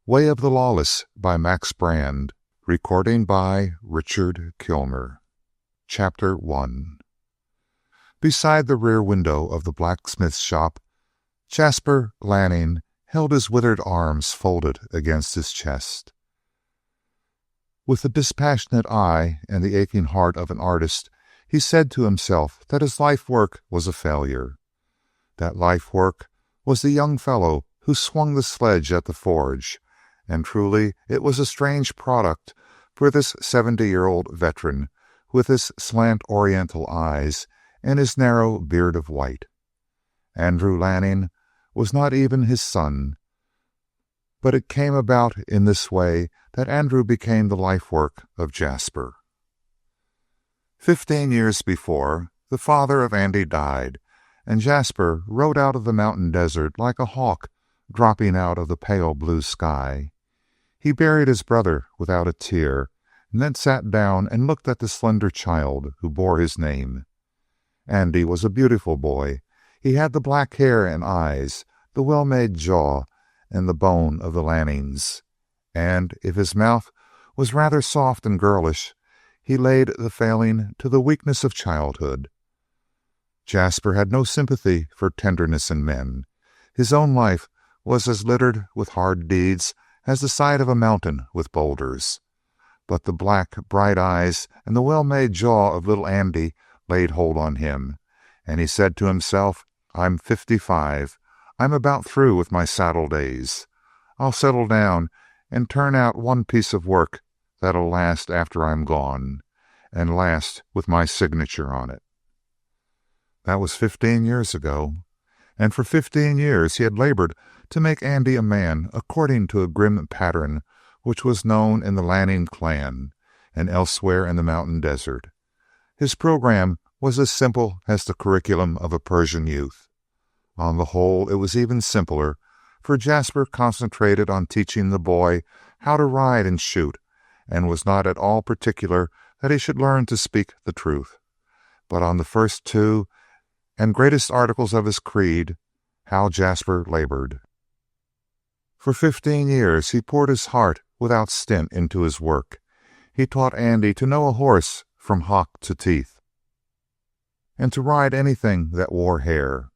Way of the Lawless by Max Brand. Recording by Richard Kilmer. Chapter 1. Beside the rear window of the blacksmith's shop, Jasper Lanning held his withered arms folded against his chest. With the dispassionate eye and the aching heart of an artist, he said to himself that his life work was a failure. That life work was the young fellow who swung the sledge at the forge, and truly it was a strange product for this 70-year-old veteran with his slant oriental eyes and his narrow beard of white. Andrew Lanning was not even his son, but it came about in this way that Andrew became the life work of Jasper. 15 years before, the father of Andy died, and Jasper rode out of the mountain desert like a hawk dropping out of the pale blue sky. He buried his brother without a tear, and then sat down and looked at the slender child who bore his name. Andy was a beautiful boy. He had the black hair and eyes, the well-made jaw, and the bone of the Lannings, and if his mouth was rather soft and girlish, he laid the failing to the weakness of childhood. Jasper had no sympathy for tenderness in men. His own life was as littered with hard deeds as the side of a mountain with boulders. But the black, bright eyes and the well-made jaw of little Andy laid hold on him, and he said to himself, "I'm 55. I'm about through with my saddle days. I'll settle down and turn out one piece of work that'll last after I'm gone, and last with my signature on it." That was 15 years ago, and for 15 years he had labored to make Andy a man according to a grim pattern which was known in the Lanning clan and elsewhere in the mountain desert. His program was as simple as the curriculum of a Persian youth. On the whole, it was even simpler, for Jasper concentrated on teaching the boy how to ride and shoot, and was not at all particular that he should learn to speak the truth. But on the first two and greatest articles of his creed, how Jasper labored. For 15 years he poured his heart without stint into his work. He taught Andy to know a horse from hock to teeth, and to ride anything that wore hair.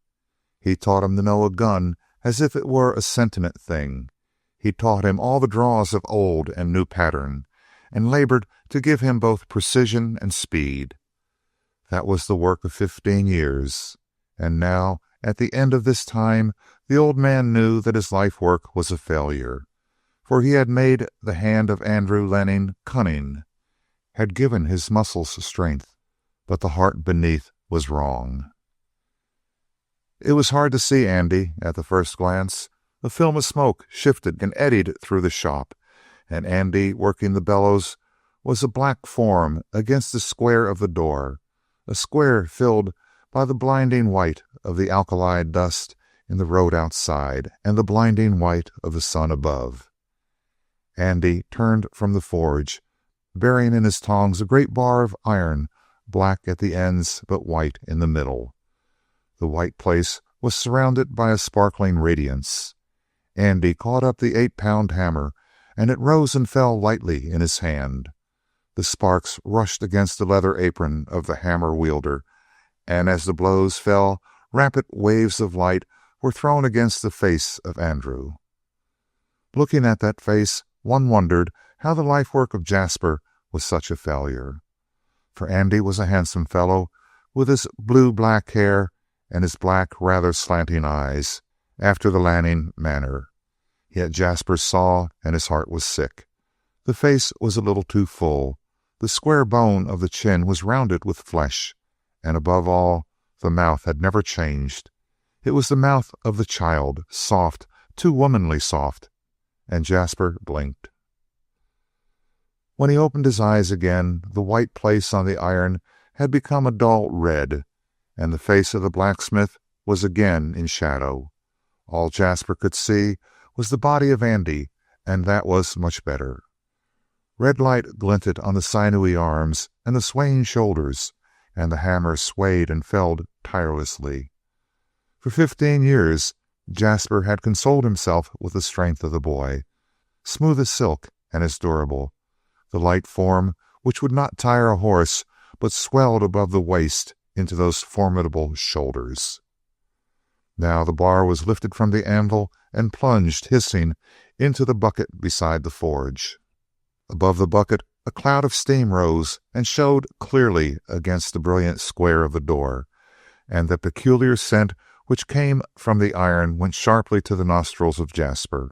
He taught him to know a gun as if it were a sentient thing. He taught him all the draws of old and new pattern, and labored to give him both precision and speed. That was the work of 15 years, and now, at the end of this time, the old man knew that his life work was a failure, for he had made the hand of Andrew Lanning cunning, had given his muscles strength, but the heart beneath was wrong. It was hard to see Andy at the first glance. A film of smoke shifted and eddied through the shop, and Andy, working the bellows, was a black form against the square of the door, a square filled by the blinding white of the alkali dust in the road outside and the blinding white of the sun above. Andy turned from the forge, bearing in his tongs a great bar of iron, black at the ends but white in the middle. The white place was surrounded by a sparkling radiance. Andy caught up the 8-pound hammer, and it rose and fell lightly in his hand. The sparks rushed against the leather apron of the hammer wielder, and as the blows fell, rapid waves of light were thrown against the face of Andrew. Looking at that face, one wondered how the life work of Jasper was such a failure. For Andy was a handsome fellow, with his blue-black hair and his black, rather slanting eyes, after the Lanning manner. Yet Jasper saw, and his heart was sick. The face was a little too full. The square bone of the chin was rounded with flesh, and above all, the mouth had never changed. It was the mouth of the child, soft, too womanly soft, and Jasper blinked. When he opened his eyes again, the white place on the iron had become a dull red, and the face of the blacksmith was again in shadow. All Jasper could see was the body of Andy, and that was much better. Red light glinted on the sinewy arms and the swaying shoulders, and the hammer swayed and fell tirelessly. For 15 years Jasper had consoled himself with the strength of the boy, smooth as silk and as durable, the light form which would not tire a horse but swelled above the waist into those formidable shoulders. Now the bar was lifted from the anvil and plunged, hissing, into the bucket beside the forge. Above the bucket a cloud of steam rose and showed clearly against the brilliant square of the door, and the peculiar scent which came from the iron went sharply to the nostrils of Jasper.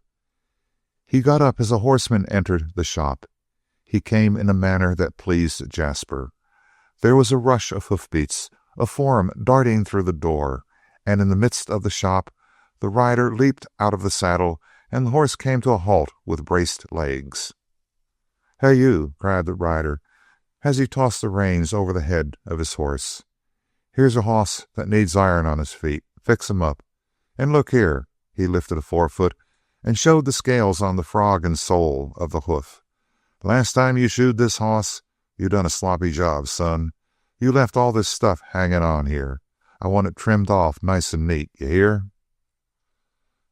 He got up as a horseman entered the shop. He came in a manner that pleased Jasper. There was a rush of hoofbeats, a form darting through the door, and in the midst of the shop the rider leaped out of the saddle, and the horse came to a halt with braced legs. "Hey, you!" cried the rider, as he tossed the reins over the head of his horse. "Here's a hoss that needs iron on his feet. Fix him up. And look here." He lifted a forefoot and showed the scales on the frog and sole of the hoof. "Last time you shoed this hoss, you done a sloppy job, son. You left all this stuff hanging on here. I want it trimmed off nice and neat, you hear?"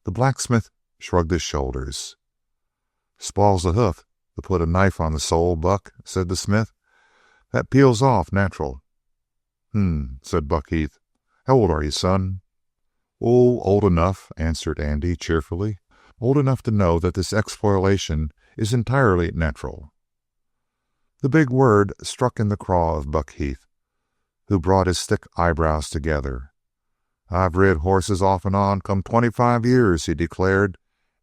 The blacksmith shrugged his shoulders. "Spoils the hoof to put a knife on the sole, Buck," said the smith. "That peels off natural." Said Buck Heath. "How old are you, son?" "Oh, old enough," answered Andy cheerfully. "Old enough to know that this exfoliation is entirely natural." The big word struck in the craw of Buck Heath, who brought his thick eyebrows together. "I've rid horses off and on come 25 years," he declared,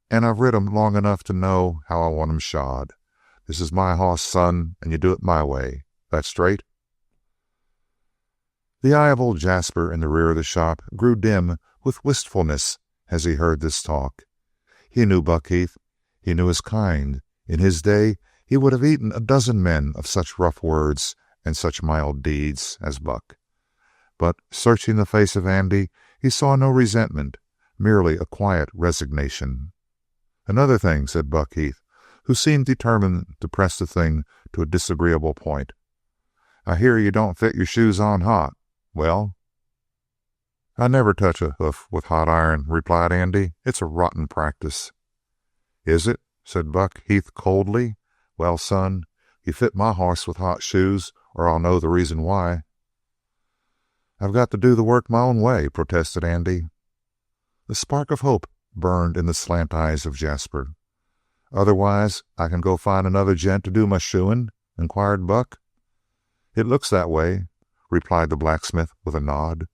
"and I've rid 'em long enough to know how I want 'em shod. This is my hoss, son, and you do it my way. That straight?" The eye of old Jasper in the rear of the shop grew dim with wistfulness as he heard this talk. He knew Buck Heath. He knew his kind. In his day he would have eaten a dozen men of such rough words and such mild deeds as Buck. But, searching the face of Andy, he saw no resentment, merely a quiet resignation. "Another thing," said Buck Heath, who seemed determined to press the thing to a disagreeable point. "I hear you don't fit your shoes on hot. Well?" "I never touch a hoof with hot iron," replied Andy. "It's a rotten practice." "Is it?" said Buck Heath coldly. "Well, son, you fit my horse with hot shoes, or I'll know the reason why." "I've got to do the work my own way," protested Andy. A spark of hope burned in the slant eyes of Jasper. "Otherwise, I can go find another gent to do my shoeing?" inquired Buck. "It looks that way," replied the blacksmith with a nod.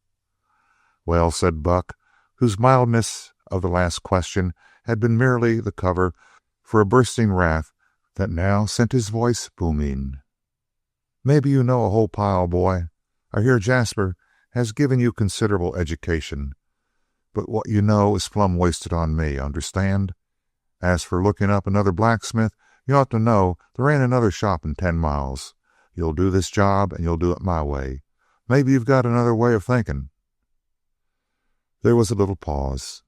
"Well," said Buck, whose mildness of the last question had been merely the cover for a bursting wrath that now sent his voice booming. "Maybe you know a whole pile, boy. I hear Jasper has given you considerable education, but what you know is plumb wasted on me, understand? As for looking up another blacksmith, you ought to know there ain't another shop in 10 miles. You'll do this job, and you'll do it my way. Maybe you've got another way of thinking." There was a little pause.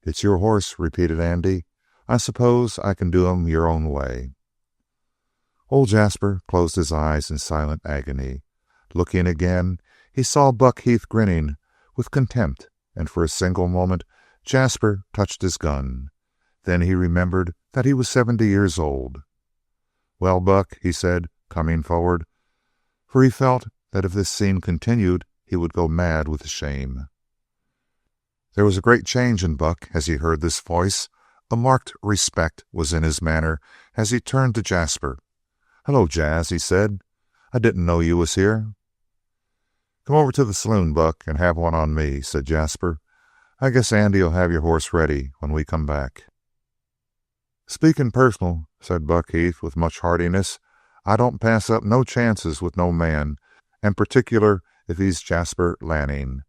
"It's your horse," repeated Andy. "I suppose I can do him your own way." Old Jasper closed his eyes in silent agony. Looking again, he saw Buck Heath grinning with contempt, and for a single moment Jasper touched his gun. Then he remembered that he was 70 years old. "Well, Buck," he said, coming forward, for he felt that if this scene continued he would go mad with shame. There was a great change in Buck as he heard this voice. A marked respect was in his manner as he turned to Jasper. "Hello, Jas," he said. "I didn't know you was here." "Come over to the saloon, Buck, and have one on me," said Jasper. "I guess Andy'll have your horse ready when we come back." "Speaking personal," said Buck Heath with much heartiness, "I don't pass up no chances with no man, and particular if he's Jasper Lanning."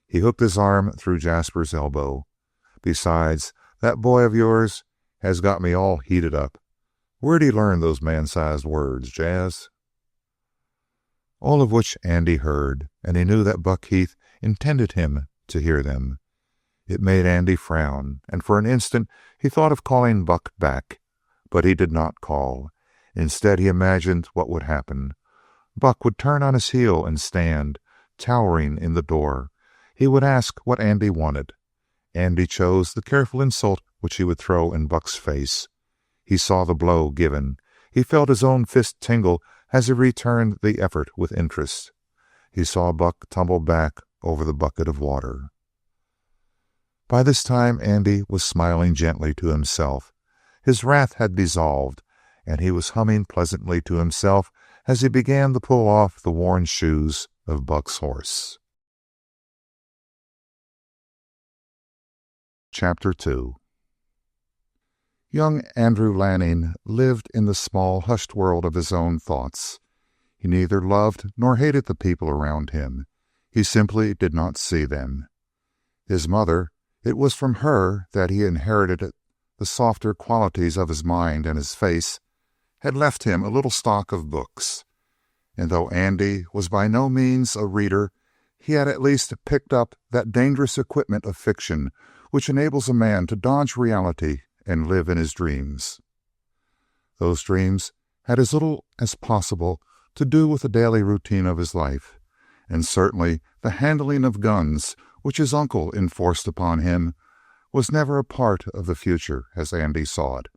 He hooked his arm through Jasper's elbow. "Besides, that boy of yours has got me all heated up. Where'd he learn those man-sized words, Jas?" All of which Andy heard, and he knew that Buck Heath intended him to hear them. It made Andy frown, and for an instant he thought of calling Buck back. But he did not call. Instead, he imagined what would happen. Buck would turn on his heel and stand, towering in the door. He would ask what Andy wanted. Andy chose the careful insult which he would throw in Buck's face. He saw the blow given. He felt his own fist tingle as he returned the effort with interest. He saw Buck tumble back over the bucket of water. By this time Andy was smiling gently to himself. His wrath had dissolved, and he was humming pleasantly to himself as he began to pull off the worn shoes of Buck's horse. Chapter 2. Young Andrew Lanning lived in the small, hushed world of his own thoughts. He neither loved nor hated the people around him. He simply did not see them. His mother, it was from her that he inherited the softer qualities of his mind and his face, had left him a little stock of books. And though Andy was by no means a reader, he had at least picked up that dangerous equipment of fiction which enables a man to dodge reality and live in his dreams. Those dreams had as little as possible to do with the daily routine of his life, and certainly the handling of guns, which his uncle enforced upon him, was never a part of the future as Andy saw it.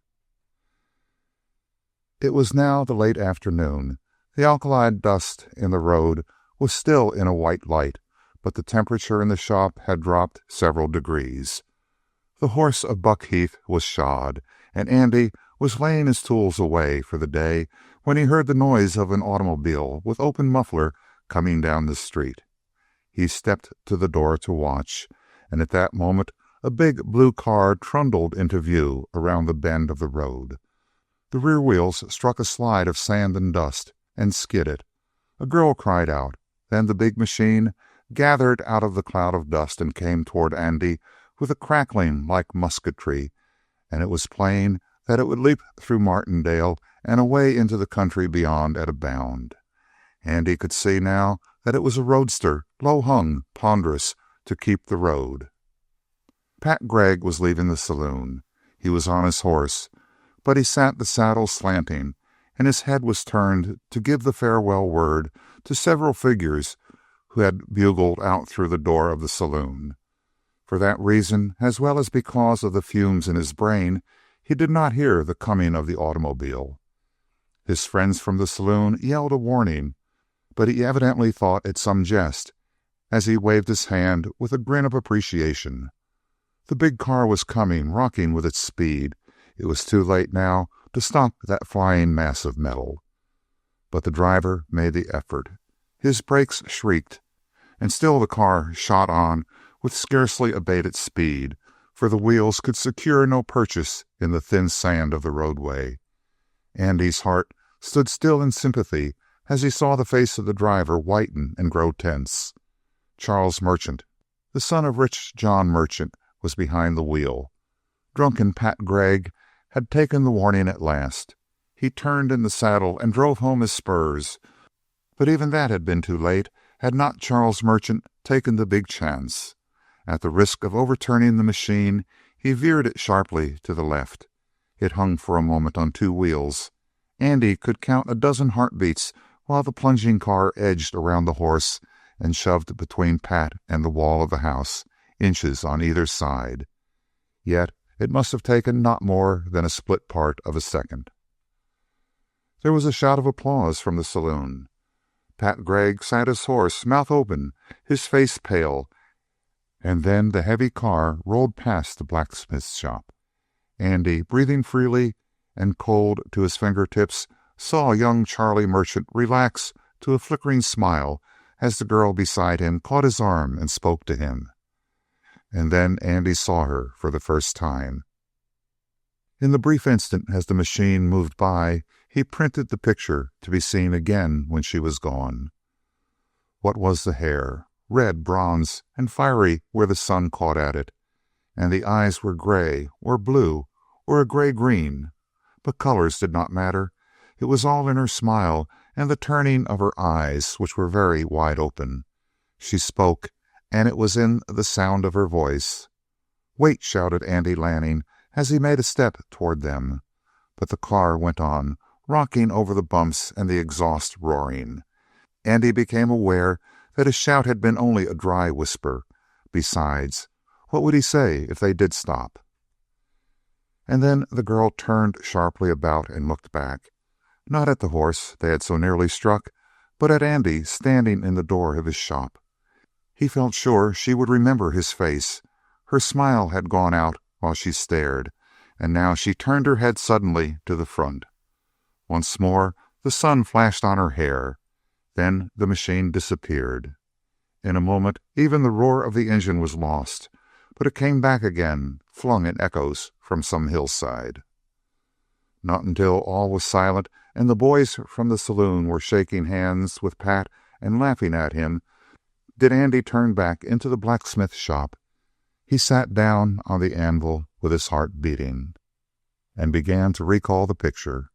It was now the late afternoon. The alkali dust in the road was still in a white light, but the temperature in the shop had dropped several degrees. The horse of Buck Heath was shod, and Andy was laying his tools away for the day when he heard the noise of an automobile with open muffler coming down the street. He stepped to the door to watch, and at that moment a big blue car trundled into view around the bend of the road. The rear wheels struck a slide of sand and dust and skidded. A girl cried out. Then the big machine gathered out of the cloud of dust and came toward Andy with a crackling like musketry, and it was plain that it would leap through Martindale and away into the country beyond at a bound. Andy could see now that it was a roadster, low-hung, ponderous, to keep the road. Pat Gregg was leaving the saloon. He was on his horse, but he sat the saddle slanting, and his head was turned to give the farewell word to several figures who had bugled out through the door of the saloon. For that reason, as well as because of the fumes in his brain, he did not hear the coming of the automobile. His friends from the saloon yelled a warning, but he evidently thought it some jest as he waved his hand with a grin of appreciation. The big car was coming, rocking with its speed. It was too late now to stop that flying mass of metal. But the driver made the effort. His brakes shrieked, and still the car shot on with scarcely abated speed, for the wheels could secure no purchase in the thin sand of the roadway. Andy's heart stood still in sympathy as he saw the face of the driver whiten and grow tense. Charles Merchant, the son of rich John Merchant, was behind the wheel. Drunken Pat Gregg had taken the warning at last. He turned in the saddle and drove home his spurs, but even that had been too late had not Charles Merchant taken the big chance. At the risk of overturning the machine, he veered it sharply to the left. It hung for a moment on two wheels. Andy could count a dozen heartbeats while the plunging car edged around the horse and shoved between Pat and the wall of the house, inches on either side. Yet it must have taken not more than a split part of a second. There was a shout of applause from the saloon. Pat Gregg sat his horse, mouth open, his face pale, and then the heavy car rolled past the blacksmith's shop. Andy, breathing freely and cold to his fingertips, saw young Charlie Merchant relax to a flickering smile as the girl beside him caught his arm and spoke to him. And then Andy saw her for the first time. In the brief instant as the machine moved by, he printed the picture to be seen again when she was gone. What was the hair? Red, bronze, and fiery where the sun caught at it, and the eyes were gray or blue or a gray-green. But colors did not matter. It was all in her smile and the turning of her eyes, which were very wide open. She spoke, and it was in the sound of her voice. "Wait!" shouted Andy Lanning as he made a step toward them. But the car went on, rocking over the bumps and the exhaust roaring. Andy became aware that his shout had been only a dry whisper. Besides, what would he say if they did stop? And then the girl turned sharply about and looked back, not at the horse they had so nearly struck, but at Andy standing in the door of his shop. He felt sure she would remember his face. Her smile had gone out while she stared, and now she turned her head suddenly to the front. Once more the sun flashed on her hair. Then the machine disappeared. In a moment even the roar of the engine was lost, but it came back again, flung in echoes from some hillside. Not until all was silent and the boys from the saloon were shaking hands with Pat and laughing at him did Andy turn back into the blacksmith shop. He sat down on the anvil with his heart beating and began to recall the picture.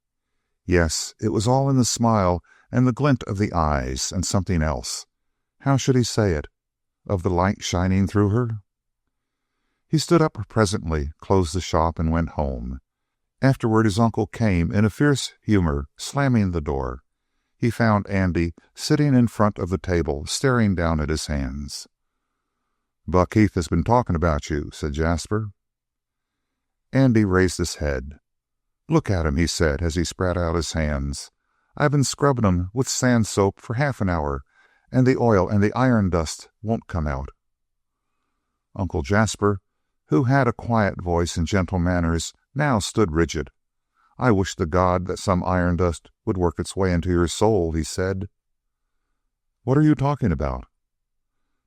Yes, it was all in the smile and the glint of the eyes, and something else. How should he say it? Of the light shining through her? He stood up presently, closed the shop, and went home. Afterward his uncle came in a fierce humor, slamming the door. He found Andy sitting in front of the table, staring down at his hands. "Buck Heath has been talking about you," said Jasper. Andy raised his head. "Look at him," he said as he spread out his hands. "I've been scrubbing 'em with sand soap for half an hour, and the oil and the iron dust won't come out." Uncle Jasper, who had a quiet voice and gentle manners, now stood rigid. "I wish to God that some iron dust would work its way into your soul," he said. "What are you talking about?"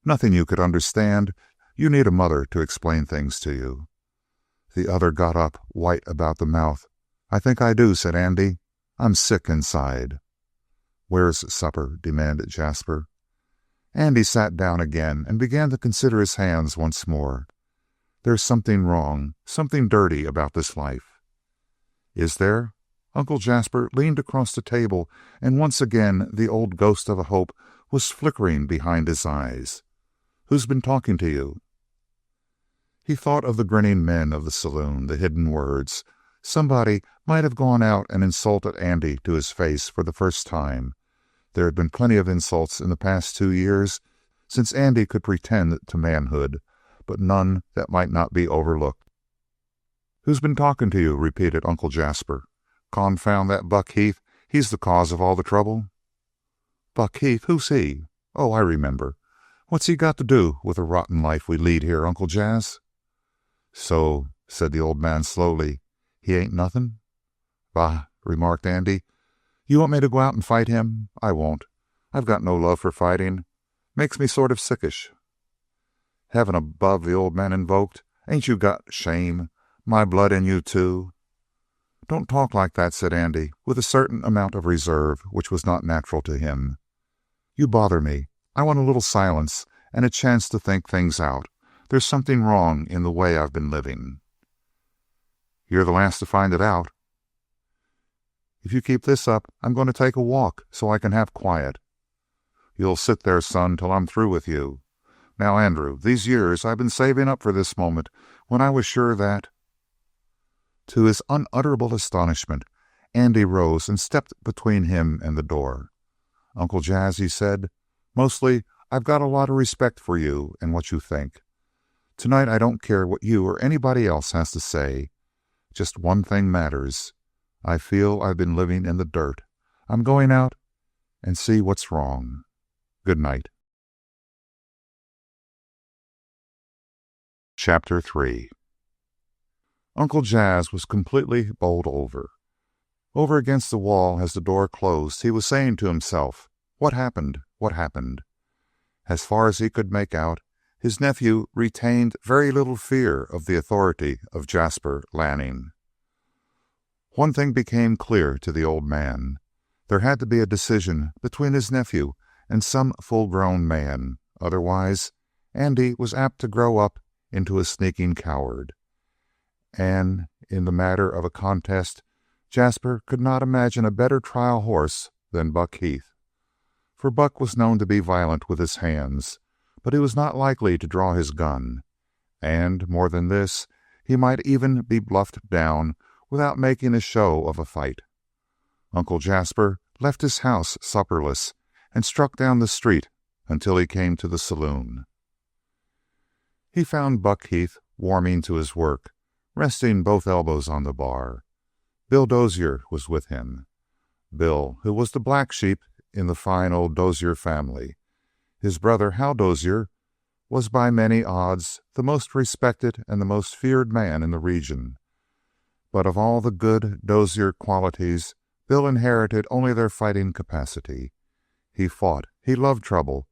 "Nothing you could understand. You need a mother to explain things to you." The other got up, white about the mouth. "I think I do," said Andy. "I'm sick inside." "Where's supper?" demanded Jasper. Andy sat down again and began to consider his hands once more. "There's something wrong, something dirty about this life." "Is there?" Uncle Jasper leaned across the table, and once again the old ghost of a hope was flickering behind his eyes. "Who's been talking to you?" He thought of the grinning men of the saloon, the hidden words. Somebody might have gone out and insulted Andy to his face for the first time. There had been plenty of insults in the past 2 years, since Andy could pretend to manhood, but none that might not be overlooked. "Who's been talking to you?" repeated Uncle Jasper. "Confound that Buck Heath. He's the cause of all the trouble." "Buck Heath? Who's he? Oh, I remember. What's he got to do with the rotten life we lead here, Uncle Jas?" "So," said the old man slowly, "he ain't nothing?" "Bah," remarked Andy. "You want me to go out and fight him? I won't. I've got no love for fighting. Makes me sort of sickish." "Heaven above," the old man invoked. "Ain't you got shame? My blood in you, too." "Don't talk like that," said Andy, with a certain amount of reserve which was not natural to him. "You bother me. I want a little silence and a chance to think things out. There's something wrong in the way I've been living." "You're the last to find it out." "If you keep this up, I'm going to take a walk so I can have quiet." "You'll sit there, son, till I'm through with you. Now, Andrew, these years I've been saving up for this moment when I was sure that—" To his unutterable astonishment, Andy rose and stepped between him and the door. "Uncle Jas," he said, "mostly I've got a lot of respect for you and what you think. Tonight I don't care what you or anybody else has to say. Just one thing matters. I feel I've been living in the dirt. I'm going out and see what's wrong. Good night." Chapter 3. Uncle Jas was completely bowled over. Over against the wall as the door closed, he was saying to himself, "What happened? What happened?" As far as he could make out, his nephew retained very little fear of the authority of Jasper Lanning. One thing became clear to the old man. There had to be a decision between his nephew and some full-grown man. Otherwise, Andy was apt to grow up into a sneaking coward. And in the matter of a contest, Jasper could not imagine a better trial horse than Buck Heath. For Buck was known to be violent with his hands, but he was not likely to draw his gun. And, more than this, he might even be bluffed down without making a show of a fight. Uncle Jasper left his house supperless and struck down the street until he came to the saloon. He found Buck Heath warming to his work, resting both elbows on the bar. Bill Dozier was with him. Bill, who was the black sheep in the fine old Dozier family. His brother, Hal Dozier, was by many odds the most respected and the most feared man in the region. But of all the good Dozier qualities, Bill inherited only their fighting capacity. He fought, he loved trouble,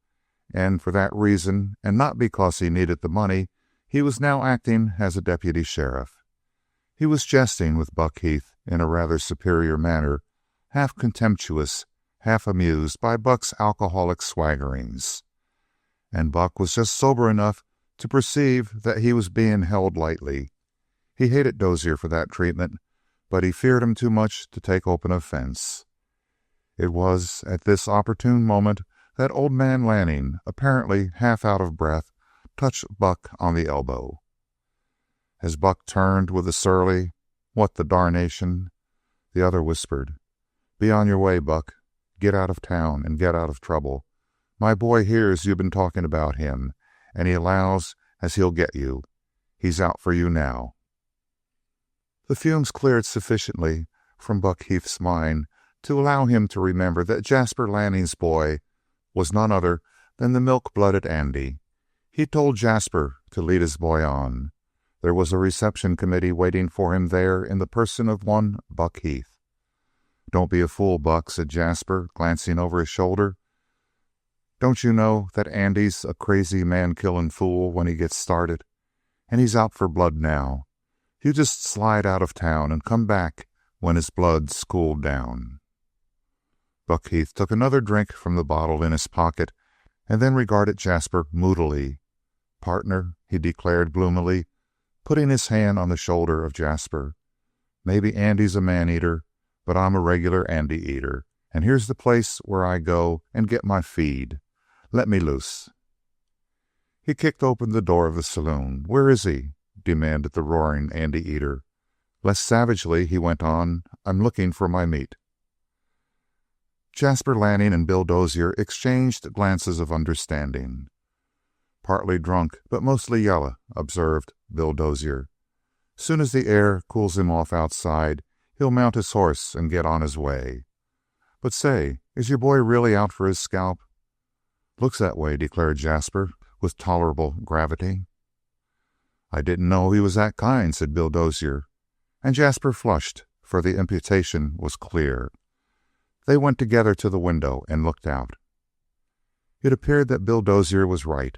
and for that reason, and not because he needed the money, he was now acting as a deputy sheriff. He was jesting with Buck Heath in a rather superior manner, half contemptuous, half amused by Buck's alcoholic swaggerings. And Buck was just sober enough to perceive that he was being held lightly. He hated Dozier for that treatment, but he feared him too much to take open offense. It was at this opportune moment that old man Lanning, apparently half out of breath, touched Buck on the elbow. As Buck turned with a surly, "What the darnation?" the other whispered, "Be on your way, Buck. Get out of town and get out of trouble. My boy hears you've been talking about him, and he allows as he'll get you. He's out for you now." The fumes cleared sufficiently from Buck Heath's mind to allow him to remember that Jasper Lanning's boy was none other than the milk-blooded Andy. He told Jasper to lead his boy on. There was a reception committee waiting for him there in the person of one Buck Heath. "Don't be a fool, Buck," said Jasper, glancing over his shoulder. "Don't you know that Andy's a crazy man-killing fool when he gets started? And he's out for blood now. You just slide out of town and come back when his blood's cooled down." Buck Heath took another drink from the bottle in his pocket and then regarded Jasper moodily. "Partner," he declared gloomily, putting his hand on the shoulder of Jasper, "maybe Andy's a man-eater, but I'm a regular Andy-eater, and here's the place where I go and get my feed. Let me loose." He kicked open the door of the saloon. "Where is he?" demanded the roaring Andy-eater. Less savagely, he went on, "I'm looking for my meat." Jasper Lanning and Bill Dozier exchanged glances of understanding. "Partly drunk, but mostly yellow," observed Bill Dozier. "Soon as the air cools him off outside, he'll mount his horse and get on his way. But say, is your boy really out for his scalp?" "Looks that way," declared Jasper, with tolerable gravity. "I didn't know he was that kind," said Bill Dozier, and Jasper flushed, for the imputation was clear. They went together to the window and looked out. It appeared that Bill Dozier was right.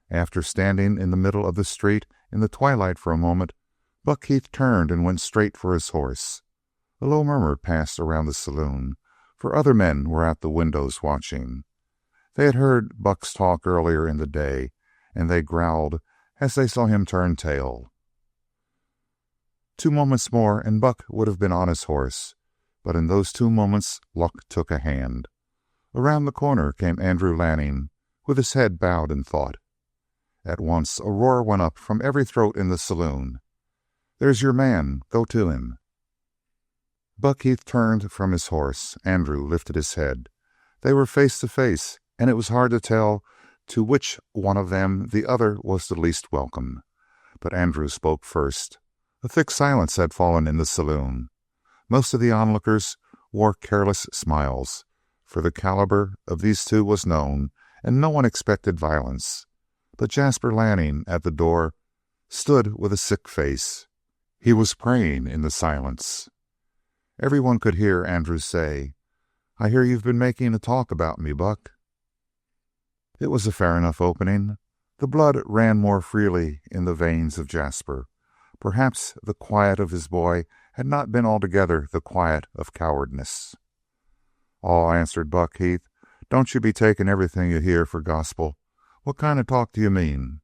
After standing in the middle of the street in the twilight for a moment, Buck Heath turned and went straight for his horse. A low murmur passed around the saloon, for other men were at the windows watching. They had heard Buck's talk earlier in the day, and they growled as they saw him turn tail. 2 moments more and Buck would have been on his horse, but in those 2 moments luck took a hand. Around the corner came Andrew Lanning, with his head bowed in thought. At once a roar went up from every throat in the saloon. "There's your man. Go to him." Buck Heath turned from his horse. Andrew lifted his head. They were face to face, and it was hard to tell to which one of them the other was the least welcome. But Andrew spoke first. A thick silence had fallen in the saloon. Most of the onlookers wore careless smiles, for the caliber of these two was known, and no one expected violence. But Jasper Lanning, at the door, stood with a sick face. He was praying in the silence. Everyone could hear Andrew say, "I hear you've been making a talk about me, Buck." It was a fair enough opening. The blood ran more freely in the veins of Jasper. Perhaps the quiet of his boy had not been altogether the quiet of cowardness. "Oh," answered Buck Heath, "don't you be taking everything you hear for gospel. What kind of talk do you mean?"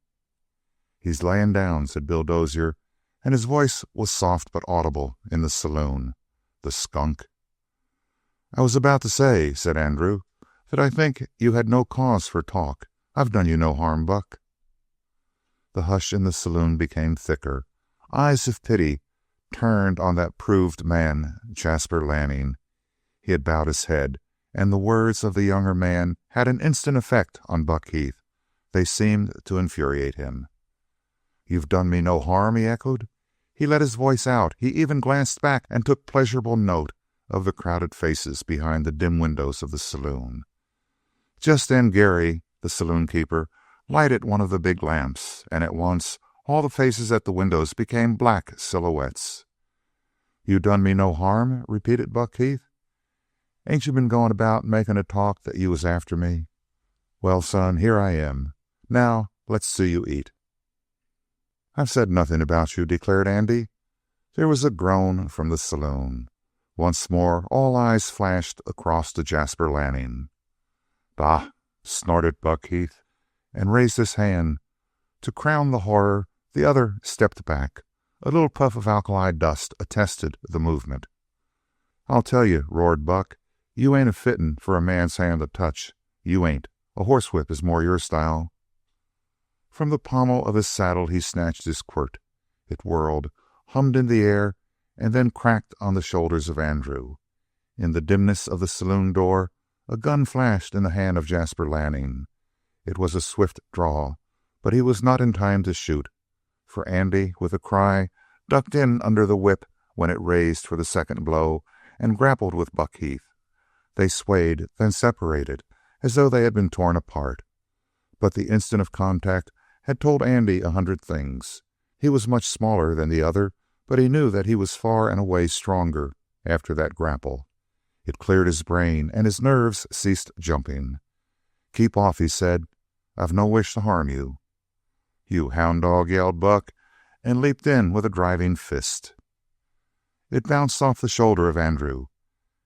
"He's laying down," said Bill Dozier, and his voice was soft but audible in the saloon. "The skunk." "I was about to say," said Andrew, "that I think you had no cause for talk. I've done you no harm, Buck." The hush in the saloon became thicker. Eyes of pity turned on that proved man, Jasper Lanning. He had bowed his head, and the words of the younger man had an instant effect on Buck Heath. They seemed to infuriate him. "You've done me no harm?" he echoed. He let his voice out. He even glanced back and took pleasurable note of the crowded faces behind the dim windows of the saloon. Just then Gary, the saloon keeper, lighted one of the big lamps, and at once all the faces at the windows became black silhouettes. "You done me no harm?" repeated Buck Heath. "Ain't you been going about making a talk that you was after me? Well, son, here I am. Now, let's see you eat." "I've said nothing about you," declared Andy. There was a groan from the saloon. Once more, all eyes flashed across to Jasper Lanning. "Bah!" snorted Buck Heath, and raised his hand. To crown the horror, the other stepped back. A little puff of alkali dust attested the movement. "I'll tell you," roared Buck, "you ain't a fittin' for a man's hand to touch. You ain't. A horsewhip is more your style." From the pommel of his saddle he snatched his quirt. It whirled, hummed in the air, and then cracked on the shoulders of Andrew. In the dimness of the saloon door, a gun flashed in the hand of Jasper Lanning. It was a swift draw, but he was not in time to shoot, for Andy, with a cry, ducked in under the whip when it raised for the second blow and grappled with Buck Heath. They swayed, then separated, as though they had been torn apart. But the instant of contact had told Andy 100 things. He was much smaller than the other, but he knew that he was far and away stronger after that grapple. It cleared his brain, and his nerves ceased jumping. "Keep off," he said. "I've no wish to harm you." "You hound dog," yelled Buck, and leaped in with a driving fist. It bounced off the shoulder of Andrew.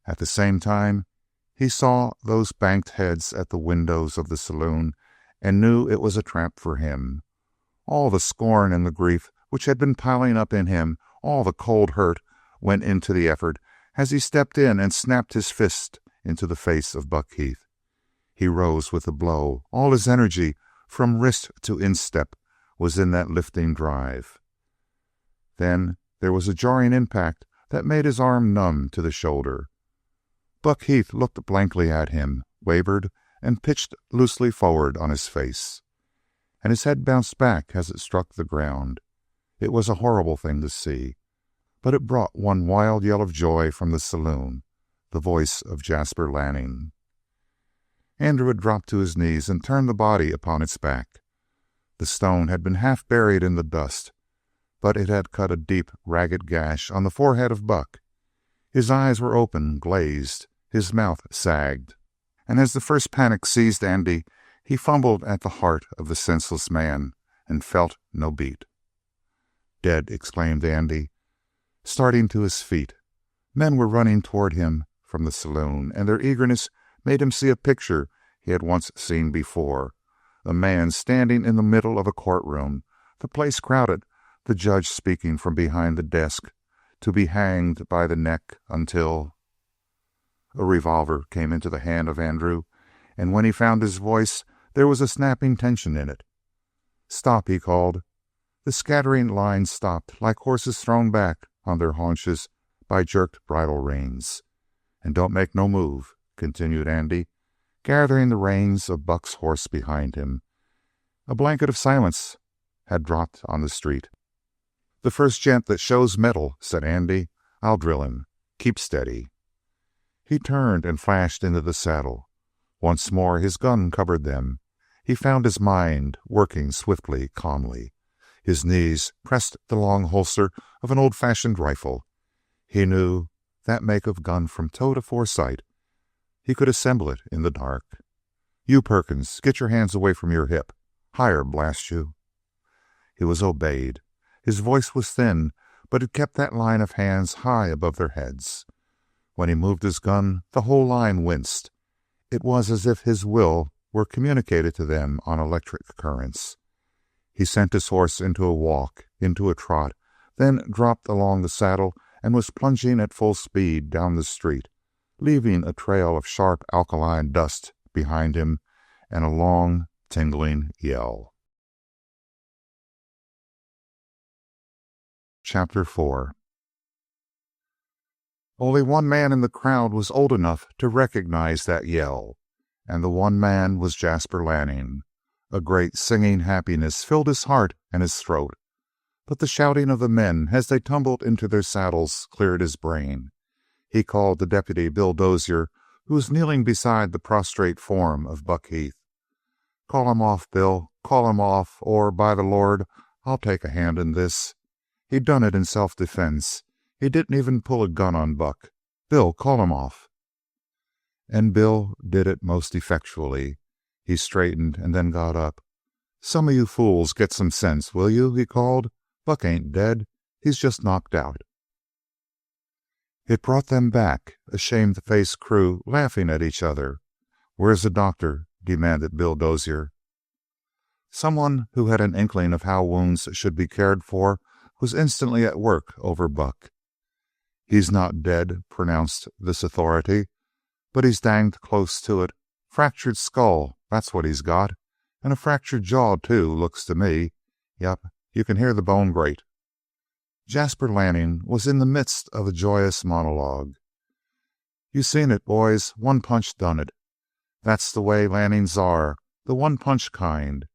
At the same time, he saw those banked heads at the windows of the saloon and knew it was a trap for him. All the scorn and the grief which had been piling up in him, all the cold hurt, went into the effort as he stepped in and snapped his fist into the face of Buck Heath. He rose with the blow. All his energy, from wrist to instep, was in that lifting drive. Then there was a jarring impact that made his arm numb to the shoulder. Buck Heath looked blankly at him, wavered, and pitched loosely forward on his face. And his head bounced back as it struck the ground. It was a horrible thing to see, but it brought one wild yell of joy from the saloon, the voice of Jasper Lanning. Andrew had dropped to his knees and turned the body upon its back. The stone had been half buried in the dust, but it had cut a deep, ragged gash on the forehead of Buck. His eyes were open, glazed, his mouth sagged, and as the first panic seized Andy, he fumbled at the heart of the senseless man and felt no beat. "Dead!" exclaimed Andy, starting to his feet. Men were running toward him from the saloon, and their eagerness made him see a picture he had once seen before. A man standing in the middle of a courtroom, the place crowded, the judge speaking from behind the desk, to be hanged by the neck until... A revolver came into the hand of Andrew, and when he found his voice, there was a snapping tension in it. "Stop," he called. The scattering line stopped like horses thrown back on their haunches by jerked bridle reins. "And don't make no move," continued Andy, gathering the reins of Buck's horse behind him. A blanket of silence had dropped on the street. "The first gent that shows mettle," said Andy, "I'll drill him. Keep steady." He turned and flashed into the saddle. Once more his gun covered them. He found his mind working swiftly, calmly. His knees pressed the long holster of an old-fashioned rifle. He knew that make of gun from toe to foresight. He could assemble it in the dark. "You, Perkins, get your hands away from your hip. Higher, blast you." He was obeyed. His voice was thin, but it kept that line of hands high above their heads. When he moved his gun, the whole line winced. It was as if his will were communicated to them on electric currents. He sent his horse into a walk, into a trot, then dropped along the saddle and was plunging at full speed down the street, leaving a trail of sharp alkaline dust behind him and a long, tingling yell. Chapter 4. Only one man in the crowd was old enough to recognize that yell, and the one man was Jasper Lanning. A great singing happiness filled his heart and his throat. but the shouting of the men as they tumbled into their saddles cleared his brain. He called to Deputy Bill Dozier, who was kneeling beside the prostrate form of Buck Heath. "Call him off, Bill. Call him off, or, by the Lord, I'll take a hand in this. He done it in self-defense. He didn't even pull a gun on Buck. Bill, call him off." And Bill did it most effectually. He straightened and then got up. "Some of you fools get some sense, will you?" he called. "Buck ain't dead. He's just knocked out." It brought them back, a shamefaced crew laughing at each other. "Where's the doctor?" demanded Bill Dozier. Someone who had an inkling of how wounds should be cared for was instantly at work over Buck. "He's not dead," pronounced this authority, "but he's danged close to it. Fractured skull, that's what he's got. And a fractured jaw, too, looks to me. Yep, you can hear the bone grate." Jasper Lanning was in the midst of a joyous monologue. "You seen it, boys. One punch done it. That's the way Lannings are, the one-punch kind.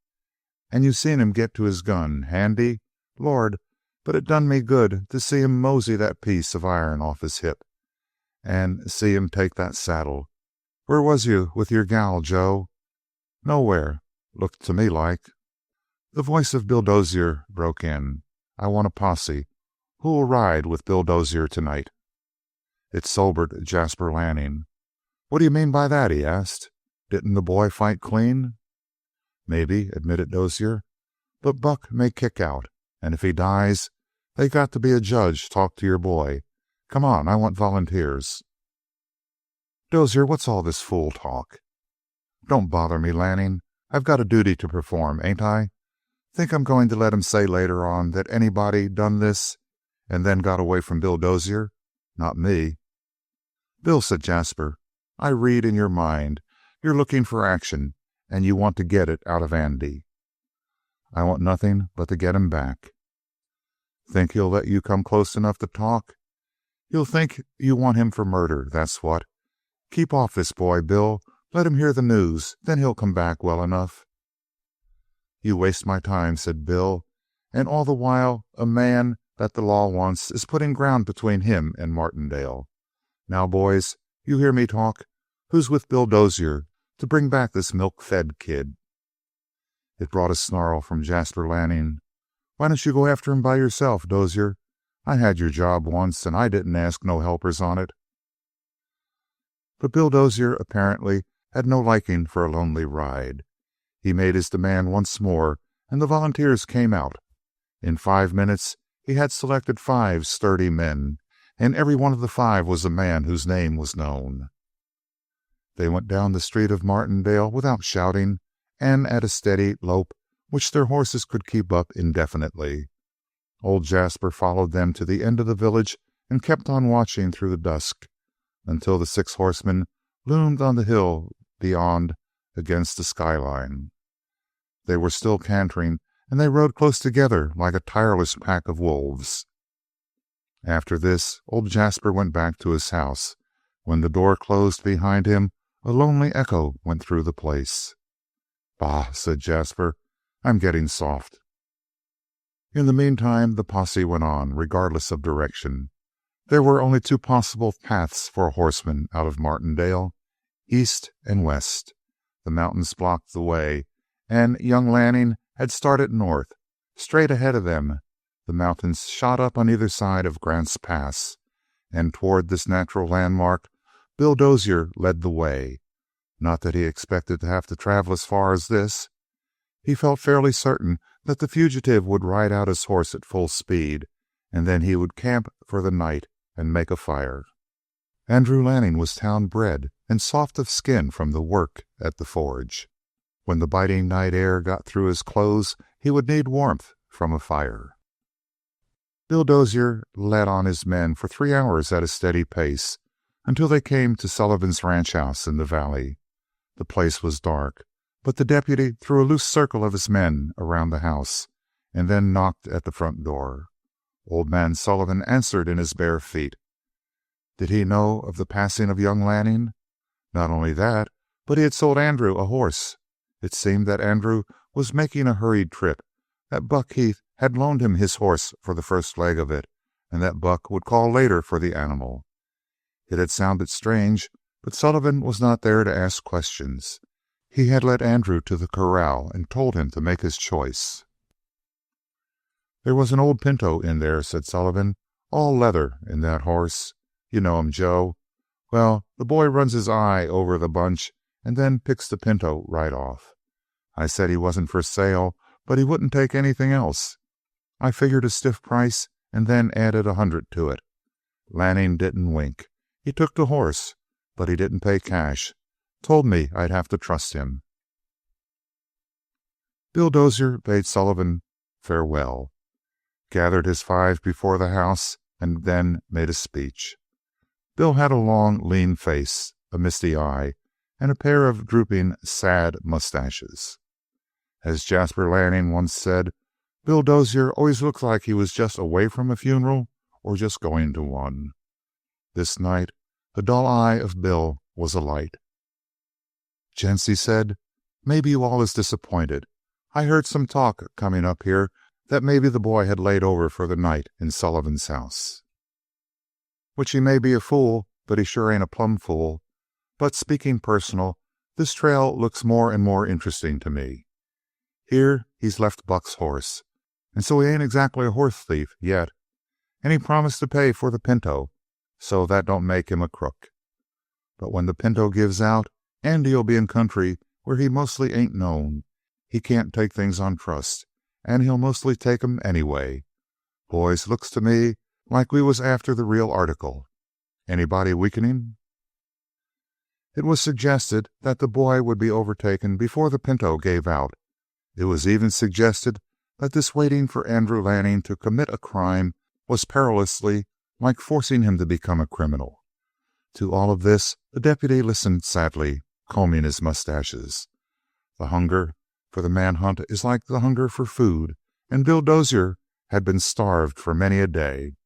And you seen him get to his gun, handy. Lord, but it done me good to see him mosey that piece of iron off his hip. And see him take that saddle. Where was you with your gal, Joe?" "Nowhere, looked to me like." The voice of Bill Dozier broke in. "I want a posse. Who'll ride with Bill Dozier tonight?" It sobered Jasper Lanning. "What do you mean by that?" he asked. "Didn't the boy fight clean?" "Maybe," admitted Dozier. "But Buck may kick out, and if he dies, they got to be a judge talk to your boy. Come on, I want volunteers." "Dozier, what's all this fool talk?" "Don't bother me, Lanning. I've got a duty to perform, ain't I? Think I'm going to let him say later on that anybody done this and then got away from Bill Dozier? Not me." "Bill," said Jasper, "I read in your mind. You're looking for action, and you want to get it out of Andy." "I want nothing but to get him back." "Think he'll let you come close enough to talk?" "He'll think you want him for murder, that's what. Keep off this boy, Bill. Let him hear the news, then he'll come back well enough." "You waste my time," said Bill, "and all the while a man that the law wants is putting ground between him and Martindale. Now, boys, you hear me talk. Who's with Bill Dozier to bring back this milk-fed kid?" It brought a snarl from Jasper Lanning. "Why don't you go after him by yourself, Dozier? I had your job once, and I didn't ask no helpers on it." But Bill Dozier apparently had no liking for a lonely ride. He made his demand once more, and the volunteers came out. In 5 minutes he had selected 5 sturdy men, and every one of the 5 was a man whose name was known. They went down the street of Martindale without shouting, and at a steady lope which their horses could keep up indefinitely. Old Jasper followed them to the end of the village and kept on watching through the dusk until the 6 horsemen loomed on the hill beyond against the skyline. They were still cantering, and they rode close together like a tireless pack of wolves. After this, old Jasper went back to his house. When the door closed behind him, a lonely echo went through the place. "Bah," said Jasper, "I'm getting soft." In the meantime, the posse went on, regardless of direction. There were only 2 possible paths for a horseman out of Martindale, east and west. The mountains blocked the way, and young Lanning had started north. Straight ahead of them, the mountains shot up on either side of Grant's Pass, and toward this natural landmark Bill Dozier led the way. Not that he expected to have to travel as far as this. He felt fairly certain that the fugitive would ride out his horse at full speed, and then he would camp for the night and make a fire. Andrew Lanning was town-bred and soft of skin from the work at the forge. When the biting night air got through his clothes, he would need warmth from a fire. Bill Dozier led on his men for 3 hours at a steady pace, until they came to Sullivan's ranch house in the valley. The place was dark, but the deputy threw a loose circle of his men around the house, and then knocked at the front door. Old man Sullivan answered in his bare feet. Did he know of the passing of young Lanning? Not only that, but he had sold Andrew a horse. It seemed that Andrew was making a hurried trip, that Buck Heath had loaned him his horse for the first leg of it, and that Buck would call later for the animal. It had sounded strange, but Sullivan was not there to ask questions. He had led Andrew to the corral and told him to make his choice. "There was an old pinto in there," said Sullivan. "All leather in that horse. You know him, Joe. Well, the boy runs his eye over the bunch and then picks the pinto right off. I said he wasn't for sale, but he wouldn't take anything else. I figured a stiff price and then added 100 to it. Lanning didn't wink. He took the horse, but he didn't pay cash. Told me I'd have to trust him." Bill Dozier bade Sullivan farewell, gathered his five before the house, and then made a speech. Bill had a long, lean face, a misty eye, and a pair of drooping, sad mustaches. As Jasper Lanning once said, Bill Dozier always looked like he was just away from a funeral or just going to one. This night, the dull eye of Bill was alight. "Gents," he said, "maybe you all is disappointed. I heard some talk coming up here that maybe the boy had laid over for the night in Sullivan's house. Which he may be a fool, but he sure ain't a plumb fool. But speaking personal, this trail looks more and more interesting to me. Here he's left Buck's horse, and so he ain't exactly a horse thief yet. And he promised to pay for the pinto, so that don't make him a crook. But when the pinto gives out, Andy'll be in country where he mostly ain't known. He can't take things on trust, and he'll mostly take 'em anyway. Boys, looks to me like we was after the real article. Anybody weakening?" It was suggested that the boy would be overtaken before the pinto gave out. It was even suggested that this waiting for Andrew Lanning to commit a crime was perilously like forcing him to become a criminal. To all of this the deputy listened sadly, combing his mustaches. The hunger for the manhunt is like the hunger for food, and Bill Dozier had been starved for many a day.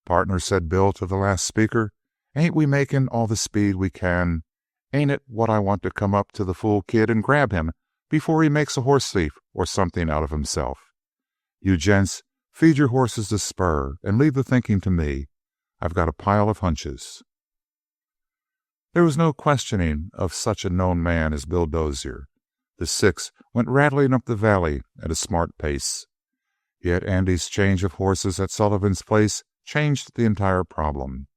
"Partner," said Bill to the last speaker, "ain't we making all the speed we can? Ain't it what I want to come up to the fool kid and grab him before he makes a horse thief or something out of himself? You gents, feed your horses the spur and leave the thinking to me. I've got a pile of hunches." There was no questioning of such a known man as Bill Dozier. The six went rattling up the valley at a smart pace. Yet Andy's change of horses at Sullivan's place changed the entire problem.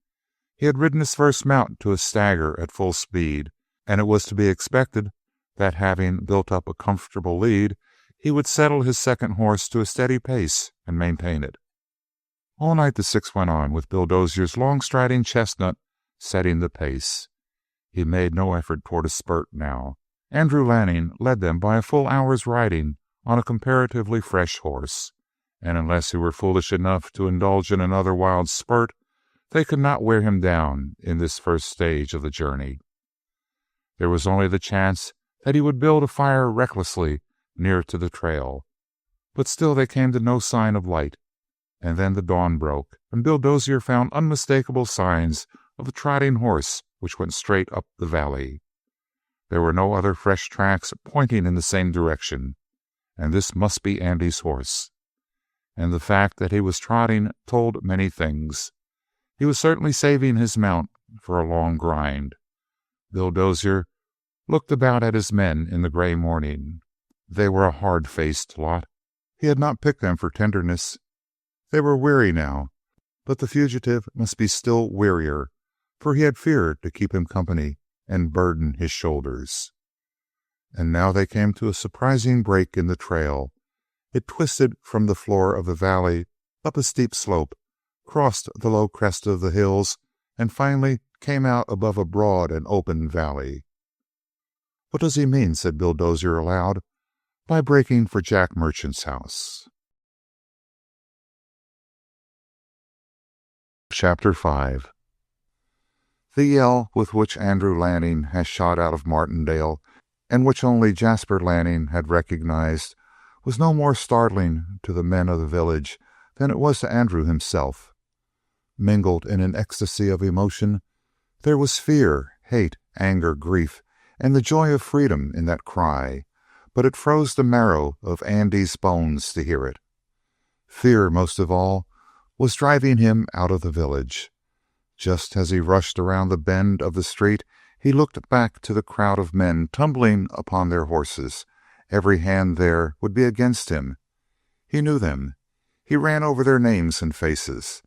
He had ridden his first mount to a stagger at full speed, and it was to be expected that, having built up a comfortable lead, he would settle his second horse to a steady pace and maintain it. All night the six went on, with Bill Dozier's long-striding chestnut setting the pace. He made no effort toward a spurt now. Andrew Lanning led them by a full hour's riding on a comparatively fresh horse, and unless he were foolish enough to indulge in another wild spurt, they could not wear him down in this first stage of the journey. There was only the chance that he would build a fire recklessly near to the trail, but still they came to no sign of light, and then the dawn broke, and Bill Dozier found unmistakable signs of a trotting horse which went straight up the valley. There were no other fresh tracks pointing in the same direction, and this must be Andy's horse. And the fact that he was trotting told many things. He was certainly saving his mount for a long grind. Bill Dozier looked about at his men in the gray morning. They were a hard-faced lot. He had not picked them for tenderness. They were weary now, but the fugitive must be still wearier, for he had feared to keep him company and burden his shoulders. And now they came to a surprising break in the trail. It twisted from the floor of the valley up a steep slope, crossed the low crest of the hills, and finally came out above a broad and open valley. "What does he mean," said Bill Dozier aloud, "by breaking for Jack Merchant's house?" Chapter 5. The yell with which Andrew Lanning had shot out of Martindale, and which only Jasper Lanning had recognized, was no more startling to the men of the village than it was to Andrew himself. Mingled in an ecstasy of emotion, there was fear, hate, anger, grief, and the joy of freedom in that cry, but it froze the marrow of Andy's bones to hear it. Fear, most of all, was driving him out of the village. Just as he rushed around the bend of the street, he looked back to the crowd of men tumbling upon their horses. Every hand there would be against him. He knew them. He ran over their names and faces.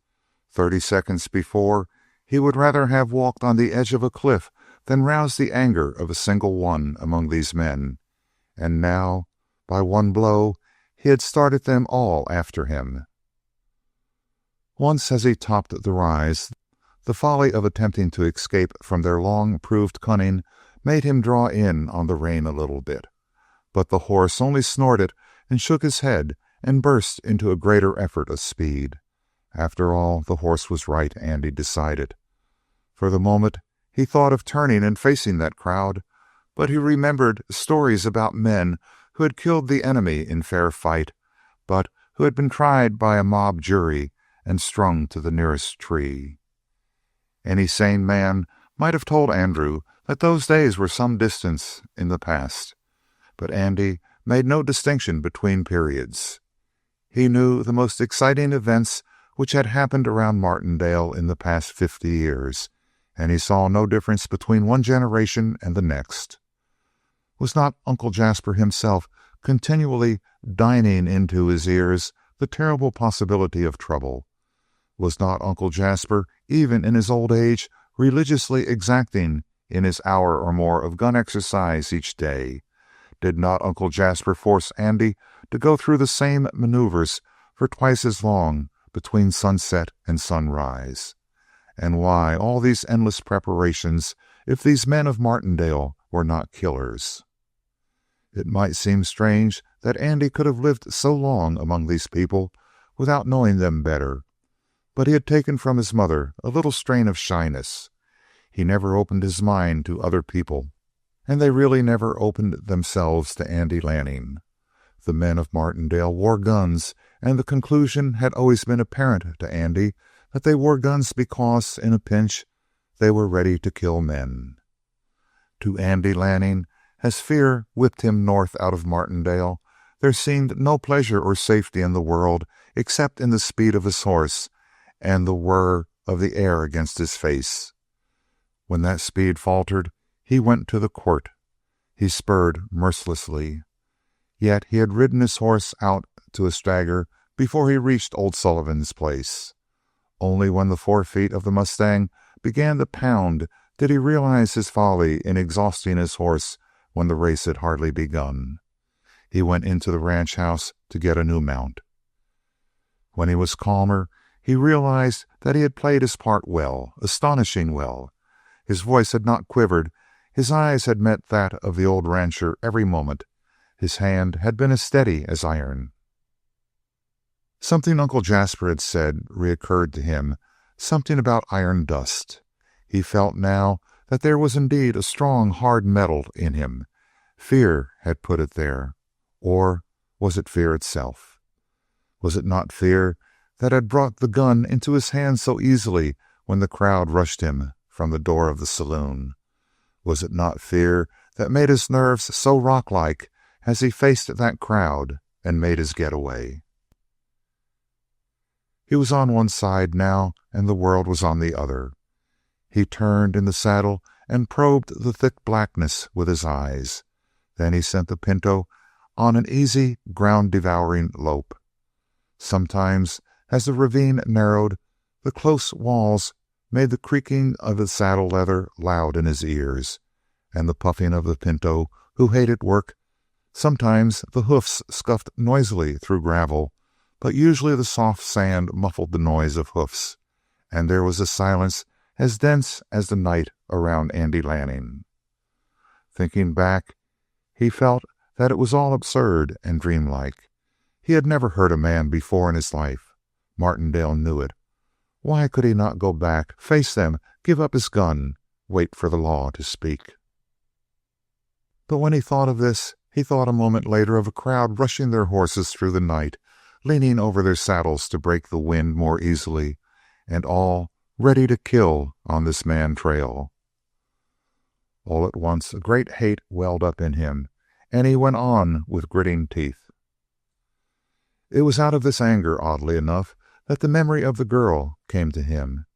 30 seconds before, he would rather have walked on the edge of a cliff than rouse the anger of a single one among these men. And now, by one blow, he had started them all after him. Once as he topped the rise, the folly of attempting to escape from their long-proved cunning made him draw in on the rein a little bit. But the horse only snorted and shook his head and burst into a greater effort of speed. After all, the horse was right, Andy decided. For the moment, he thought of turning and facing that crowd, but he remembered stories about men who had killed the enemy in fair fight, but who had been tried by a mob jury and strung to the nearest tree. Any sane man might have told Andrew that those days were some distance in the past, but Andy made no distinction between periods. He knew the most exciting events which had happened around Martindale in the past 50 years, and he saw no difference between one generation and the next. Was not Uncle Jasper himself continually dining into his ears the terrible possibility of trouble? Was not Uncle Jasper, even in his old age, religiously exacting in his hour or more of gun exercise each day? Did not Uncle Jasper force Andy to go through the same maneuvers for twice as long between sunset and sunrise? And why all these endless preparations if these men of Martindale were not killers? It might seem strange that Andy could have lived so long among these people without knowing them better, but he had taken from his mother a little strain of shyness. He never opened his mind to other people, and they really never opened themselves to Andy Lanning. The men of Martindale wore guns, and the conclusion had always been apparent to Andy that they wore guns because, in a pinch, they were ready to kill men. To Andy Lanning, as fear whipped him north out of Martindale, there seemed no pleasure or safety in the world except in the speed of his horse and the whir of the air against his face. When that speed faltered, he went to the court. He spurred mercilessly. Yet he had ridden his horse out to a stagger before he reached old Sullivan's place. Only when the forefeet of the mustang began to pound did he realize his folly in exhausting his horse when the race had hardly begun. He went into the ranch house to get a new mount. When he was calmer, he realized that he had played his part well, astonishing well. His voice had not quivered. His eyes had met that of the old rancher every moment. His hand had been as steady as iron. Something Uncle Jasper had said reoccurred to him, something about iron dust. He felt now that there was indeed a strong, hard metal in him. Fear had put it there. Or was it fear itself? Was it not fear that had brought the gun into his hand so easily when the crowd rushed him from the door of the saloon? Was it not fear that made his nerves so rock-like as he faced that crowd and made his getaway? He was on one side now, and the world was on the other. He turned in the saddle and probed the thick blackness with his eyes. Then he sent the pinto on an easy, ground-devouring lope. Sometimes, as the ravine narrowed, the close walls made the creaking of the saddle leather loud in his ears, and the puffing of the pinto, who hated work. Sometimes the hoofs scuffed noisily through gravel, but usually the soft sand muffled the noise of hoofs, and there was a silence as dense as the night around Andy Lanning. Thinking back, he felt that it was all absurd and dreamlike. He had never hurt a man before in his life. Martindale knew it. Why could he not go back, face them, give up his gun, wait for the law to speak? But when he thought of this, he thought a moment later of a crowd rushing their horses through the night, leaning over their saddles to break the wind more easily, and all ready to kill on this man trail. All at once a great hate welled up in him, and he went on with gritting teeth. It was out of this anger, oddly enough, that the memory of the girl came to him.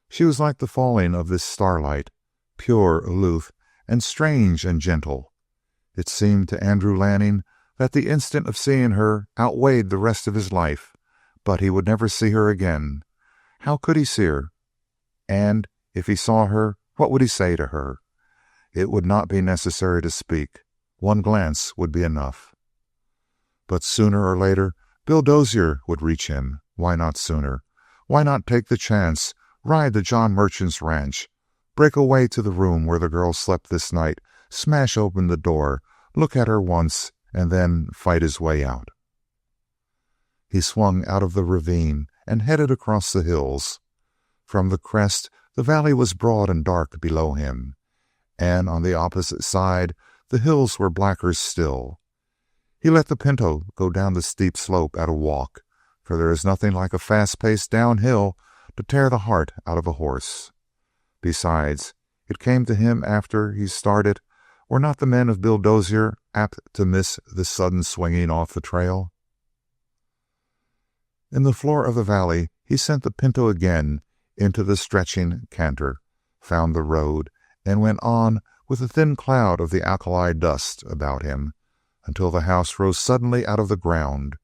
She was like the falling of this starlight, pure, aloof, and strange and gentle. It seemed to Andrew Lanning that the instant of seeing her outweighed the rest of his life, but he would never see her again. How could he see her? And if he saw her, what would he say to her? It would not be necessary to speak. One glance would be enough. But sooner or later, Bill Dozier would reach him. Why not sooner? Why not take the chance, ride to John Merchant's ranch, break away to the room where the girl slept this night, smash open the door, look at her once, and then fight his way out? He swung out of the ravine and headed across the hills. From the crest, the valley was broad and dark below him, and on the opposite side, the hills were blacker still. He let the pinto go down the steep slope at a walk, for there is nothing like a fast-paced downhill to tear the heart out of a horse. Besides, it came to him after he started, were not the men of Bill Dozier apt to miss this sudden swinging off the trail? In the floor of the valley, he sent the pinto again into the stretching canter, found the road, and went on with a thin cloud of the alkali dust about him, until the house rose suddenly out of the ground,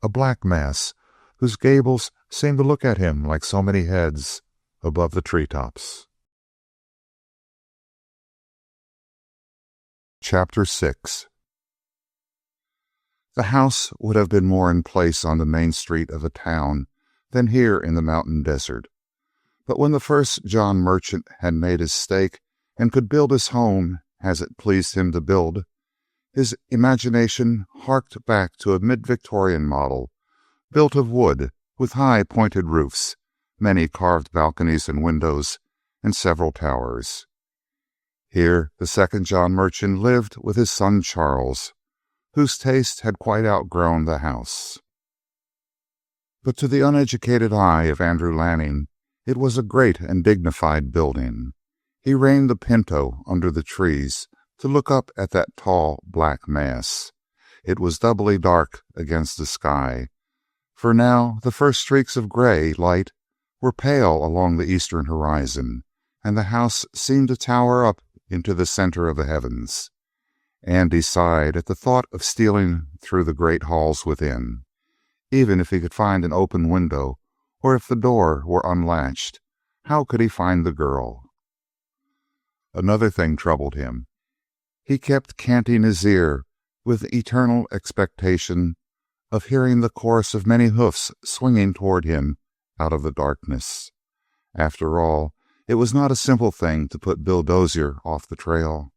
a black mass whose gables seemed to look at him like so many heads above the treetops. Chapter 6. The house would have been more in place on the main street of a town than here in the mountain desert. But when the first John Merchant had made his stake and could build his home as it pleased him to build, his imagination harked back to a mid-Victorian model, built of wood, with high pointed roofs, many carved balconies and windows, and several towers. Here the second John Merchant lived with his son Charles, whose taste had quite outgrown the house. But to the uneducated eye of Andrew Lanning, it was a great and dignified building. He reined the pinto under the trees to look up at that tall black mass. It was doubly dark against the sky, for now the first streaks of gray light were pale along the eastern horizon, and the house seemed to tower up into the center of the heavens. Andy sighed at the thought of stealing through the great halls within. Even if he could find an open window, or if the door were unlatched, how could he find the girl? Another thing troubled him. He kept canting his ear with eternal expectation of hearing the chorus of many hoofs swinging toward him out of the darkness. After all, it was not a simple thing to put Bill Dozier off the trail.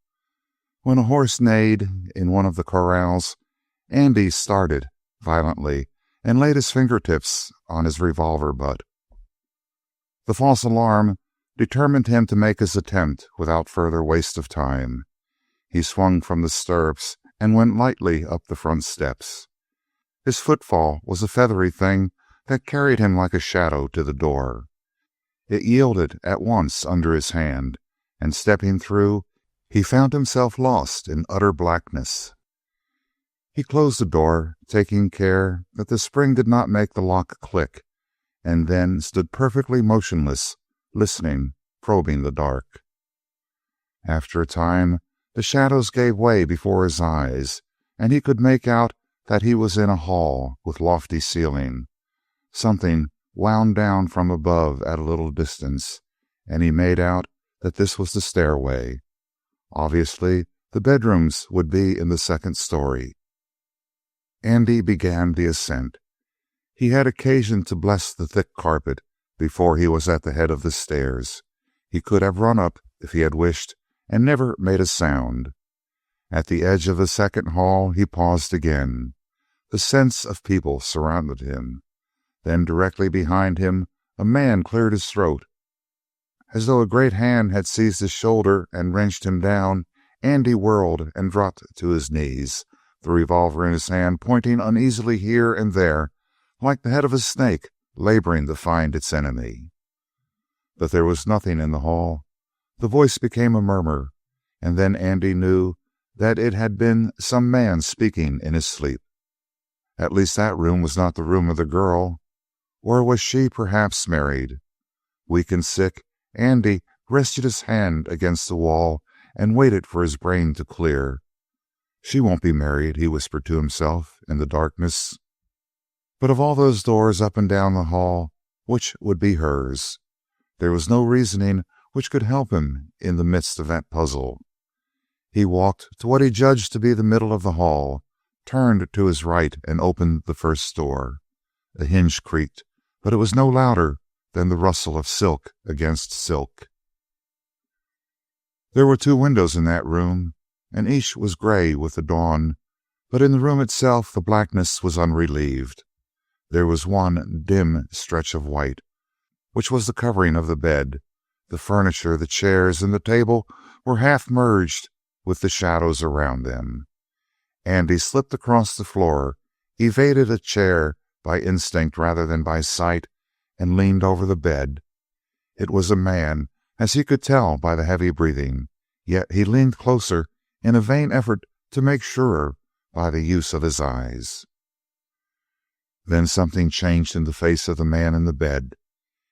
When a horse neighed in one of the corrals, Andy started violently and laid his fingertips on his revolver butt. The false alarm determined him to make his attempt without further waste of time. He swung from the stirrups and went lightly up the front steps. His footfall was a feathery thing that carried him like a shadow to the door. It yielded at once under his hand, and stepping through, he found himself lost in utter blackness. He closed the door, taking care that the spring did not make the lock click, and then stood perfectly motionless, listening, probing the dark. After a time, the shadows gave way before his eyes, and he could make out that he was in a hall with lofty ceiling. Something wound down from above at a little distance, and he made out that this was the stairway. Obviously, the bedrooms would be in the second story. Andy began the ascent. He had occasion to bless the thick carpet before he was at the head of the stairs. He could have run up if he had wished, and never made a sound. At the edge of the second hall he paused again. The sense of people surrounded him. Then directly behind him a man cleared his throat. As though a great hand had seized his shoulder and wrenched him down, Andy whirled and dropped to his knees, the revolver in his hand pointing uneasily here and there, like the head of a snake laboring to find its enemy. But there was nothing in the hall. The voice became a murmur, and then Andy knew that it had been some man speaking in his sleep. At least that room was not the room of the girl. Or was she perhaps married? Weak and sick, Andy rested his hand against the wall and waited for his brain to clear. She won't be married, he whispered to himself in the darkness. But of all those doors up and down the hall, which would be hers? There was no reasoning which could help him in the midst of that puzzle. He walked to what he judged to be the middle of the hall, turned to his right, and opened the first door. A hinge creaked, but it was no louder than the rustle of silk against silk. There were 2 windows in that room, and each was gray with the dawn, but in the room itself the blackness was unrelieved. There was one dim stretch of white, which was the covering of the bed. The furniture, the chairs, and the table were half merged with the shadows around them. Andy slipped across the floor, evaded a chair by instinct rather than by sight, and leaned over the bed. It was a man, as he could tell by the heavy breathing, yet he leaned closer in a vain effort to make surer by the use of his eyes. Then something changed in the face of the man in the bed.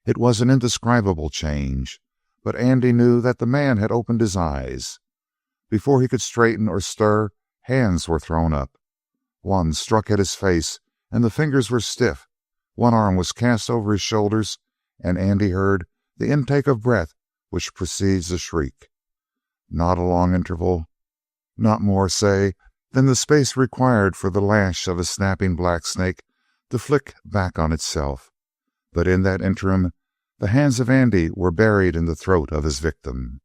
It was an indescribable change, but Andy knew that the man had opened his eyes. Before he could straighten or stir, hands were thrown up. One struck at his face, and the fingers were stiff. One arm was cast over his shoulders, and Andy heard the intake of breath which precedes a shriek. Not a long interval, not more, say, than the space required for the lash of a snapping black snake to flick back on itself. But in that interim, the hands of Andy were buried in the throat of his victim.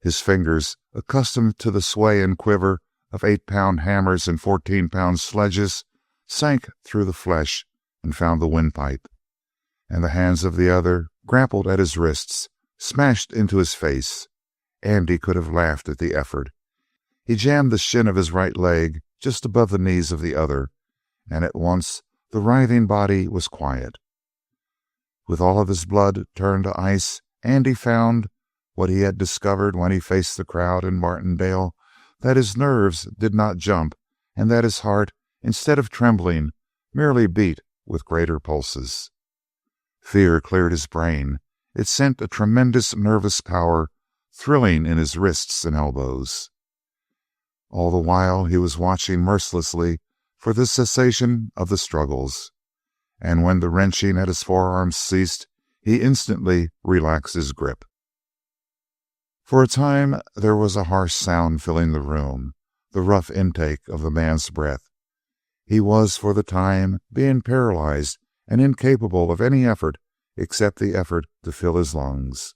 His fingers, accustomed to the sway and quiver of 8-pound hammers and 14-pound sledges, sank through the flesh and found the windpipe. And the hands of the other grappled at his wrists, smashed into his face. Andy could have laughed at the effort. He jammed the shin of his right leg just above the knees of the other, and at once the writhing body was quiet. With all of his blood turned to ice, Andy found what he had discovered when he faced the crowd in Martindale, that his nerves did not jump, and that his heart, instead of trembling, merely beat with greater pulses. Fear cleared his brain. It sent a tremendous nervous power thrilling in his wrists and elbows. All the while he was watching mercilessly for the cessation of the struggles, and when the wrenching at his forearms ceased, he instantly relaxed his grip. For a time there was a harsh sound filling the room, the rough intake of the man's breath. He was for the time being paralyzed and incapable of any effort except the effort to fill his lungs.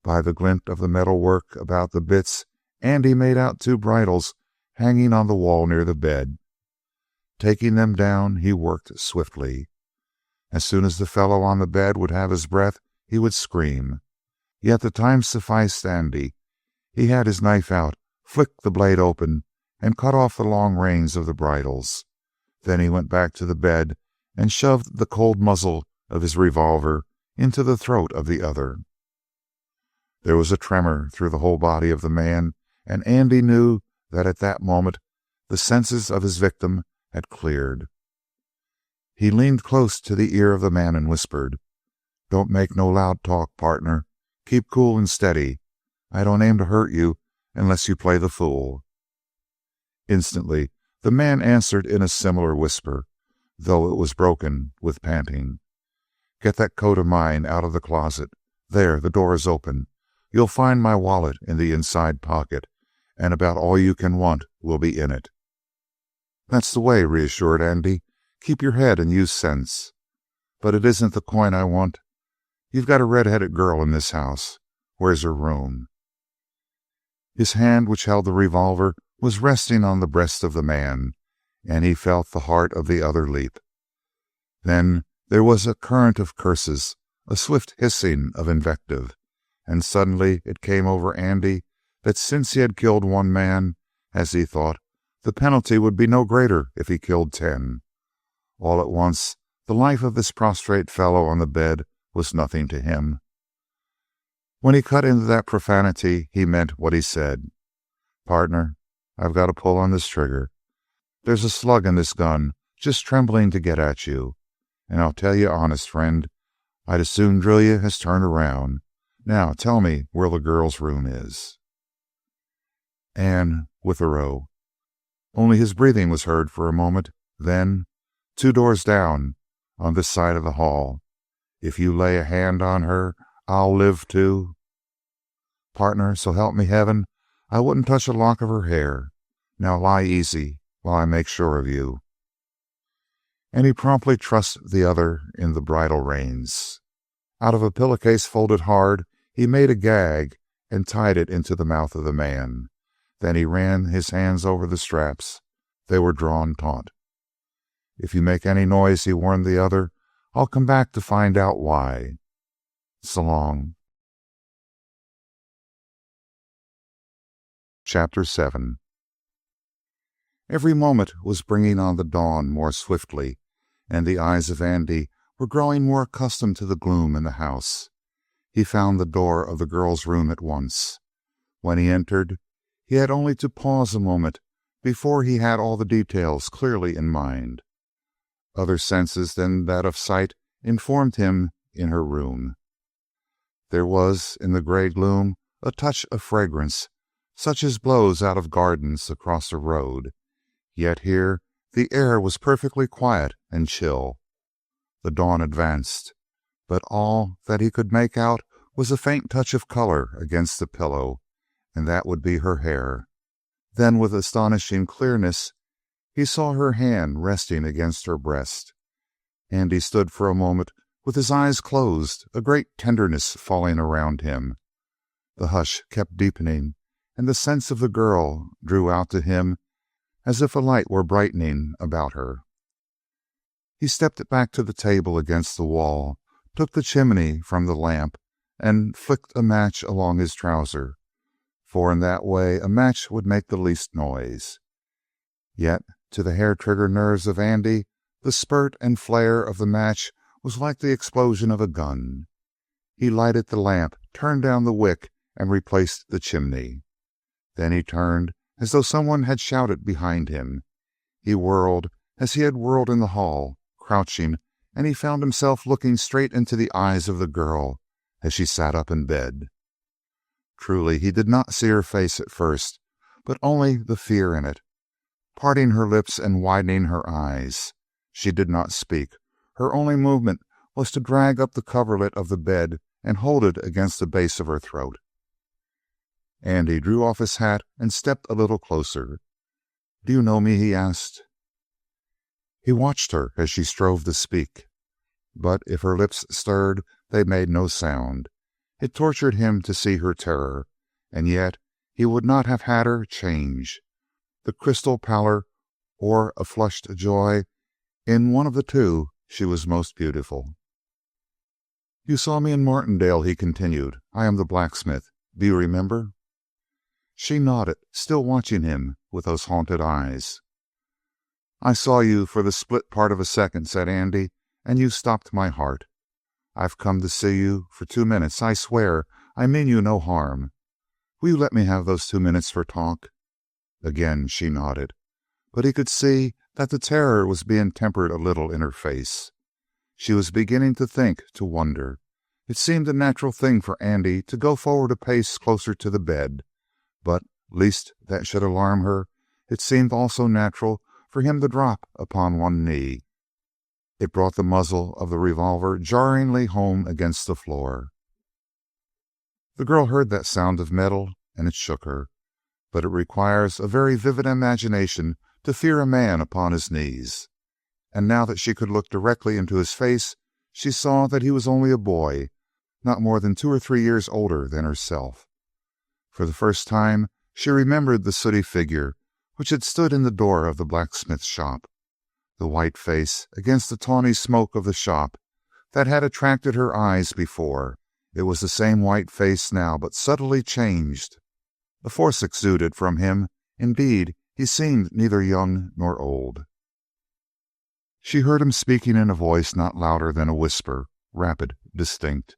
By the glint of the metalwork about the bits, Andy made out 2 bridles hanging on the wall near the bed. Taking them down, he worked swiftly. As soon as the fellow on the bed would have his breath, he would scream. Yet the time sufficed Andy. He had his knife out, flicked the blade open, and cut off the long reins of the bridles. Then he went back to the bed and shoved the cold muzzle of his revolver into the throat of the other. There was a tremor through the whole body of the man, and Andy knew that at that moment the senses of his victim had cleared. He leaned close to the ear of the man and whispered, "Don't make no loud talk, partner. Keep cool and steady. I don't aim to hurt you unless you play the fool." Instantly the man answered in a similar whisper, though it was broken with panting. "Get that coat of mine out of the closet. There, the door is open. You'll find my wallet in the inside pocket, and about all you can want will be in it." "That's the way," reassured Andy. "Keep your head and use sense. But it isn't the coin I want. You've got a red-headed girl in this house. Where's her room?" His hand, which held the revolver, was resting on the breast of the man, and he felt the heart of the other leap. Then there was a current of curses, a swift hissing of invective, and suddenly it came over Andy that since he had killed 1 man, as he thought, the penalty would be no greater if he killed 10. All at once the life of this prostrate fellow on the bed was nothing to him. When he cut into that profanity, he meant what he said. "Partner, I've got to pull on this trigger. There's a slug in this gun, just trembling to get at you. And I'll tell you honest, friend, I'd as soon drill you as turn around. Now tell me where the girl's room is." Anne Withero. Only his breathing was heard for a moment. Then, "2 doors down, on this side of the hall. If you lay a hand on her, I'll live to—" "Partner, so help me heaven, I wouldn't touch a lock of her hair. Now lie easy while I make sure of you." And he promptly trussed the other in the bridle reins. Out of a pillowcase folded hard, he made a gag and tied it into the mouth of the man. Then he ran his hands over the straps. They were drawn taut. "If you make any noise," he warned the other, "I'll come back to find out why. So long." Chapter 7. Every moment was bringing on the dawn more swiftly, and the eyes of Andy were growing more accustomed to the gloom in the house. He found the door of the girl's room at once. When he entered, he had only to pause a moment before he had all the details clearly in mind. Other senses than that of sight informed him in her room. There was in the gray gloom a touch of fragrance, such as blows out of gardens across a road. Yet here the air was perfectly quiet and chill. The dawn advanced, but all that he could make out was a faint touch of color against the pillow, and that would be her hair. Then, with astonishing clearness, he saw her hand resting against her breast. Andy stood for a moment with his eyes closed, a great tenderness falling around him. The hush kept deepening, and the sense of the girl drew out to him as if a light were brightening about her. He stepped back to the table against the wall, took the chimney from the lamp, and flicked a match along his trouser, for in that way a match would make the least noise. Yet to the hair-trigger nerves of Andy, the spurt and flare of the match was like the explosion of a gun. He lighted the lamp, turned down the wick, and replaced the chimney. Then he turned as though someone had shouted behind him. He whirled as he had whirled in the hall, crouching, and he found himself looking straight into the eyes of the girl as she sat up in bed. Truly, he did not see her face at first, but only the fear in it. Parting her lips and widening her eyes, she did not speak. Her only movement was to drag up the coverlet of the bed and hold it against the base of her throat. Andy drew off his hat and stepped a little closer. "Do you know me?" he asked. He watched her as she strove to speak, but if her lips stirred, they made no sound. It tortured him to see her terror, and yet he would not have had her change. The crystal pallor or a flushed joy, in one of the two she was most beautiful. "You saw me in Martindale," he continued. "I am the blacksmith. Do you remember?" She nodded, still watching him with those haunted eyes. "I saw you for the split part of a second," said Andy, "and you stopped my heart. I've come to see you for 2 minutes. I swear I mean you no harm. Will you let me have those 2 minutes for talk?" Again she nodded, but he could see that the terror was being tempered a little in her face. She was beginning to think, to wonder. It seemed a natural thing for Andy to go forward a pace closer to the bed, but lest that should alarm her, it seemed also natural for him to drop upon one knee. It brought the muzzle of the revolver jarringly home against the floor. The girl heard that sound of metal, and it shook her. But it requires a very vivid imagination to fear a man upon his knees. And now that she could look directly into his face, she saw that he was only a boy, not more than 2 or 3 years older than herself. For the first time she remembered the sooty figure which had stood in the door of the blacksmith's shop. The white face against the tawny smoke of the shop that had attracted her eyes before. It was the same white face now, but subtly changed. A force exuded from him. Indeed, he seemed neither young nor old. She heard him speaking in a voice not louder than a whisper, rapid, distinct.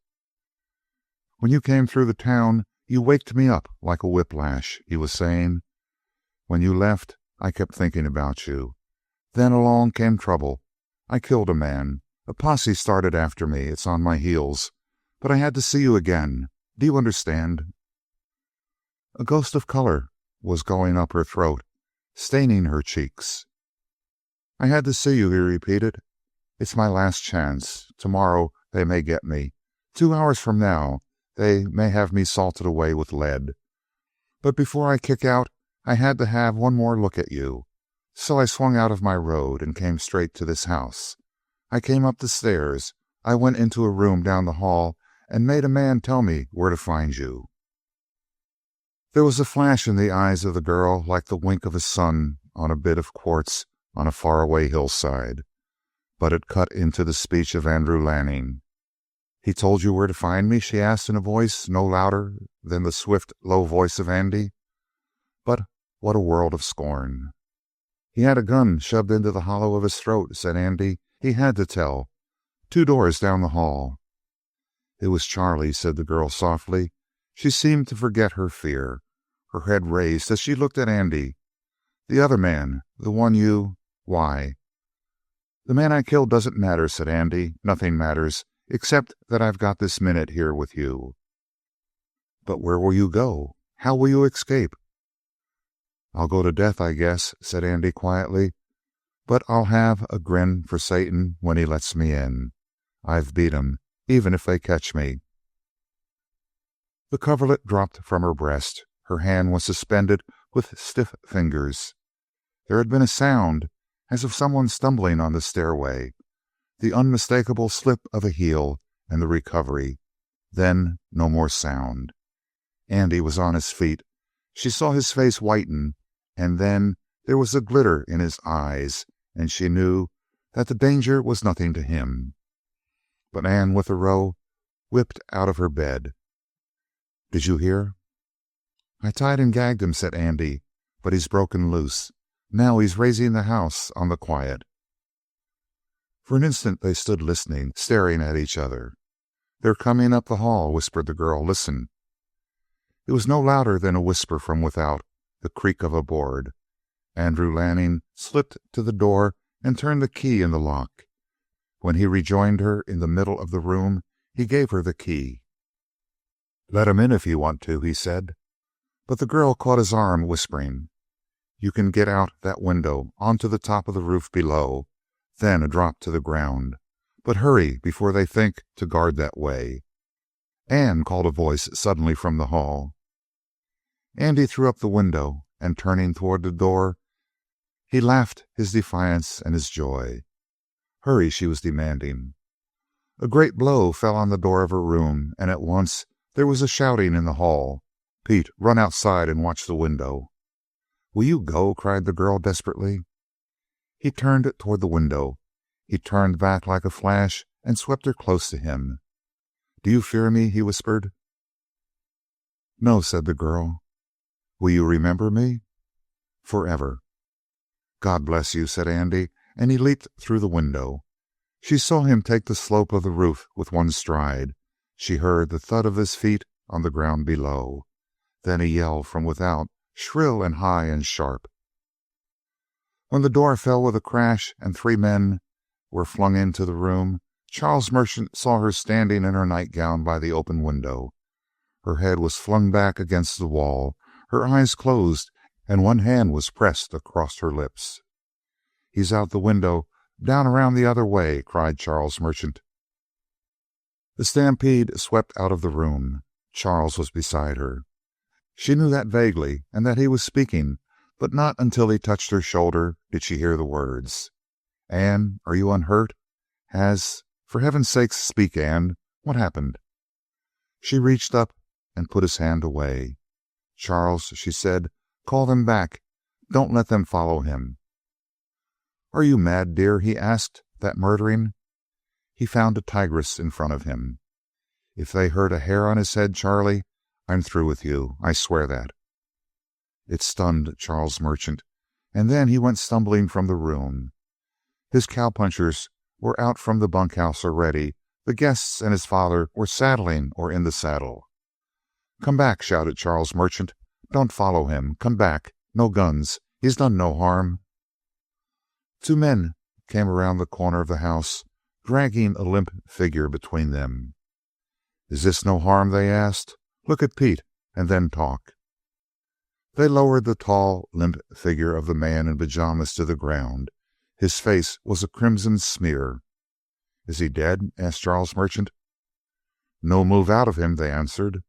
"When you came through the town, you waked me up like a whiplash," he was saying. When you left, I kept thinking about you. Then along came trouble. I killed a man. A posse started after me. It's on my heels. But I had to see you again. Do you understand?" A ghost of color was going up her throat, staining her cheeks. "I had to see you," he repeated. "It's my last chance. Tomorrow they may get me. 2 hours from now they may have me salted away with lead. But before I kick out, I had to have one more look at you. So I swung out of my road and came straight to this house. I came up the stairs. I went into a room down the hall and made a man tell me where to find you." There was a flash in the eyes of the girl like the wink of a sun on a bit of quartz on a faraway hillside. But it cut into the speech of Andrew Lanning. "He told you where to find me?" she asked in a voice no louder than the swift, low voice of Andy. But what a world of scorn. "He had a gun shoved into the hollow of his throat," said Andy. "He had to tell. 2 doors down the hall." "It was Charlie," said the girl softly. She seemed to forget her fear. Her head raised as she looked at Andy. "The other man, the one you... Why?" "The man I killed doesn't matter," said Andy. "Nothing matters, except that I've got this minute here with you." "But where will you go? How will you escape?" "I'll go to death, I guess," said Andy quietly. "But I'll have a grin for Satan when he lets me in. I've beat him, even if they catch me." The coverlet dropped from her breast. Her hand was suspended with stiff fingers. There had been a sound as of someone stumbling on the stairway, the unmistakable slip of a heel and the recovery. Then no more sound. Andy was on his feet. She saw his face whiten, and then there was a glitter in his eyes, and she knew that the danger was nothing to him. But Anne Withero whipped out of her bed. "Did you hear?" "I tied and gagged him," said Andy, "but he's broken loose. Now he's raising the house on the quiet." For an instant they stood listening, staring at each other. "They're coming up the hall," whispered the girl. "Listen." It was no louder than a whisper from without, the creak of a board. Andrew Lanning slipped to the door and turned the key in the lock. When he rejoined her in the middle of the room, he gave her the key. "Let him in if you want to," he said. But the girl caught his arm, whispering, "You can get out that window onto the top of the roof below, then a drop to the ground. But hurry before they think to guard that way." "Anne," called a voice suddenly from the hall. Andy threw up the window, and turning toward the door, he laughed his defiance and his joy. "Hurry," she was demanding. A great blow fell on the door of her room, and at once there was a shouting in the hall. "Pete, run outside and watch the window." "Will you go?" cried the girl desperately. He turned toward the window. He turned back like a flash and swept her close to him. "Do you fear me?" he whispered. "No," said the girl. "Will you remember me?" "Forever." "God bless you," said Andy, and he leaped through the window. She saw him take the slope of the roof with one stride. She heard the thud of his feet on the ground below. Then a yell from without, shrill and high and sharp. When the door fell with a crash and 3 men were flung into the room, Charles Merchant saw her standing in her nightgown by the open window. Her head was flung back against the wall, her eyes closed, and one hand was pressed across her lips. "He's out the window, down around the other way," cried Charles Merchant. The stampede swept out of the room. Charles was beside her. She knew that vaguely, and that he was speaking, but not until he touched her shoulder did she hear the words. "Anne, are you unhurt? For heaven's sake, speak, Anne. What happened?" She reached up and put his hand away. "Charles," she said, "call them back. Don't let them follow him." "Are you mad, dear?" he asked. "That murdering—" He found a tigress in front of him. "If they hurt a hair on his head, Charlie, I'm through with you. I swear that." It stunned Charles Merchant, and then he went stumbling from the room. His cowpunchers were out from the bunkhouse already. The guests and his father were saddling or in the saddle. "Come back," shouted Charles Merchant. "Don't follow him. Come back. No guns. He's done no harm." Two men came around the corner of the house, dragging a limp figure between them. "Is this no harm?" they asked. "Look at Pete, and then talk." They lowered the tall, limp figure of the man in pajamas to the ground. His face was a crimson smear. "Is he dead?" asked Charles Merchant. "No move out of him," they answered.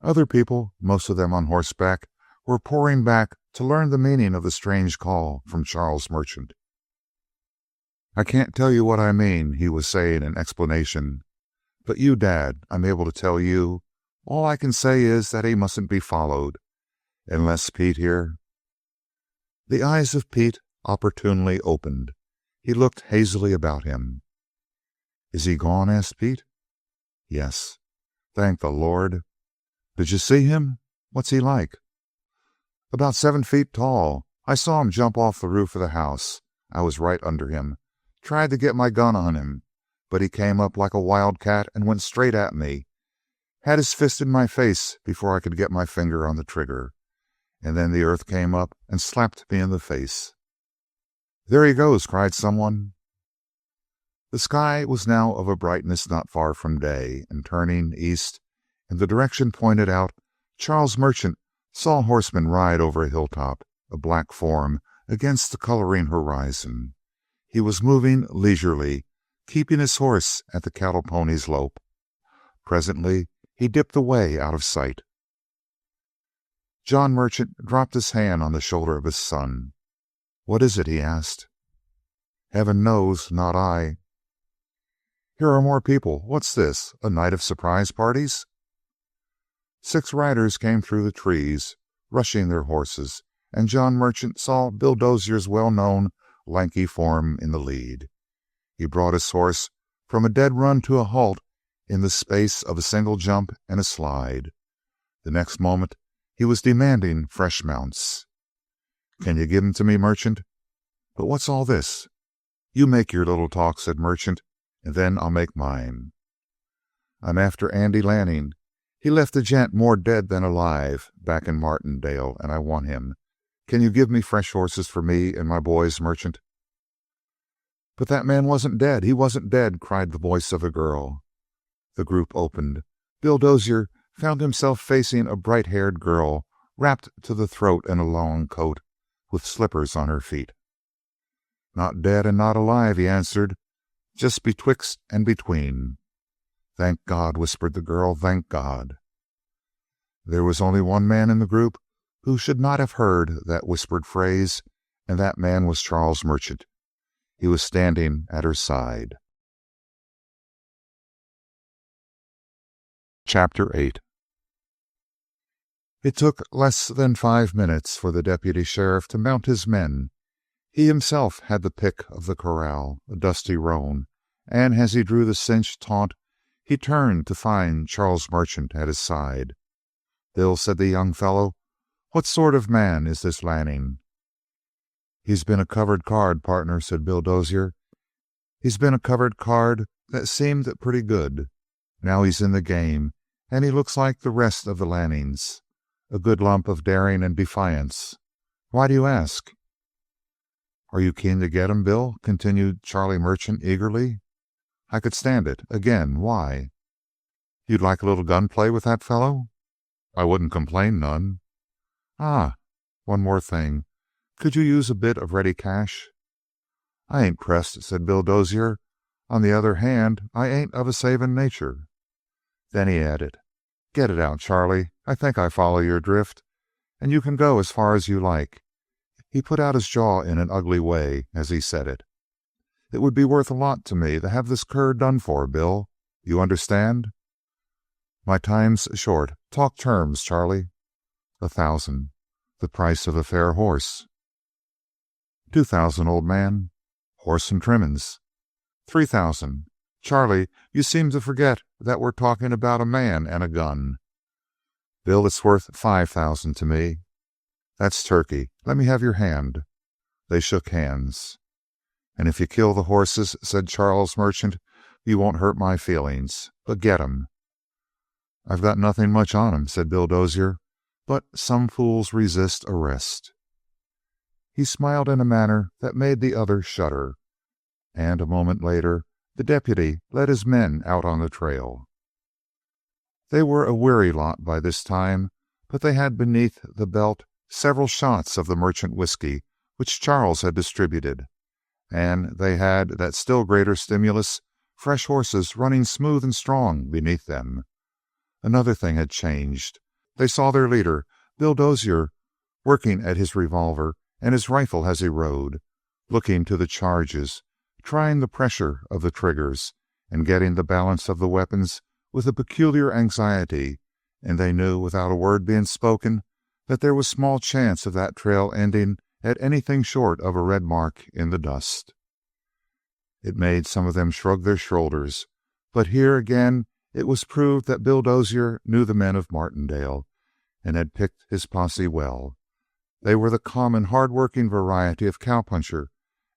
Other people, most of them on horseback, were pouring back to learn the meaning of the strange call from Charles Merchant. "I can't tell you what I mean," he was saying in explanation. "But you, Dad, I'm able to tell you. All I can say is that he mustn't be followed. Unless Pete here—" The eyes of Pete opportunely opened. He looked hazily about him. "Is he gone?" asked Pete. "Yes." "Thank the Lord." "Did you see him? What's he like?" "About 7 feet tall. I saw him jump off the roof of the house. I was right under him. Tried to get my gun on him, but he came up like a wildcat and went straight at me. Had his fist in my face before I could get my finger on the trigger. And then the earth came up and slapped me in the face." "There he goes!" cried someone. The sky was now of a brightness not far from day, and turning east in the direction pointed out, Charles Merchant saw a horseman ride over a hilltop, a black form against the coloring horizon. He was moving leisurely, keeping his horse at the cattle pony's lope. Presently he dipped away out of sight. John Merchant dropped his hand on the shoulder of his son. "What is it?" he asked. "Heaven knows, not I." "Here are more people. What's this? A night of surprise parties?" 6 riders came through the trees, rushing their horses, and John Merchant saw Bill Dozier's well-known lanky form in the lead. He brought his horse from a dead run to a halt in the space of a single jump and a slide. The next moment he was demanding fresh mounts. "Can you give 'em to me, Merchant?" "But what's all this?" "You make your little talk," said Merchant, "and then I'll make mine." "I'm after Andy Lanning. He left a gent more dead than alive back in Martindale, and I want him. Can you give me fresh horses for me and my boys, Merchant?" "But that man wasn't dead. He wasn't dead," cried the voice of a girl. The group opened. Bill Dozier found himself facing a bright-haired girl, wrapped to the throat in a long coat, with slippers on her feet. "Not dead and not alive," he answered. "Just betwixt and between." "Thank God," whispered the girl. "Thank God." There was only one man in the group who should not have heard that whispered phrase, and that man was Charles Merchant. He was standing at her side. Chapter 8. It took less than 5 minutes for the deputy sheriff to mount his men. He himself had the pick of the corral, a dusty roan, and as he drew the cinched taunt, he turned to find Charles Merchant at his side. "Bill," said the young fellow, "what sort of man is this Lanning?" "He's been a covered card, partner," said Bill Dozier. "He's been a covered card that seemed pretty good. Now he's in the game, and he looks like the rest of the Lannings. A good lump of daring and defiance. Why do you ask?" "Are you keen to get him, Bill?" continued Charlie Merchant eagerly. "I could stand it. Again, why?" "You'd like a little gunplay with that fellow?" "I wouldn't complain none." "Ah, one more thing. Could you use a bit of ready cash?" "I ain't pressed," said Bill Dozier. "On the other hand, I ain't of a saving nature." Then he added, "Get it out, Charlie. I think I follow your drift, and you can go as far as you like." He put out his jaw in an ugly way as he said it. "It would be worth a lot to me to have this cur done for, Bill. You understand?" "My time's short. Talk terms, Charlie." "1,000. The price of a fair horse." "2,000, old man." "Horse and trimmings." "3,000. Charlie, you seem to forget that we're talking about a man and a gun." "Bill, it's worth 5,000 to me." "That's turkey. Let me have your hand." They shook hands. "And if you kill the horses," said Charles Merchant, "you won't hurt my feelings. But get 'em." "I've got nothing much on 'em," said Bill Dozier. but some fools resist arrest." He smiled in a manner that made the other shudder, and a moment later the deputy led his men out on the trail. They were a weary lot by this time, but they had beneath the belt several shots of the merchant whiskey which Charles had distributed, and they had that still greater stimulus, fresh horses running smooth and strong beneath them. Another thing had changed. They saw their leader, Bill Dozier, working at his revolver and his rifle as he rode, looking to the charges, trying the pressure of the triggers, and getting the balance of the weapons with a peculiar anxiety, and they knew without a word being spoken that there was small chance of that trail ending at anything short of a red mark in the dust. It made some of them shrug their shoulders, but here again it was proved that Bill Dozier knew the men of Martindale, and had picked his posse well. They were the common, hard-working variety of cowpuncher,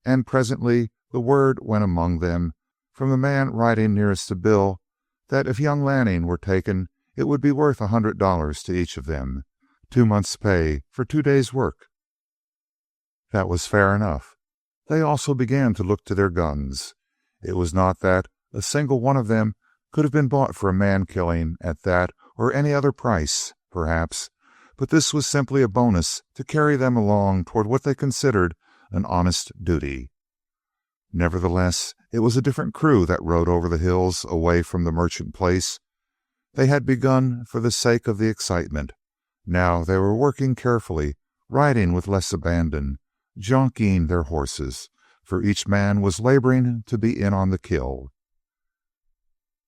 and presently the word went among them, from the man riding nearest to Bill, that if young Lanning were taken, it would be worth $100 to each of them, 2 months' pay for 2 days' work. That was fair enough. They also began to look to their guns. It was not that a single one of them could have been bought for a man-killing at that or any other price, perhaps, but this was simply a bonus to carry them along toward what they considered an honest duty. Nevertheless, it was a different crew that rode over the hills away from the merchant place. They had begun for the sake of the excitement. Now they were working carefully, riding with less abandon, jockeying their horses, for each man was laboring to be in on the kill.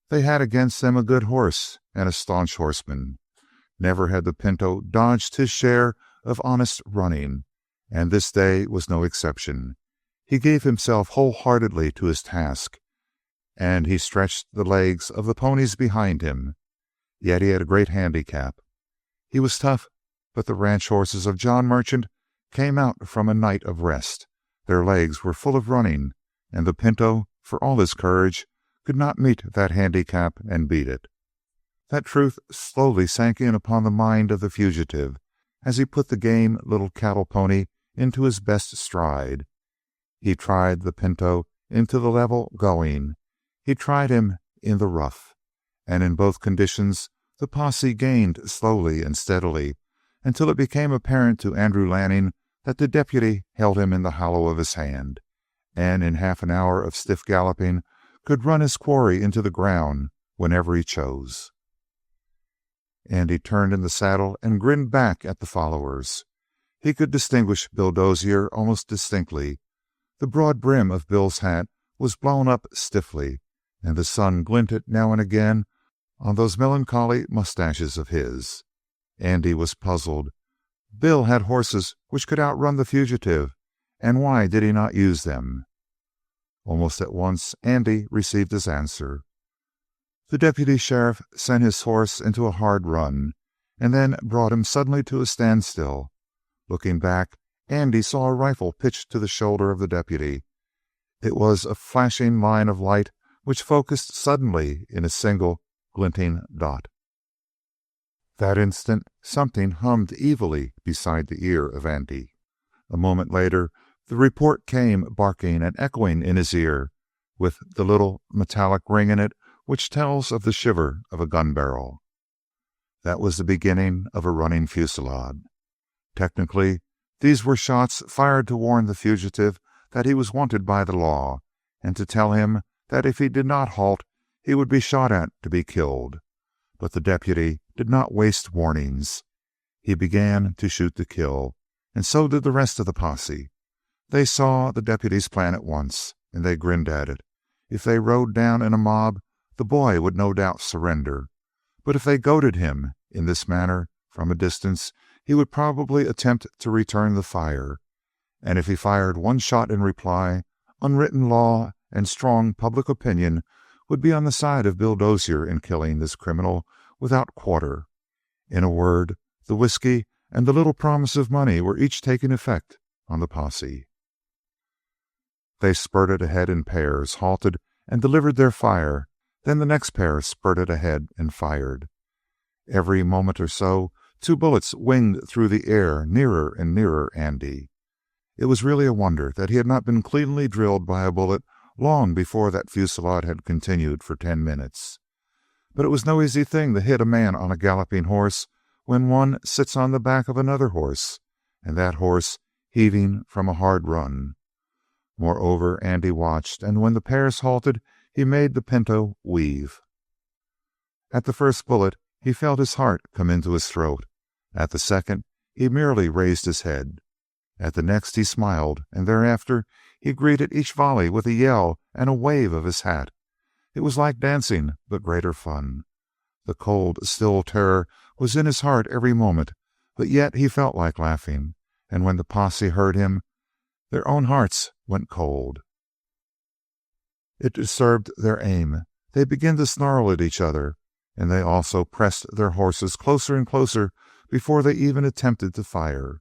They had against them a good horse and a staunch horseman. Never had the Pinto dodged his share of honest running, and this day was no exception. He gave himself wholeheartedly to his task, and he stretched the legs of the ponies behind him. Yet he had a great handicap. He was tough, but the ranch horses of John Merchant came out from a night of rest. Their legs were full of running, and the Pinto, for all his courage, could not meet that handicap and beat it. That truth slowly sank in upon the mind of the fugitive as he put the game little cattle pony into his best stride. He tried the Pinto into the level going. He tried him in the rough, and in both conditions the posse gained slowly and steadily until it became apparent to Andrew Lanning that the deputy held him in the hollow of his hand, and in half an hour of stiff galloping could run his quarry into the ground whenever he chose. Andy turned in the saddle and grinned back at the followers. He could distinguish Bill Dozier almost distinctly. The broad brim of Bill's hat was blown up stiffly, and the sun glinted now and again on those melancholy mustaches of his. Andy was puzzled. Bill had horses which could outrun the fugitive, and why did he not use them? Almost at once Andy received his answer. The deputy sheriff sent his horse into a hard run, and then brought him suddenly to a standstill. Looking back, Andy saw a rifle pitched to the shoulder of the deputy. It was a flashing line of light which focused suddenly in a single glinting dot. That instant something hummed evilly beside the ear of Andy. A moment later the report came barking and echoing in his ear, with the little metallic ring in it which tells of the shiver of a gun barrel. That was the beginning of a running fusillade. Technically, these were shots fired to warn the fugitive that he was wanted by the law, and to tell him that if he did not halt, he would be shot at to be killed. But the deputy did not waste warnings. He began to shoot to kill, and so did the rest of the posse. They saw the deputy's plan at once, and they grinned at it. If they rode down in a mob, the boy would no doubt surrender. But if they goaded him in this manner from a distance, he would probably attempt to return the fire. And if he fired one shot in reply, unwritten law and strong public opinion would be on the side of Bill Dozier in killing this criminal without quarter. In a word, the whiskey and the little promise of money were each taking effect on the posse. They spurted ahead in pairs, halted, and delivered their fire. Then the next pair spurted ahead and fired. Every moment or so 2 bullets winged through the air nearer and nearer Andy. It was really a wonder that he had not been cleanly drilled by a bullet long before that fusillade had continued for 10 minutes. But it was no easy thing to hit a man on a galloping horse when one sits on the back of another horse, and that horse heaving from a hard run. Moreover, Andy watched, and when the pairs halted, he made the pinto weave. At the first bullet, he felt his heart come into his throat. At the second, he merely raised his head. At the next, he smiled, and thereafter he greeted each volley with a yell and a wave of his hat. It was like dancing, but greater fun. The cold, still terror was in his heart every moment, but yet he felt like laughing, and when the posse heard him, their own hearts went cold. It disturbed their aim. They began to snarl at each other, and they also pressed their horses closer and closer before they even attempted to fire.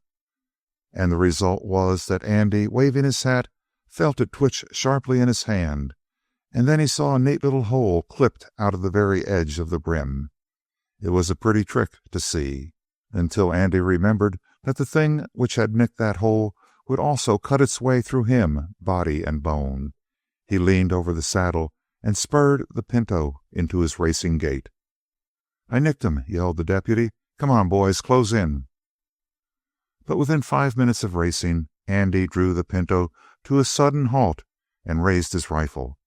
And the result was that Andy, waving his hat, felt it twitch sharply in his hand, and then he saw a neat little hole clipped out of the very edge of the brim. It was a pretty trick to see, until Andy remembered that the thing which had nicked that hole would also cut its way through him, body and bone. He leaned over the saddle and spurred the pinto into his racing gait. "I nicked him," yelled the deputy. "Come on, boys, close in." But within 5 minutes of racing, Andy drew the pinto to a sudden halt and raised his rifle.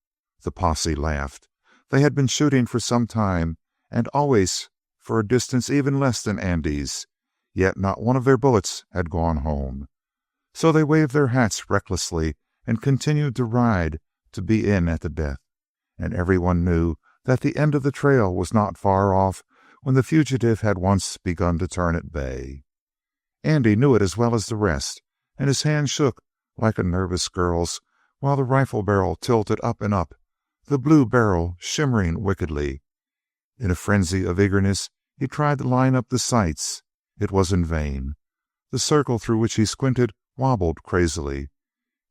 The posse laughed. They had been shooting for some time, and always for a distance even less than Andy's, yet not one of their bullets had gone home. So they waved their hats recklessly and continued to ride to be in at the death, and everyone knew that the end of the trail was not far off when the fugitive had once begun to turn at bay. Andy knew it as well as the rest, and his hand shook like a nervous girl's while the rifle barrel tilted up and up, the blue barrel shimmering wickedly. In a frenzy of eagerness, he tried to line up the sights. It was in vain. The circle through which he squinted wobbled crazily.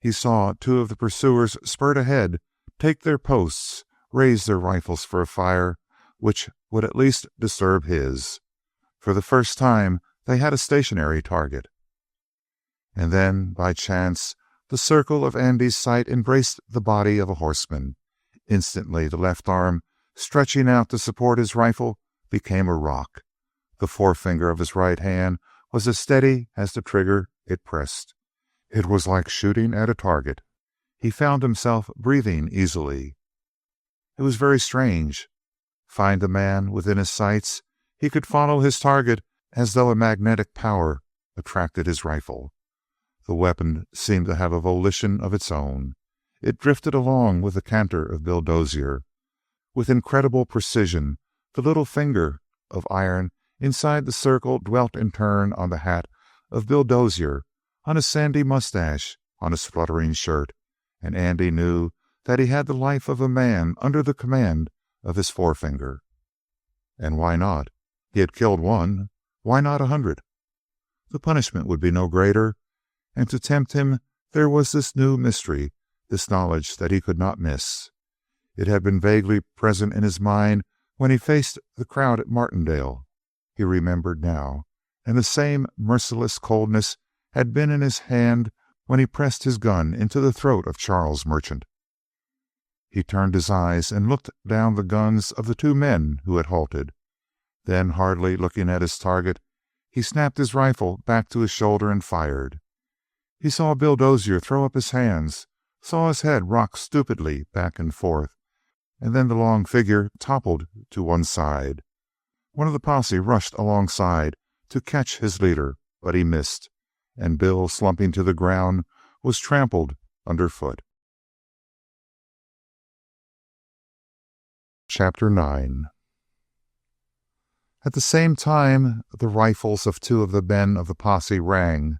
He saw 2 of the pursuers spurt ahead, take their posts, raise their rifles for a fire which would at least disturb his. For the first time, they had a stationary target. And then, by chance, the circle of Andy's sight embraced the body of a horseman. Instantly, the left arm, stretching out to support his rifle, became a rock. The forefinger of his right hand was as steady as the trigger it pressed. It was like shooting at a target. He found himself breathing easily. It was very strange. Find a man within his sights, he could follow his target as though a magnetic power attracted his rifle. The weapon seemed to have a volition of its own. It drifted along with the canter of Bill Dozier. With incredible precision, the little finger of iron inside the circle dwelt in turn on the hat of Bill Dozier, on his sandy mustache, on his fluttering shirt, and Andy knew that he had the life of a man under the command of his forefinger. And why not? He had killed 1. Why not 100? The punishment would be no greater, and to tempt him there was this new mystery, this knowledge that he could not miss. It had been vaguely present in his mind when he faced the crowd at Martindale. He remembered now, and the same merciless coldness had been in his hand when he pressed his gun into the throat of Charles Merchant. He turned his eyes and looked down the guns of the 2 men who had halted. Then, hardly looking at his target, he snapped his rifle back to his shoulder and fired. He saw Bill Dozier throw up his hands, saw his head rock stupidly back and forth, and then the long figure toppled to one side. One of the posse rushed alongside to catch his leader, but he missed, and Bill, slumping to the ground, was trampled underfoot. Chapter 9. At the same time, the rifles of 2 of the men of the posse rang,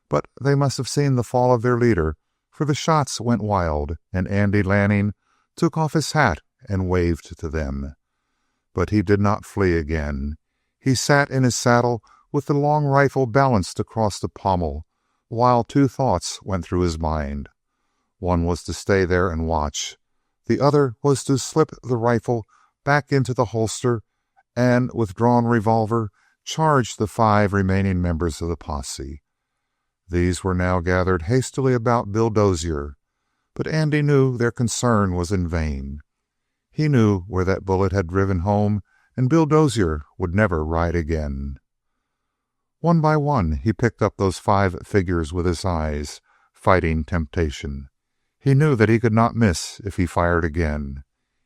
but they must have seen the fall of their leader, for the shots went wild, and Andy Lanning took off his hat and waved to them. But he did not flee again. He sat in his saddle with the long rifle balanced across the pommel, while 2 thoughts went through his mind. One was to stay there and watch. The other was to slip the rifle back into the holster and, with drawn revolver, charged the 5 remaining members of the posse. These were now gathered hastily about Bill Dozier, but Andy knew their concern was in vain. He knew where that bullet had driven home, and Bill Dozier would never ride again. One by one he picked up those 5 figures with his eyes, fighting temptation. He knew that he could not miss if he fired again.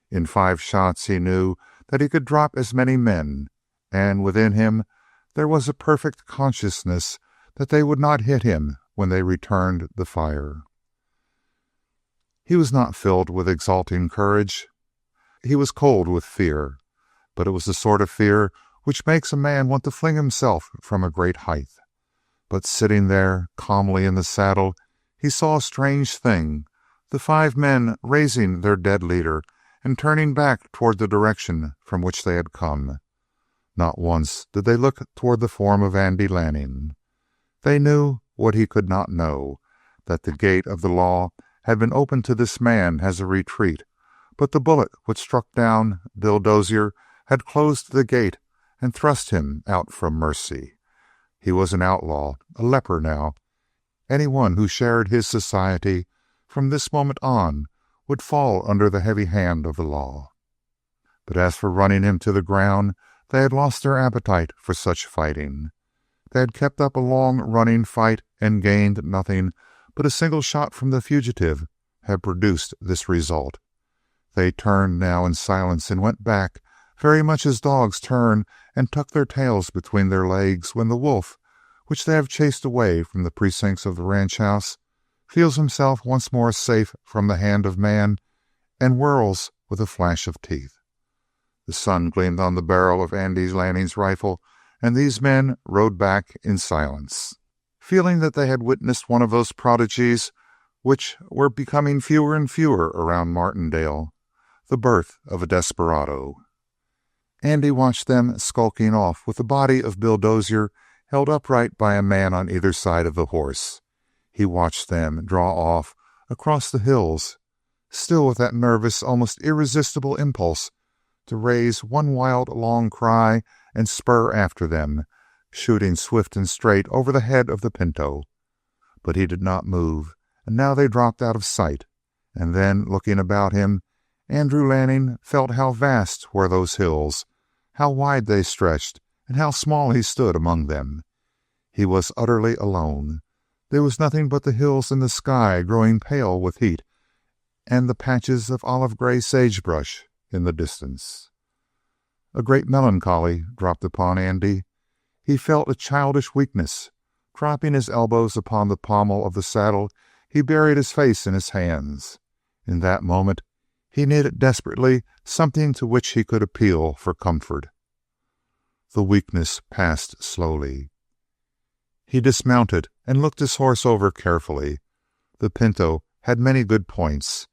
In 5 shots he knew that he could drop as many men, and within him there was a perfect consciousness that they would not hit him when they returned the fire. He was not filled with exulting courage. He was cold with fear, but it was the sort of fear which makes a man want to fling himself from a great height. But sitting there calmly in the saddle, he saw a strange thing, the 5 men raising their dead leader and turning back toward the direction from which they had come. Not once did they look toward the form of Andy Lanning. They knew what he could not know, that the gate of the law had been opened to this man as a retreat, but the bullet which struck down Bill Dozier had closed the gate and thrust him out from mercy. He was an outlaw, a leper now. Anyone who shared his society from this moment on would fall under the heavy hand of the law. But as for running him to the ground, they had lost their appetite for such fighting. They had kept up a long-running fight and gained nothing, but a single shot from the fugitive had produced this result. They turned now in silence and went back, very much as dogs turn and tuck their tails between their legs when the wolf, which they have chased away from the precincts of the ranch house, feels himself once more safe from the hand of man and whirls with a flash of teeth. The sun gleamed on the barrel of Andy Lanning's rifle, and these men rode back in silence, feeling that they had witnessed one of those prodigies which were becoming fewer and fewer around Martindale, the birth of a desperado. Andy watched them skulking off with the body of Bill Dozier held upright by a man on either side of the horse. He watched them draw off across the hills, still with that nervous, almost irresistible impulse to raise one wild, long cry and spur after them, shooting swift and straight over the head of the pinto. But he did not move, and now they dropped out of sight. And then, looking about him, Andrew Lanning felt how vast were those hills, how wide they stretched, and how small he stood among them. He was utterly alone. There was nothing but the hills and the sky growing pale with heat, and the patches of olive-gray sagebrush in the distance. A great melancholy dropped upon Andy. He felt a childish weakness. Dropping his elbows upon the pommel of the saddle, he buried his face in his hands. In that moment, he needed desperately something to which he could appeal for comfort. The weakness passed slowly. He dismounted and looked his horse over carefully. The pinto had many good points.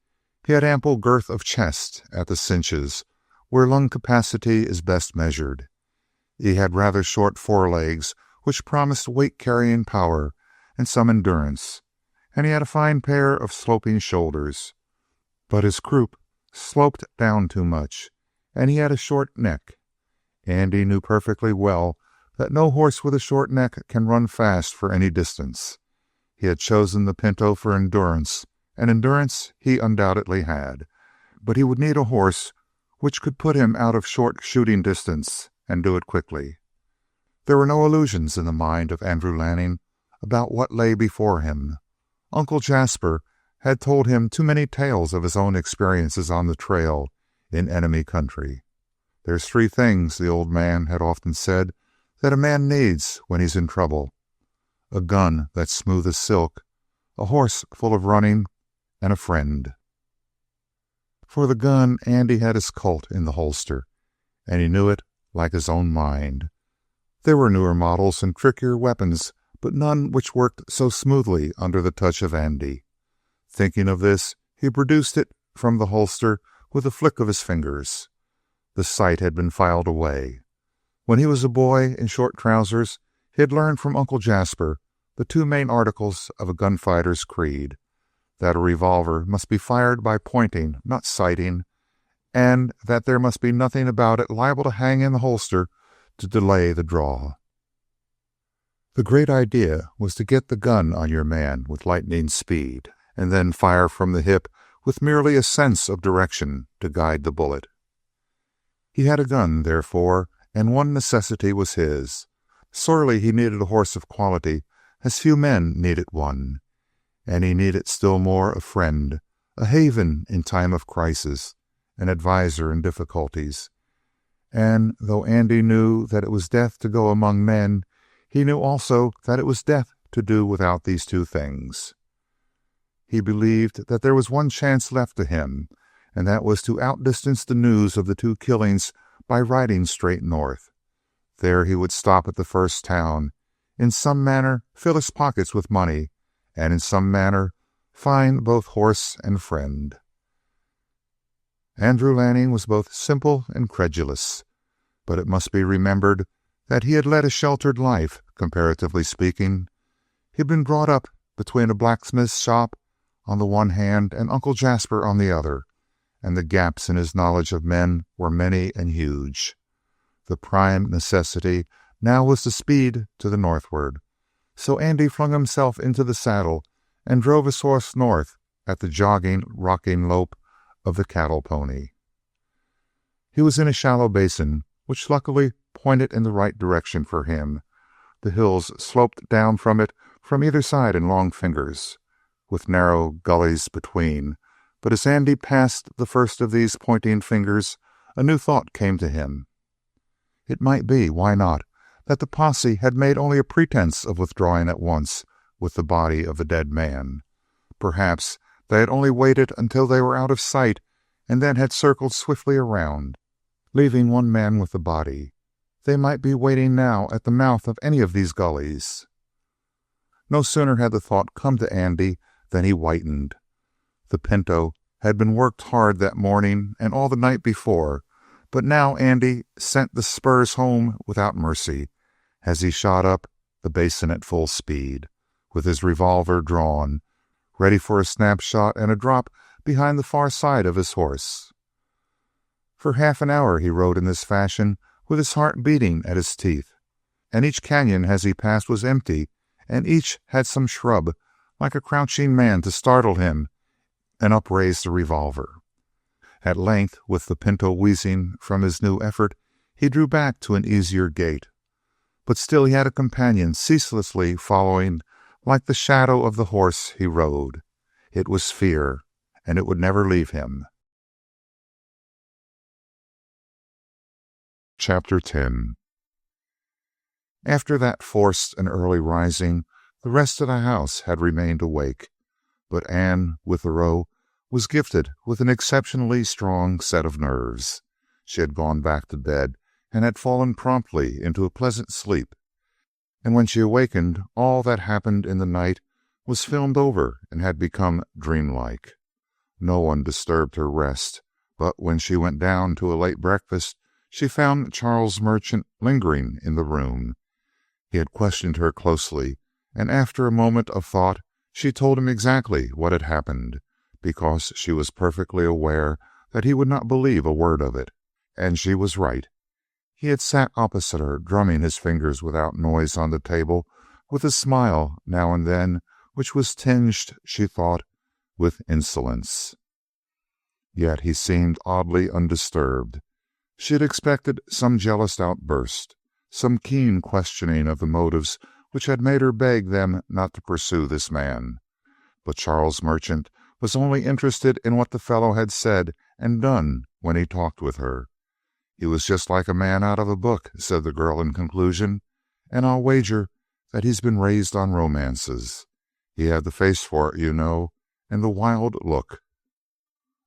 He had ample girth of chest at the cinches, where lung capacity is best measured. He had rather short forelegs, which promised weight-carrying power and some endurance, and he had a fine pair of sloping shoulders. But his croup sloped down too much, and he had a short neck. Andy knew perfectly well that no horse with a short neck can run fast for any distance. He had chosen the pinto for endurance, and endurance he undoubtedly had, but he would need a horse which could put him out of short shooting distance and do it quickly. There were no illusions in the mind of Andrew Lanning about what lay before him. Uncle Jasper had told him too many tales of his own experiences on the trail in enemy country. There's 3 things, the old man had often said, that a man needs when he's in trouble: a gun that's smooth as silk, a horse full of running, and a friend. For the gun, Andy had his Colt in the holster, and he knew it like his own mind. There were newer models and trickier weapons, but none which worked so smoothly under the touch of Andy. Thinking of this, he produced it from the holster with a flick of his fingers. The sight had been filed away. When he was a boy in short trousers, he had learned from Uncle Jasper the 2 main articles of a gunfighter's creed: that a revolver must be fired by pointing, not sighting, and that there must be nothing about it liable to hang in the holster to delay the draw. The great idea was to get the gun on your man with lightning speed, and then fire from the hip with merely a sense of direction to guide the bullet. He had a gun, therefore, and one necessity was his. Sorely he needed a horse of quality, as few men needed one. And he needed still more a friend, a haven in time of crisis, an adviser in difficulties. And though Andy knew that it was death to go among men, he knew also that it was death to do without these two things. He believed that there was one chance left to him, and that was to outdistance the news of the two killings by riding straight north. There he would stop at the first town, in some manner fill his pockets with money, and in some manner find both horse and friend. Andrew Lanning was both simple and credulous, but it must be remembered that he had led a sheltered life, comparatively speaking. He had been brought up between a blacksmith's shop on the one hand and Uncle Jasper on the other, and the gaps in his knowledge of men were many and huge. The prime necessity now was to speed to the northward, so Andy flung himself into the saddle and drove his horse north at the jogging, rocking lope of the cattle pony. He was in a shallow basin, which luckily pointed in the right direction for him. The hills sloped down from it from either side in long fingers, with narrow gullies between. But as Andy passed the first of these pointing fingers, a new thought came to him. It might be, why not, that the posse had made only a pretense of withdrawing at once with the body of the dead man. Perhaps they had only waited until they were out of sight and then had circled swiftly around, leaving one man with the body. They might be waiting now at the mouth of any of these gullies. No sooner had the thought come to Andy than he whitened. The pinto had been worked hard that morning and all the night before, but now Andy sent the spurs home without mercy as he shot up the basin at full speed, with his revolver drawn, ready for a snapshot and a drop behind the far side of his horse. For half an hour he rode in this fashion, with his heart beating at his teeth, and each canyon as he passed was empty, and each had some shrub, like a crouching man, to startle him and upraise the revolver. At length, with the pinto wheezing from his new effort, he drew back to an easier gait. But still he had a companion ceaselessly following, like the shadow of the horse he rode. It was fear, and it would never leave him. Chapter 10. After that forced and early rising, the rest of the house had remained awake, but Anne Withero was gifted with an exceptionally strong set of nerves. She had gone back to bed and had fallen promptly into a pleasant sleep, and when she awakened, all that happened in the night was filmed over and had become dreamlike. No one disturbed her rest, but when she went down to a late breakfast, she found Charles Merchant lingering in the room. He had questioned her closely, and after a moment of thought, she told him exactly what had happened, because she was perfectly aware that he would not believe a word of it, and she was right. He had sat opposite her, drumming his fingers without noise on the table, with a smile now and then which was tinged, she thought, with insolence. Yet he seemed oddly undisturbed. She had expected some jealous outburst, some keen questioning of the motives which had made her beg them not to pursue this man. But Charles Merchant was only interested in what the fellow had said and done when he talked with her. He was just like a man out of a book, said the girl in conclusion, and I'll wager that he's been raised on romances. He had the face for it, you know, and the wild look.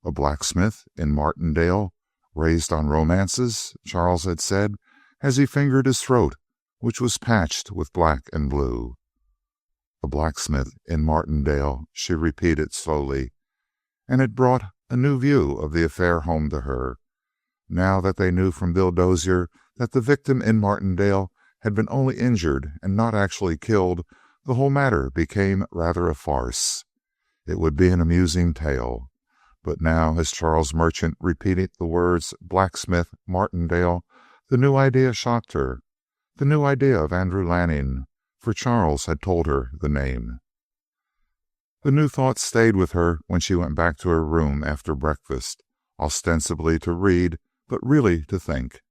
A blacksmith in Martindale, raised on romances, Charles had said, as he fingered his throat, which was patched with black and blue. A blacksmith in Martindale, she repeated slowly, and it brought a new view of the affair home to her. Now that they knew from Bill Dozier that the victim in Martindale had been only injured and not actually killed, the whole matter became rather a farce. It would be an amusing tale. But now, as Charles Merchant repeated the words blacksmith, Martindale, The new idea shocked her. The new idea of Andrew Lanning, for Charles had told her the name. The new thought stayed with her when she went back to her room after breakfast, ostensibly to read, but really to think.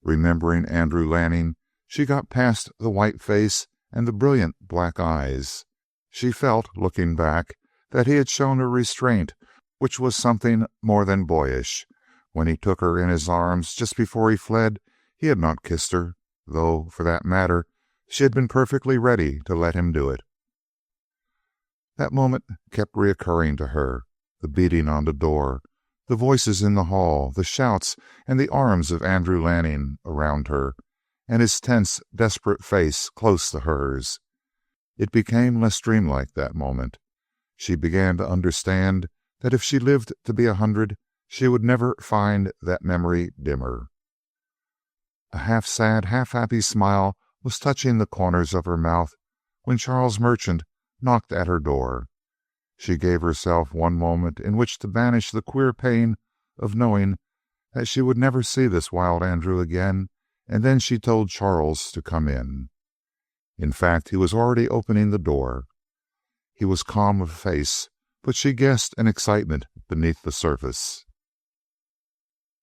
Remembering Andrew Lanning, she got past the white face and the brilliant black eyes. She felt, looking back, that he had shown a restraint which was something more than boyish. When he took her in his arms just before he fled, he had not kissed her, though, for that matter, she had been perfectly ready to let him do it. That moment kept reoccurring to her, the beating on the door, the voices in the hall, the shouts, and the arms of Andrew Lanning around her, and his tense, desperate face close to hers. It became less dreamlike that moment. She began to understand that if she lived to be 100, she would never find that memory dimmer. A half-sad, half-happy smile was touching the corners of her mouth when Charles Merchant knocked at her door. She gave herself one moment in which to banish the queer pain of knowing that she would never see this wild Andrew again, and then she told Charles to come in. In fact, he was already opening the door. He was calm of face, but she guessed an excitement beneath the surface.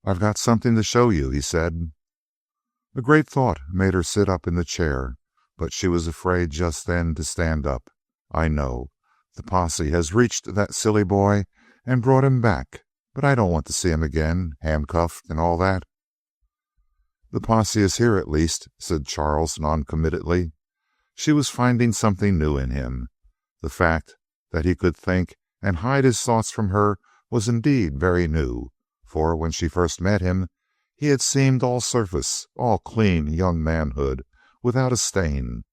"I've got something to show you," he said. A great thought made her sit up in the chair, but she was afraid just then to stand up. "I know. The posse has reached that silly boy and brought him back, but I don't want to see him again, handcuffed and all that." "The posse is here at least," said Charles noncommittally. She was finding something new in him. The fact that he could think and hide his thoughts from her was indeed very new, for when she first met him, he had seemed all surface, all clean young manhood, without a stain.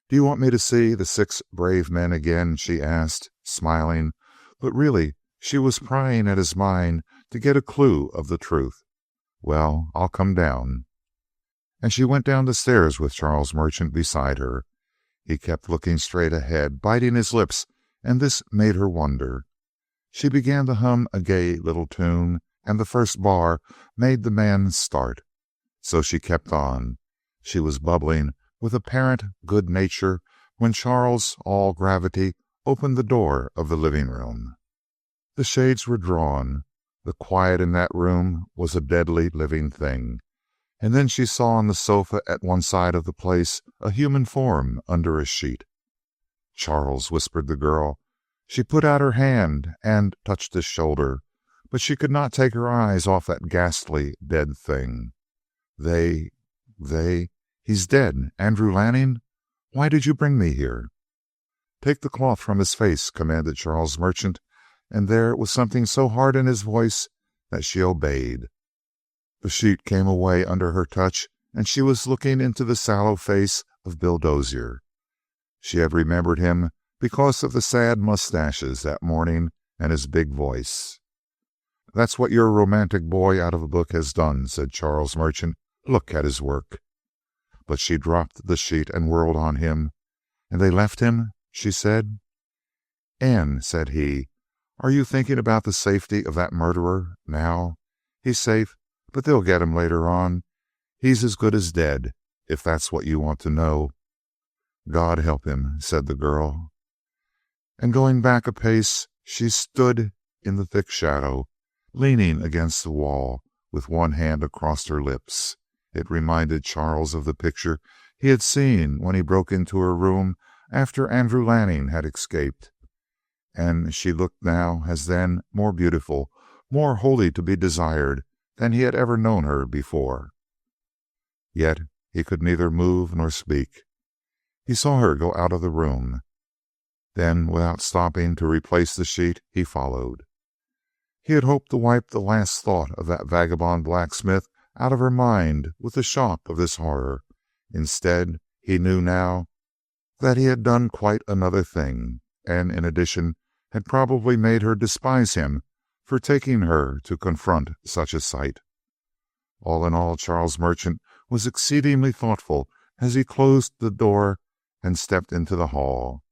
"Do you want me to see the 6 brave men again?" she asked, smiling, but really she was prying at his mind to get a clue of the truth. "Well, I'll come down." And she went down the stairs with Charles Merchant beside her. He kept looking straight ahead, biting his lips, and this made her wonder. She began to hum a gay little tune, and the first bar made the man start. So she kept on. She was bubbling with apparent good nature when Charles, all gravity, opened the door of the living room. The shades were drawn. The quiet in that room was a deadly living thing. And then she saw on the sofa at one side of the place a human form under a sheet. "Charles," whispered the girl. She put out her hand and touched his shoulder, but she could not take her eyes off that ghastly, dead thing. He's dead. Andrew Lanning? Why did you bring me here?" "Take the cloth from his face," commanded Charles Merchant, and there was something so hard in his voice that she obeyed. The sheet came away under her touch, and she was looking into the sallow face of Bill Dozier. She had remembered him because of the sad mustaches that morning and his big voice. "That's what your romantic boy out of a book has done," said Charles Merchant. "Look at his work." But she dropped the sheet and whirled on him. "And they left him?" she said. "Anne," said he, "are you thinking about the safety of that murderer now? He's safe, but they'll get him later on. He's as good as dead, if that's what you want to know." "God help him," said the girl. And going back a pace, she stood in the thick shadow, leaning against the wall, with one hand across her lips. It reminded Charles of the picture he had seen when he broke into her room after Andrew Lanning had escaped. And she looked now, as then, more beautiful, more wholly to be desired than he had ever known her before. Yet he could neither move nor speak. He saw her go out of the room. Then, without stopping to replace the sheet, he followed. He had hoped to wipe the last thought of that vagabond blacksmith out of her mind with the shock of this horror. Instead, he knew now that he had done quite another thing, and in addition had probably made her despise him for taking her to confront such a sight. All in all, Charles Merchant was exceedingly thoughtful as he closed the door and stepped into the hall.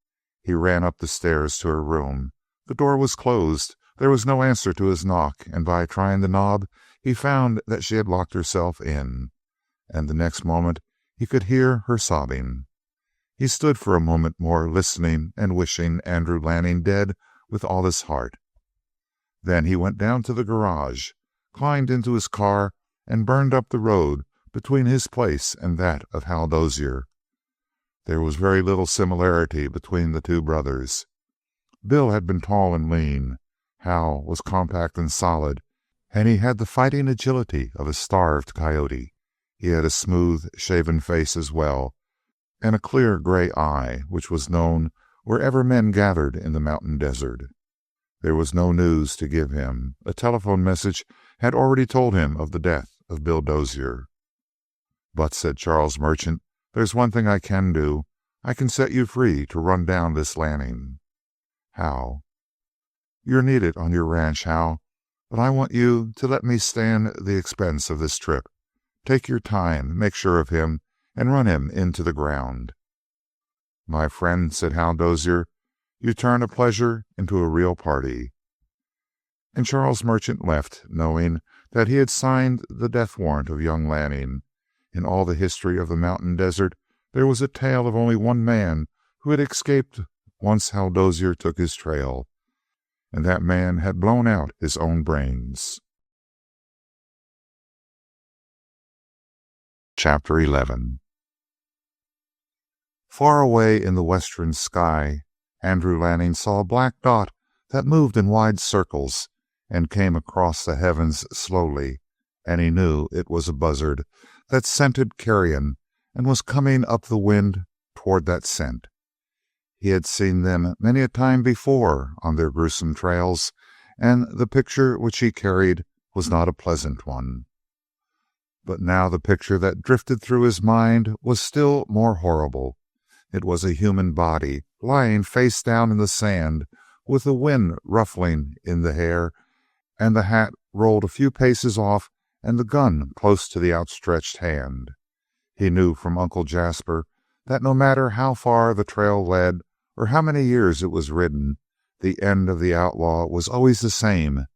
He ran up the stairs to her room. The door was closed. There was no answer to his knock, and by trying the knob, he found that she had locked herself in, and the next moment he could hear her sobbing. He stood for a moment more, listening and wishing Andrew Lanning dead with all his heart. Then he went down to the garage, climbed into his car, and burned up the road between his place and that of Hal Dozier. There was very little similarity between the two brothers. Bill had been tall and lean. Hal was compact and solid, and he had the fighting agility of a starved coyote. He had a smooth, shaven face as well, and a clear gray eye, which was known wherever men gathered in the mountain desert. There was no news to give him. A telephone message had already told him of the death of Bill Dozier. "But," said Charles Merchant, "there's one thing I can do. I can set you free to run down this Lanning." "How?" "You're needed on your ranch, Hal, but I want you to let me stand the expense of this trip. Take your time, make sure of him, and run him into the ground." "My friend," said Hal Dozier, "you turn a pleasure into a real party." And Charles Merchant left, knowing that he had signed the death warrant of young Lanning. In all the history of the mountain desert there was a tale of only one man who had escaped once Hal Dozier took his trail, and that man had blown out his own brains. Chapter 11. Far away in the western sky, Andrew Lanning saw a black dot that moved in wide circles and came across the heavens slowly, and he knew it was a buzzard that scented carrion and was coming up the wind toward that scent. He had seen them many a time before on their gruesome trails, and the picture which he carried was not a pleasant one. But now the picture that drifted through his mind was still more horrible. It was a human body lying face down in the sand, with the wind ruffling in the hair, and the hat rolled a few paces off, and the gun close to the outstretched hand. He knew from Uncle Jasper that no matter how far the trail led or how many years it was ridden, the end of the outlaw was always the same: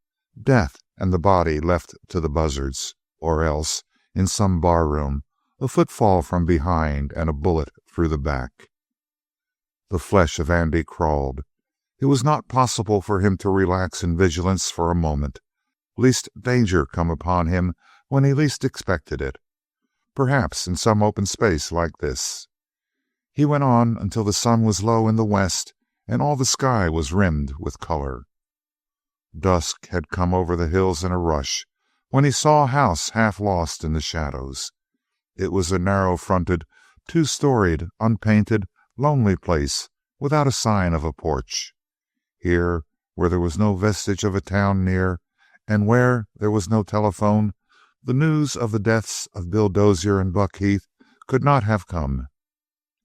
death and the body left to the buzzards, or else, in some barroom, a footfall from behind and a bullet through the back. The flesh of Andy crawled. It was not possible for him to relax in vigilance for a moment, lest danger come upon him when he least expected it. Perhaps in some open space like this. He went on until the sun was low in the west and all the sky was rimmed with color. Dusk had come over the hills in a rush when he saw a house half lost in the shadows. It was a narrow-fronted, two-storied, unpainted, lonely place without a sign of a porch. Here, where there was no vestige of a town near, and where there was no telephone, the news of the deaths of Bill Dozier and Buck Heath could not have come.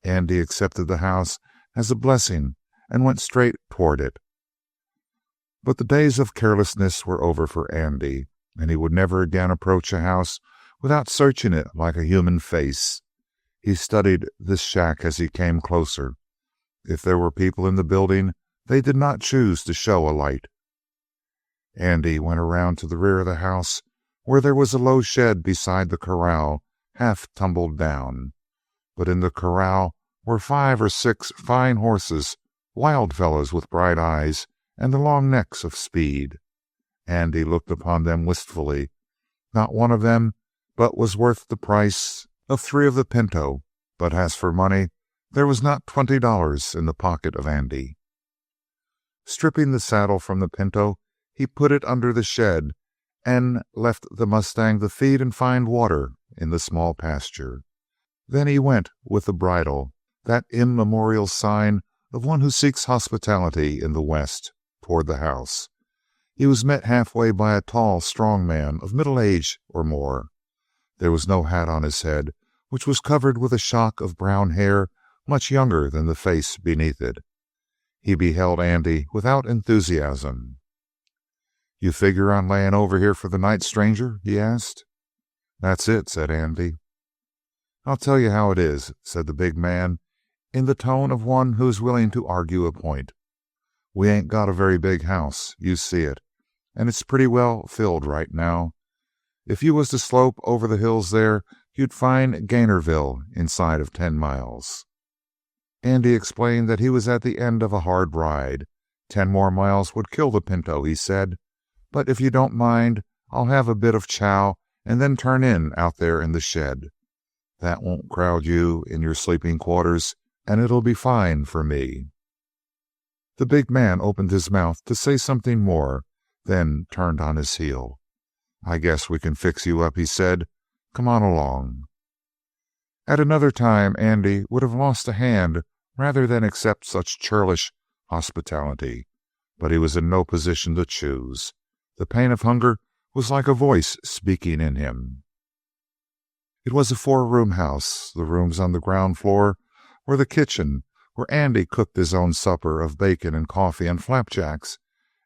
Andy accepted the house as a blessing and went straight toward it. But the days of carelessness were over for Andy, and he would never again approach a house without searching it like a human face. He studied this shack as he came closer. If there were people in the building, they did not choose to show a light. Andy went around to the rear of the house, where there was a low shed beside the corral, half tumbled down. But in the corral were 5 or 6 fine horses, wild fellows with bright eyes and the long necks of speed. Andy looked upon them wistfully. Not one of them but was worth the price of 3 of the pinto, but as for money, there was not $20 in the pocket of Andy. Stripping the saddle from the pinto, he put it under the shed and left the mustang to feed and find water in the small pasture. Then he went with the bridle, that immemorial sign of one who seeks hospitality in the West, toward the house. He was met halfway by a tall, strong man of middle age or more. There was no hat on his head, which was covered with a shock of brown hair much younger than the face beneath it. He beheld Andy without enthusiasm. "You figure on laying over here for the night, stranger?" he asked. "That's it," said Andy. "I'll tell you how it is," said the big man, in the tone of one who is willing to argue a point. "We ain't got a very big house. You see it. And it's pretty well filled right now. If you was to slope over the hills there, you'd find Gainerville inside of 10 miles. Andy explained that he was at the end of a hard ride. 10 more miles would kill the pinto, he said. But if you don't mind, I'll have a bit of chow and then turn in out there in the shed. That won't crowd you in your sleeping quarters, and it'll be fine for me. The big man opened his mouth to say something more, then turned on his heel. I guess we can fix you up, he said. Come on along. At another time, Andy would have lost a hand rather than accept such churlish hospitality, but he was in no position to choose. The pain of hunger was like a voice speaking in him. It was a 4-room house. The rooms on the ground floor were the kitchen, where Andy cooked his own supper of bacon and coffee and flapjacks,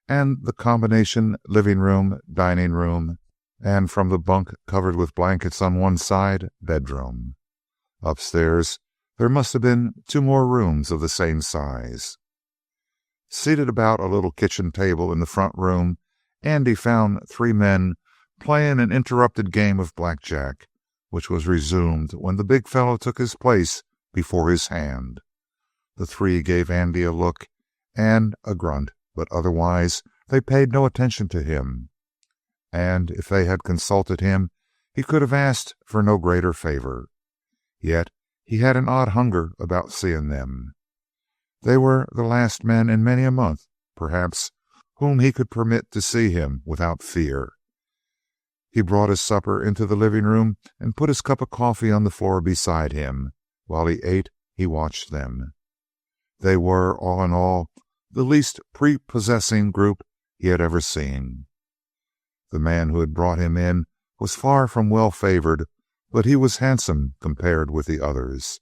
and the combination living room, dining room, and from the bunk covered with blankets on one side, bedroom. Upstairs, there must have been 2 more rooms of the same size. Seated about a little kitchen table in the front room, Andy found 3 men playing an interrupted game of blackjack, which was resumed when the big fellow took his place before his hand. The 3 gave Andy a look and a grunt, but otherwise they paid no attention to him. And if they had consulted him, he could have asked for no greater favor. Yet he had an odd hunger about seeing them. They were the last men in many a month, perhaps, whom he could permit to see him without fear. He brought his supper into the living room and put his cup of coffee on the floor beside him. While he ate, he watched them. They were, all in all, the least prepossessing group he had ever seen. The man who had brought him in was far from well favored, but he was handsome compared with the others.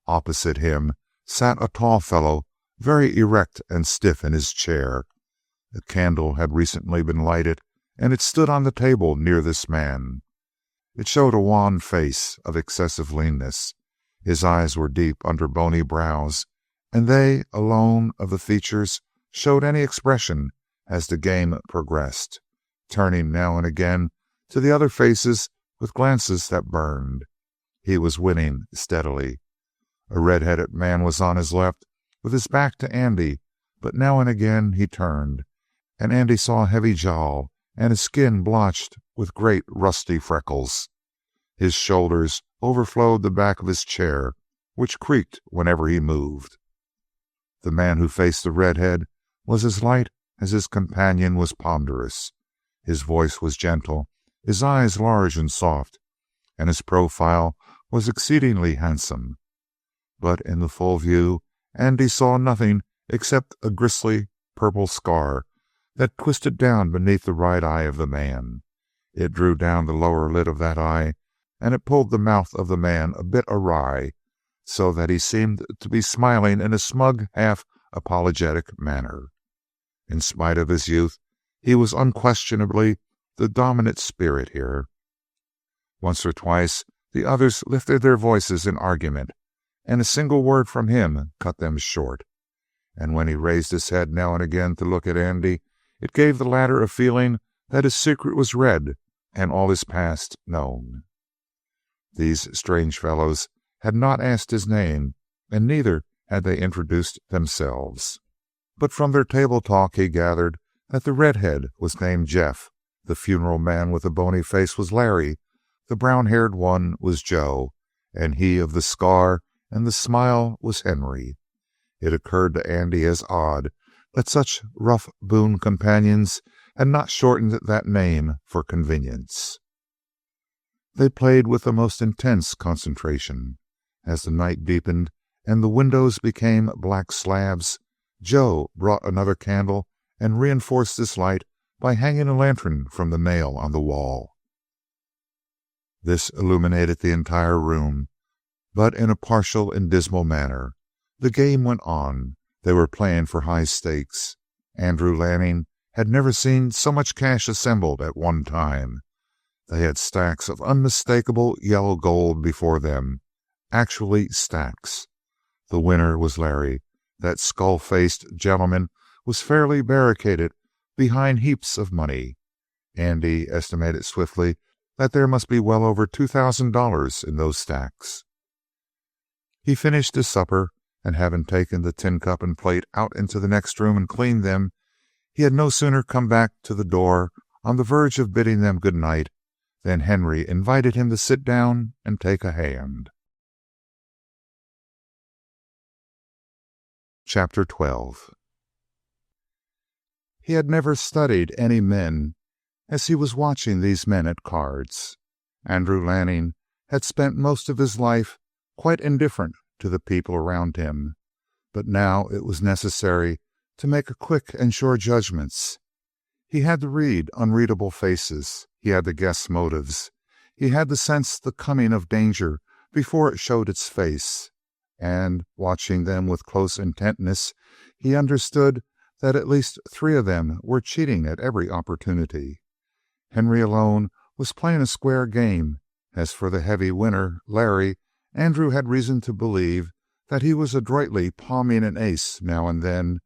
Opposite him sat a tall fellow, very erect and stiff in his chair. A candle had recently been lighted, and it stood on the table near this man. It showed a wan face of excessive leanness. His eyes were deep under bony brows, and they alone of the features showed any expression as the game progressed, turning now and again to the other faces with glances that burned. He was winning steadily. A red-headed man was on his left, with his back to Andy, but now and again he turned, and Andy saw a heavy jowl and his skin blotched with great rusty freckles. His shoulders overflowed the back of his chair, which creaked whenever he moved. The man who faced the redhead was as light as his companion was ponderous. His voice was gentle, his eyes large and soft, and his profile was exceedingly handsome. But in the full view, Andy saw nothing except a gristly purple scar that twisted down beneath the right eye of the man. It drew down the lower lid of that eye, and it pulled the mouth of the man a bit awry, so that he seemed to be smiling in a smug, half-apologetic manner. In spite of his youth, he was unquestionably the dominant spirit here. Once or twice the others lifted their voices in argument, and a single word from him cut them short. And when he raised his head now and again to look at Andy, it gave the latter a feeling that his secret was read and all his past known. These strange fellows had not asked his name, and neither had they introduced themselves. But from their table talk he gathered that the redhead was named Jeff, the funeral man with the bony face was Larry, the brown-haired one was Joe, and he of the scar and the smile was Henry. It occurred to Andy as odd that such rough boon companions had not shortened that name for convenience. They played with the most intense concentration. As the night deepened and the windows became black slabs, Joe brought another candle and reinforced this light by hanging a lantern from the nail on the wall. This illuminated the entire room, but in a partial and dismal manner. The game went on. They were playing for high stakes. Andrew Lanning had never seen so much cash assembled at one time. They had stacks of unmistakable yellow gold before them, actually stacks. The winner was Larry. That skull-faced gentleman was fairly barricaded behind heaps of money. Andy estimated swiftly that there must be well over $2,000 in those stacks. He finished his supper, and having taken the tin cup and plate out into the next room and cleaned them, he had no sooner come back to the door, on the verge of bidding them good night, than Henry invited him to sit down and take a hand. Chapter 12. He had never studied any men as he was watching these men at cards. Andrew Lanning had spent most of his life quite indifferent to the people around him, but now it was necessary to make quick and sure judgments. He had to read unreadable faces. He had to guess motives. He had to sense the coming of danger before it showed its face. And, watching them with close intentness, he understood that at least 3 of them were cheating at every opportunity. Henry alone was playing a square game. As for the heavy winner, Larry, Andrew had reason to believe that he was adroitly palming an ace now and then.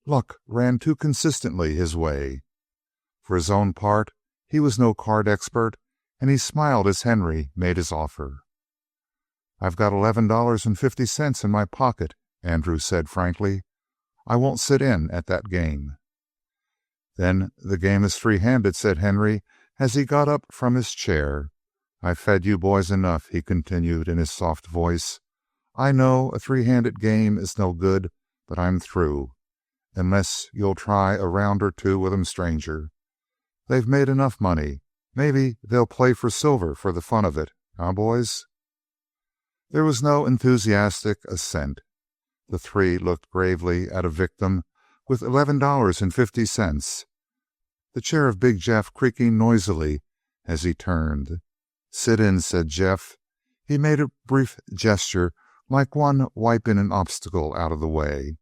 Luck ran too consistently his way. For his own part, he was no card expert, and he smiled as Henry made his offer. "I've got $11.50 in my pocket," Andrew said frankly. "I won't sit in at that game." "Then the game is free-handed," said Henry as he got up from his chair. "I've fed you boys enough," he continued in his soft voice. "I know a three-handed game is no good, but I'm through. Unless you'll try a round or 2 with 'em, stranger. They've made enough money. Maybe they'll play for silver for the fun of it, boys?" There was no enthusiastic assent. The 3 looked gravely at a victim with $11.50, the chair of Big Jeff creaking noisily as he turned. "Sit in," said Jeff. He made a brief gesture like one wiping an obstacle out of the way.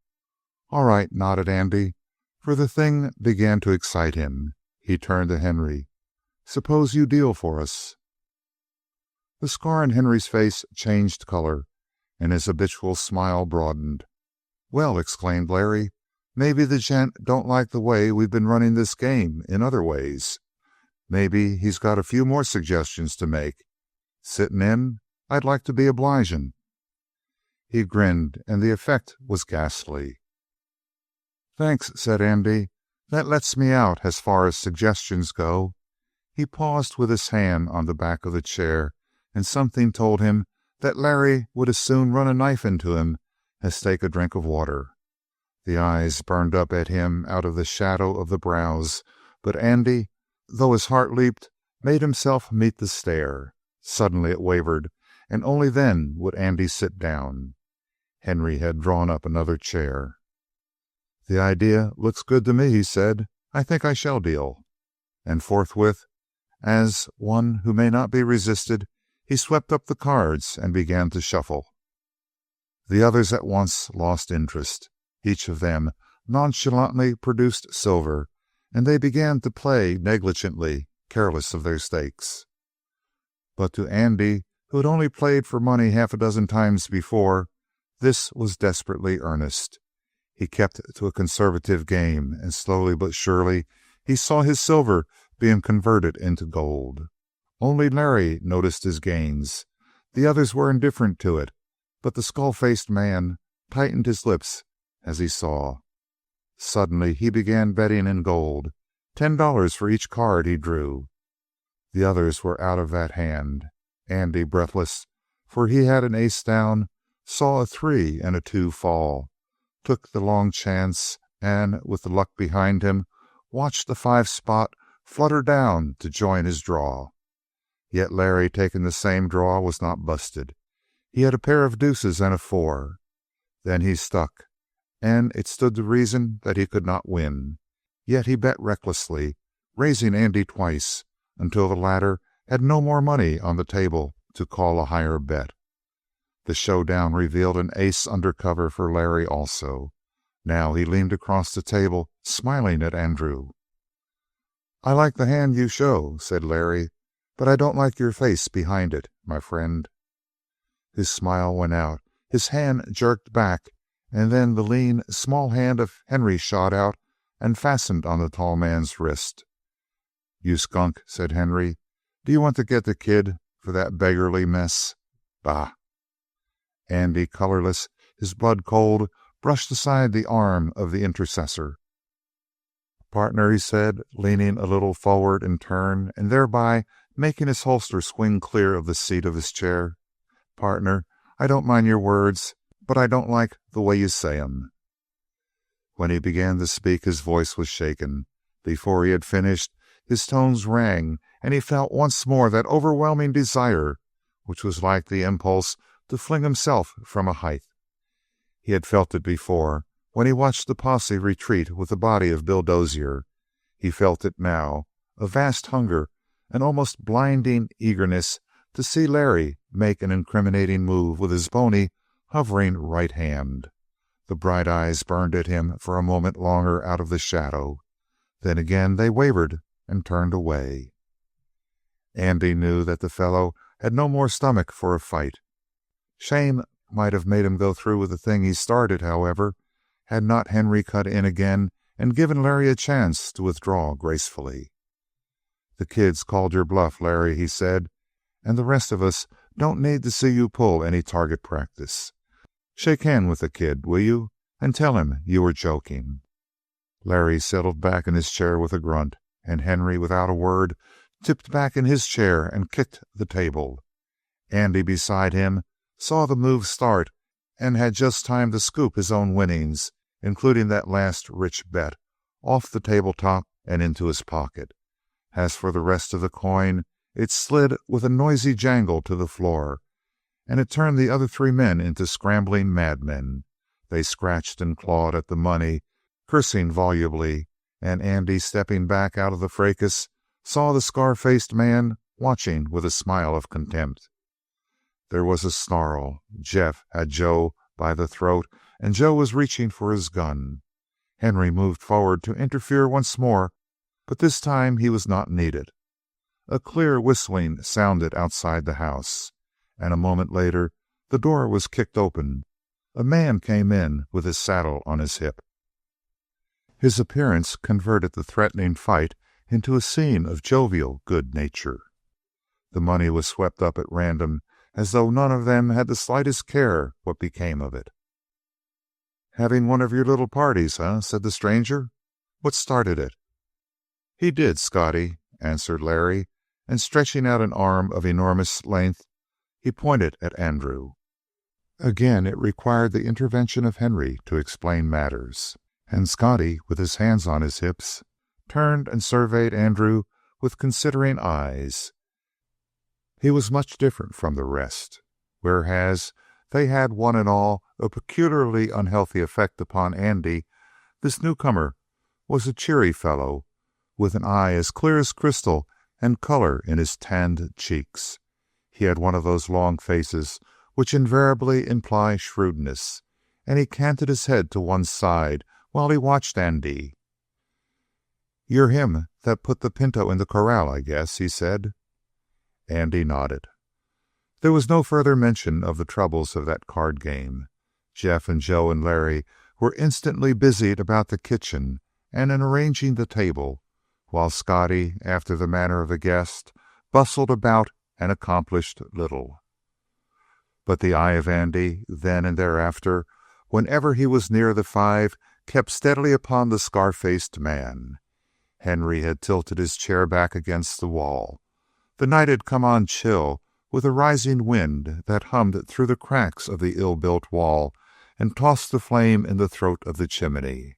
"All right," nodded Andy, for the thing began to excite him. He turned to Henry. "Suppose you deal for us." The scar on Henry's face changed color, and his habitual smile broadened. "Well," exclaimed Larry, "maybe the gent don't like the way we've been running this game in other ways. Maybe he's got a few more suggestions to make. Sittin' in? I'd like to be obligin'." He grinned, and the effect was ghastly. "Thanks," said Andy. "That lets me out as far as suggestions go." He paused with his hand on the back of the chair, and something told him that Larry would as soon run a knife into him as take a drink of water. The eyes burned up at him out of the shadow of the brows, but Andy, though his heart leaped, made himself meet the stare. Suddenly it wavered, and only then would Andy sit down. Henry had drawn up another chair. "The idea looks good to me," he said. "I think I shall deal." And forthwith, as one who may not be resisted, he swept up the cards and began to shuffle. The others at once lost interest. Each of them nonchalantly produced silver, and they began to play negligently, careless of their stakes. But to Andy, who had only played for money half a dozen times before, this was desperately earnest. He kept to a conservative game, and slowly but surely he saw his silver being converted into gold. Only Larry noticed his gains. The others were indifferent to it, but the skull-faced man tightened his lips as he saw. Suddenly he began betting in gold, $10 for each card he drew. The others were out of that hand. Andy, breathless, for he had an ace down, saw a 3 and a 2 fall, took the long chance, and, with the luck behind him, watched the 5 spot flutter down to join his draw. Yet Larry, taking the same draw, was not busted. He had a pair of deuces and a 4. Then he stuck, and it stood to reason that he could not win. Yet he bet recklessly, raising Andy twice, until the latter had no more money on the table to call a higher bet. The showdown revealed an ace under cover for Larry also. Now he leaned across the table, smiling at Andrew. "I like the hand you show," said Larry, "but I don't like your face behind it, my friend." His smile went out, his hand jerked back, and then the lean, small hand of Henry shot out and fastened on the tall man's wrist. "You skunk," said Henry. Do you want to get the kid for that beggarly mess? Bah!" Andy, colorless, his blood cold, brushed aside the arm of the intercessor. "Partner," he said, leaning a little forward in turn, and thereby making his holster swing clear of the seat of his chair. "Partner, I don't mind your words, but I don't like the way you say 'em." When he began to speak, his voice was shaken. Before he had finished, his tones rang, and he felt once more that overwhelming desire, which was like the impulse to fling himself from a height. He had felt it before, when he watched the posse retreat with the body of Bill Dozier. He felt it now, a vast hunger, an almost blinding eagerness to see Larry make an incriminating move with his bony, hovering right hand. The bright eyes burned at him for a moment longer out of the shadow. Then again they wavered and turned away. Andy knew that the fellow had no more stomach for a fight. Shame might have made him go through with the thing he started, however, had not Henry cut in again and given Larry a chance to withdraw gracefully. "The kid's called your bluff, Larry," he said, "and the rest of us don't need to see you pull any target practice. Shake hand with the kid, will you, and tell him you were joking." Larry settled back in his chair with a grunt, and Henry, without a word, tipped back in his chair and kicked the table. Andy, beside him, saw the move start and had just time to scoop his own winnings, including that last rich bet, off the tabletop and into his pocket. As for the rest of the coin, it slid with a noisy jangle to the floor, and it turned the other three men into scrambling madmen. They scratched and clawed at the money, cursing volubly, and Andy, stepping back out of the fracas, saw the scar-faced man watching with a smile of contempt. There was a snarl. Jeff had Joe by the throat, and Joe was reaching for his gun. Henry moved forward to interfere once more, but this time he was not needed. A clear whistling sounded outside the house, and a moment later the door was kicked open. A man came in with his saddle on his hip. His appearance converted the threatening fight into a scene of jovial good nature. The money was swept up at random, as though none of them had the slightest care what became of it. "Having one of your little parties, huh?" said the stranger. "What started it?" "He did, Scotty," answered Larry, and stretching out an arm of enormous length, he pointed at Andrew. Again it required the intervention of Henry to explain matters, and Scotty, with his hands on his hips, turned and surveyed Andrew with considering eyes. He was much different from the rest, whereas they had one and all a peculiarly unhealthy effect upon Andy. This newcomer was a cheery fellow, with an eye as clear as crystal and color in his tanned cheeks. He had one of those long faces which invariably imply shrewdness, and he canted his head to one side while he watched Andy. "You're him that put the pinto in the corral, I guess," he said. Andy nodded. There was no further mention of the troubles of that card game. Jeff and Joe and Larry were instantly busied about the kitchen and in arranging the table, while Scotty, after the manner of a guest, bustled about and accomplished little. But the eye of Andy, then and thereafter, whenever he was near the five, kept steadily upon the scar-faced man. Henry had tilted his chair back against the wall. The night had come on chill, with a rising wind that hummed through the cracks of the ill-built wall and tossed the flame in the throat of the chimney.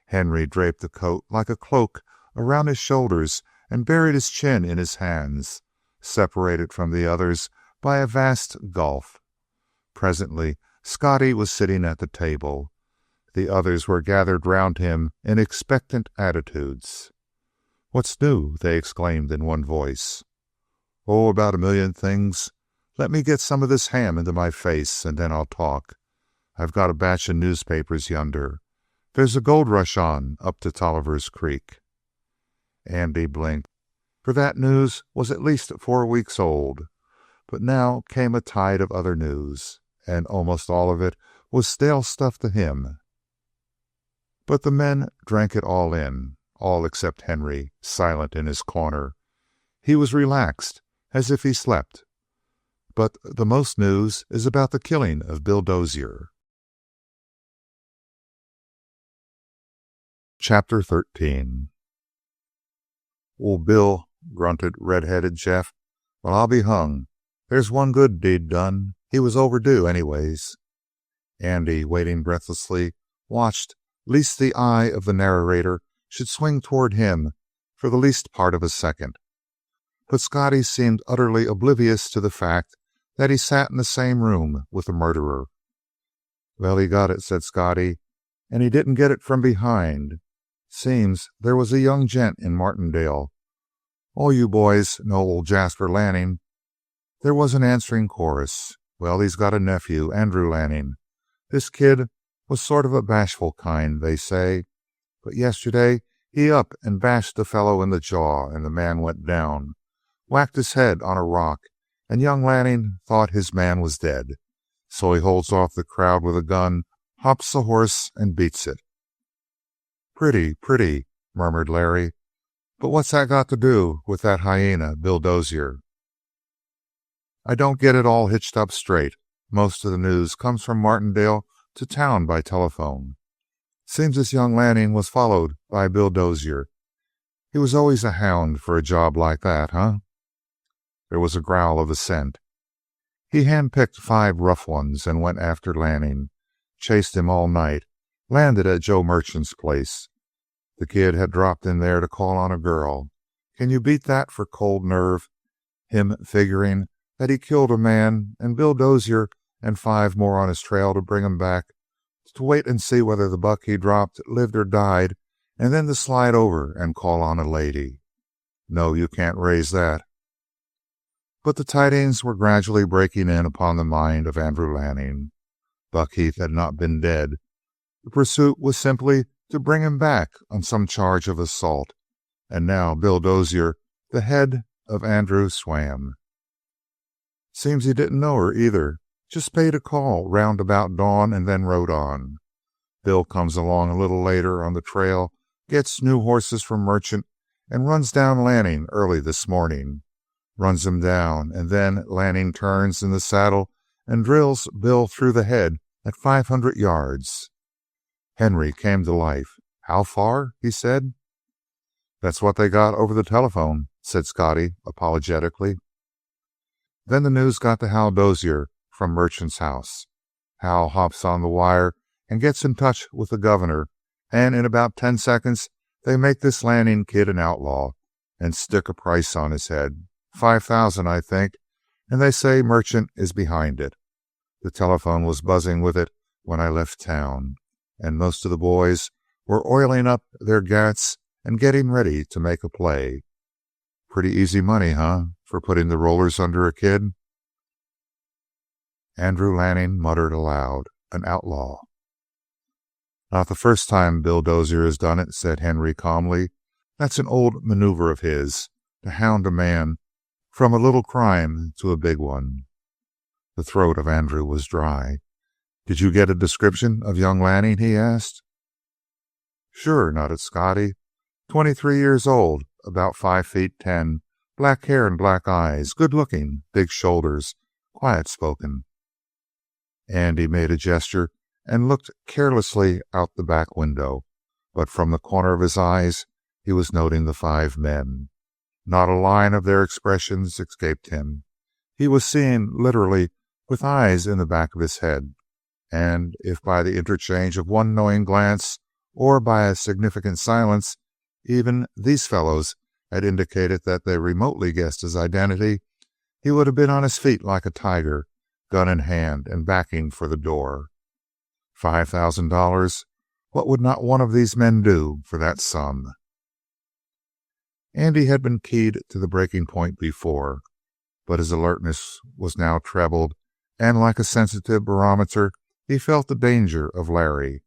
Henry draped the coat like a cloak around his shoulders and buried his chin in his hands, separated from the others by a vast gulf. Presently Scotty was sitting at the table. The others were gathered round him in expectant attitudes. "What's new?" they exclaimed in one voice. "Oh, about a million things. Let me get some of this ham into my face, and then I'll talk. I've got a batch of newspapers yonder. There's a gold rush on up to Tolliver's Creek." Andy blinked, for that news was at least 4 weeks old. But now came a tide of other news, and almost all of it was stale stuff to him. But the men drank it all in, all except Henry, silent in his corner. He was relaxed, as if he slept. But the most news is about the killing of Bill Dozier. Chapter 13. "Old Bill," grunted red-headed Jeff. "Well, I'll be hung. There's one good deed done. He was overdue, anyways." Andy, waiting breathlessly, watched lest the eye of the narrator should swing toward him for the least part of a second. But Scotty seemed utterly oblivious to the fact that he sat in the same room with the murderer. "Well, he got it," said Scotty, "and he didn't get it from behind. Seems there was a young gent in Martindale. All you boys know old Jasper Lanning." There was an answering chorus. "Well, he's got a nephew, Andrew Lanning. This kid was sort of a bashful kind, they say. But yesterday he up and bashed a fellow in the jaw, and the man went down, whacked his head on a rock, and young Lanning thought his man was dead. So he holds off the crowd with a gun, hops a horse, and beats it." "Pretty, pretty," murmured Larry. "But what's that got to do with that hyena, Bill Dozier?" "I don't get it all hitched up straight. Most of the news comes from Martindale to town by telephone. Seems this young Lanning was followed by Bill Dozier. He was always a hound for a job like that, huh?" There was a growl of assent. "He handpicked 5 rough ones and went after Lanning. Chased him all night. Landed at Joe Merchant's place. The kid had dropped in there to call on a girl. Can you beat that for cold nerve? Him figuring that he killed a man and Bill Dozier and 5 more on his trail to bring him back, to wait and see whether the buck he dropped lived or died, and then to slide over and call on a lady. No, you can't raise that." But the tidings were gradually breaking in upon the mind of Andrew Lanning. Buck Heath had not been dead. The pursuit was simply to bring him back on some charge of assault, and now Bill Dozier, the head of Andrew, swam. Seems he didn't know her either. Just paid a call round about dawn and then rode on. Bill comes along a little later on the trail, gets new horses from Merchant, and runs down Lanning early this morning. Runs him down, and then Lanning turns in the saddle and drills Bill through the head at 500 yards. Henry came to life. "How far?" he said. "That's what they got over the telephone," said Scotty apologetically. Then the news got to Hal Dozier from Merchant's house. Hal hops on the wire and gets in touch with the governor, and in about 10 seconds they make this Lanning kid an outlaw and stick a price on his head. 5,000, I think, and they say Merchant is behind it. The telephone was buzzing with it when I left town, and most of the boys were oiling up their gats and getting ready to make a play. Pretty easy money, huh, for putting the rollers under a kid? Andrew Lanning muttered aloud, "An outlaw." "Not the first time Bill Dozier has done it," said Henry calmly. "That's an old maneuver of his, to hound a man from a little crime to a big one." The throat of Andrew was dry. "Did you get a description of young Lanning?" he asked. "Sure," nodded Scotty. 23 years old, about 5 feet 10, black hair and black eyes, good looking, big shoulders, quiet spoken. Andy made a gesture and looked carelessly out the back window, but from the corner of his eyes he was noting the 5 men. Not a line of their expressions escaped him. He was seeing literally with eyes in the back of his head, and if by the interchange of one knowing glance or by a significant silence even these fellows had indicated that they remotely guessed his identity, he would have been on his feet like a tiger, gun in hand and backing for the door. $5,000? What would not one of these men do for that sum? Andy had been keyed to the breaking point before, but his alertness was now trebled, and like a sensitive barometer, he felt the danger of Larry,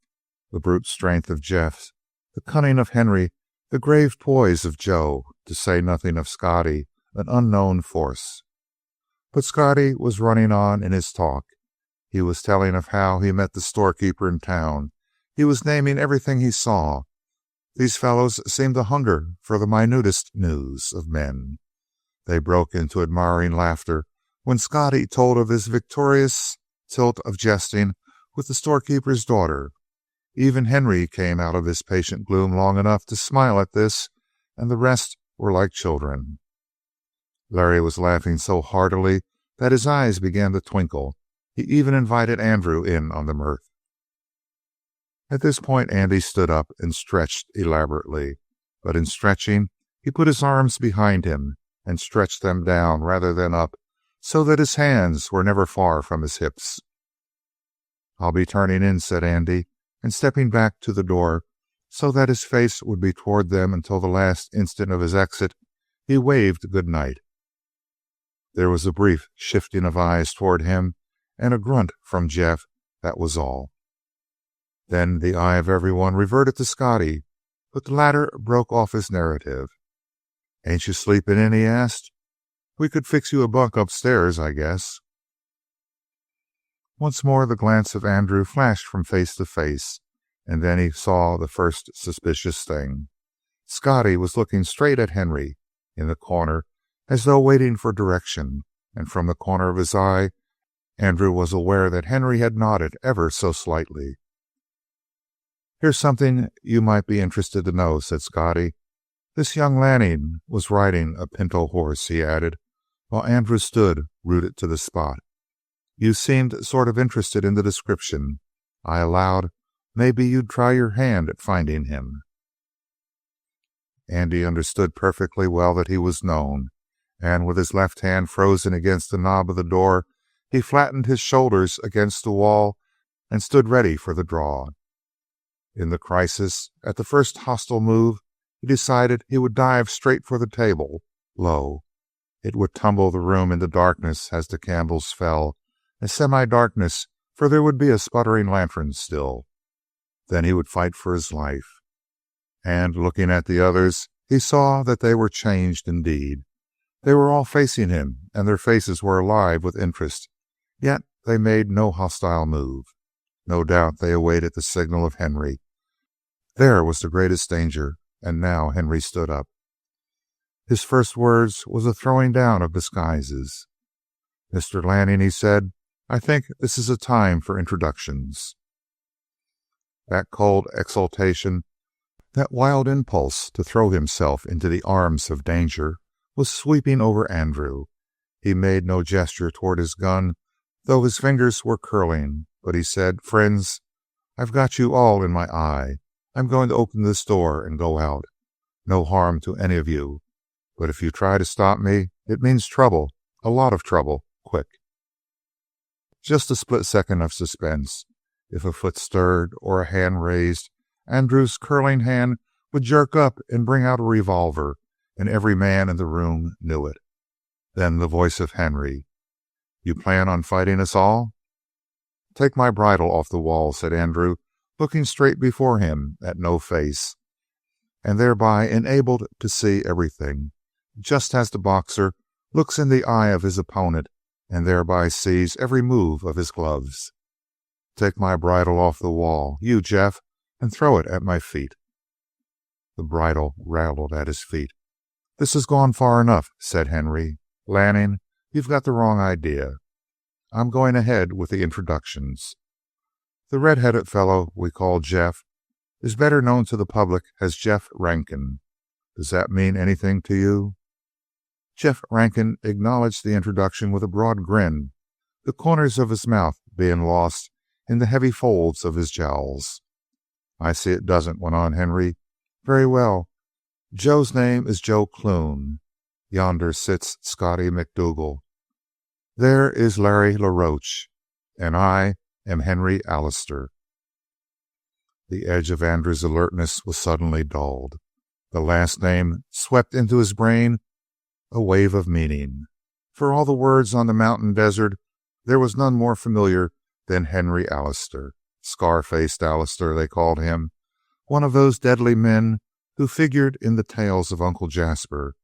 the brute strength of Jeff, the cunning of Henry, the grave poise of Joe, to say nothing of Scotty, an unknown force. But Scotty was running on in his talk. He was telling of how he met the storekeeper in town. He was naming everything he saw. These fellows seemed to hunger for the minutest news of men. They broke into admiring laughter when Scotty told of his victorious tilt of jesting with the storekeeper's daughter. Even Henry came out of his patient gloom long enough to smile at this, and the rest were like children. Larry was laughing so heartily that his eyes began to twinkle. He even invited Andrew in on the mirth. At this point, Andy stood up and stretched elaborately. But in stretching, he put his arms behind him and stretched them down rather than up, so that his hands were never far from his hips. "I'll be turning in," said Andy, and stepping back to the door so that his face would be toward them until the last instant of his exit, he waved good night. There was a brief shifting of eyes toward him and a grunt from Jeff. That was all. Then the eye of everyone reverted to Scotty, but the latter broke off his narrative. "Ain't you sleeping in?" he asked. "We could fix you a bunk upstairs, I guess." Once more the glance of Andrew flashed from face to face, and then he saw the first suspicious thing. Scotty was looking straight at Henry in the corner as though waiting for direction, and from the corner of his eye Andrew was aware that Henry had nodded ever so slightly. "Here's something you might be interested to know," said Scotty. "This young Lanning was riding a pinto horse," he added, while Andrew stood rooted to the spot. "You seemed sort of interested in the description. I allowed maybe you'd try your hand at finding him." Andy understood perfectly well that he was known, and with his left hand frozen against the knob of the door, he flattened his shoulders against the wall and stood ready for the draw. In the crisis, at the first hostile move, he decided he would dive straight for the table, low. It would tumble the room into darkness as the candles fell, a semi-darkness, for there would be a sputtering lantern still. Then he would fight for his life. And looking at the others, he saw that they were changed indeed. They were all facing him, and their faces were alive with interest. Yet they made no hostile move. No doubt they awaited the signal of Henry. There was the greatest danger, and now Henry stood up. His first words was a throwing down of disguises. "Mr. Lanning," he said, "I think this is a time for introductions." That cold exultation, that wild impulse to throw himself into the arms of danger, was sweeping over Andrew. He made no gesture toward his gun, though his fingers were curling, but he said, "Friends, I've got you all in my eye. I'm going to open this door and go out. No harm to any of you. But if you try to stop me, it means trouble, a lot of trouble, quick." Just a split second of suspense. If a foot stirred or a hand raised, Andrew's curling hand would jerk up and bring out a revolver, and every man in the room knew it. Then the voice of Henry. "You plan on fighting us all?" "Take my bridle off the wall," said Andrew, looking straight before him at no face, and thereby enabled to see everything, just as the boxer looks in the eye of his opponent and thereby sees every move of his gloves. "Take my bridle off the wall, you, Jeff, and throw it at my feet." The bridle rattled at his feet. "This has gone far enough," said Henry. "Lanning, you've got the wrong idea. I'm going ahead with the introductions. The red-headed fellow we call Jeff is better known to the public as Jeff Rankin. Does that mean anything to you?" Jeff Rankin acknowledged the introduction with a broad grin, the corners of his mouth being lost in the heavy folds of his jowls. "I see it doesn't," went on Henry. "Very well. Joe's name is Joe Clune. Yonder sits Scotty McDougal. There is Larry LaRoche. And I am Henry Allister." The edge of Andrew's alertness was suddenly dulled. The last name swept into his brain a wave of meaning. For all the words on the mountain desert, there was none more familiar than Henry Allister. Scar-faced Allister, they called him. One of those deadly men who figured in the tales of Uncle Jasper.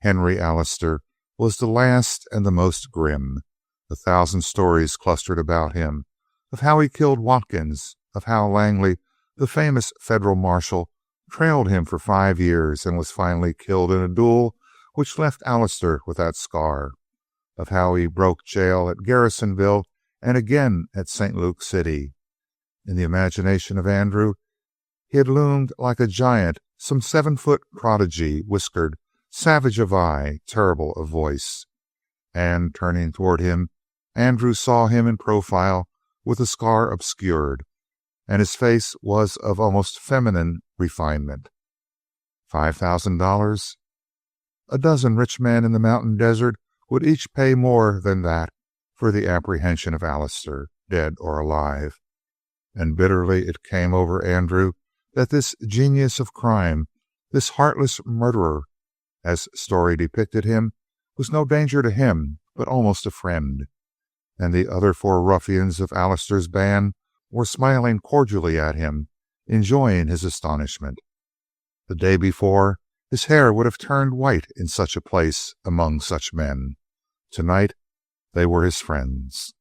Henry Allister was the last and the most grim. 1,000 stories clustered about him, of how he killed Watkins, of how Langley, the famous federal marshal, trailed him for 5 years and was finally killed in a duel which left Alistair with that scar, of how he broke jail at Garrisonville and again at St. Luke City. In the imagination of Andrew, he had loomed like a giant, some 7-foot prodigy, whiskered, savage of eye, terrible of voice. And, turning toward him, Andrew saw him in profile with the scar obscured, and his face was of almost feminine refinement. $5,000? A dozen rich men in the mountain desert would each pay more than that for the apprehension of Alistair, dead or alive. And bitterly it came over Andrew that this genius of crime, this heartless murderer, as story depicted him, was no danger to him, but almost a friend. And the other 4 ruffians of Alistair's band were smiling cordially at him, enjoying his astonishment. The day before, his hair would have turned white in such a place among such men. Tonight, they were his friends.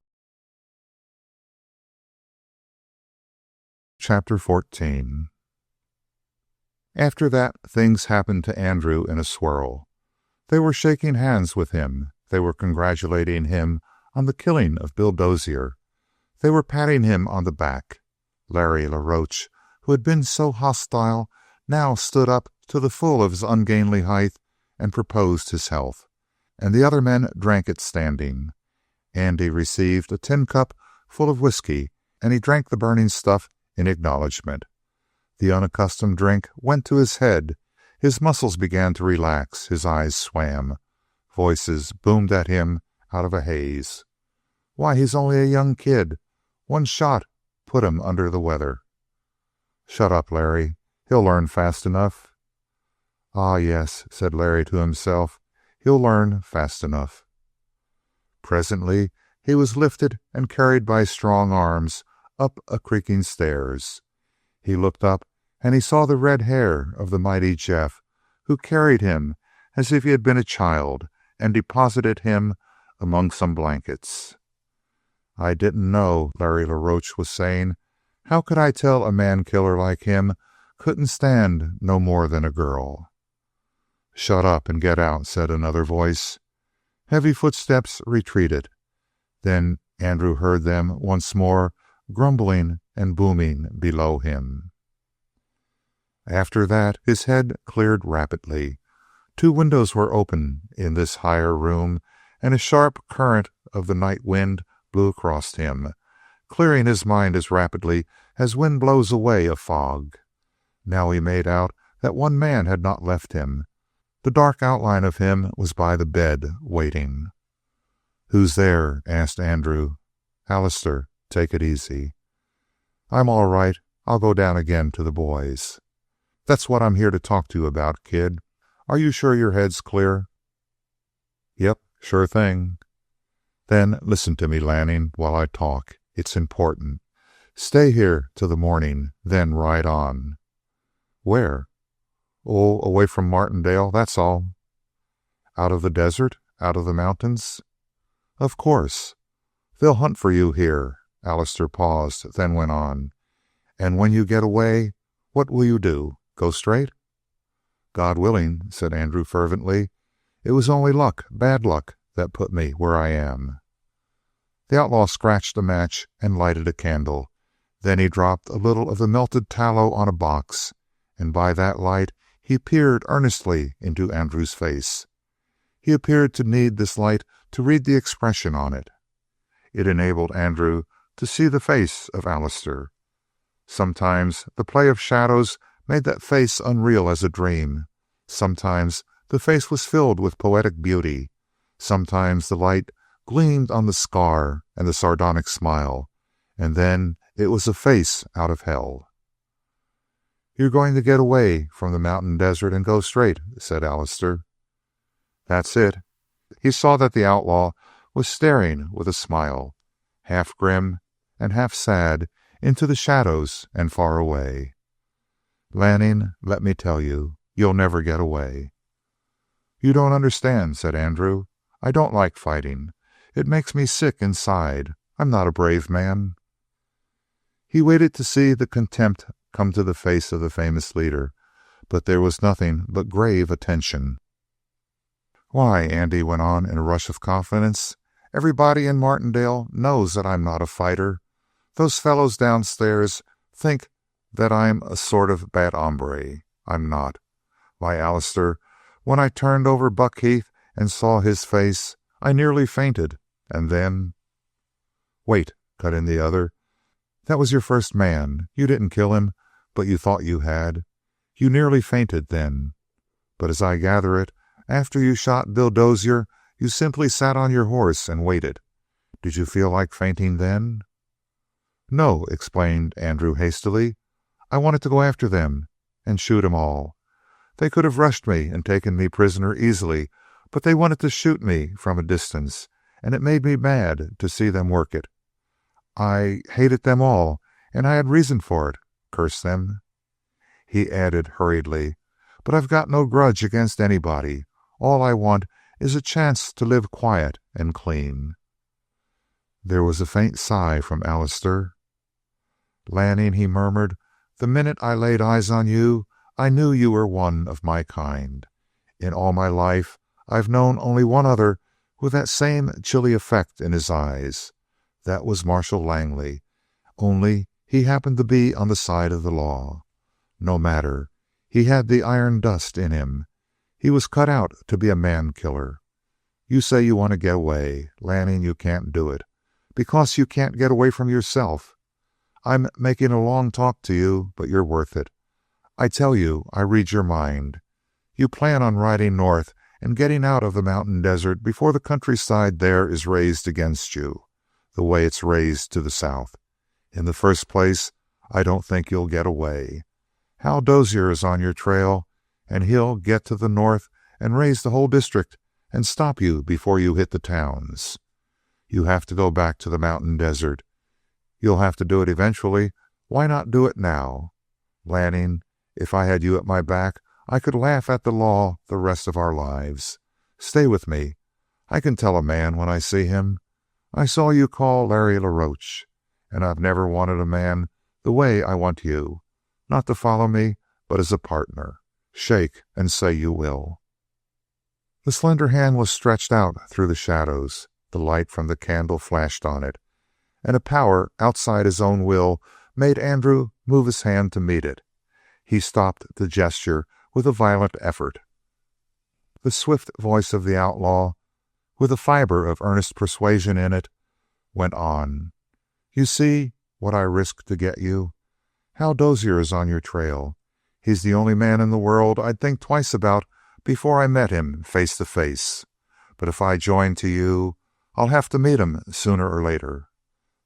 Chapter 14. After that, things happened to Andrew in a swirl. They were shaking hands with him. They were congratulating him on the killing of Bill Dozier. They were patting him on the back. Larry LaRoche, who had been so hostile, now stood up to the full of his ungainly height and proposed his health, and the other men drank it standing. Andy received a tin cup full of whiskey, and he drank the burning stuff in acknowledgment. The unaccustomed drink went to his head. His muscles began to relax. His eyes swam. Voices boomed at him out of a haze. Why, he's only a young kid. 1 shot put him under the weather. Shut up, Larry. He'll learn fast enough. Ah, yes, said Larry to himself. He'll learn fast enough. Presently he was lifted and carried by strong arms up a creaking stairs. He looked up, and he saw the red hair of the mighty Jeff, who carried him as if he had been a child and deposited him among some blankets. I didn't know, Larry LaRoche was saying. How could I tell a man-killer like him couldn't stand no more than a girl? Shut up and get out, said another voice. Heavy footsteps retreated. Then Andrew heard them once more, grumbling and booming below him. After that, his head cleared rapidly. 2 windows were open in this higher room, and a sharp current of the night wind blew across him, clearing his mind as rapidly as wind blows away a fog. Now he made out that one man had not left him. The dark outline of him was by the bed, waiting. "Who's there?" asked Andrew. "Alistair. Take it easy." "I'm all right. I'll go down again to the boys." "That's what I'm here to talk to you about, kid. Are you sure your head's clear?" "Yep, sure thing." "Then listen to me, Lanning, while I talk. It's important. Stay here till the morning, then ride on." "Where?" "Oh, away from Martindale, that's all." "Out of the desert? Out of the mountains?" "Of course. They'll hunt for you here." Alistair paused, then went on. "And when you get away, what will you do? Go straight?" "God willing," said Andrew fervently. "It was only luck, bad luck, that put me where I am." The outlaw scratched a match and lighted a candle. Then he dropped a little of the melted tallow on a box, and by that light he peered earnestly into Andrew's face. He appeared to need this light to read the expression on it. It enabled Andrew to see the face of Alistair. Sometimes the play of shadows made that face unreal as a dream. Sometimes the face was filled with poetic beauty. Sometimes the light gleamed on the scar and the sardonic smile, and then it was a face out of hell. "You're going to get away from the mountain desert and go straight," said Alistair. "That's it." He saw that the outlaw was staring with a smile, half grim and half sad, into the shadows and far away. "Lanning, let me tell you, you'll never get away." "You don't understand," said Andrew. "I don't like fighting. It makes me sick inside. I'm not a brave man." He waited to see the contempt come to the face of the famous leader, but there was nothing but grave attention. Why," Andy went on in a rush of confidence, "everybody in Martindale knows that I'm not a fighter. Those fellows downstairs think that I'm a sort of bad hombre. I'm not. Why, Allister, when I turned over Buck Heath and saw his face, I nearly fainted. And then—" "Wait," cut in the other. "That was your first man. You didn't kill him, but you thought you had. You nearly fainted then. But as I gather it, after you shot Bill Dozier, you simply sat on your horse and waited. Did you feel like fainting then?" "No," explained Andrew hastily. "I wanted to go after them and shoot 'em all. They could have rushed me and taken me prisoner easily, but they wanted to shoot me from a distance, and it made me mad to see them work it. I hated them all, and I had reason for it. Curse them." He added hurriedly, "But I've got no grudge against anybody. All I want is a chance to live quiet and clean." There was a faint sigh from Allister. "Lanning," he murmured, "the minute I laid eyes on you, I knew you were one of my kind. In all my life I've known only one other with that same chilly effect in his eyes. That was Marshal Langley, only he happened to be on the side of the law. No matter. He had the iron dust in him. He was cut out to be a man-killer. You say you want to get away. Lanning, you can't do it, because you can't get away from yourself. I'm making a long talk to you, but you're worth it. I tell you, I read your mind. You plan on riding north and getting out of the mountain desert before the countryside there is raised against you, the way it's raised to the south. In the first place, I don't think you'll get away. Hal Dozier is on your trail, and he'll get to the north and raise the whole district and stop you before you hit the towns. You have to go back to the mountain desert. You'll have to do it eventually. Why not do it now? Lanning, if I had you at my back, I could laugh at the law the rest of our lives. Stay with me. I can tell a man when I see him. I saw you call Larry LaRoche, and I've never wanted a man the way I want you. Not to follow me, but as a partner. Shake and say you will." The slender hand was stretched out through the shadows. The light from the candle flashed on it, and a power outside his own will made Andrew move his hand to meet it. He stopped the gesture with a violent effort. The swift voice of the outlaw, with a fiber of earnest persuasion in it, went on. "You see what I risked to get you? Hal Dozier is on your trail. He's the only man in the world I'd think twice about before I met him face to face. But if I join to you, I'll have to meet him sooner or later.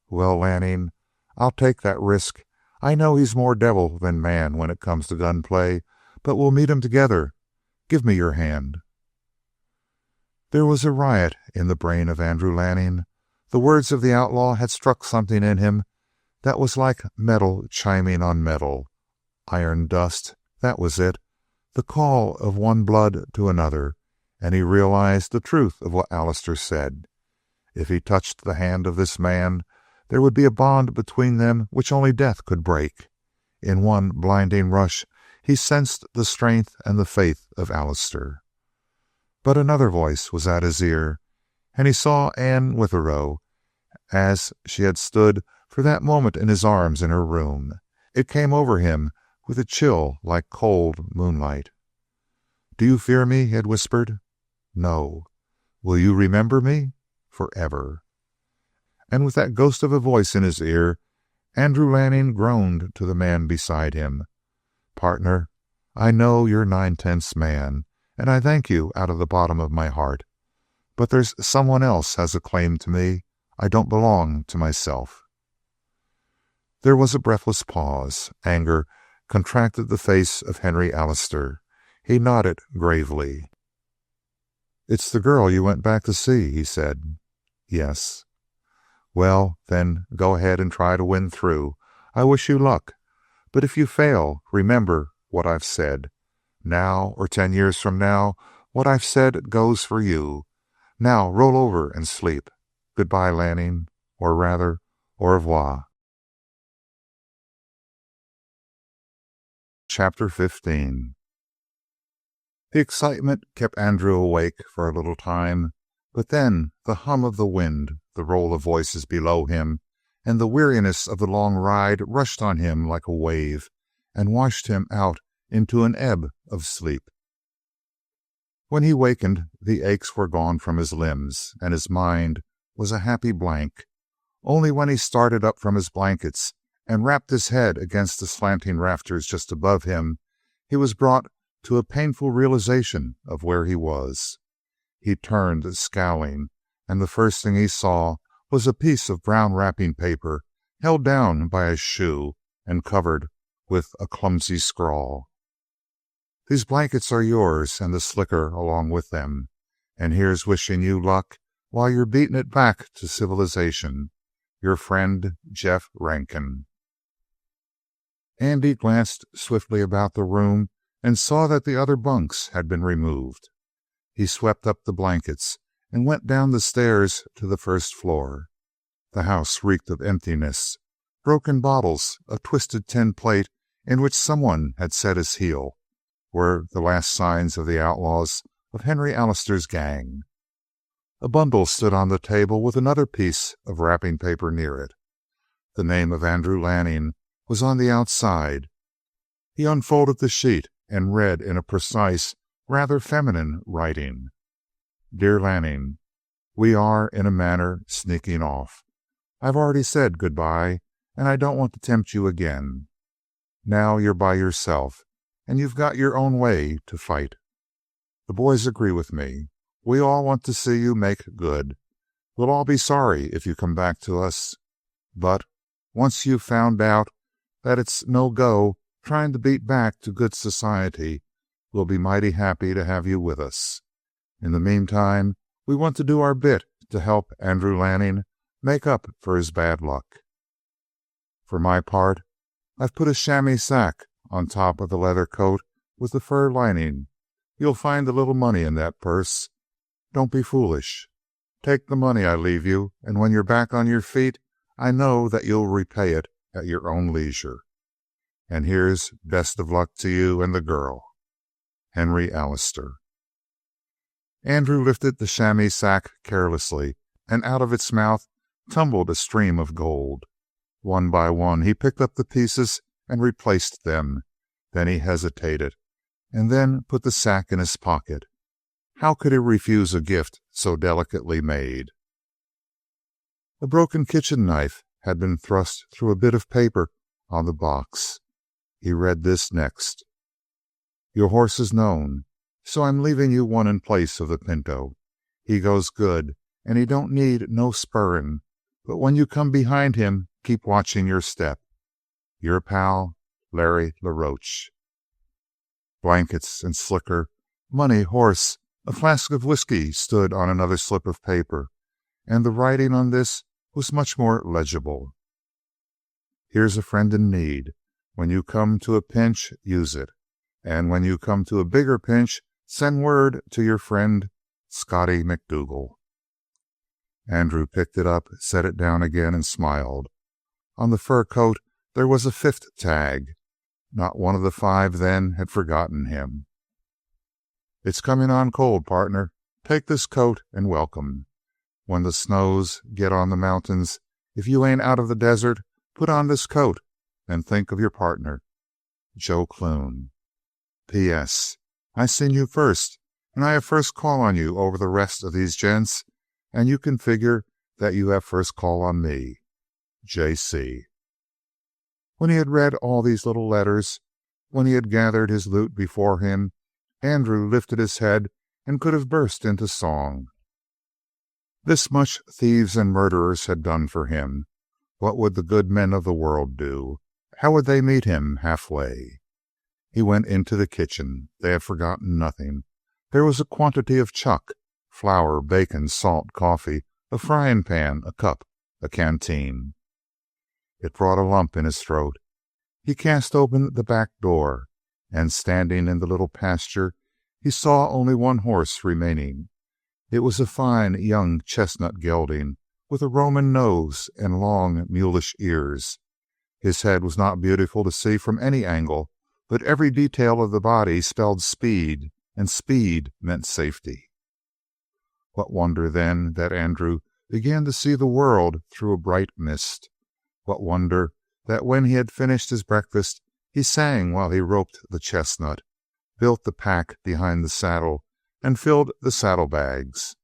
Well, Lanning, I'll take that risk. I know he's more devil than man when it comes to gunplay, but we'll meet him together. Give me your hand." There was a riot in the brain of Andrew Lanning. The words of the outlaw had struck something in him that was like metal chiming on metal. Iron dust, that was it. The call of one blood to another, and he realized the truth of what Allister said. If he touched the hand of this man, there would be a bond between them which only death could break. In one blinding rush, he sensed the strength and the faith of Allister. But another voice was at his ear, and he saw Anne Witherow as she had stood for that moment in his arms in her room. It came over him with a chill like cold moonlight. "Do you fear me?" he had whispered. "No." "Will you remember me?" "Forever." And with that ghost of a voice in his ear, Andrew Lanning groaned to the man beside him. "Partner, I know you're 9/10 man, and I thank you out of the bottom of my heart. But there's someone else has a claim to me. I don't belong to myself." There was a breathless pause. Anger contracted the face of Henry Allister. He nodded gravely. "It's the girl you went back to see," he said. "Yes." "Well, then, go ahead and try to win through. I wish you luck. But if you fail, remember what I've said. Now, or 10 years from now, what I've said goes for you. Now, roll over and sleep. Goodbye, Lanning, or rather, au revoir." Chapter 15. The excitement kept Andrew awake for a little time, but then the hum of the wind, the roll of voices below him, and the weariness of the long ride rushed on him like a wave and washed him out into an ebb of sleep. When he wakened, the aches were gone from his limbs, and his mind was a happy blank. Only when he started up from his blankets and rapped his head against the slanting rafters just above him, he was brought to a painful realization of where he was. He turned, scowling, and the first thing he saw was a piece of brown wrapping paper held down by a shoe and covered with a clumsy scrawl. "These blankets are yours and the slicker along with them, and here's wishing you luck while you're beating it back to civilization. Your friend, Jeff Rankin." Andy glanced swiftly about the room and saw that the other bunks had been removed. He swept up the blankets and went down the stairs to the first floor. The house reeked of emptiness, broken bottles, a twisted tin plate in which someone had set his heel, were the last signs of the outlaws of Henry Allister's gang. A bundle stood on the table with another piece of wrapping paper near it. The name of Andrew Lanning was on the outside. He unfolded the sheet and read in a precise, rather feminine writing: "Dear Lanning, we are, in a manner, sneaking off. I've already said good-bye, and I don't want to tempt you again. Now you're by yourself, and you've got your own way to fight. The boys agree with me. We all want to see you make good. We'll all be sorry if you come back to us. But once you've found out that it's no go trying to beat back to good society, we'll be mighty happy to have you with us. In the meantime, we want to do our bit to help Andrew Lanning make up for his bad luck. For my part, I've put a chamois sack on top of the leather coat with the fur lining. You'll find a little money in that purse. Don't be foolish. Take the money I leave you, and when you're back on your feet, I know that you'll repay it at your own leisure. And here's best of luck to you and the girl. Henry Allister." Andrew lifted the chamois sack carelessly, and out of its mouth tumbled a stream of gold. One by one he picked up the pieces and replaced them. Then he hesitated, and then put the sack in his pocket. How could he refuse a gift so delicately made? A broken kitchen knife had been thrust through a bit of paper on the box. He read this next: "Your horse is known, so I'm leaving you one in place of the Pinto. He goes good, and he don't need no spurring, but when you come behind him, keep watching your step. Your pal, Larry LaRoche." Blankets and slicker, money, horse, a flask of whiskey stood on another slip of paper, and the writing on this was much more legible: "Here's a friend in need. When you come to a pinch, use it. And when you come to a bigger pinch, send word to your friend, Scotty McDougal." Andrew picked it up, set it down again, and smiled. On the fur coat there was a 5th tag. Not one of the 5 then had forgotten him. "It's coming on cold, partner. Take this coat and welcome. When the snows get on the mountains, if you ain't out of the desert, put on this coat and think of your partner, Joe Clune. P.S. I seen you first, and I have first call on you over the rest of these gents, and you can figure that you have first call on me, J.C." When he had read all these little letters, when he had gathered his loot before him, Andrew lifted his head and could have burst into song. This much thieves and murderers had done for him. What would the good men of the world do? How would they meet him halfway? He went into the kitchen. They had forgotten nothing. There was a quantity of chuck, flour, bacon, salt, coffee, a frying pan, a cup, a canteen. It brought a lump in his throat. He cast open the back door, and standing in the little pasture, he saw only one horse remaining. It was a fine young chestnut gelding, with a Roman nose and long mulish ears. His head was not beautiful to see from any angle, but every detail of the body spelled speed. and speed meant safety. What wonder, then, that Andrew began to see the world through a bright mist? What wonder that when he had finished his breakfast, he sang while he roped the chestnut, built the pack behind the saddle, and filled the saddlebags.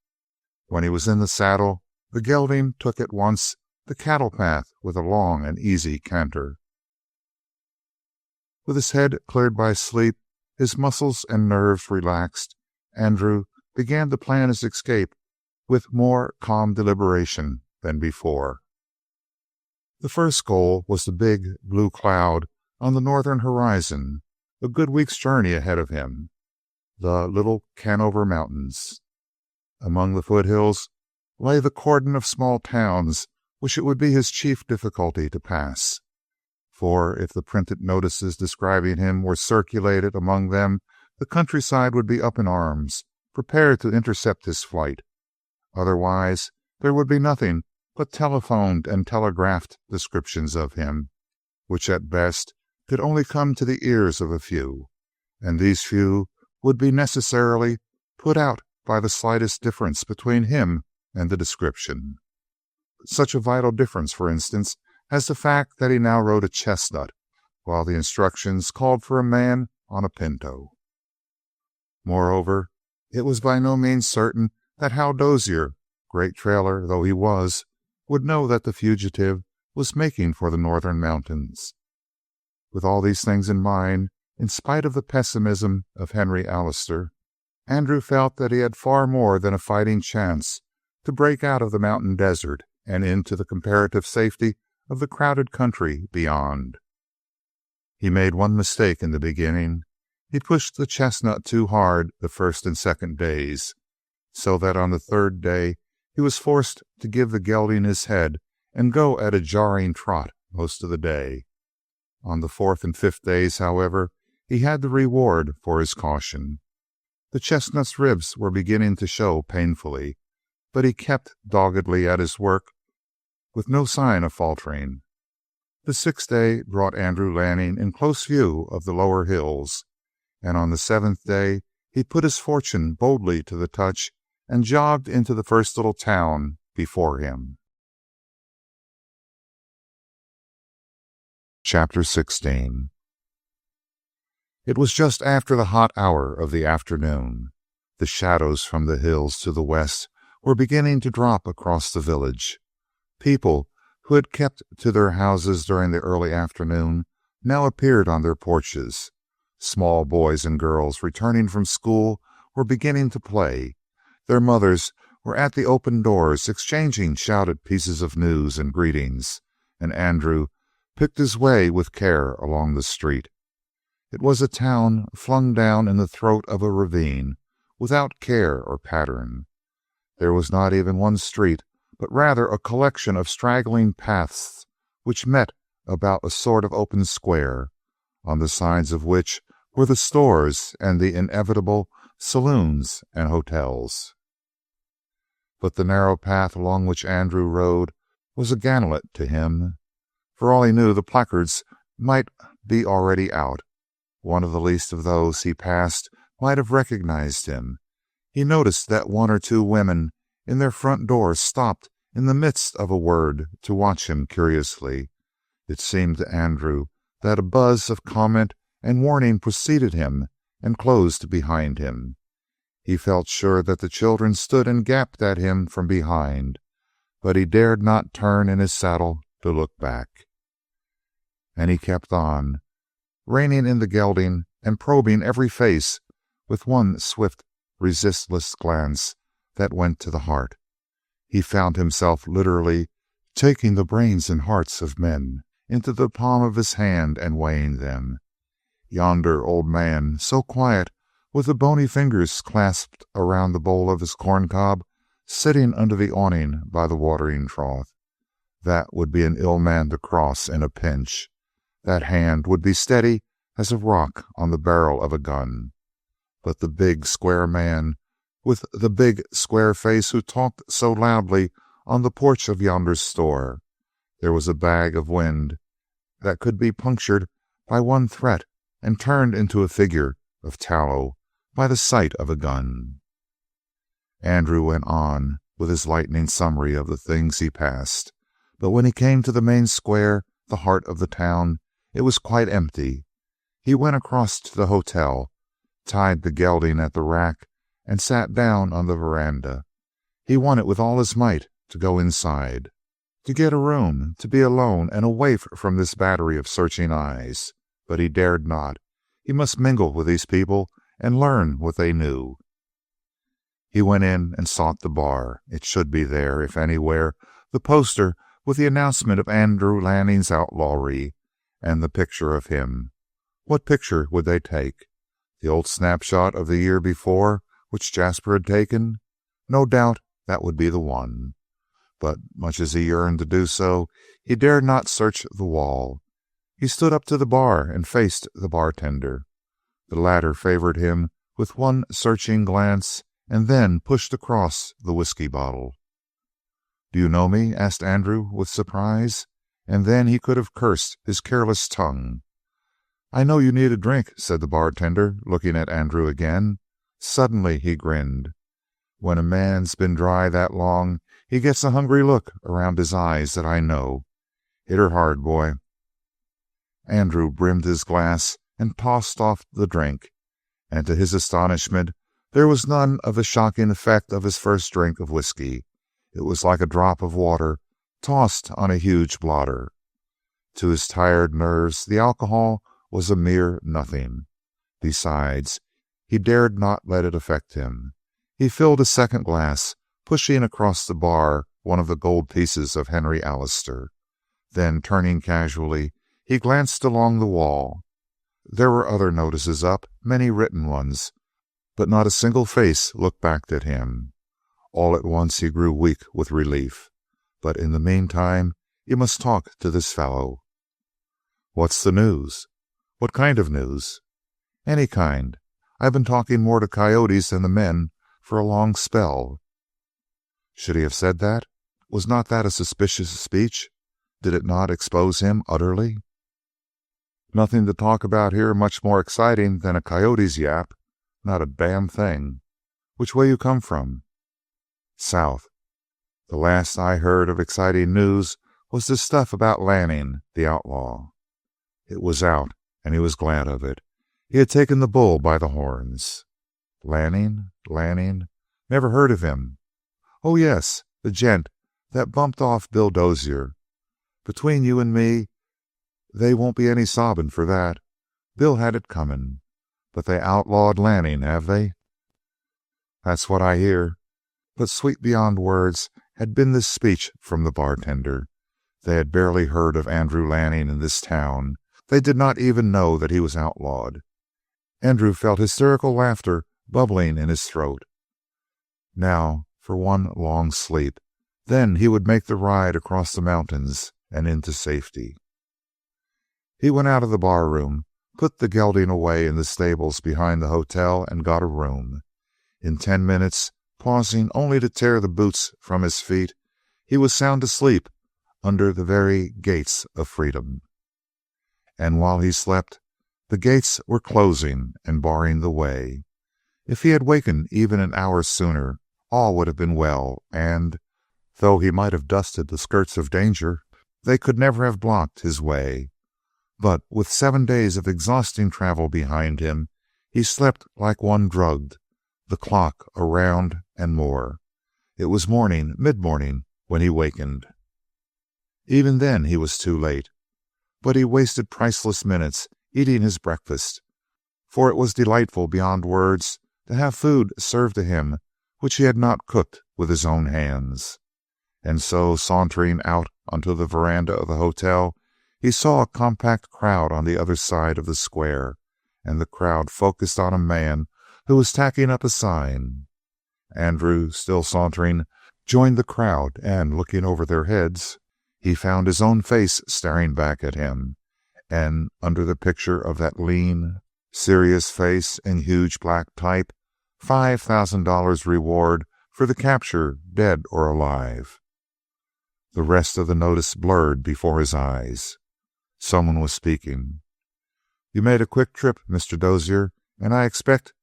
When he was in the saddle, the gelding took at once the cattle path with a long and easy canter. With his head cleared by sleep, his muscles and nerves relaxed, Andrew began to plan his escape with more calm deliberation than before. The first goal was the big blue cloud on the northern horizon, a good week's journey ahead of him, the little Canover Mountains. Among the foothills lay the cordon of small towns which it would be his chief difficulty to pass. For if the printed notices describing him were circulated among them, the countryside would be up in arms, prepared to intercept his flight. Otherwise, there would be nothing but telephoned and telegraphed descriptions of him, which at best could only come to the ears of a few, and these few would be necessarily put out by the slightest difference between him and the description. Such a vital difference, for instance, as the fact that he now rode a chestnut, while the instructions called for a man on a pinto. Moreover, it was by no means certain that Hal Dozier, great trailer though he was, would know that the fugitive was making for the northern mountains. With all these things in mind, in spite of the pessimism of Henry Allister, Andrew felt that he had far more than a fighting chance to break out of the mountain desert and into the comparative safety of the crowded country beyond. He made one mistake in the beginning. He pushed the chestnut too hard the first and second days, so that on the third day he was forced to give the gelding his head and go at a jarring trot most of the day. On the fourth and fifth days, however, he had the reward for his caution. The chestnut's ribs were beginning to show painfully, but he kept doggedly at his work with no sign of faltering. The sixth day brought Andrew Lanning in close view of the lower hills, and on the seventh day he put his fortune boldly to the touch and jogged into the first little town before him. Chapter 16. It was just after the hot hour of the afternoon. The shadows from the hills to the west were beginning to drop across the village. People who had kept to their houses during the early afternoon now appeared on their porches. Small boys and girls returning from school were beginning to play. Their mothers were at the open doors exchanging shouted pieces of news and greetings, and Andrew picked his way with care along the street. It was a town flung down in the throat of a ravine, without care or pattern. There was not even one street, but rather a collection of straggling paths which met about a sort of open square, on the sides of which were the stores and the inevitable saloons and hotels. But the narrow path along which Andrew rode was a gantlet to him. For all he knew, the placards might be already out. One of the least of those he passed might have recognized him. He noticed that one or two women in their front doors stopped in the midst of a word to watch him curiously. It seemed to Andrew that a buzz of comment and warning preceded him and closed behind him. He felt sure that the children stood and gaped at him from behind, but he dared not turn in his saddle to look back. And he kept on, reining in the gelding and probing every face with one swift, resistless glance that went to the heart. He found himself literally taking the brains and hearts of men into the palm of his hand and weighing them. Yonder old man, so quiet, with the bony fingers clasped around the bowl of his corncob, sitting under the awning by the watering trough. That would be an ill man to cross in a pinch. That hand would be steady as a rock on the barrel of a gun. But the big, square man, with the big, square face who talked so loudly on the porch of yonder store, there was a bag of wind that could be punctured by one threat and turned into a figure of tallow by the sight of a gun. Andrew went on with his lightning summary of the things he passed, but when he came to the main square, the heart of the town, it was quite empty. He went across to the hotel, tied the gelding at the rack, and sat down on the veranda. He wanted with all his might to go inside, to get a room, to be alone and away from this battery of searching eyes. But he dared not. He must mingle with these people and learn what they knew. He went in and sought the bar. It should be there, if anywhere, the poster with the announcement of Andrew Lanning's outlawry and the picture of him. What picture would they take? The old snapshot of the year before, which Jasper had taken? No doubt that would be the one. But much as he yearned to do so, he dared not search the wall. He stood up to the bar and faced the bartender. The latter favored him with one searching glance and then pushed across the whiskey bottle. "Do you know me?" asked Andrew with surprise, and then he could have cursed his careless tongue. "I know you need a drink," said the bartender, looking at Andrew again. Suddenly he grinned. When a man's been dry that long, he gets a hungry look around his eyes that I know. Hit her hard, boy. Andrew brimmed his glass and tossed off the drink, and to his astonishment there was none of the shocking effect of his first drink of whiskey. It was like a drop of water tossed on a huge blotter. To his tired nerves the alcohol was a mere nothing. Besides, he dared not let it affect him. He filled a second glass, pushing across the bar one of the gold pieces of Henry Allister. Then, turning casually, he glanced along the wall. There were other notices up, many written ones, but not a single face looked back at him. All at once he grew weak with relief. But in the meantime, he must talk to this fellow. "What's the news?" "What kind of news?" "Any kind. I've been talking more to coyotes than the men for a long spell." Should he have said that? Was not that a suspicious speech? Did it not expose him utterly? "Nothing to talk about here much more exciting than a coyote's yap. Not a damn thing. Which way you come from?" "South. The last I heard of exciting news was this stuff about Lanning, the outlaw." It was out, and he was glad of it. He had taken the bull by the horns. "Lanning? Lanning? Never heard of him." "Oh, yes, the gent that bumped off Bill Dozier. Between you and me, they won't be any sobbing for that. Bill had it coming. But they outlawed Lanning, have they?" "That's what I hear." But sweet beyond words had been this speech from the bartender. They had barely heard of Andrew Lanning in this town. They did not even know that he was outlawed. Andrew felt hysterical laughter bubbling in his throat. Now for one long sleep. Then he would make the ride across the mountains and into safety. He went out of the bar room, put the gelding away in the stables behind the hotel, and got a room. In 10 minutes, pausing only to tear the boots from his feet, he was sound asleep under the very gates of freedom. And while he slept, the gates were closing and barring the way. If he had wakened even an hour sooner, all would have been well, and, though he might have dusted the skirts of danger, they could never have blocked his way. But with 7 days of exhausting travel behind him, he slept like one drugged, the clock around and more. It was morning, mid-morning, when he wakened. Even then he was too late. But he wasted priceless minutes eating his breakfast, for it was delightful beyond words to have food served to him which he had not cooked with his own hands. And so, sauntering out onto the veranda of the hotel, he saw a compact crowd on the other side of the square, and the crowd focused on a man who was tacking up a sign. Andrew, still sauntering, joined the crowd, and looking over their heads, he found his own face staring back at him, and under the picture of that lean, serious face in huge black type, $5,000 reward for the capture, dead or alive. The rest of the notice blurred before his eyes. Someone was speaking. "You made a quick trip, Mr. Dozier, and I expect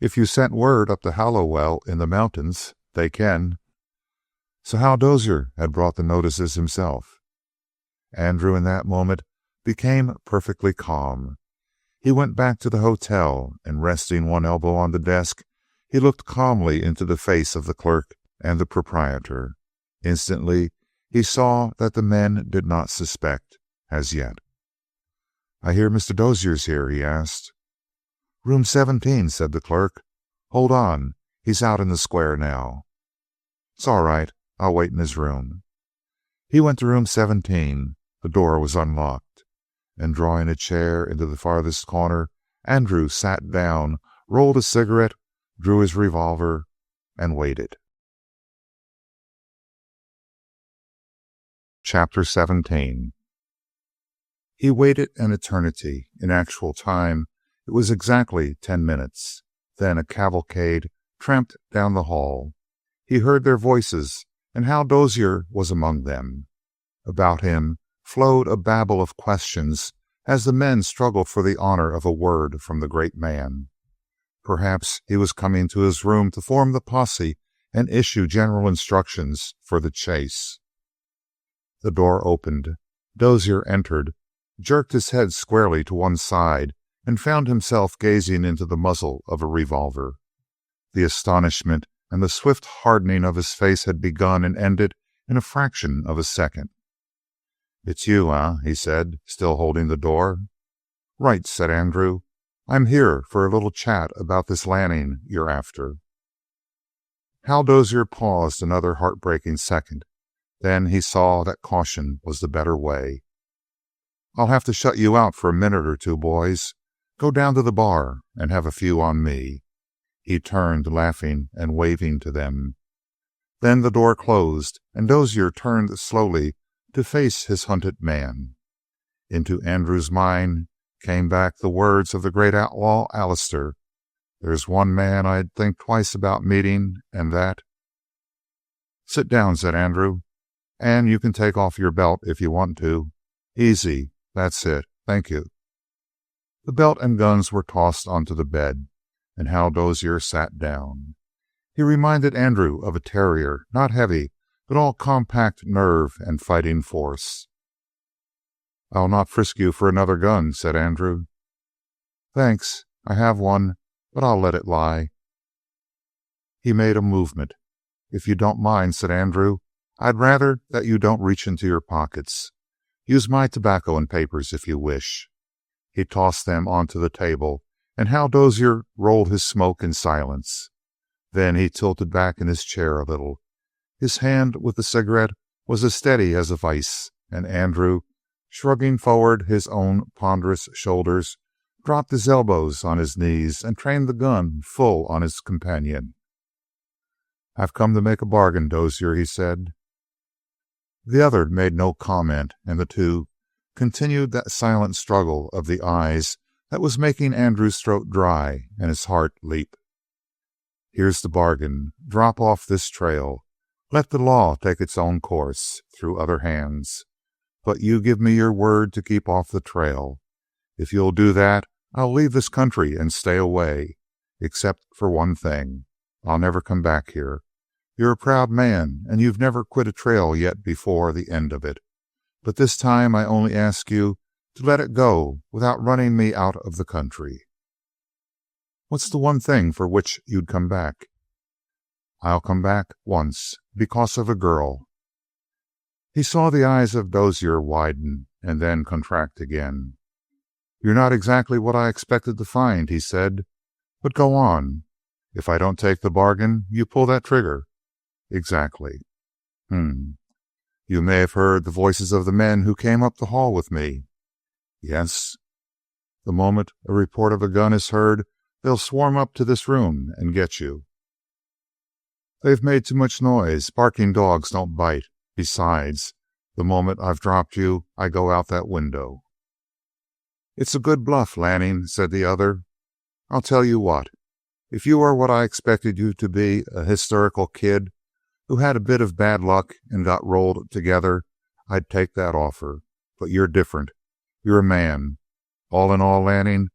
If you sent word up to Hallowell in the mountains, they can. So Hal Dozier had brought the notices himself. Andrew in that moment became perfectly calm. He went back to the hotel, and resting one elbow on the desk, he looked calmly into the face of the clerk and the proprietor. Instantly, he saw that the men did not suspect, as yet. "I hear Mr. Dozier's here," he asked. "Room 17, said the clerk. "Hold on. He's out in the square now." "It's all right. I'll wait in his room." He went to room 17. The door was unlocked, and drawing a chair into the farthest corner, Andrew sat down, rolled a cigarette, drew his revolver, and waited. Chapter 17. He waited an eternity. In actual time, it was exactly 10 minutes. Then a cavalcade tramped down the hall. He heard their voices, and Hal Dozier was among them. About him flowed a babble of questions as the men struggled for the honor of a word from the great man. Perhaps he was coming to his room to form the posse and issue general instructions for the chase. The door opened. Dozier entered, jerked his head squarely to one side, and found himself gazing into the muzzle of a revolver. The astonishment and the swift hardening of his face had begun and ended in a fraction of a second. "It's you, huh?" he said, still holding the door. "Right," said Andrew. "I'm here for a little chat about this Lanning you're after." Hal Dozier paused another heartbreaking second. Then he saw that caution was the better way. "I'll have to shut you out for a minute or two, boys. Go down to the bar and have a few on me." He turned, laughing and waving to them. Then the door closed, and Dozier turned slowly to face his hunted man. Into Andrew's mind came back the words of the great outlaw Allister. "There's one man I'd think twice about meeting, and that—" "Sit down," said Andrew. "And you can take off your belt if you want to. Easy. That's it. Thank you." The belt and guns were tossed onto the bed, and Hal Dozier sat down. He reminded Andrew of a terrier, not heavy, but all compact nerve and fighting force. "I'll not frisk you for another gun," said Andrew. "Thanks. I have one, but I'll let it lie." He made a movement. "If you don't mind," said Andrew, "I'd rather that you don't reach into your pockets. Use my tobacco and papers if you wish." He tossed them onto the table, and Hal Dozier rolled his smoke in silence. Then he tilted back in his chair a little. His hand with the cigarette was as steady as a vice, and Andrew, shrugging forward his own ponderous shoulders, dropped his elbows on his knees and trained the gun full on his companion. "I've come to make a bargain, Dozier," he said. The other made no comment, and the two continued that silent struggle of the eyes that was making Andrew's throat dry and his heart leap. "Here's the bargain. Drop off this trail. Let the law take its own course, through other hands. But you give me your word to keep off the trail. If you'll do that, I'll leave this country and stay away. Except for one thing. I'll never come back here. You're a proud man, and you've never quit a trail yet before the end of it. But this time I only ask you to let it go without running me out of the country." "What's the one thing for which you'd come back?" "I'll come back once, because of a girl." He saw the eyes of Dozier widen and then contract again. "You're not exactly what I expected to find," he said. "But go on. If I don't take the bargain, you pull that trigger." "Exactly." "You may have heard the voices of the men who came up the hall with me." "Yes." "The moment a report of a gun is heard, they'll swarm up to this room and get you." "They've made too much noise. Barking dogs don't bite. Besides, the moment I've dropped you, I go out that window." "It's a good bluff, Lanning," said the other. "I'll tell you what. If you are what I expected you to be, a hysterical kid who had a bit of bad luck and got rolled together, I'd take that offer. But you're different. You're a man. All in all, Lanning,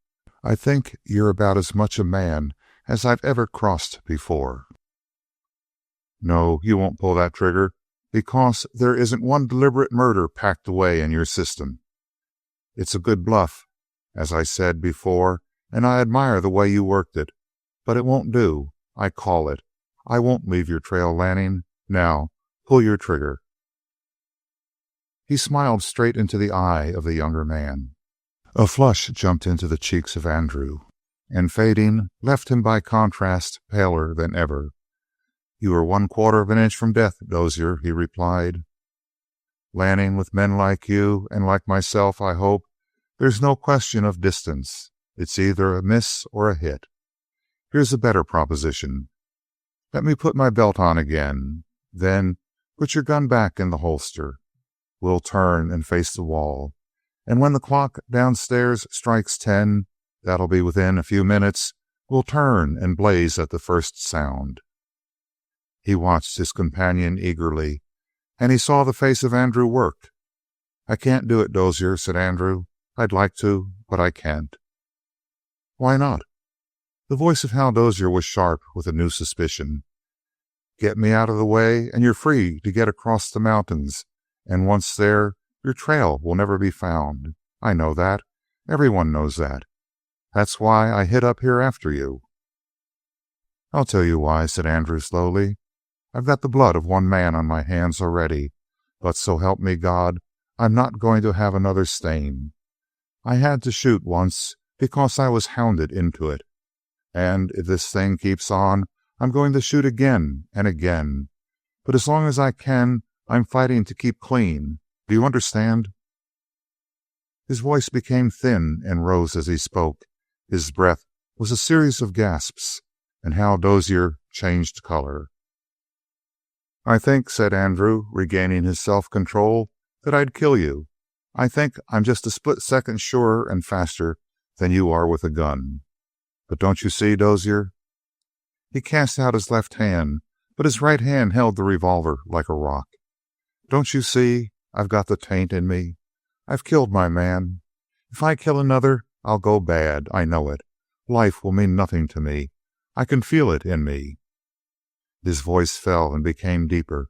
I think you're about as much a man as I've ever crossed before. No, you won't pull that trigger, because there isn't one deliberate murder packed away in your system. It's a good bluff, as I said before, and I admire the way you worked it. But it won't do. I call it. I won't leave your trail, Lanning. Now, pull your trigger." He smiled straight into the eye of the younger man. A flush jumped into the cheeks of Andrew, and fading, left him by contrast paler than ever. "You are 1/4 of an inch from death, Dozier," he replied. "Lanning, with men like you, and like myself, I hope, there's no question of distance. It's either a miss or a hit. Here's a better proposition. Let me put my belt on again. Then put your gun back in the holster. We'll turn and face the wall. And when the clock downstairs strikes 10, that'll be within a few minutes, we'll turn and blaze at the first sound." He watched his companion eagerly, and he saw the face of Andrew work. "I can't do it, Dozier," said Andrew. "I'd like to, but I can't." "Why not?" The voice of Hal Dozier was sharp with a new suspicion. "Get me out of the way, and you're free to get across the mountains, and once there, your trail will never be found. I know that. Everyone knows that. That's why I hid up here after you." "I'll tell you why," said Andrew slowly. "I've got the blood of one man on my hands already, but so help me God, I'm not going to have another stain. I had to shoot once because I was hounded into it. And if this thing keeps on, I'm going to shoot again and again. But as long as I can, I'm fighting to keep clean. Do you understand?" His voice became thin and rose as he spoke. His breath was a series of gasps, and Hal Dozier changed color. "I think," said Andrew, regaining his self-control, "that I'd kill you. I think I'm just a split second surer and faster than you are with a gun. But don't you see, Dozier?" He cast out his left hand, but his right hand held the revolver like a rock. "Don't you see? I've got the taint in me. I've killed my man. If I kill another, I'll go bad. I know it. Life will mean nothing to me. I can feel it in me." His voice fell and became deeper.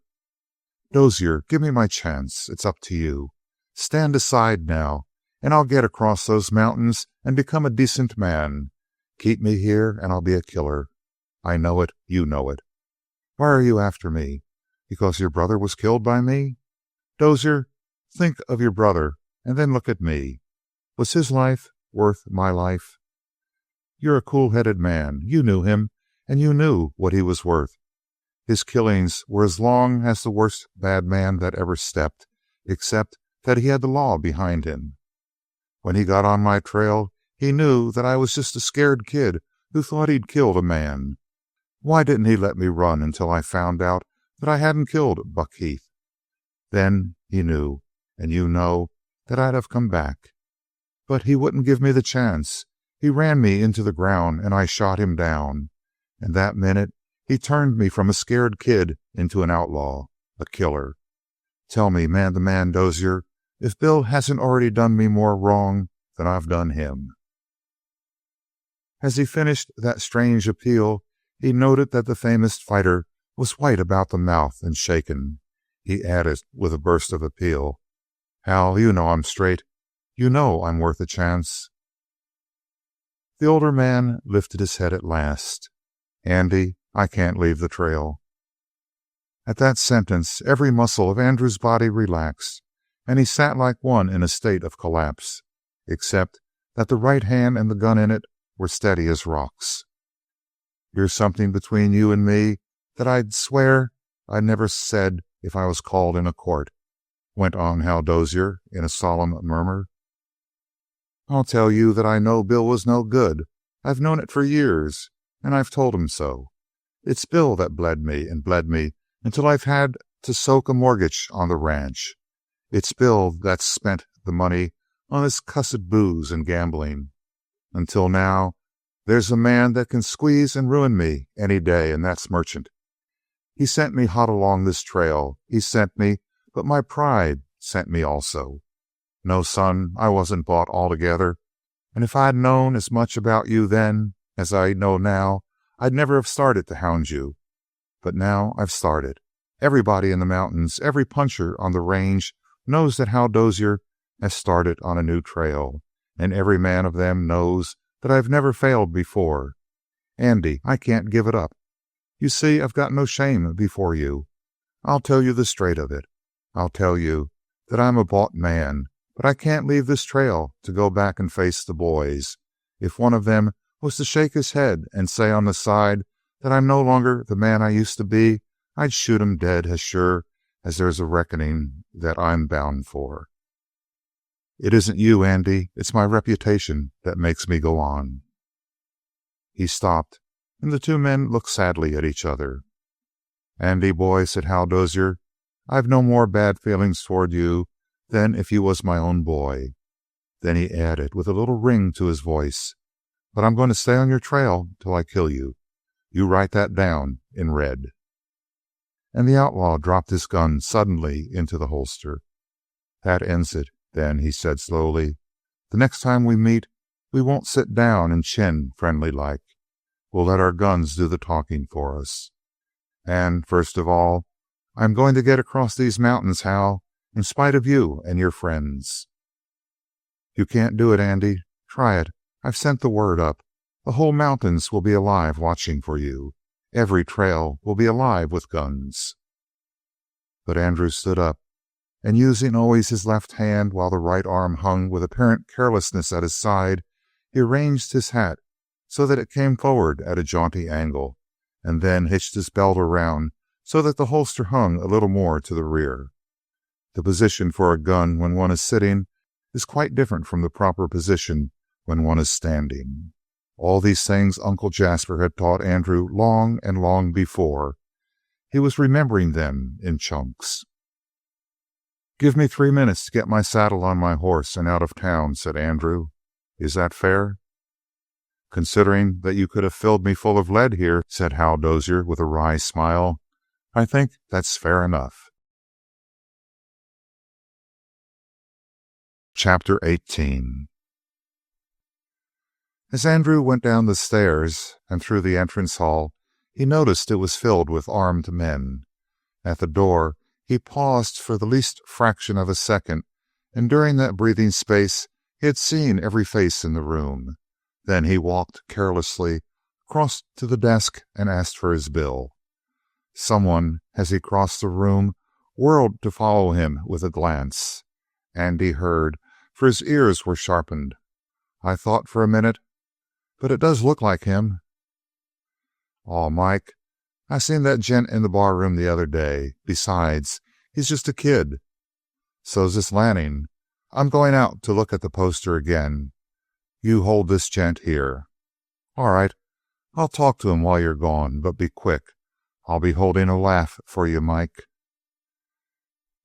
"Dozier, give me my chance. It's up to you. Stand aside now, and I'll get across those mountains and become a decent man. Keep me here, and I'll be a killer. I know it. You know it. Why are you after me? Because your brother was killed by me? Dozier, think of your brother, and then look at me. Was his life worth my life? You're a cool-headed man. You knew him, and you knew what he was worth. His killings were as long as the worst bad man that ever stepped, except that he had the law behind him. When he got on my trail, he knew that I was just a scared kid who thought he'd killed a man. Why didn't he let me run until I found out that I hadn't killed Buck Heath? Then he knew, and you know, that I'd have come back. But he wouldn't give me the chance. He ran me into the ground, and I shot him down. And that minute, he turned me from a scared kid into an outlaw, a killer. Tell me, man to man, Dozier, if Bill hasn't already done me more wrong than I've done him." As he finished that strange appeal, he noted that the famous fighter was white about the mouth and shaken. He added with a burst of appeal, "Hal, you know I'm straight. You know I'm worth a chance." The older man lifted his head at last. "Andy, I can't leave the trail." At that sentence, every muscle of Andrew's body relaxed, and he sat like one in a state of collapse, except that the right hand and the gun in it were steady as rocks. "Here's something between you and me that I'd swear I never said if I was called in a court," went on Hal Dozier in a solemn murmur. "I'll tell you that I know Bill was no good. I've known it for years, and I've told him so. It's Bill that bled me until I've had to soak a mortgage on the ranch. It's Bill that's spent the money on this cussed booze and gambling. Until now, there's a man that can squeeze and ruin me any day, and that's Merchant. He sent me hot along this trail. He sent me, but my pride sent me also. No, son, I wasn't bought altogether, and if I'd known as much about you then as I know now, I'd never have started to hound you. But now I've started. Everybody in the mountains, every puncher on the range knows that Hal Dozier has started on a new trail, and every man of them knows that I've never failed before. Andy, I can't give it up. You see, I've got no shame before you. I'll tell you the straight of it. I'll tell you that I'm a bought man, but I can't leave this trail to go back and face the boys. If one of them was to shake his head and say on the side that I'm no longer the man I used to be, I'd shoot him dead as sure as there's a reckoning that I'm bound for. It isn't you, Andy. It's my reputation that makes me go on. He stopped, and the two men looked sadly at each other. Andy, boy, said Hal Dozier, I've no more bad feelings toward you than if you was my own boy. Then he added, with a little ring to his voice, but I'm going to stay on your trail till I kill you. You write that down in red. And the outlaw dropped his gun suddenly into the holster. That ends it, then, he said slowly. The next time we meet, we won't sit down and chin friendly-like. We'll let our guns do the talking for us. And, first of all, I'm going to get across these mountains, Hal, in spite of you and your friends. You can't do it, Andy. Try it. I've sent the word up. The whole mountains will be alive watching for you. Every trail will be alive with guns. But Andrew stood up, and using always his left hand while the right arm hung with apparent carelessness at his side, he arranged his hat so that it came forward at a jaunty angle, and then hitched his belt around so that the holster hung a little more to the rear. The position for a gun when one is sitting is quite different from the proper position when one is standing. All these things Uncle Jasper had taught Andrew long and long before. He was remembering them in chunks. Give me 3 minutes to get my saddle on my horse and out of town, said Andrew. Is that fair? Considering that you could have filled me full of lead here, said Hal Dozier with a wry smile, I think that's fair enough. Chapter 18. As Andrew went down the stairs and through the entrance hall, he noticed it was filled with armed men. At the door, he paused for the least fraction of a second, and during that breathing space, he had seen every face in the room. Then he walked carelessly across to the desk and asked for his bill. Someone, as he crossed the room, whirled to follow him with a glance. Andy heard, for his ears were sharpened. I thought for a minute, but it does look like him. Aw, Mike, I seen that gent in the barroom the other day. Besides, he's just a kid. So's this Lanning. I'm going out to look at the poster again. You hold this gent here. All right. I'll talk to him while you're gone, but be quick. I'll be holding a laugh for you, Mike.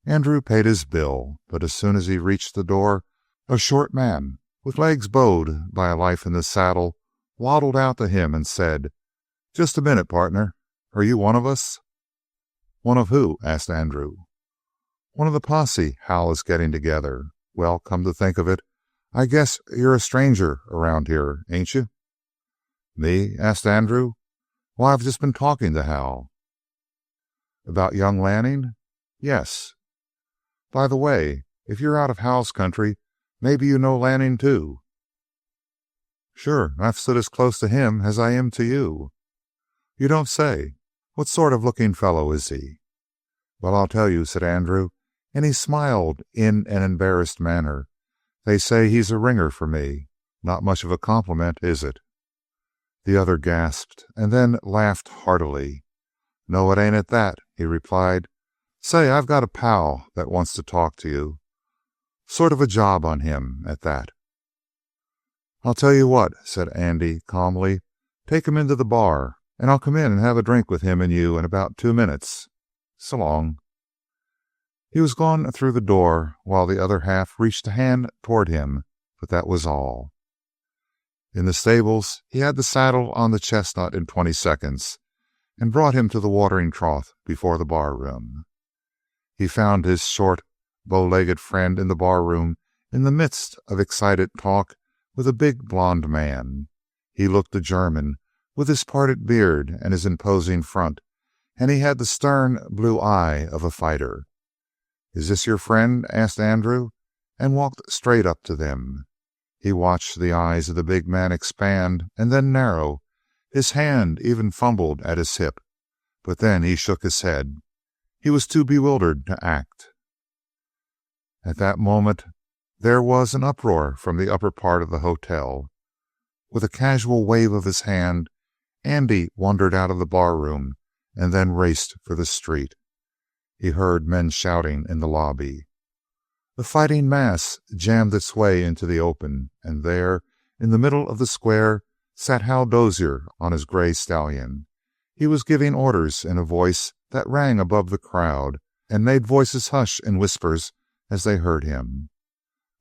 Andrew paid his bill, but as soon as he reached the door, a short man, with legs bowed by a life in the saddle, waddled out to him and said, Just a minute, partner. Are you one of us? One of who? Asked Andrew. One of the posse Hal is getting together. Well, come to think of it, I guess you're a stranger around here, ain't you? Me? Asked Andrew. Why, I've just been talking to Hal. About young Lanning? Yes. By the way, if you're out of Hal's country, maybe you know Lanning too. Sure, I've stood as close to him as I am to you. You don't say. What sort of looking fellow is he? Well, I'll tell you, said Andrew, and he smiled in an embarrassed manner. They say he's a ringer for me. Not much of a compliment, is it? The other gasped, and then laughed heartily. No, it ain't at that, he replied. Say, I've got a pal that wants to talk to you. Sort of a job on him, at that. I'll tell you what, said Andy calmly. Take him into the bar, and I'll come in and have a drink with him and you in about 2 minutes. So long. He was gone through the door while the other half reached a hand toward him, but that was all. In the stables, he had the saddle on the chestnut in 20 seconds and brought him to the watering trough before the barroom. He found his short, bow-legged friend in the barroom in the midst of excited talk with a big blond man. He looked a German, with his parted beard and his imposing front, and he had the stern blue eye of a fighter. "Is this your friend?" asked Andrew, and walked straight up to them. He watched the eyes of the big man expand and then narrow. His hand even fumbled at his hip, but then he shook his head. He was too bewildered to act. At that moment there was an uproar from the upper part of the hotel. With a casual wave of his hand, Andy wandered out of the barroom and then raced for the street. He heard men shouting in the lobby. The fighting mass jammed its way into the open, and there, in the middle of the square, sat Hal Dozier on his gray stallion. He was giving orders in a voice that rang above the crowd and made voices hush in whispers as they heard him.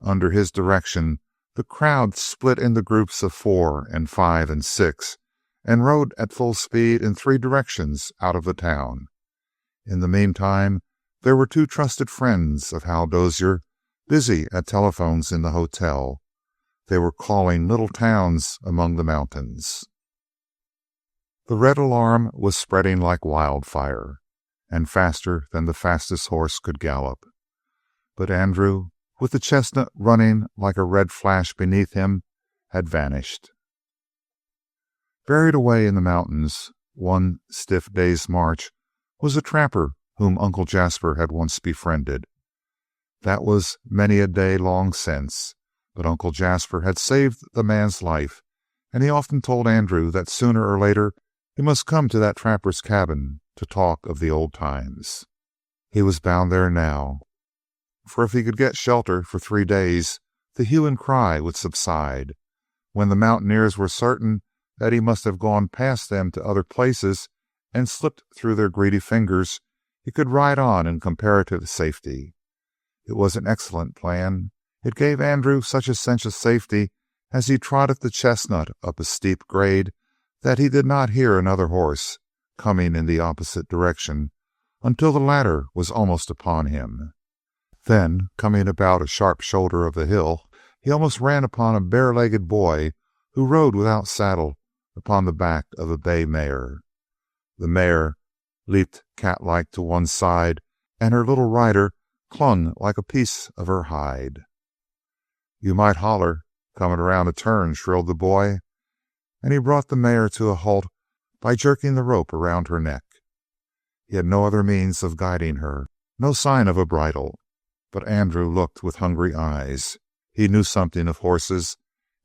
Under his direction, the crowd split into groups of 4 and 5 and 6 and rode at full speed in 3 directions out of the town. In the meantime, there were 2 trusted friends of Hal Dozier busy at telephones in the hotel. They were calling little towns among the mountains. The red alarm was spreading like wildfire, and faster than the fastest horse could gallop. But Andrew, with the chestnut running like a red flash beneath him, had vanished. Buried away in the mountains, one stiff day's march, was a trapper whom Uncle Jasper had once befriended. That was many a day long since, but Uncle Jasper had saved the man's life, and he often told Andrew that sooner or later he must come to that trapper's cabin to talk of the old times. He was bound there now, for if he could get shelter for 3 days, the hue and cry would subside. When the mountaineers were certain that he must have gone past them to other places and slipped through their greedy fingers, he could ride on in comparative safety. It was an excellent plan. It gave Andrew such a sense of safety as he trotted the chestnut up a steep grade that he did not hear another horse coming in the opposite direction until the latter was almost upon him. Then, coming about a sharp shoulder of the hill, he almost ran upon a bare-legged boy who rode without saddle upon the back of a bay mare. The mare leaped cat-like to one side, and her little rider clung like a piece of her hide. "You might holler, coming around a turn," shrilled the boy, and he brought the mare to a halt by jerking the rope around her neck. He had no other means of guiding her, no sign of a bridle, but Andrew looked with hungry eyes. He knew something of horses,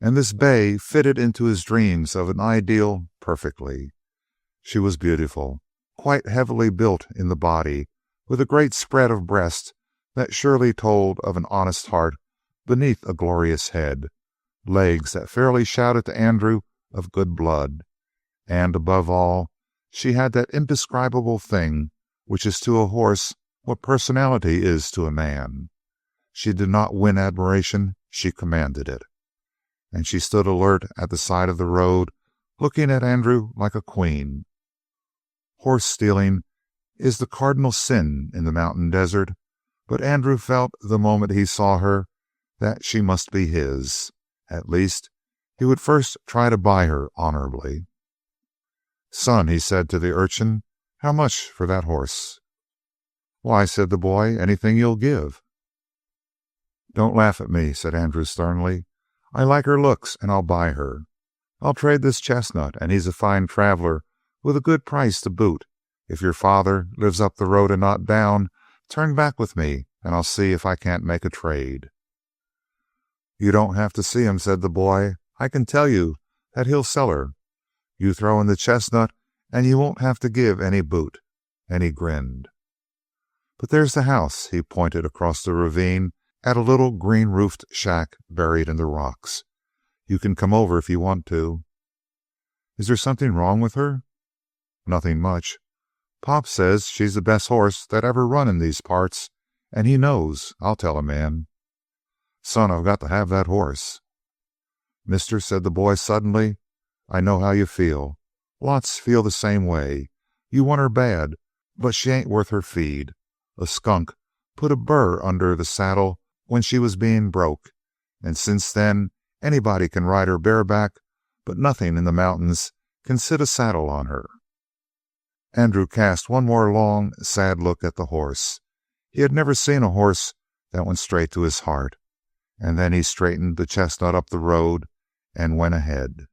and this bay fitted into his dreams of an ideal perfectly. She was beautiful, quite heavily built in the body, with a great spread of breast that surely told of an honest heart beneath a glorious head, legs that fairly shouted to Andrew of good blood, and, above all, she had that indescribable thing which is to a horse what personality is to a man. She did not win admiration, she commanded it. And she stood alert at the side of the road, looking at Andrew like a queen. Horse stealing is the cardinal sin in the mountain desert, but Andrew felt the moment he saw her that she must be his. At least, he would first try to buy her honorably. "Son," he said to the urchin, "how much for that horse?" "Why," said the boy, "anything you'll give." "Don't laugh at me," said Andrew sternly. "I like her looks, and I'll buy her. I'll trade this chestnut, and he's a fine traveler, with a good price to boot. If your father lives up the road and not down, turn back with me, and I'll see if I can't make a trade." "You don't have to see him," said the boy. "I can tell you that he'll sell her. You throw in the chestnut, and you won't have to give any boot." And he grinned. "But there's the house." He pointed across the ravine at a little green-roofed shack buried in the rocks. "You can come over if you want to." "Is there something wrong with her?" "Nothing much. Pop says she's the best horse that ever run in these parts, and he knows, I'll tell a man." "Son, I've got to have that horse." "Mister," said the boy suddenly, "I know how you feel. Lots feel the same way. You want her bad, but she ain't worth her feed. A skunk put a burr under the saddle when she was being broke, and since then anybody can ride her bareback, but nothing in the mountains can sit a saddle on her." Andrew cast one more long, sad look at the horse. He had never seen a horse that went straight to his heart. And then he straightened the chestnut up the road and went ahead.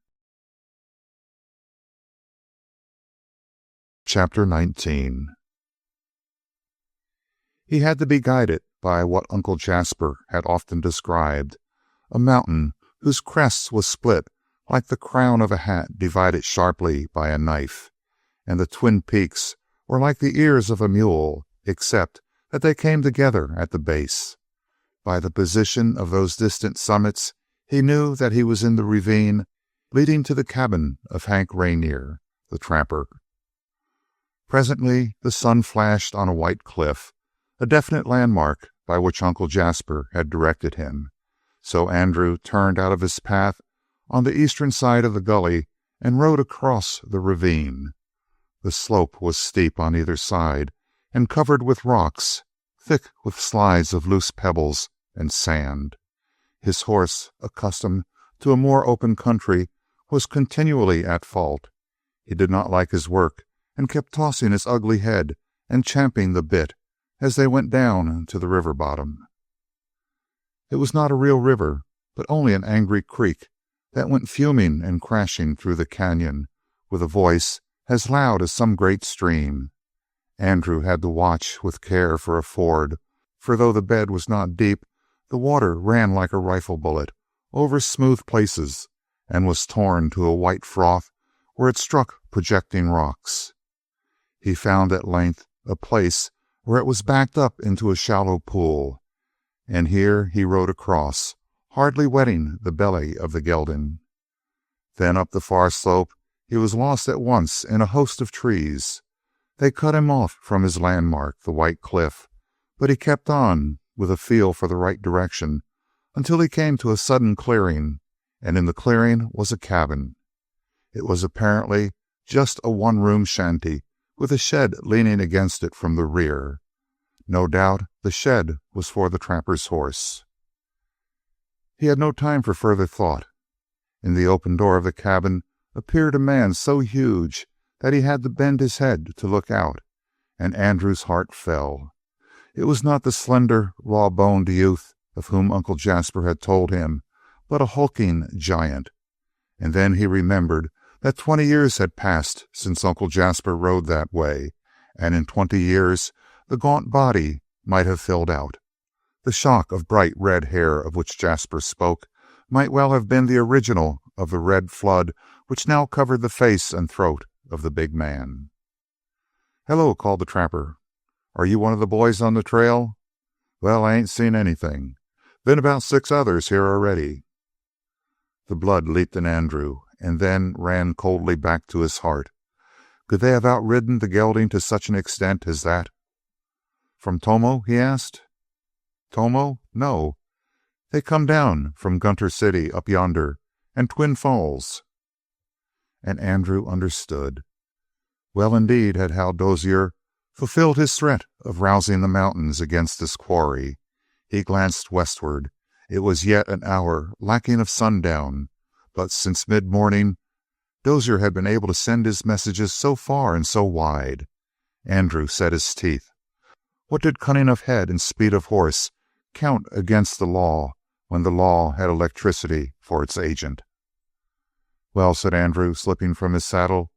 Chapter 19. He had to be guided by what Uncle Jasper had often described, a mountain whose crest was split like the crown of a hat divided sharply by a knife, and the twin peaks were like the ears of a mule, except that they came together at the base. By the position of those distant summits, he knew that he was in the ravine leading to the cabin of Hank Rainier, the trapper. Presently the sun flashed on a white cliff, a definite landmark by which Uncle Jasper had directed him. So Andrew turned out of his path on the eastern side of the gully and rode across the ravine. The slope was steep on either side and covered with rocks, thick with slides of loose pebbles and sand. His horse, accustomed to a more open country, was continually at fault. He did not like his work and kept tossing his ugly head and champing the bit as they went down to the river bottom. It was not a real river, but only an angry creek that went fuming and crashing through the canyon with a voice as loud as some great stream. Andrew had to watch with care for a ford, for though the bed was not deep, the water ran like a rifle bullet over smooth places and was torn to a white froth where it struck projecting rocks. He found at length a place where it was backed up into a shallow pool, and here he rode across, hardly wetting the belly of the gelding. Then up the far slope he was lost at once in a host of trees. They cut him off from his landmark, the white cliff, but he kept on with a feel for the right direction until he came to a sudden clearing, and in the clearing was a cabin. It was apparently just a one-room shanty with a shed leaning against it from the rear. No doubt the shed was for the trapper's horse. He had no time for further thought. In the open door of the cabin appeared a man so huge that he had to bend his head to look out, and Andrew's heart fell. It was not the slender, raw-boned youth of whom Uncle Jasper had told him, but a hulking giant. And then he remembered that 20 years had passed since Uncle Jasper rode that way, and in 20 years the gaunt body might have filled out. The shock of bright red hair of which Jasper spoke might well have been the original of the red flood which now covered the face and throat of the big man. "Hello," called the trapper. "Are you one of the boys on the trail?" "Well, I ain't seen anything. Been about 6 others here already." The blood leaped in Andrew and then ran coldly back to his heart. Could they have outridden the gelding to such an extent as that? "From Tomo?" he asked. "Tomo? No. They come down from Gunter City up yonder, and Twin Falls." And Andrew understood. Well indeed had Hal Dozier fulfilled his threat of rousing the mountains against his quarry. He glanced westward. It was yet an hour lacking of sundown, but since mid-morning Dozier had been able to send his messages so far and so wide. Andrew set his teeth. What did cunning of head and speed of horse count against the law when the law had electricity for its agent? "Well," said Andrew, slipping from his saddle,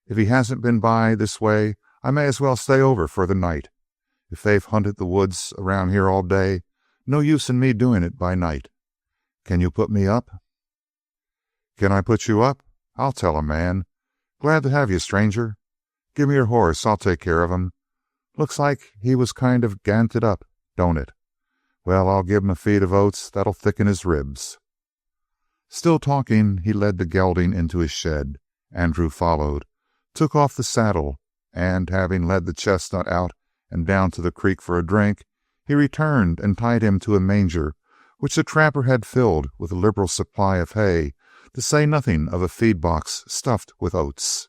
"if he hasn't been by this way, I may as well stay over for the night. If they've hunted the woods around here all day, no use in me doing it by night. Can you put me up?" "Can I put you up? I'll tell a man. Glad to have you, stranger. Give me your horse. I'll take care of him. Looks like he was kind of ganted up, don't it? Well, I'll give him a feed of oats that'll thicken his ribs." Still talking, he led the gelding into his shed. Andrew followed, took off the saddle, and having led the chestnut out and down to the creek for a drink, he returned and tied him to a manger which the trapper had filled with a liberal supply of hay, to say nothing of a feed box stuffed with oats.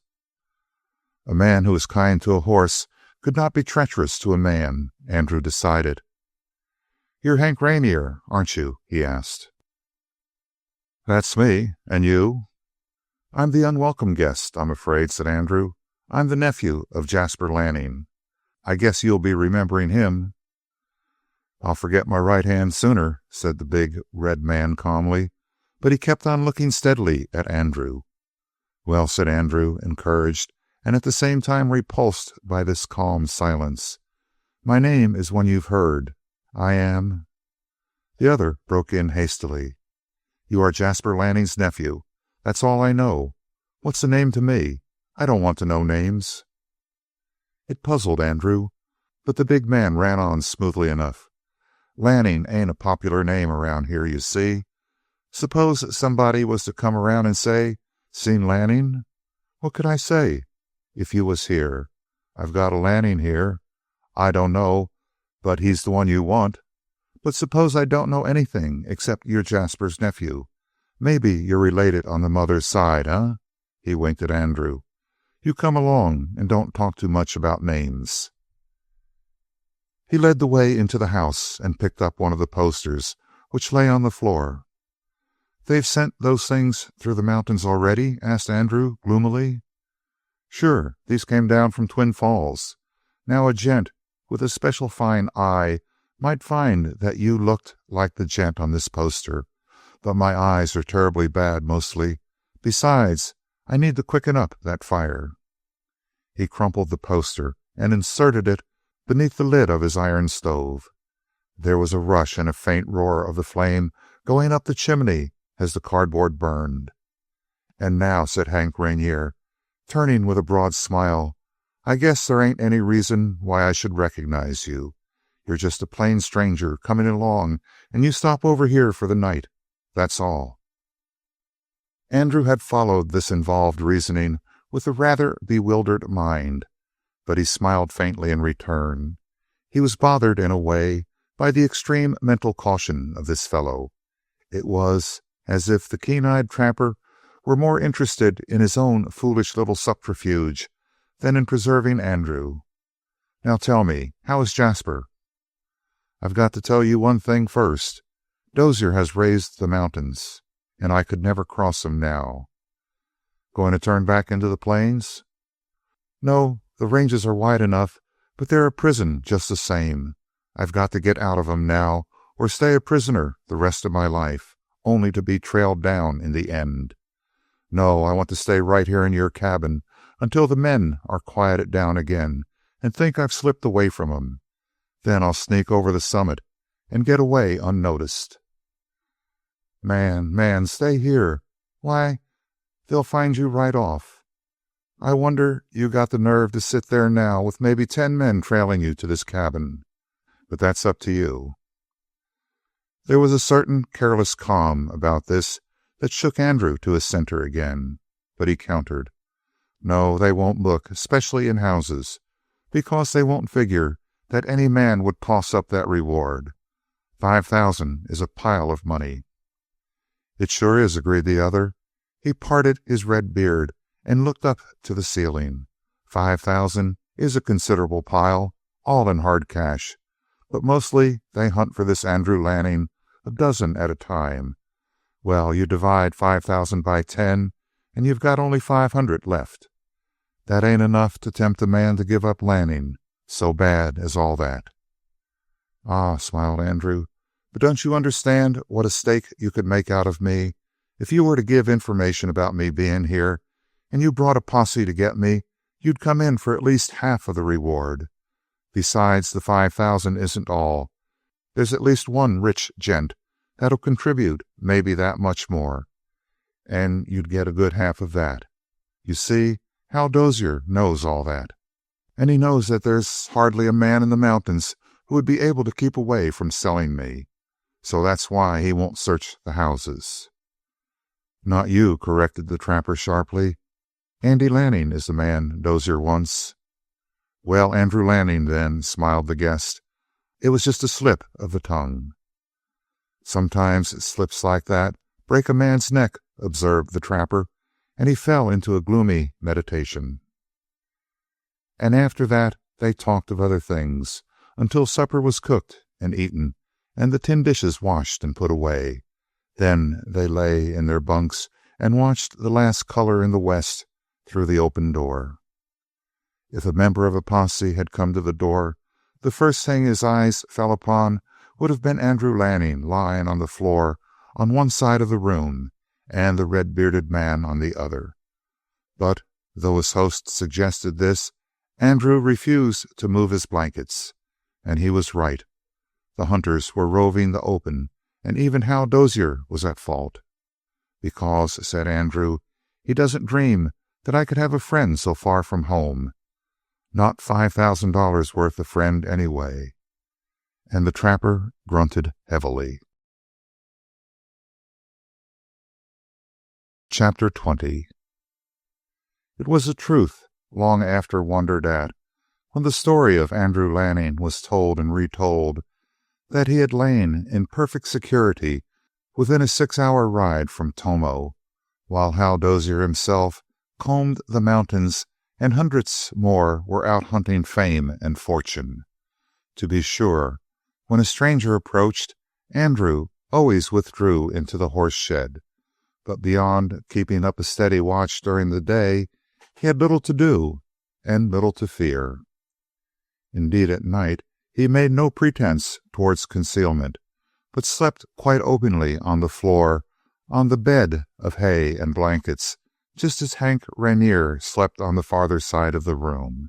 A man who was kind to a horse could not be treacherous to a man, Andrew decided. "You're Hank Rainier, aren't you?" he asked. "That's me. And you?" I'm the unwelcome guest, I'm afraid, said Andrew. I'm the nephew of Jasper Lanning. I guess you'll be remembering him. I'll forget my right hand sooner, said the big red man calmly, but he kept on looking steadily at Andrew. Well, said Andrew, encouraged and at the same time repulsed by this calm silence, my name is one you've heard. I am... The other broke in hastily. You are Jasper Lanning's nephew. That's all I know. What's a name to me? I don't want to know names. It puzzled Andrew, but the big man ran on smoothly enough. Lanning ain't a popular name around here, you see. Suppose somebody was to come around and say, "Seen Lanning?" What could I say? If you was here. I've got a Lanning here. I don't know, but he's the one you want. But suppose I don't know anything except you're Jasper's nephew. Maybe you're related on the mother's side, huh? He winked at Andrew. You come along and don't talk too much about names. He led the way into the house and picked up one of the posters which lay on the floor. They've sent those things through the mountains already? Asked Andrew gloomily. Sure, these came down from Twin Falls. Now a gent with a special fine eye might find that you looked like the gent on this poster, but my eyes are terribly bad mostly. Besides, I need to quicken up that fire. He crumpled the poster and inserted it beneath the lid of his iron stove. There was a rush and a faint roar of the flame going up the chimney as the cardboard burned. And now, said Hank Rainier, turning with a broad smile, I guess there ain't any reason why I should recognize you. You're just a plain stranger coming along, and you stop over here for the night. That's all. Andrew had followed this involved reasoning with a rather bewildered mind, but he smiled faintly in return. He was bothered in a way by the extreme mental caution of this fellow. It was as if the keen-eyed trapper were more interested in his own foolish little subterfuge than in preserving Andrew. Now tell me, how is Jasper? I've got to tell you one thing first. Dozier has raised the mountains, and I could never cross them now. Going to turn back into the plains? No, the ranges are wide enough, but they're a prison just the same. I've got to get out of 'em now, or stay a prisoner the rest of my life, only to be trailed down in the end. No, I want to stay right here in your cabin until the men are quieted down again and think I've slipped away from 'em. Then I'll sneak over the summit and get away unnoticed. Man, stay here. Why, they'll find you right off. I wonder you got the nerve to sit there now with maybe 10 men trailing you to this cabin. But that's up to you. There was a certain careless calm about this that shook Andrew to his center again, but he countered. No, they won't look, especially in houses, because they won't figure that any man would toss up that reward. 5,000 is a pile of money. It sure is, agreed the other. He parted his red beard and looked up to the ceiling. 5,000 is a considerable pile, all in hard cash, but mostly they hunt for this Andrew Lanning a dozen at a time. Well, you divide 5,000 by 10, and you've got only 500 left. That ain't enough to tempt a man to give up Lanning, so bad as all that. Ah, smiled Andrew, but don't you understand what a stake you could make out of me? If you were to give information about me being here, and you brought a posse to get me, you'd come in for at least half of the reward. Besides, the 5,000 isn't all. There's at least one rich gent that'll contribute maybe that much more, and you'd get a good half of that. You see, Hal Dozier knows all that, and he knows that there's hardly a man in the mountains who would be able to keep away from selling me. So that's why he won't search the houses. Not you, corrected the trapper sharply. Andy Lanning is the man Dozier wants. Well, Andrew Lanning, then, smiled the guest. It was just a slip of the tongue. Sometimes slips like that break a man's neck, observed the trapper, and he fell into a gloomy meditation. And after that they talked of other things until supper was cooked and eaten and the tin dishes washed and put away. Then they lay in their bunks and watched the last color in the west through the open door. If a member of a posse had come to the door, the first thing his eyes fell upon would have been Andrew Lanning lying on the floor on one side of the room and the red-bearded man on the other. But though his host suggested this, Andrew refused to move his blankets. And he was right. The hunters were roving the open, and even Hal Dozier was at fault. "Because," said Andrew, "he doesn't dream that I could have a friend so far from home. Not $5,000 worth of friend, anyway." And the trapper grunted heavily. Chapter 20. It was a truth long after wondered at, when the story of Andrew Lanning was told and retold, that he had lain in perfect security within a 6-hour ride from Tomo, while Hal Dozier himself combed the mountains and hundreds more were out hunting fame and fortune. To be sure, when a stranger approached, Andrew always withdrew into the horse shed, but beyond keeping up a steady watch during the day, he had little to do and little to fear. Indeed, at night he made no pretense towards concealment, but slept quite openly on the floor, on the bed of hay and blankets, just as Hank Rainier slept on the farther side of the room.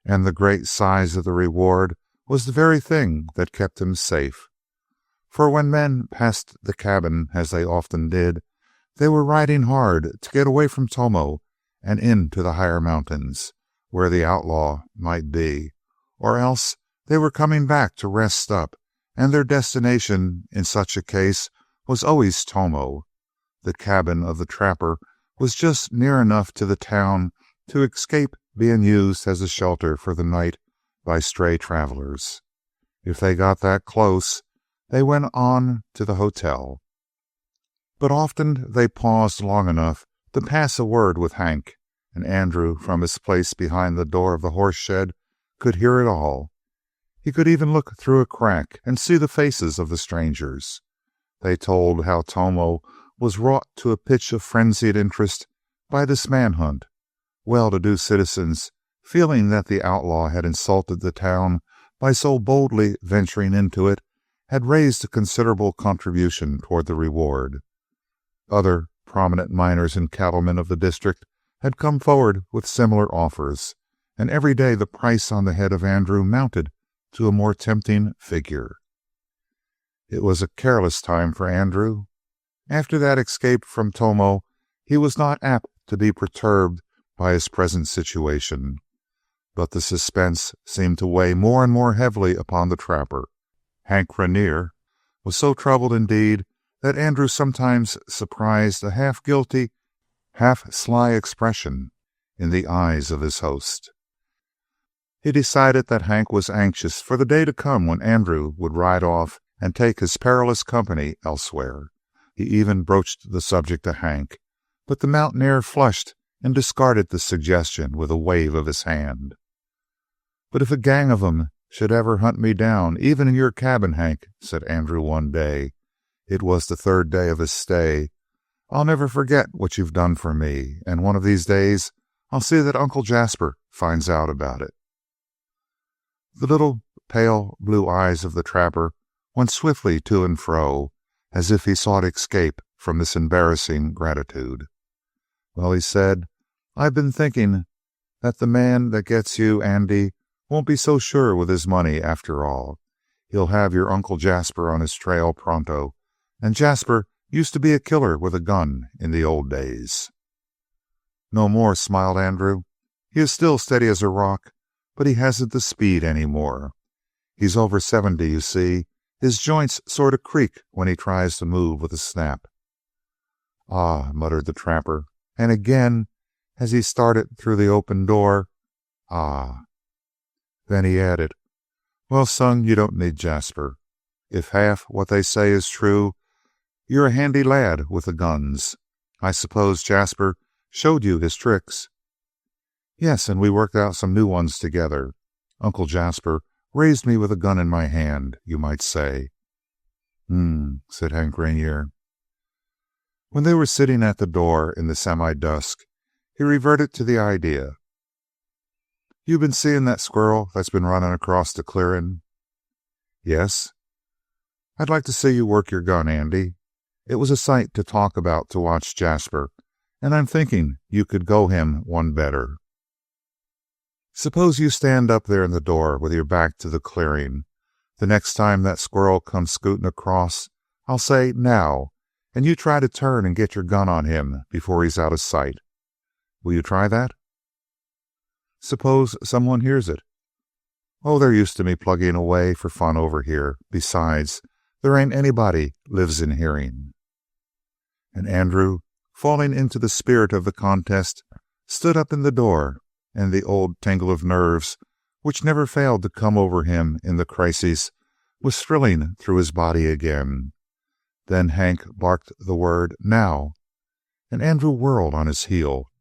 And the great size of the reward was the very thing that kept him safe. For when men passed the cabin, as they often did, they were riding hard to get away from Tomo and into the higher mountains, where the outlaw might be, or else they were coming back to rest up, and their destination in such a case was always Tomo. The cabin of the trapper was just near enough to the town to escape being used as a shelter for the night by stray travelers. If they got that close, they went on to the hotel. But often they paused long enough to pass a word with Hank, and Andrew, from his place behind the door of the horse shed, could hear it all. He could even look through a crack and see the faces of the strangers. They told how Tomo was wrought to a pitch of frenzied interest by this manhunt. Well-to-do citizens, feeling that the outlaw had insulted the town by so boldly venturing into it, had raised a considerable contribution toward the reward. Other prominent miners and cattlemen of the district had come forward with similar offers, and every day the price on the head of Andrew mounted to a more tempting figure. It was a careless time for Andrew. After that escape from Tomo, he was not apt to be perturbed by his present situation. But the suspense seemed to weigh more and more heavily upon the trapper. Hank Rainier was so troubled indeed that Andrew sometimes surprised a half-guilty, half-sly expression in the eyes of his host. He decided that Hank was anxious for the day to come when Andrew would ride off and take his perilous company elsewhere. He even broached the subject to Hank, but the mountaineer flushed and discarded the suggestion with a wave of his hand. "But if a gang of 'em should ever hunt me down, even in your cabin, Hank," said Andrew one day, it was the third day of his stay, "I'll never forget what you've done for me, and one of these days I'll see that Uncle Jasper finds out about it." The little pale blue eyes of the trapper went swiftly to and fro, as if he sought escape from this embarrassing gratitude. "Well," he said, "I've been thinking that the man that gets you, Andy, won't be so sure with his money after all. He'll have your Uncle Jasper on his trail pronto, and Jasper used to be a killer with a gun in the old days." "No more," smiled Andrew. "He is still steady as a rock, but he hasn't the speed any more. He's over 70, you see. His joints sort of creak when he tries to move with a snap." "Ah," muttered the trapper, and again, as he started through the open door, "Ah." Then he added, "Well, son, you don't need Jasper. If half what they say is true, you're a handy lad with the guns. I suppose Jasper showed you his tricks." "Yes, and we worked out some new ones together. Uncle Jasper raised me with a gun in my hand, you might say." Said Hank Rainier. When they were sitting at the door in the semi-dusk, he reverted to the idea. "You been seeing that squirrel that's been running across the clearing?" "Yes." "I'd like to see you work your gun, Andy. It was a sight to talk about to watch Jasper, and I'm thinking you could go him one better. Suppose you stand up there in the door with your back to the clearing. The next time that squirrel comes scooting across, I'll say, 'Now,' and you try to turn and get your gun on him before he's out of sight. Will you try that?" "Suppose someone hears it?" "Oh, they're used to me plugging away for fun over here. Besides, there ain't anybody lives in hearing." And Andrew, falling into the spirit of the contest, stood up in the door, and the old tingle of nerves, which never failed to come over him in the crises, was thrilling through his body again. Then Hank barked the word, "Now," and Andrew whirled on his heel.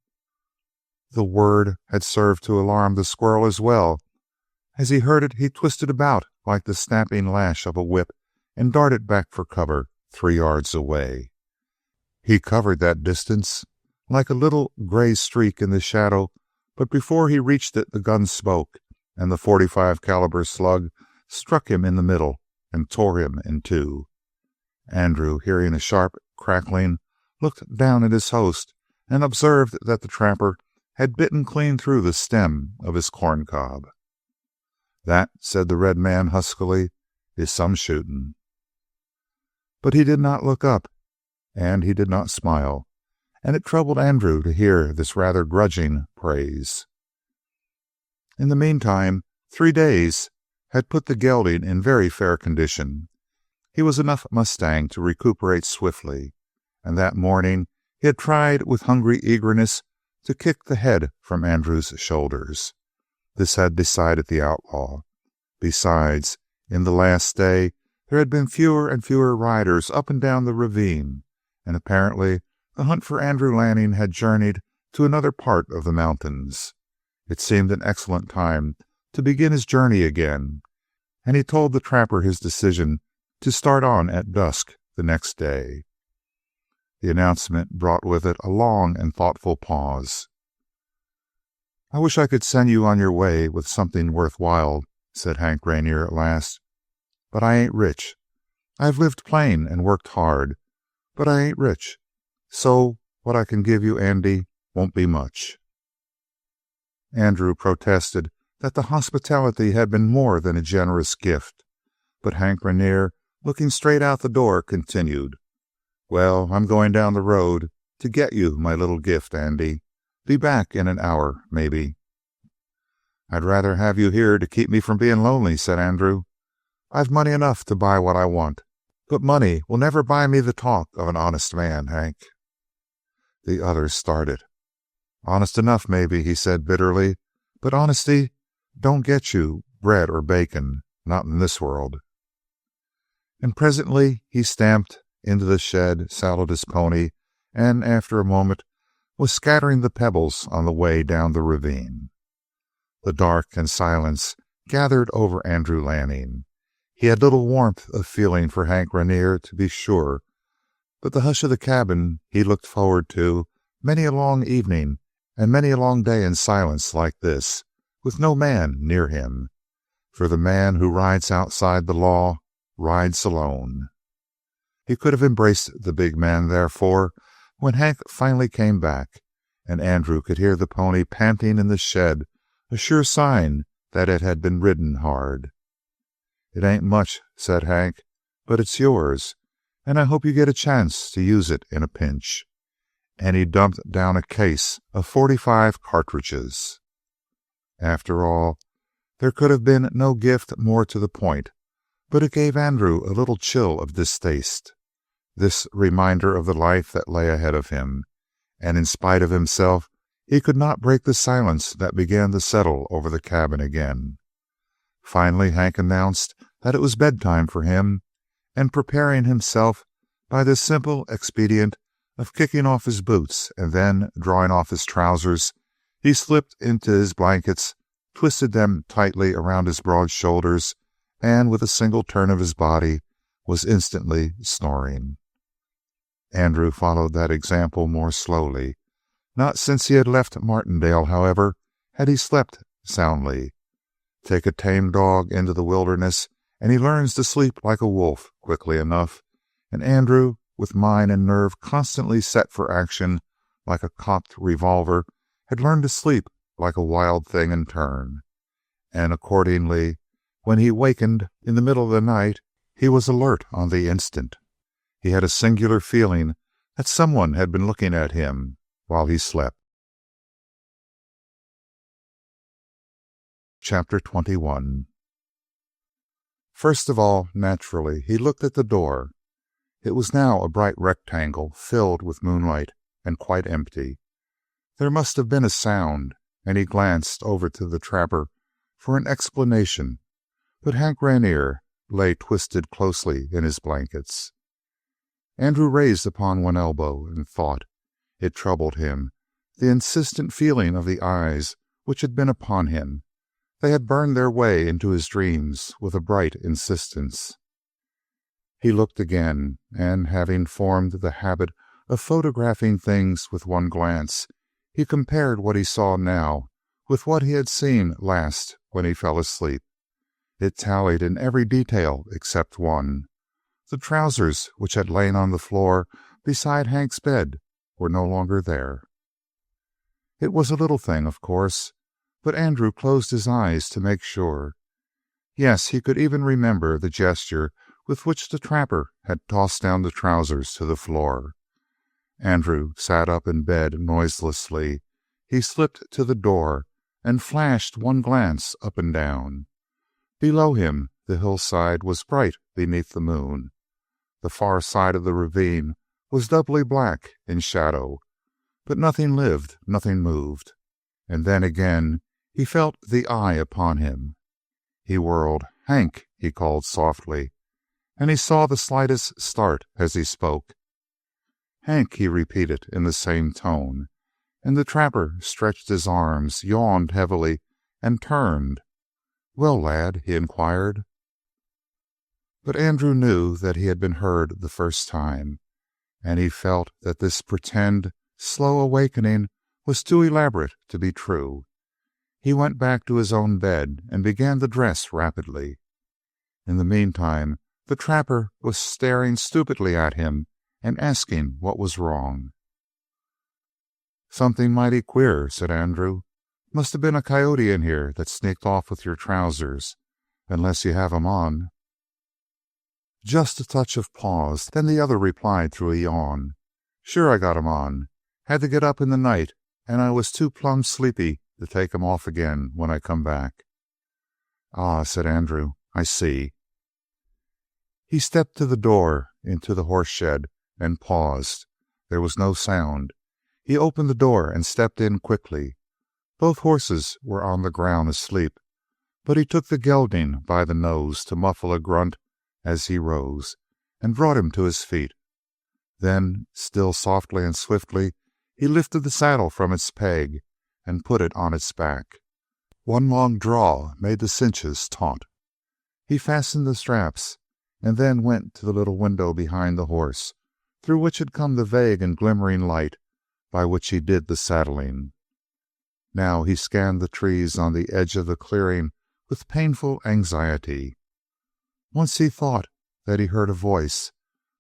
The word had served to alarm the squirrel as well. As he heard it, he twisted about like the snapping lash of a whip and darted back for cover 3 yards away. He covered that distance like a little gray streak in the shadow, but before he reached it the gun spoke, and the .45 caliber slug struck him in the middle and tore him in two. Andrew, hearing a sharp crackling, looked down at his host and observed that the trapper had bitten clean through the stem of his corncob. "That," said the red man huskily, "is some shooting." But he did not look up, and he did not smile, and it troubled Andrew to hear this rather grudging praise. In the meantime, 3 days had put the gelding in very fair condition. He was enough mustang to recuperate swiftly, and that morning he had tried with hungry eagerness to kick the head from Andrew's shoulders. This had decided the outlaw. Besides, in the last day there had been fewer and fewer riders up and down the ravine, and apparently the hunt for Andrew Lanning had journeyed to another part of the mountains. It seemed an excellent time to begin his journey again, and he told the trapper his decision to start on at dusk the next day. The announcement brought with it a long and thoughtful pause. "I wish I could send you on your way with something worthwhile," said Hank Rainier at last, "but I ain't rich. I've lived plain and worked hard, but I ain't rich. So what I can give you, Andy, won't be much." Andrew protested that the hospitality had been more than a generous gift, but Hank Rainier, looking straight out the door, continued, "Well, I'm going down the road to get you my little gift, Andy. Be back in an hour, maybe." "I'd rather have you here to keep me from being lonely," said Andrew. "I've money enough to buy what I want, but money will never buy me the talk of an honest man, Hank." The other started. "Honest enough, maybe," he said bitterly, "but honesty don't get you bread or bacon, not in this world." And presently he stamped into the shed, saddled his pony, and after a moment was scattering the pebbles on the way down the ravine. The dark and silence gathered over Andrew Lanning. He had little warmth of feeling for Hank Rainier, to be sure, but the hush of the cabin he looked forward to many a long evening and many a long day in silence like this, with no man near him. For the man who rides outside the law rides alone. He could have embraced the big man, therefore, when Hank finally came back, and Andrew could hear the pony panting in the shed, a sure sign that it had been ridden hard. "It ain't much," said Hank, "but it's yours, and I hope you get a chance to use it in a pinch." And he dumped down a case of .45 cartridges. After all, there could have been no gift more to the point, but it gave Andrew a little chill of distaste, this reminder of the life that lay ahead of him, and in spite of himself he could not break the silence that began to settle over the cabin again. Finally Hank announced that it was bedtime for him, and preparing himself by the simple expedient of kicking off his boots and then drawing off his trousers, he slipped into his blankets, twisted them tightly around his broad shoulders, and with a single turn of his body was instantly snoring. Andrew followed that example more slowly. Not since he had left Martindale, however, had he slept soundly. Take a tame dog into the wilderness, and he learns to sleep like a wolf quickly enough, and Andrew, with mind and nerve constantly set for action like a cocked revolver, had learned to sleep like a wild thing in turn. And accordingly, when he wakened in the middle of the night, he was alert on the instant. He had a singular feeling that someone had been looking at him while he slept. Chapter 21. First of all, naturally, he looked at the door. It was now a bright rectangle filled with moonlight and quite empty. There must have been a sound, and he glanced over to the trapper for an explanation, but Hank Rainier lay twisted closely in his blankets. Andrew raised upon one elbow and thought. It troubled him, the insistent feeling of the eyes which had been upon him. They had burned their way into his dreams with a bright insistence. He looked again, and having formed the habit of photographing things with one glance, he compared what he saw now with what he had seen last when he fell asleep. It tallied in every detail except one. The trousers which had lain on the floor beside Hank's bed were no longer there. It was a little thing, of course, but Andrew closed his eyes to make sure. Yes, he could even remember the gesture with which the trapper had tossed down the trousers to the floor. Andrew sat up in bed noiselessly. He slipped to the door and flashed one glance up and down. Below him, the hillside was bright beneath the moon. The far side of the ravine was doubly black in shadow, but nothing lived, nothing moved. And then again he felt the eye upon him. He whirled. "Hank," he called softly, and he saw the slightest start as he spoke. "Hank," he repeated in the same tone, and the trapper stretched his arms, yawned heavily, and turned. "Well, lad?" he inquired. But Andrew knew that he had been heard the first time, and he felt that this pretend, slow awakening was too elaborate to be true. He went back to his own bed and began to dress rapidly. In the meantime, the trapper was staring stupidly at him and asking what was wrong. "Something mighty queer," said Andrew. "Must have been a coyote in here that sneaked off with your trousers, unless you have 'em on." Just a touch of pause, then the other replied through a yawn. "Sure I got 'em on. Had to get up in the night, and I was too plumb sleepy to take 'em off again when I come back." "Ah," said Andrew, "I see." He stepped to the door into the horse shed and paused. There was no sound. He opened the door and stepped in quickly. Both horses were on the ground asleep, but he took the gelding by the nose to muffle a grunt as he rose, and brought him to his feet. Then, still softly and swiftly, he lifted the saddle from its peg and put it on its back. One long draw made the cinches taut. He fastened the straps, and then went to the little window behind the horse, through which had come the vague and glimmering light by which he did the saddling. Now he scanned the trees on the edge of the clearing with painful anxiety. Once he thought that he heard a voice,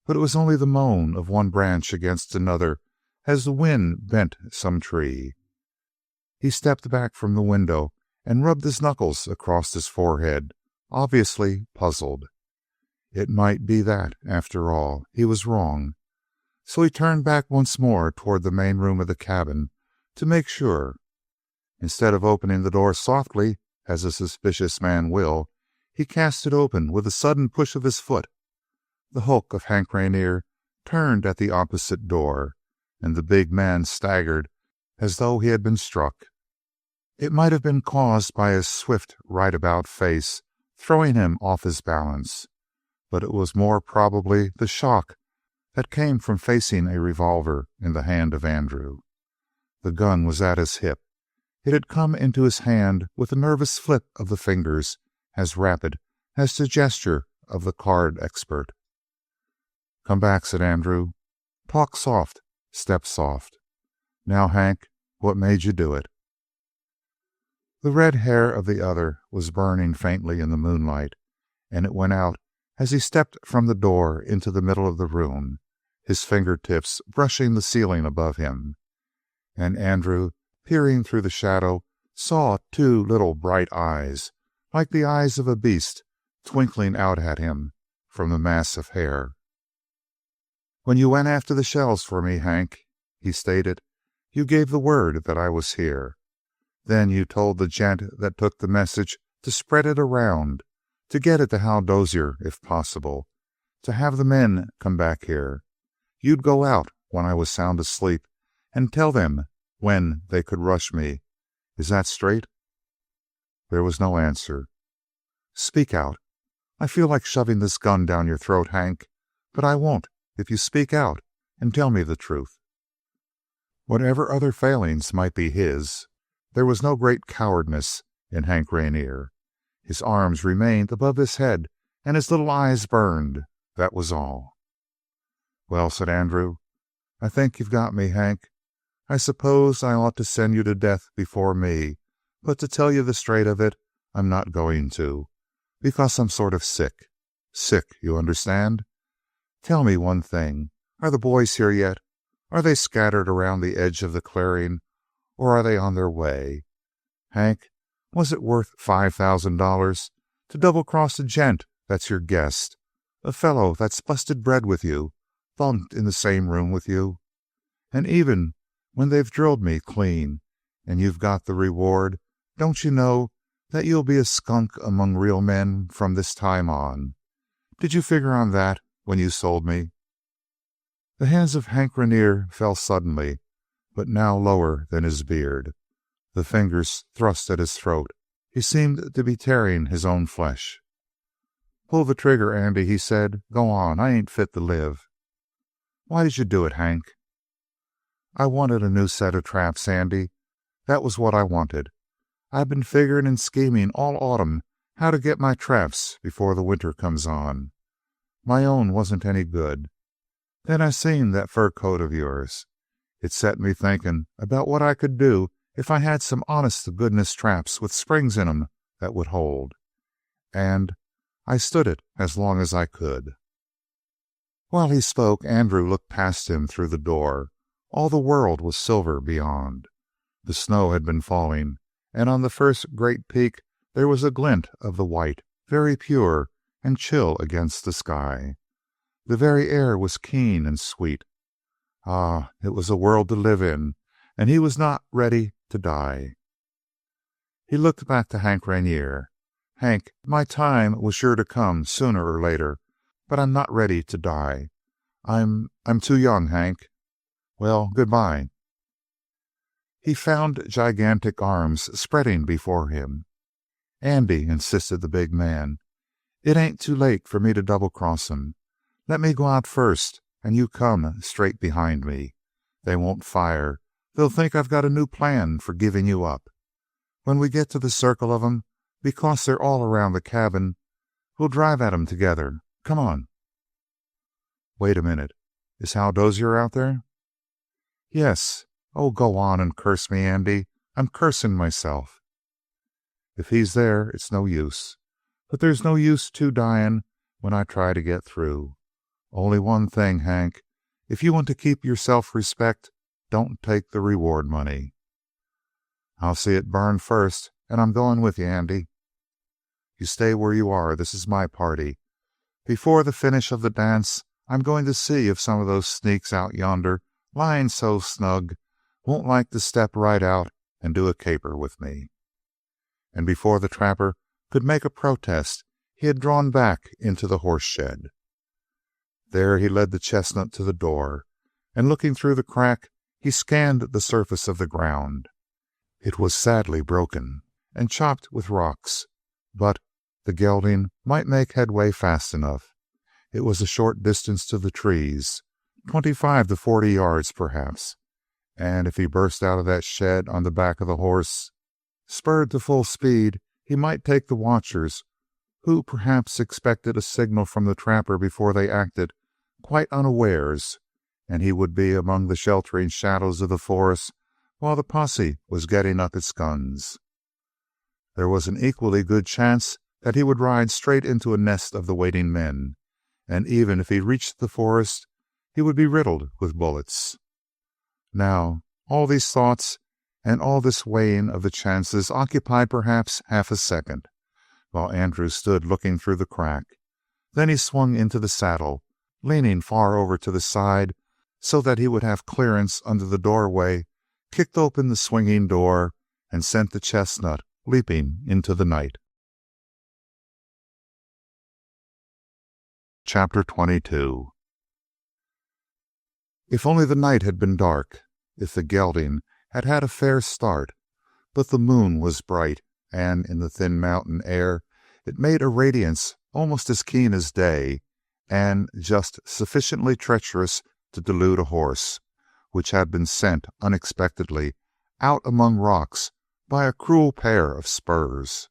but it was only the moan of one branch against another as the wind bent some tree. He stepped back from the window and rubbed his knuckles across his forehead, obviously puzzled. It might be that, after all, he was wrong. So he turned back once more toward the main room of the cabin to make sure. Instead of opening the door softly, as a suspicious man will, he cast it open with a sudden push of his foot. The hulk of Hank Rainier turned at the opposite door, and the big man staggered as though he had been struck. It might have been caused by his swift right-about face throwing him off his balance, but it was more probably the shock that came from facing a revolver in the hand of Andrew. The gun was at his hip. It had come into his hand with a nervous flip of the fingers, as rapid as the gesture of the card expert. "Come back," said Andrew. Talk soft, step soft. Now, Hank, what made you do it?" The red hair of the other was burning faintly in the moonlight, and it went out as he stepped from the door into the middle of the room, his fingertips brushing the ceiling above him. And Andrew, peering through the shadow, saw two little bright eyes, like the eyes of a beast, twinkling out at him from the mass of hair. "When you went after the shells for me, Hank," he stated, "you gave the word that I was here. Then you told the gent that took the message to spread it around, to get it to Hal Dozier if possible, to have the men come back here. You'd go out when I was sound asleep and tell them when they could rush me. Is that straight?" There was no answer. "Speak out. I feel like shoving this gun down your throat, Hank, but I won't if you speak out and tell me the truth." Whatever other failings might be his, there was no great cowardice in Hank Rainier. His arms remained above his head, and his little eyes burned. That was all. "Well," said Andrew, "I think you've got me, Hank. I suppose I ought to send you to death before me, but to tell you the straight of it, I'm not going to, because I'm sort of sick. Sick, you understand? Tell me one thing. Are the boys here yet? Are they scattered around the edge of the clearing, or are they on their way? Hank, was it worth $5,000 to double-cross a gent that's your guest, a fellow that's busted bread with you, bunked in the same room with you? And even when they've drilled me clean and you've got the reward, don't you know that you'll be a skunk among real men from this time on? Did you figure on that when you sold me?" The hands of Hank Rainier fell suddenly, but now lower than his beard. The fingers thrust at his throat. He seemed to be tearing his own flesh. "Pull the trigger, Andy," he said. "Go on. I ain't fit to live." "Why did you do it, Hank?" "I wanted a new set of traps, Andy. That was what I wanted. I've been figuring and scheming all autumn how to get my traps before the winter comes on. My own wasn't any good. Then I seen that fur coat of yours. It set me thinking about what I could do if I had some honest-to-goodness traps with springs in 'em that would hold. And I stood it as long as I could." While he spoke, Andrew looked past him through the door. All the world was silver beyond. The snow had been falling, and on the first great peak there was a glint of the white, very pure and chill against the sky. The very air was keen and sweet. Ah, it was a world to live in, and he was not ready to die. He looked back to Hank Rainier. "Hank, my time was sure to come sooner or later, but I'm not ready to die. I'm too young, Hank. Well, goodbye." He found gigantic arms spreading before him. "Andy," insisted the big man, "it ain't too late for me to double-cross 'em. Let me go out first, and you come straight behind me. They won't fire. They'll think I've got a new plan for giving you up. When we get to the circle of 'em, because they're all around the cabin, we'll drive at 'em together. Come on." "Wait a minute. Is Hal Dozier out there?" "Yes. Oh, go on and curse me, Andy. I'm cursing myself." "If he's there, it's no use. But there's no use to dying when I try to get through. Only one thing, Hank. If you want to keep your self-respect, don't take the reward money." "I'll see it burn first, and I'm going with you, Andy." "You stay where you are. This is my party. Before the finish of the dance, I'm going to see if some of those sneaks out yonder, lying so snug, won't like to step right out and do a caper with me." And before the trapper could make a protest, he had drawn back into the horse shed. There he led the chestnut to the door, and looking through the crack, he scanned the surface of the ground. It was sadly broken and chopped with rocks, but the gelding might make headway fast enough. It was a short distance to the trees, 25 to 40 yards perhaps, and if he burst out of that shed on the back of the horse, spurred to full speed, he might take the watchers, who perhaps expected a signal from the trapper before they acted, quite unawares, and he would be among the sheltering shadows of the forest while the posse was getting up its guns. There was an equally good chance that he would ride straight into a nest of the waiting men, and even if he reached the forest, he would be riddled with bullets. Now, all these thoughts and all this weighing of the chances occupied perhaps half a second, while Andrew stood looking through the crack. Then he swung into the saddle, leaning far over to the side so that he would have clearance under the doorway, kicked open the swinging door, and sent the chestnut leaping into the night. Chapter 22. If only the night had been dark, if the gelding had had a fair start, but the moon was bright, and in the thin mountain air it made a radiance almost as keen as day, and just sufficiently treacherous to delude a horse, which had been sent unexpectedly out among rocks by a cruel pair of spurs.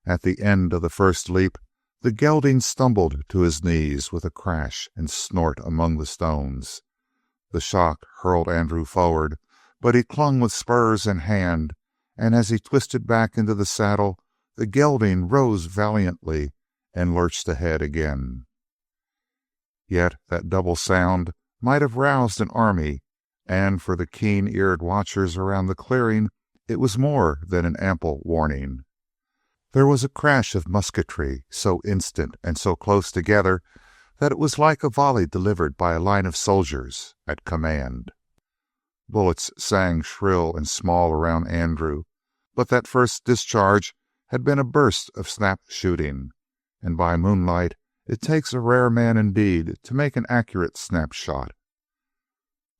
At the end of the first leap, the gelding stumbled to his knees with a crash and snort among the stones. The shock hurled Andrew forward, but he clung with spurs in hand, and as he twisted back into the saddle, the gelding rose valiantly and lurched ahead again. Yet that double sound might have roused an army, and for the keen-eared watchers around the clearing it was more than an ample warning. There was a crash of musketry, so instant and so close together that it was like a volley delivered by a line of soldiers at command. Bullets sang shrill and small around Andrew, but that first discharge had been a burst of snap shooting, and by moonlight it takes a rare man indeed to make an accurate snapshot.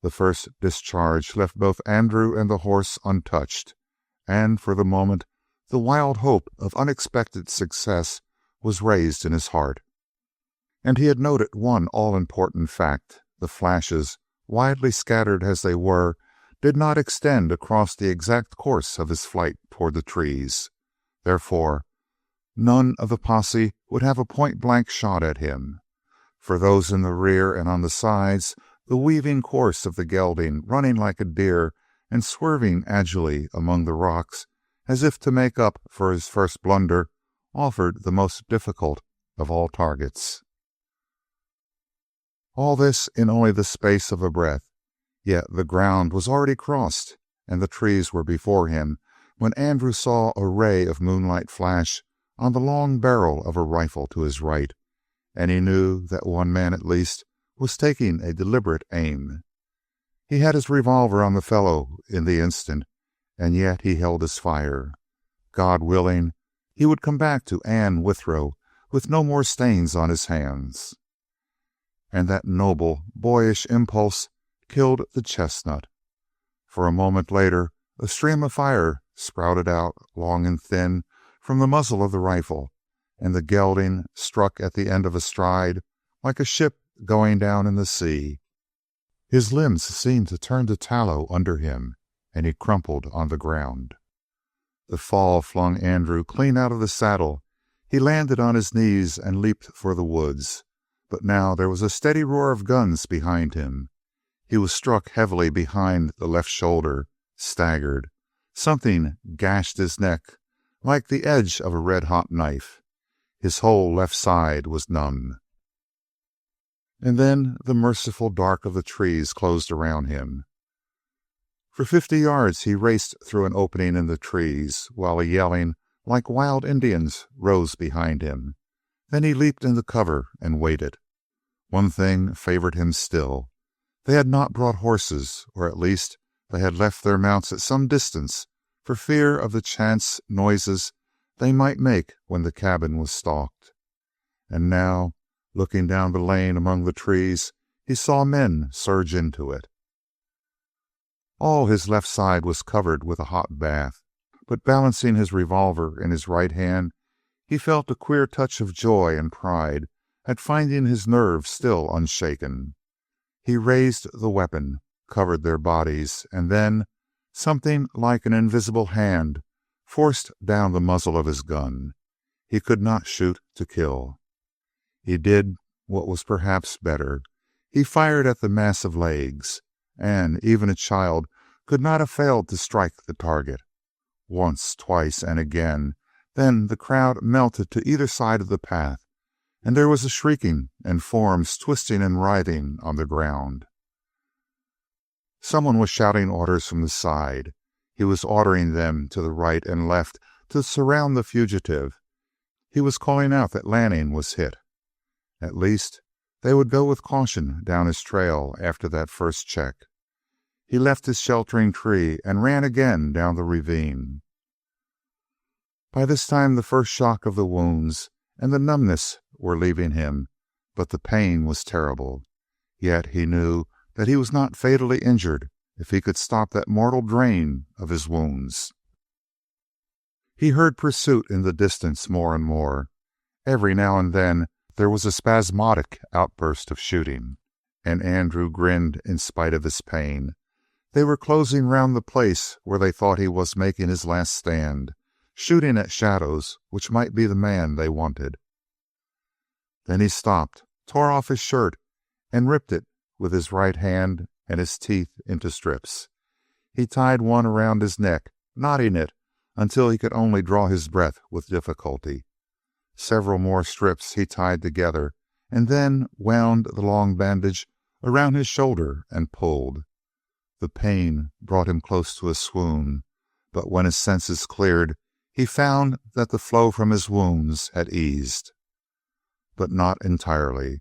The first discharge left both Andrew and the horse untouched, and for the moment the wild hope of unexpected success was raised in his heart. And he had noted one all-important fact: the flashes, widely scattered as they were, did not extend across the exact course of his flight toward the trees. Therefore, none of the posse would have a point-blank shot at him. For those in the rear and on the sides, the weaving course of the gelding, running like a deer and swerving agilely among the rocks, as if to make up for his first blunder, offered the most difficult of all targets. All this in only the space of a breath, yet the ground was already crossed, and the trees were before him, when Andrew saw a ray of moonlight flash on the long barrel of a rifle to his right, and he knew that one man at least was taking a deliberate aim. He had his revolver on the fellow in the instant, and yet he held his fire. God willing, he would come back to Anne Withrow with no more stains on his hands. And that noble, boyish impulse killed the chestnut. For a moment later, a stream of fire sprouted out, long and thin, from the muzzle of the rifle, and the gelding struck at the end of a stride like a ship going down in the sea. His limbs seemed to turn to tallow under him, and he crumpled on the ground. The fall flung Andrew clean out of the saddle. He landed on his knees and leaped for the woods. But now there was a steady roar of guns behind him. He was struck heavily behind the left shoulder, staggered. Something gashed his neck like the edge of a red-hot knife. His whole left side was numb. And then the merciful dark of the trees closed around him. For 50 yards he raced through an opening in the trees, while a yelling like wild Indians rose behind him. Then he leaped into cover and waited. One thing favored him still. They had not brought horses, or at least they had left their mounts at some distance for fear of the chance noises they might make when the cabin was stalked. And now, looking down the lane among the trees, he saw men surge into it. All his left side was covered with a hot bath, but balancing his revolver in his right hand, he felt a queer touch of joy and pride at finding his nerve still unshaken. He raised the weapon, covered their bodies, and then something like an invisible hand forced down the muzzle of his gun. He could not shoot to kill. He did what was perhaps better. He fired at the massive legs, and even a child could not have failed to strike the target. Once, twice, and again, then the crowd melted to either side of the path, and there was a shrieking and forms twisting and writhing on the ground. Someone was shouting orders from the side. He was ordering them to the right and left to surround the fugitive. He was calling out that Lanning was hit. At least they would go with caution down his trail after that first check. He left his sheltering tree and ran again down the ravine. By this time the first shock of the wounds and the numbness were leaving him, but the pain was terrible. Yet he knew that he was not fatally injured if he could stop that mortal drain of his wounds. He heard pursuit in the distance more and more. Every now and then there was a spasmodic outburst of shooting, and Andrew grinned in spite of his pain. They were closing round the place where they thought he was making his last stand, shooting at shadows which might be the man they wanted. Then he stopped, tore off his shirt, and ripped it with his right hand and his teeth into strips. He tied one around his neck, knotting it until he could only draw his breath with difficulty. Several more strips he tied together, and then wound the long bandage around his shoulder and pulled. The pain brought him close to a swoon, but when his senses cleared, he found that the flow from his wounds had eased. But not entirely.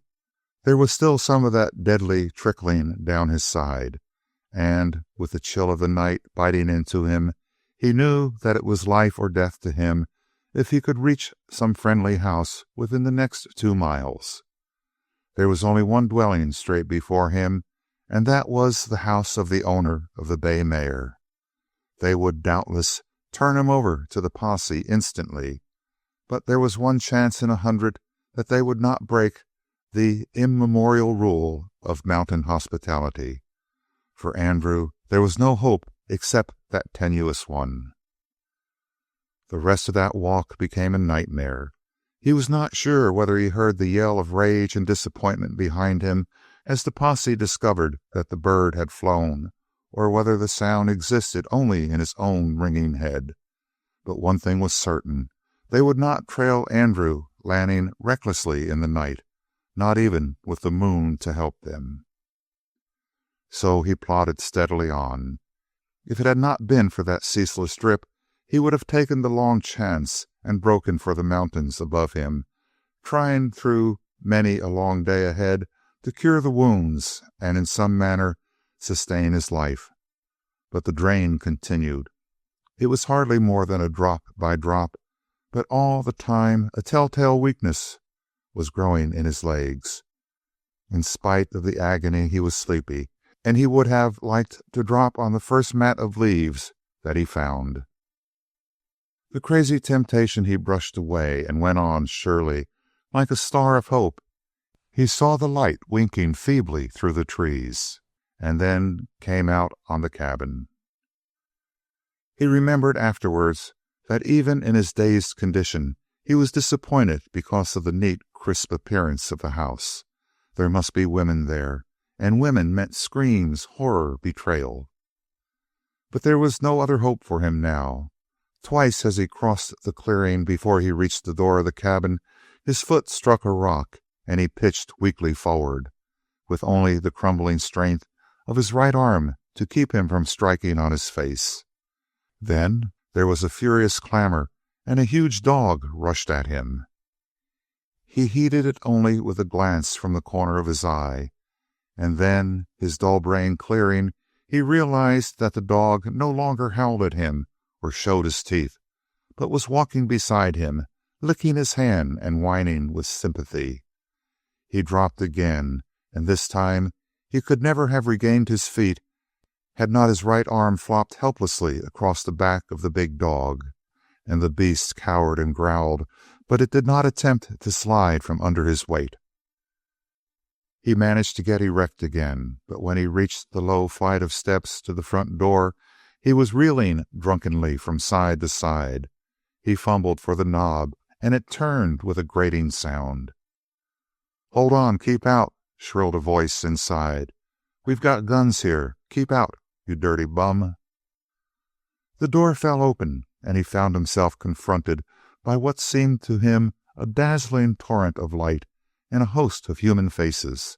There was still some of that deadly trickling down his side, and, with the chill of the night biting into him, he knew that it was life or death to him if he could reach some friendly house within the next 2 miles. There was only one dwelling straight before him, and that was the house of the owner of the bay mare. They would doubtless turn him over to the posse instantly, but there was one chance in 100 that they would not break the immemorial rule of mountain hospitality. For Andrew there was no hope except that tenuous one. The rest of that walk became a nightmare. He was not sure whether he heard the yell of rage and disappointment behind him as the posse discovered that the bird had flown, or whether the sound existed only in his own ringing head. But one thing was certain: they would not trail Andrew Lanning recklessly in the night, not even with the moon to help them. So he plodded steadily on. If it had not been for that ceaseless drip, he would have taken the long chance and broken for the mountains above him, trying through many a long day ahead to cure the wounds and in some manner sustain his life. But the drain continued. It was hardly more than a drop by drop, but all the time a telltale weakness was growing in his legs. In spite of the agony, he was sleepy, and he would have liked to drop on the first mat of leaves that he found. The crazy temptation he brushed away and went on surely, like a star of hope. He saw the light winking feebly through the trees, and then came out on the cabin. He remembered afterwards that even in his dazed condition he was disappointed because of the neat, crisp appearance of the house. There must be women there, and women meant screams, horror, betrayal. But there was no other hope for him now. Twice as he crossed the clearing before he reached the door of the cabin, his foot struck a rock, and he pitched weakly forward, with only the crumbling strength of his right arm to keep him from striking on his face. Then there was a furious clamor, and a huge dog rushed at him. He heeded it only with a glance from the corner of his eye, and then, his dull brain clearing, he realized that the dog no longer howled at him or showed his teeth, but was walking beside him, licking his hand and whining with sympathy. He dropped again, and this time he could never have regained his feet had not his right arm flopped helplessly across the back of the big dog, and the beast cowered and growled, but it did not attempt to slide from under his weight. He managed to get erect again, but when he reached the low flight of steps to the front door, he was reeling drunkenly from side to side. He fumbled for the knob, and it turned with a grating sound. "Hold on, keep out," shrilled a voice inside. "We've got guns here. Keep out, you dirty bum." The door fell open, and he found himself confronted by what seemed to him a dazzling torrent of light and a host of human faces.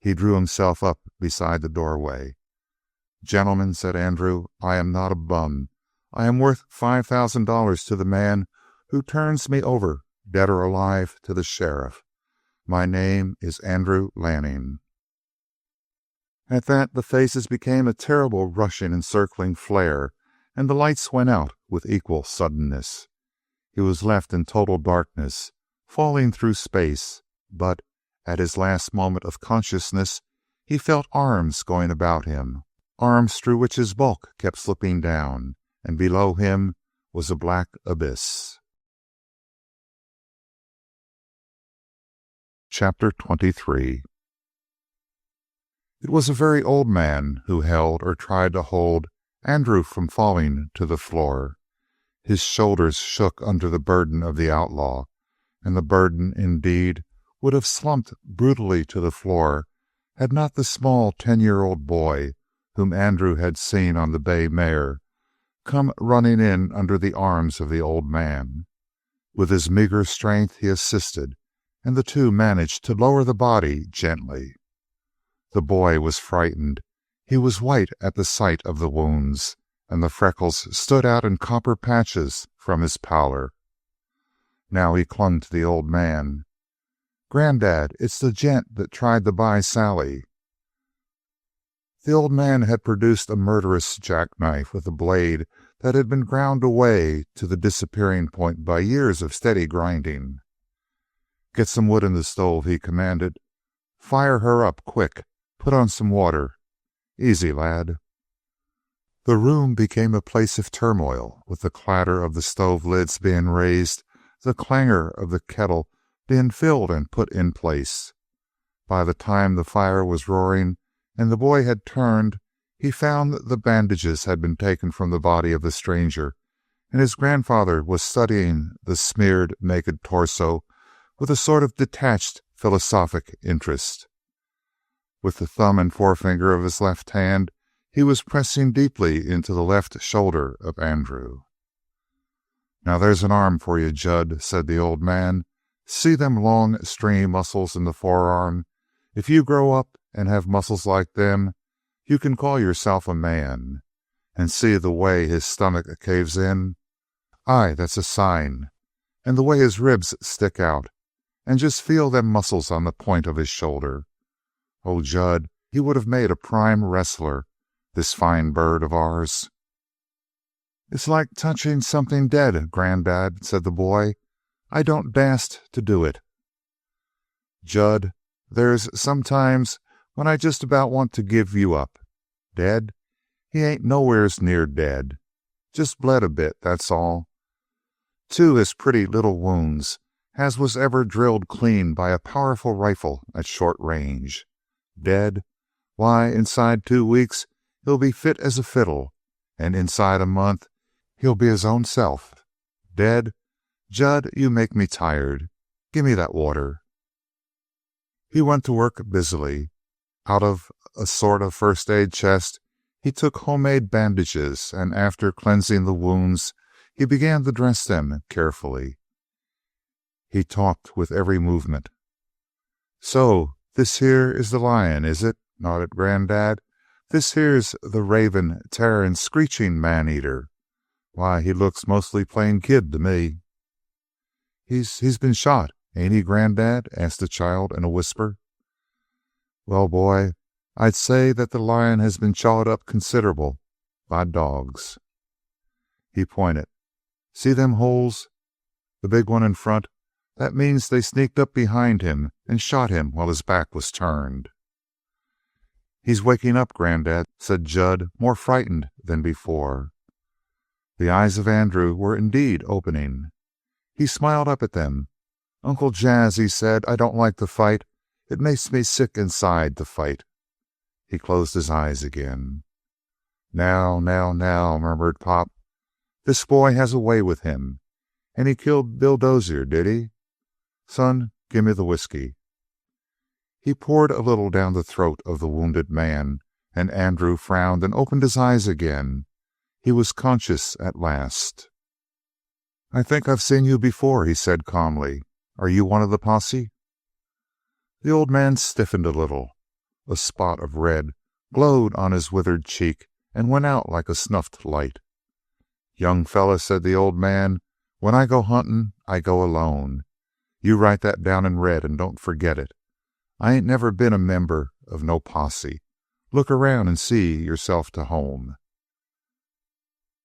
He drew himself up beside the doorway. "Gentlemen," said Andrew, "I am not a bum. I am worth $5,000 to the man who turns me over, dead or alive, to the sheriff. My name is Andrew Lanning." At that, the faces became a terrible rushing and circling flare, and the lights went out with equal suddenness. He was left in total darkness, falling through space, but at his last moment of consciousness he felt arms going about him, arms through which his bulk kept slipping down, and below him was a black abyss. Chapter 23. It was a very old man who held, or tried to hold, Andrew from falling to the floor. His shoulders shook under the burden of the outlaw, and the burden, indeed, would have slumped brutally to the floor had not the small 10-year-old boy, whom Andrew had seen on the bay mare, come running in under the arms of the old man. With his meager strength he assisted, and the two managed to lower the body gently. The boy was frightened. He was white at the sight of the wounds, and the freckles stood out in copper patches from his pallor. Now he clung to the old man. "Granddad, it's the gent that tried to buy Sally." The old man had produced a murderous jackknife with a blade that had been ground away to the disappearing point by years of steady grinding. "Get some wood in the stove," he commanded. "Fire her up, quick. Put on some water. Easy, lad." The room became a place of turmoil, with the clatter of the stove lids being raised, the clangor of the kettle being filled and put in place. By the time the fire was roaring and the boy had turned, he found the bandages had been taken from the body of the stranger, and his grandfather was studying the smeared, naked torso with a sort of detached, philosophic interest. With the thumb and forefinger of his left hand, he was pressing deeply into the left shoulder of Andrew. "Now there's an arm for you, Judd," said the old man. "See them long, stringy muscles in the forearm? If you grow up and have muscles like them, you can call yourself a man. And see the way his stomach caves in? Aye, that's a sign. And the way his ribs stick out. And just feel them muscles on the point of his shoulder. Oh, Judd, he would have made a prime wrestler, this fine bird of ours." "It's like touching something dead, Granddad," said the boy. "I don't dast to do it." "Judd, there's sometimes when I just about want to give you up. Dead? He ain't nowheres near dead. Just bled a bit, that's all. 2 as pretty little wounds as was ever drilled clean by a powerful rifle at short range. Dead? Why, inside 2 weeks he'll be fit as a fiddle, and inside a month he'll be his own self. Dead? Judd, you make me tired. Give me that water." He went to work busily. Out of a sort of first-aid chest he took homemade bandages, and after cleansing the wounds he began to dress them carefully. He talked with every movement. "So this here is the lion, is it?" nodded Granddad. "This here's the raving, tearing, screeching man-eater. Why, he looks mostly plain kid to me." He's been shot, ain't he, Granddad?" asked the child in a whisper. "Well, boy, I'd say that the lion has been chawed up considerable by dogs." He pointed. "See them holes? The big one in front? That means they sneaked up behind him and shot him while his back was turned." "He's waking up, Granddad," said Judd, more frightened than before. The eyes of Andrew were indeed opening. He smiled up at them. "Uncle Jas," he said, "I don't like to fight. It makes me sick inside to fight." He closed his eyes again. Now, murmured Pop. "This boy has a way with him. And he killed Bill Dozier, did he? Son, give me the whiskey." He poured a little down the throat of the wounded man, and Andrew frowned and opened his eyes again. He was conscious at last. "I think I've seen you before," he said calmly. "Are you one of the posse?" The old man stiffened a little. A spot of red glowed on his withered cheek and went out like a snuffed light. "Young fella," said the old man, "when I go hunting, I go alone. You write that down in red and don't forget it. I ain't never been a member of no posse. Look around and see yourself to home."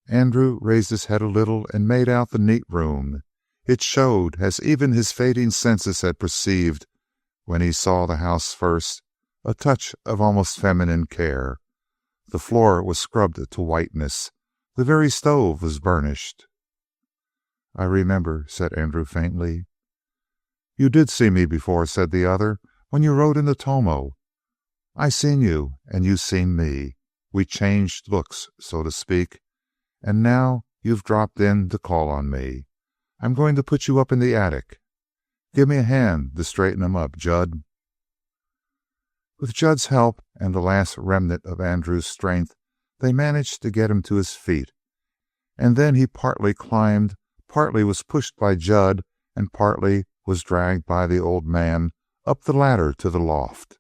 Andrew raised his head a little and made out the neat room. It showed, as even his fading senses had perceived when he saw the house first, a touch of almost feminine care. The floor was scrubbed to whiteness. The very stove was burnished. "I remember," said Andrew faintly. "You did see me before," said the other, "when you rode into Tomo. I seen you and you seen me. We changed looks, so to speak. And now you've dropped in to call on me. I'm going to put you up in the attic. Give me a hand to straighten him up, Judd." With Judd's help and the last remnant of Andrew's strength, they managed to get him to his feet, and then he partly climbed, partly was pushed by Judd, and partly was dragged by the old man up the ladder to the loft.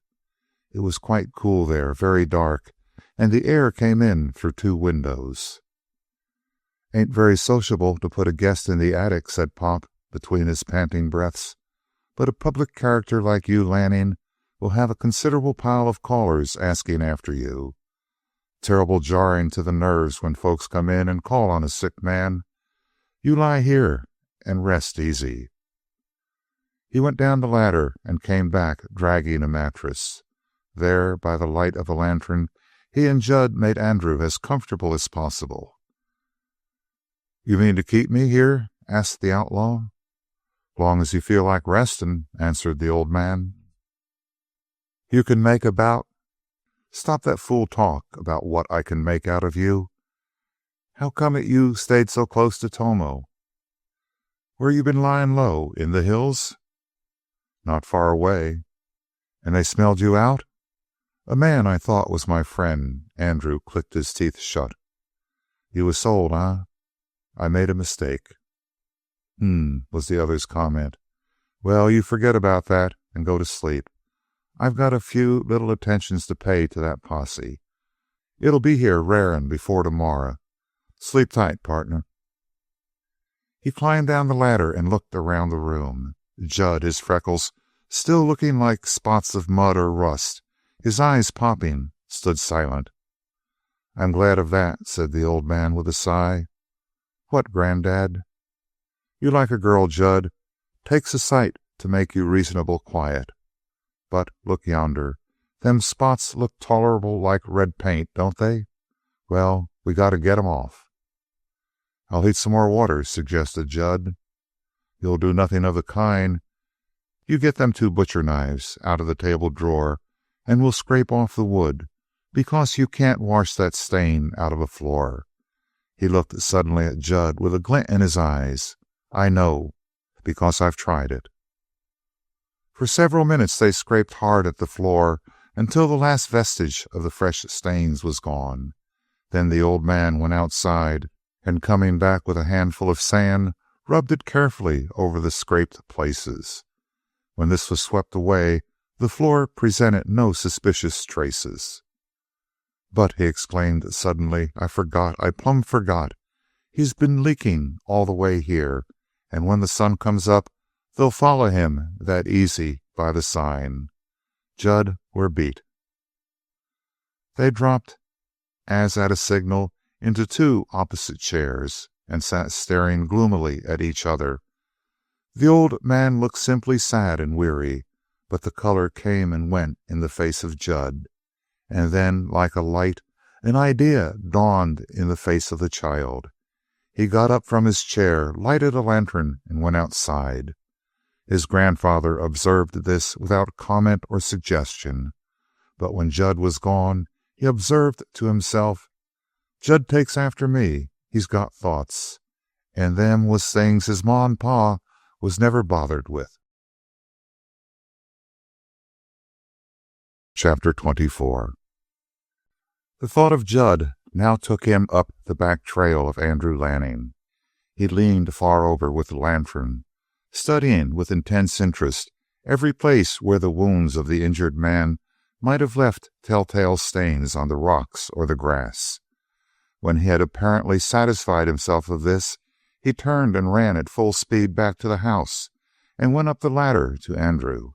It was quite cool there, very dark, and the air came in through two windows. "Ain't very sociable to put a guest in the attic," said Pop between his panting breaths. "But a public character like you, Lanning, will have a considerable pile of callers asking after you. Terrible jarring to the nerves when folks come in and call on a sick man. You lie here and rest easy." He went down the ladder and came back dragging a mattress. There, by the light of a lantern, he and Judd made Andrew as comfortable as possible. "You mean to keep me here?" asked the outlaw. "Long as you feel like resting," answered the old man. "You can make about—" "Stop that fool talk about what I can make out of you. How come it you stayed so close to Tomo? Where you been lying low, in the hills?" "Not far away." "And they smelled you out?" "A man I thought was my friend." Andrew clicked his teeth shut. "You was sold, huh?" "I made a mistake." Was the other's comment. "Well, you forget about that and go to sleep. I've got a few little attentions to pay to that posse. It'll be here rarin' before tomorrow. Sleep tight, partner." He climbed down the ladder and looked around the room. Judd, his freckles still looking like spots of mud or rust, his eyes popping, stood silent. "I'm glad of that," said the old man with a sigh. "What, granddad?" "You like a girl, Judd. Takes a sight to make you reasonable quiet. But look yonder. Them spots look tolerable like red paint, don't they? Well, we got to get 'em off." "I'll heat some more water," suggested Judd. "You'll do nothing of the kind. You get them two butcher knives out of the table drawer, and we'll scrape off the wood, because you can't wash that stain out of a floor." He looked suddenly at Judd with a glint in his eyes. "I know, because I've tried it." For several minutes they scraped hard at the floor until the last vestige of the fresh stains was gone. Then the old man went outside, and coming back with a handful of sand, rubbed it carefully over the scraped places. When this was swept away, the floor presented no suspicious traces. "But," he exclaimed suddenly, I plumb forgot. He's been leaking all the way here, and when the sun comes up, they'll follow him that easy by the sign. Judd, we're beat." They dropped, as at a signal, into two opposite chairs, and sat staring gloomily at each other. The old man looked simply sad and weary, but the color came and went in the face of Judd. And then, like a light, an idea dawned in the face of the child. He got up from his chair, lighted a lantern, and went outside. His grandfather observed this without comment or suggestion. But when Judd was gone, he observed to himself, "Judd takes after me. He's got thoughts. And them was things his ma and pa was never bothered with." Chapter 24. The thought of Judd now took him up the back trail of Andrew Lanning. He leaned far over with the lantern, studying with intense interest every place where the wounds of the injured man might have left telltale stains on the rocks or the grass. When he had apparently satisfied himself of this, he turned and ran at full speed back to the house and went up the ladder to Andrew.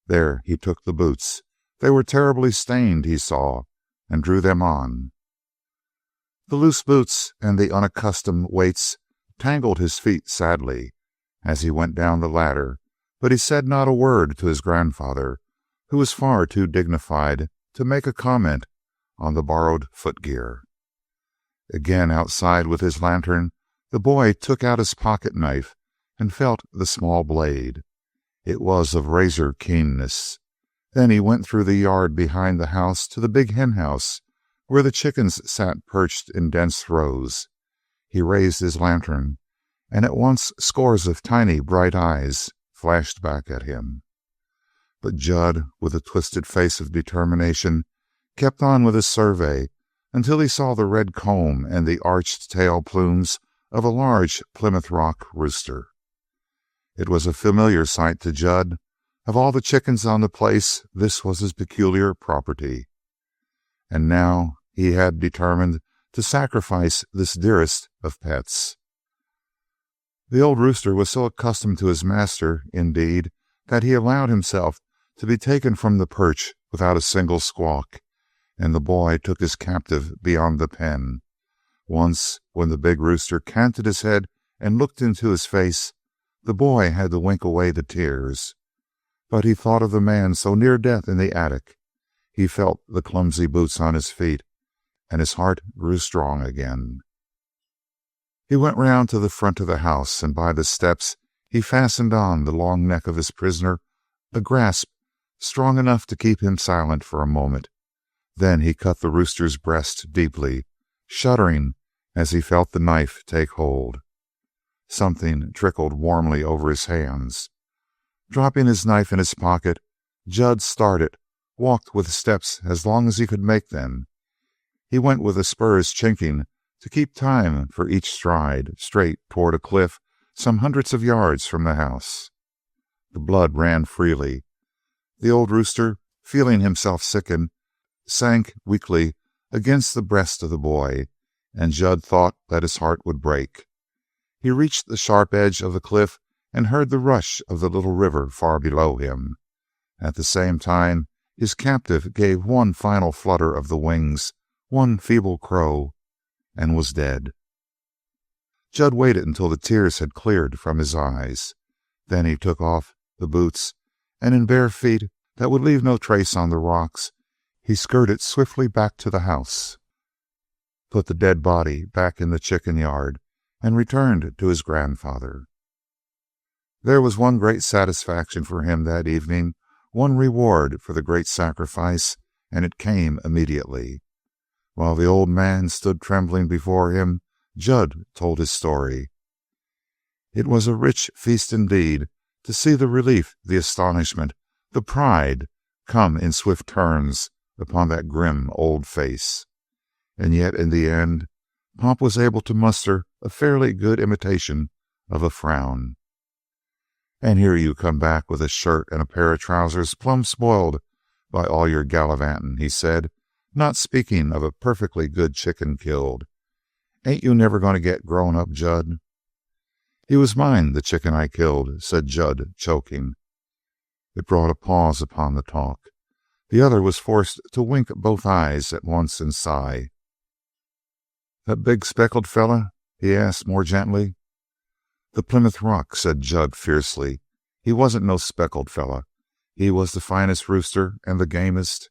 There he took the boots. They were terribly stained, he saw, and drew them on. The loose boots and the unaccustomed weights tangled his feet sadly as he went down the ladder, but he said not a word to his grandfather, who was far too dignified to make a comment on the borrowed footgear. Again outside with his lantern, the boy took out his pocket knife and felt the small blade. It was of razor keenness. Then he went through the yard behind the house to the big hen house, where the chickens sat perched in dense rows. He raised his lantern, and at once scores of tiny bright eyes flashed back at him. But Judd, with a twisted face of determination, kept on with his survey until he saw the red comb and the arched tail plumes of a large Plymouth Rock rooster. It was a familiar sight to Judd. Of all the chickens on the place, this was his peculiar property. And now he had determined to sacrifice this dearest of pets. The old rooster was so accustomed to his master, indeed, that he allowed himself to be taken from the perch without a single squawk, and the boy took his captive beyond the pen. Once, when the big rooster canted his head and looked into his face, the boy had to wink away the tears. But he thought of the man so near death in the attic. He felt the clumsy boots on his feet, and his heart grew strong again. He went round to the front of the house, and by the steps he fastened on the long neck of his prisoner a grasp strong enough to keep him silent for a moment. Then he cut the rooster's breast deeply, shuddering as he felt the knife take hold. Something trickled warmly over his hands. Dropping his knife in his pocket, Judd started, walked with steps as long as he could make them. He went with the spurs chinking to keep time for each stride, straight toward a cliff some hundreds of yards from the house. The blood ran freely. The old rooster, feeling himself sicken, sank weakly against the breast of the boy, and Judd thought that his heart would break. He reached the sharp edge of the cliff and heard the rush of the little river far below him. At the same time, his captive gave one final flutter of the wings, one feeble crow, and was dead. Judd waited until the tears had cleared from his eyes. Then he took off the boots, and in bare feet that would leave no trace on the rocks, he skirted swiftly back to the house, put the dead body back in the chicken yard, and returned to his grandfather. There was one great satisfaction for him that evening, one reward for the great sacrifice, and it came immediately. While the old man stood trembling before him, Judd told his story. It was a rich feast indeed to see the relief, the astonishment, the pride come in swift turns upon that grim old face. And yet in the end, Pop was able to muster a fairly good imitation of a frown. "And here you come back with a shirt and a pair of trousers plumb spoiled by all your gallivanting," he said, "not speaking of a perfectly good chicken killed. Ain't you never going to get grown up, Judd?" "He was mine, the chicken I killed," said Judd, choking. It brought a pause upon the talk. The other was forced to wink both eyes at once and sigh. "That big speckled fella?" he asked more gently. "The Plymouth Rock," said Judd fiercely. "He wasn't no speckled fella. He was the finest rooster and the gamest."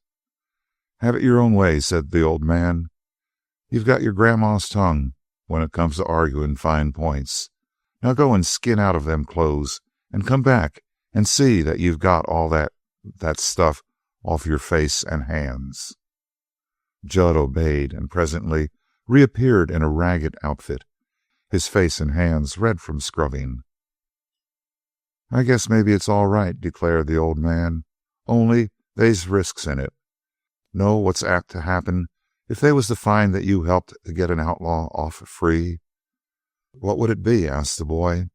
"Have it your own way," said the old man. "You've got your grandma's tongue when it comes to arguing fine points. Now go and skin out of them clothes and come back and see that you've got all that stuff off your face and hands." Judd obeyed, and presently reappeared in a ragged outfit, his face and hands red from scrubbing. "I guess maybe it's all right," declared the old man. "Only They's risks in it. Know what's apt to happen if they was to find that you helped to get an outlaw off free?" "What would it be?" asked the boy.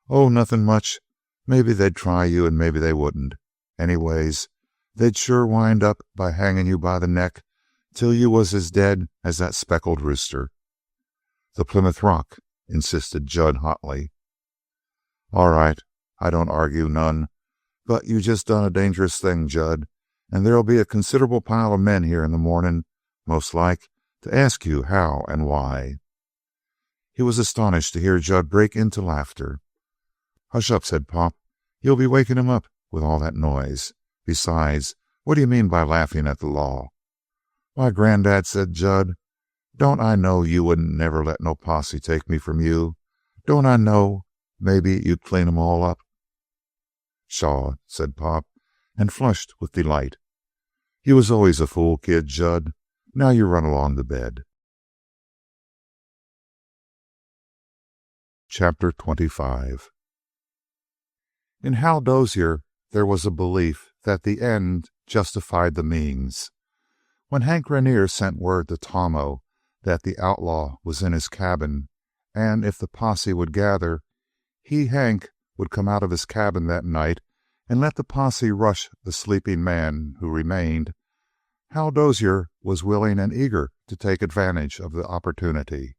"Oh, nothing much. Maybe they'd try you and maybe they wouldn't. Anyways, they'd sure wind up by hanging you by the neck till you was as dead as that speckled rooster." "The Plymouth Rock," insisted Judd hotly. "All right, I don't argue none, but you just done a dangerous thing, Judd, and there'll be a considerable pile of men here in the morning, most like, to ask you how and why." He was astonished to hear Judd break into laughter. "Hush up," said Pop. "You'll be waking him up with all that noise. Besides, what do you mean by laughing at the law?" "Why, Granddad," said Judd, "don't I know you wouldn't never let no posse take me from you? Don't I know maybe you'd clean 'em all up?" "Shaw," said Pop, and flushed with delight. "You was always a fool kid, Judd. Now you run along to bed." Chapter 25. In Hal Dozier there was a belief that the end justified the means. When Hank Rainier sent word to Tomo that the outlaw was in his cabin, and if the posse would gather, he, Hank, would come out of his cabin that night and let the posse rush the sleeping man who remained, Hal Dozier was willing and eager to take advantage of the opportunity.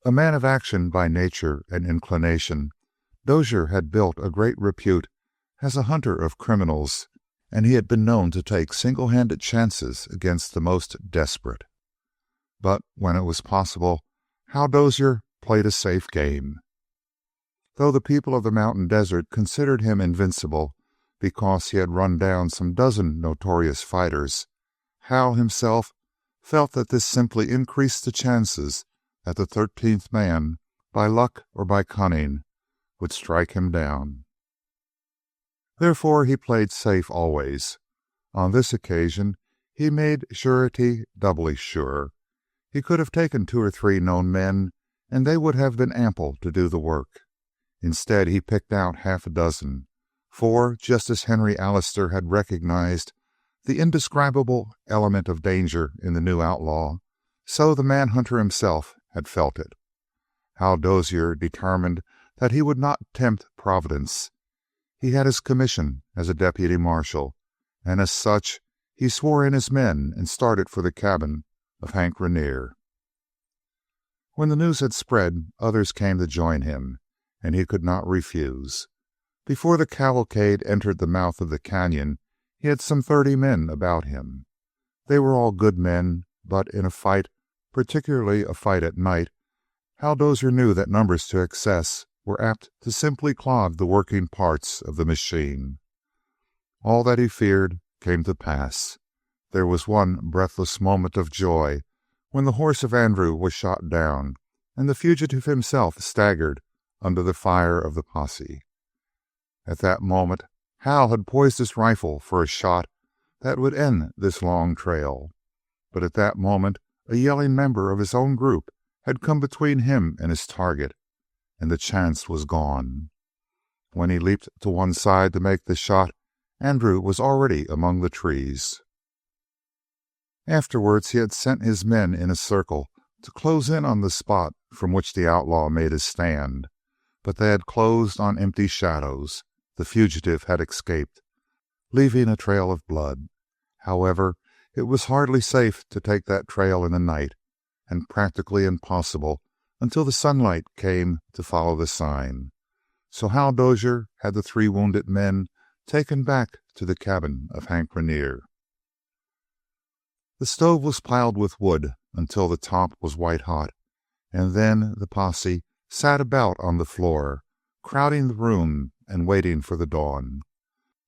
A man of action by nature and inclination, Dozier had built a great repute as a hunter of criminals, and he had been known to take single-handed chances against the most desperate. But when it was possible, Hal Dozier played a safe game. Though the people of the mountain desert considered him invincible because he had run down some dozen notorious fighters, Hal himself felt that this simply increased the chances that the 13th man, by luck or by cunning, would strike him down. Therefore he played safe always. On this occasion he made surety doubly sure. He could have taken 2 or 3 known men, and they would have been ample to do the work. Instead, he picked out half a dozen, for, just as Henry Allister had recognized the indescribable element of danger in the new outlaw, so the manhunter himself had felt it. Hal Dozier determined that he would not tempt Providence. He had his commission as a deputy marshal, and as such he swore in his men and started for the cabin of Hank Rainier. When the news had spread, others came to join him, and he could not refuse. Before the cavalcade entered the mouth of the canyon, he had some 30 men about him. They were all good men, but in a fight, particularly a fight at night, Hal Dozier knew that numbers to excess were apt to simply clog the working parts of the machine. All that he feared came to pass. There was one breathless moment of joy when the horse of Andrew was shot down and the fugitive himself staggered under the fire of the posse. At that moment Hal had poised his rifle for a shot that would end this long trail. But at that moment a yelling member of his own group had come between him and his target, and the chance was gone. When he leaped to one side to make the shot, Andrew was already among the trees. Afterwards he had sent his men in a circle to close in on the spot from which the outlaw made his stand, but they had closed on empty shadows. The fugitive had escaped, leaving a trail of blood. However, it was hardly safe to take that trail in the night, and practically impossible until the sunlight came to follow the sign. So Hal Dozier had the 3 wounded men taken back to the cabin of Hank Rainier. The stove was piled with wood until the top was white hot, and then the posse sat about on the floor, crowding the room and waiting for the dawn.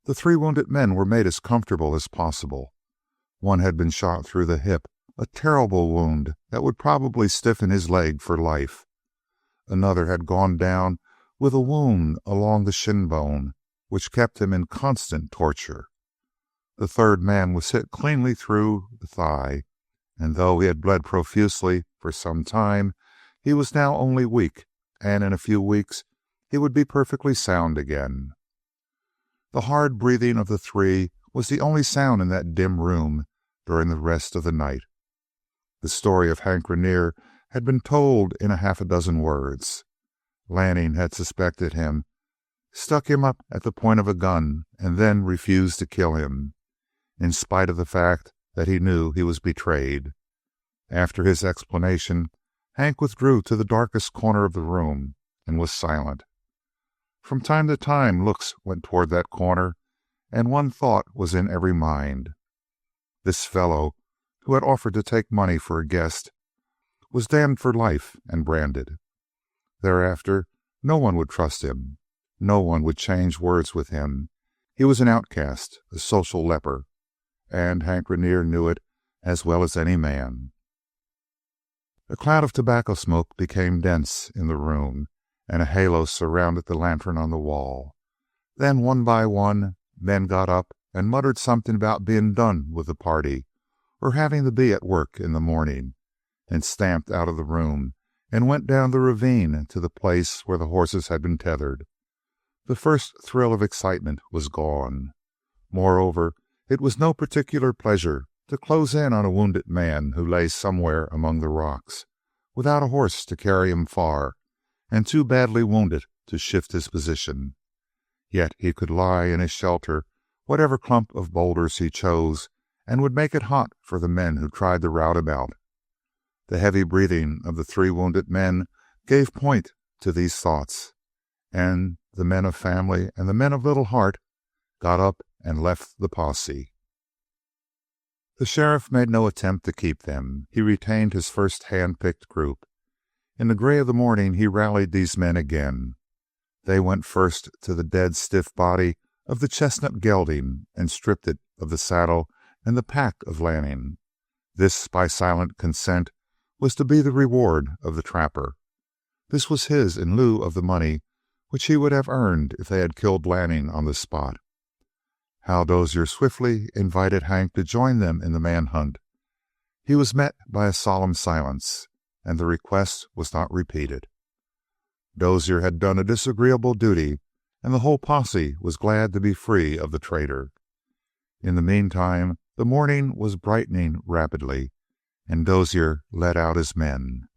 The 3 wounded men were made as comfortable as possible. One had been shot through the hip, a terrible wound that would probably stiffen his leg for life. Another had gone down with a wound along the shin bone, which kept him in constant torture. The 3rd man was hit cleanly through the thigh, and though he had bled profusely for some time, he was now only weak, and in a few weeks he would be perfectly sound again. The hard breathing of the 3 was the only sound in that dim room during the rest of the night. The story of Hank Rainier had been told in a half a dozen words. Lanning had suspected him, stuck him up at the point of a gun, and then refused to kill him, in spite of the fact that he knew he was betrayed. After his explanation, Hank withdrew to the darkest corner of the room and was silent. From time to time, looks went toward that corner, and one thought was in every mind. This fellow, who had offered to take money for a guest, was damned for life and branded. Thereafter, no one would trust him. No one would change words with him. He was an outcast, a social leper, and Hank Rainier knew it as well as any man. A cloud of tobacco smoke became dense in the room, and a halo surrounded the lantern on the wall. Then, one by one, men got up and muttered something about being done with the party, or having to be at work in the morning, and stamped out of the room and went down the ravine to the place where the horses had been tethered. The first thrill of excitement was gone. Moreover, it was no particular pleasure to close in on a wounded man who lay somewhere among the rocks, without a horse to carry him far, and too badly wounded to shift his position. Yet he could lie in his shelter, whatever clump of boulders he chose, and would make it hot for the men who tried to rout about. The heavy breathing of the three wounded men gave point to these thoughts, and the men of family and the men of little heart got up and left the posse. The sheriff made no attempt to keep them. He retained his first hand-picked group. In the gray of the morning he rallied these men again. They went first to the dead, stiff body of the chestnut gelding and stripped it of the saddle and the pack of Lanning. This, by silent consent, was to be the reward of the trapper. This was his in lieu of the money which he would have earned if they had killed Lanning on the spot. Hal Dozier swiftly invited Hank to join them in the manhunt. He was met by a solemn silence, and the request was not repeated. Dozier had done a disagreeable duty, and the whole posse was glad to be free of the traitor. In the meantime, the morning was brightening rapidly, and Dozier led out his men.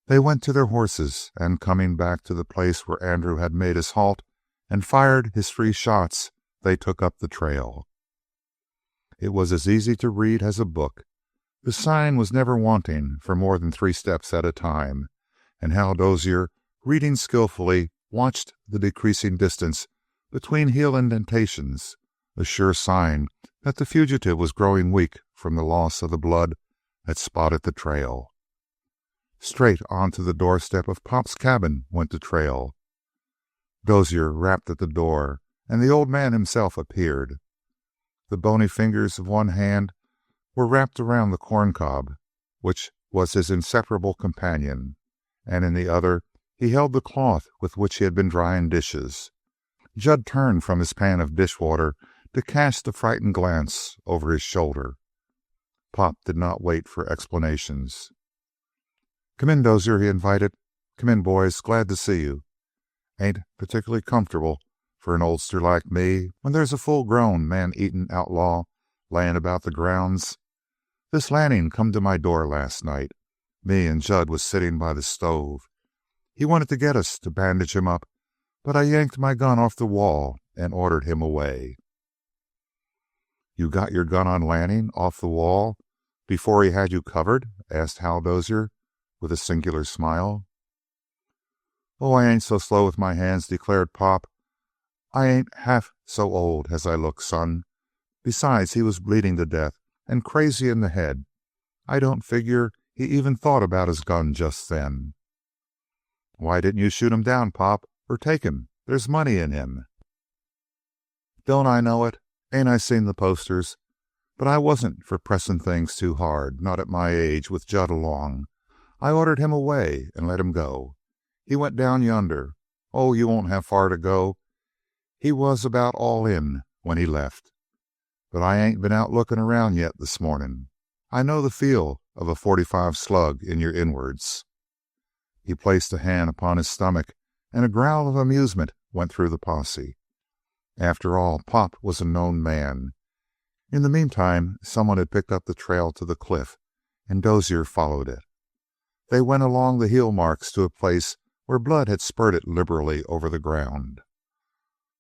They went to their horses, and coming back to the place where Andrew had made his halt and fired his 3 shots, they took up the trail. It was as easy to read as a book. The sign was never wanting for more than 3 steps at a time, and Hal Dozier, reading skillfully, watched the decreasing distance between heel indentations, a sure sign that the fugitive was growing weak from the loss of the blood that spotted the trail. Straight onto the doorstep of Pop's cabin went the trail. Dozier rapped at the door, and the old man himself appeared. The bony fingers of one hand were wrapped around the corncob, which was his inseparable companion, and in the other he held the cloth with which he had been drying dishes. Judd turned from his pan of dishwater to cast a frightened glance over his shoulder. Pop did not wait for explanations. "Come in, Dozier," he invited. "Come in, boys. Glad to see you. Ain't particularly comfortable for an oldster like me when there's a full-grown, man-eating outlaw laying about the grounds. This Lanning come to my door last night. Me and Judd was sitting by the stove. He wanted to get us to bandage him up, but I yanked my gun off the wall and ordered him away." "You got your gun on Lanning off the wall before he had you covered?" asked Hal Dozier, with a singular smile. "Oh, I ain't so slow with my hands," declared Pop. "I ain't half so old as I look, son. Besides, he was bleeding to death and crazy in the head. I don't figure he even thought about his gun just then." "Why didn't you shoot him down, Pop, or take him? There's money in him." "Don't I know it? Ain't I seen the posters? But I wasn't for pressing things too hard, not at my age, with Judd along. I ordered him away and let him go. He went down yonder. Oh, you won't have far to go. He was about all in when he left. But I ain't been out looking around yet this morning. I know the feel of a .45 slug in your inwards." He placed a hand upon his stomach, and a growl of amusement went through the posse. After all, Pop was a known man. In the meantime, someone had picked up the trail to the cliff, and Dozier followed it. They went along the heel marks to a place where blood had spurted liberally over the ground.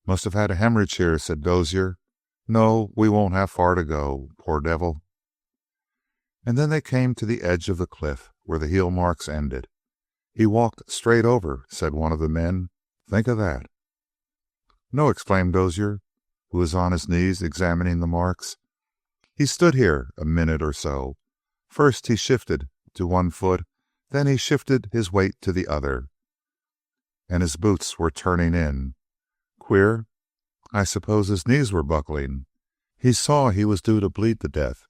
"Must have had a hemorrhage here," said Dozier. "No, we won't have far to go, poor devil." And then they came to the edge of the cliff where the heel marks ended. "He walked straight over," said one of the men. "Think of that." "No," exclaimed Dozier, who was on his knees examining the marks. "He stood here a minute or so. First he shifted to one foot, then he shifted his weight to the other, and his boots were turning in. Queer. I suppose his knees were buckling. He saw he was due to bleed to death,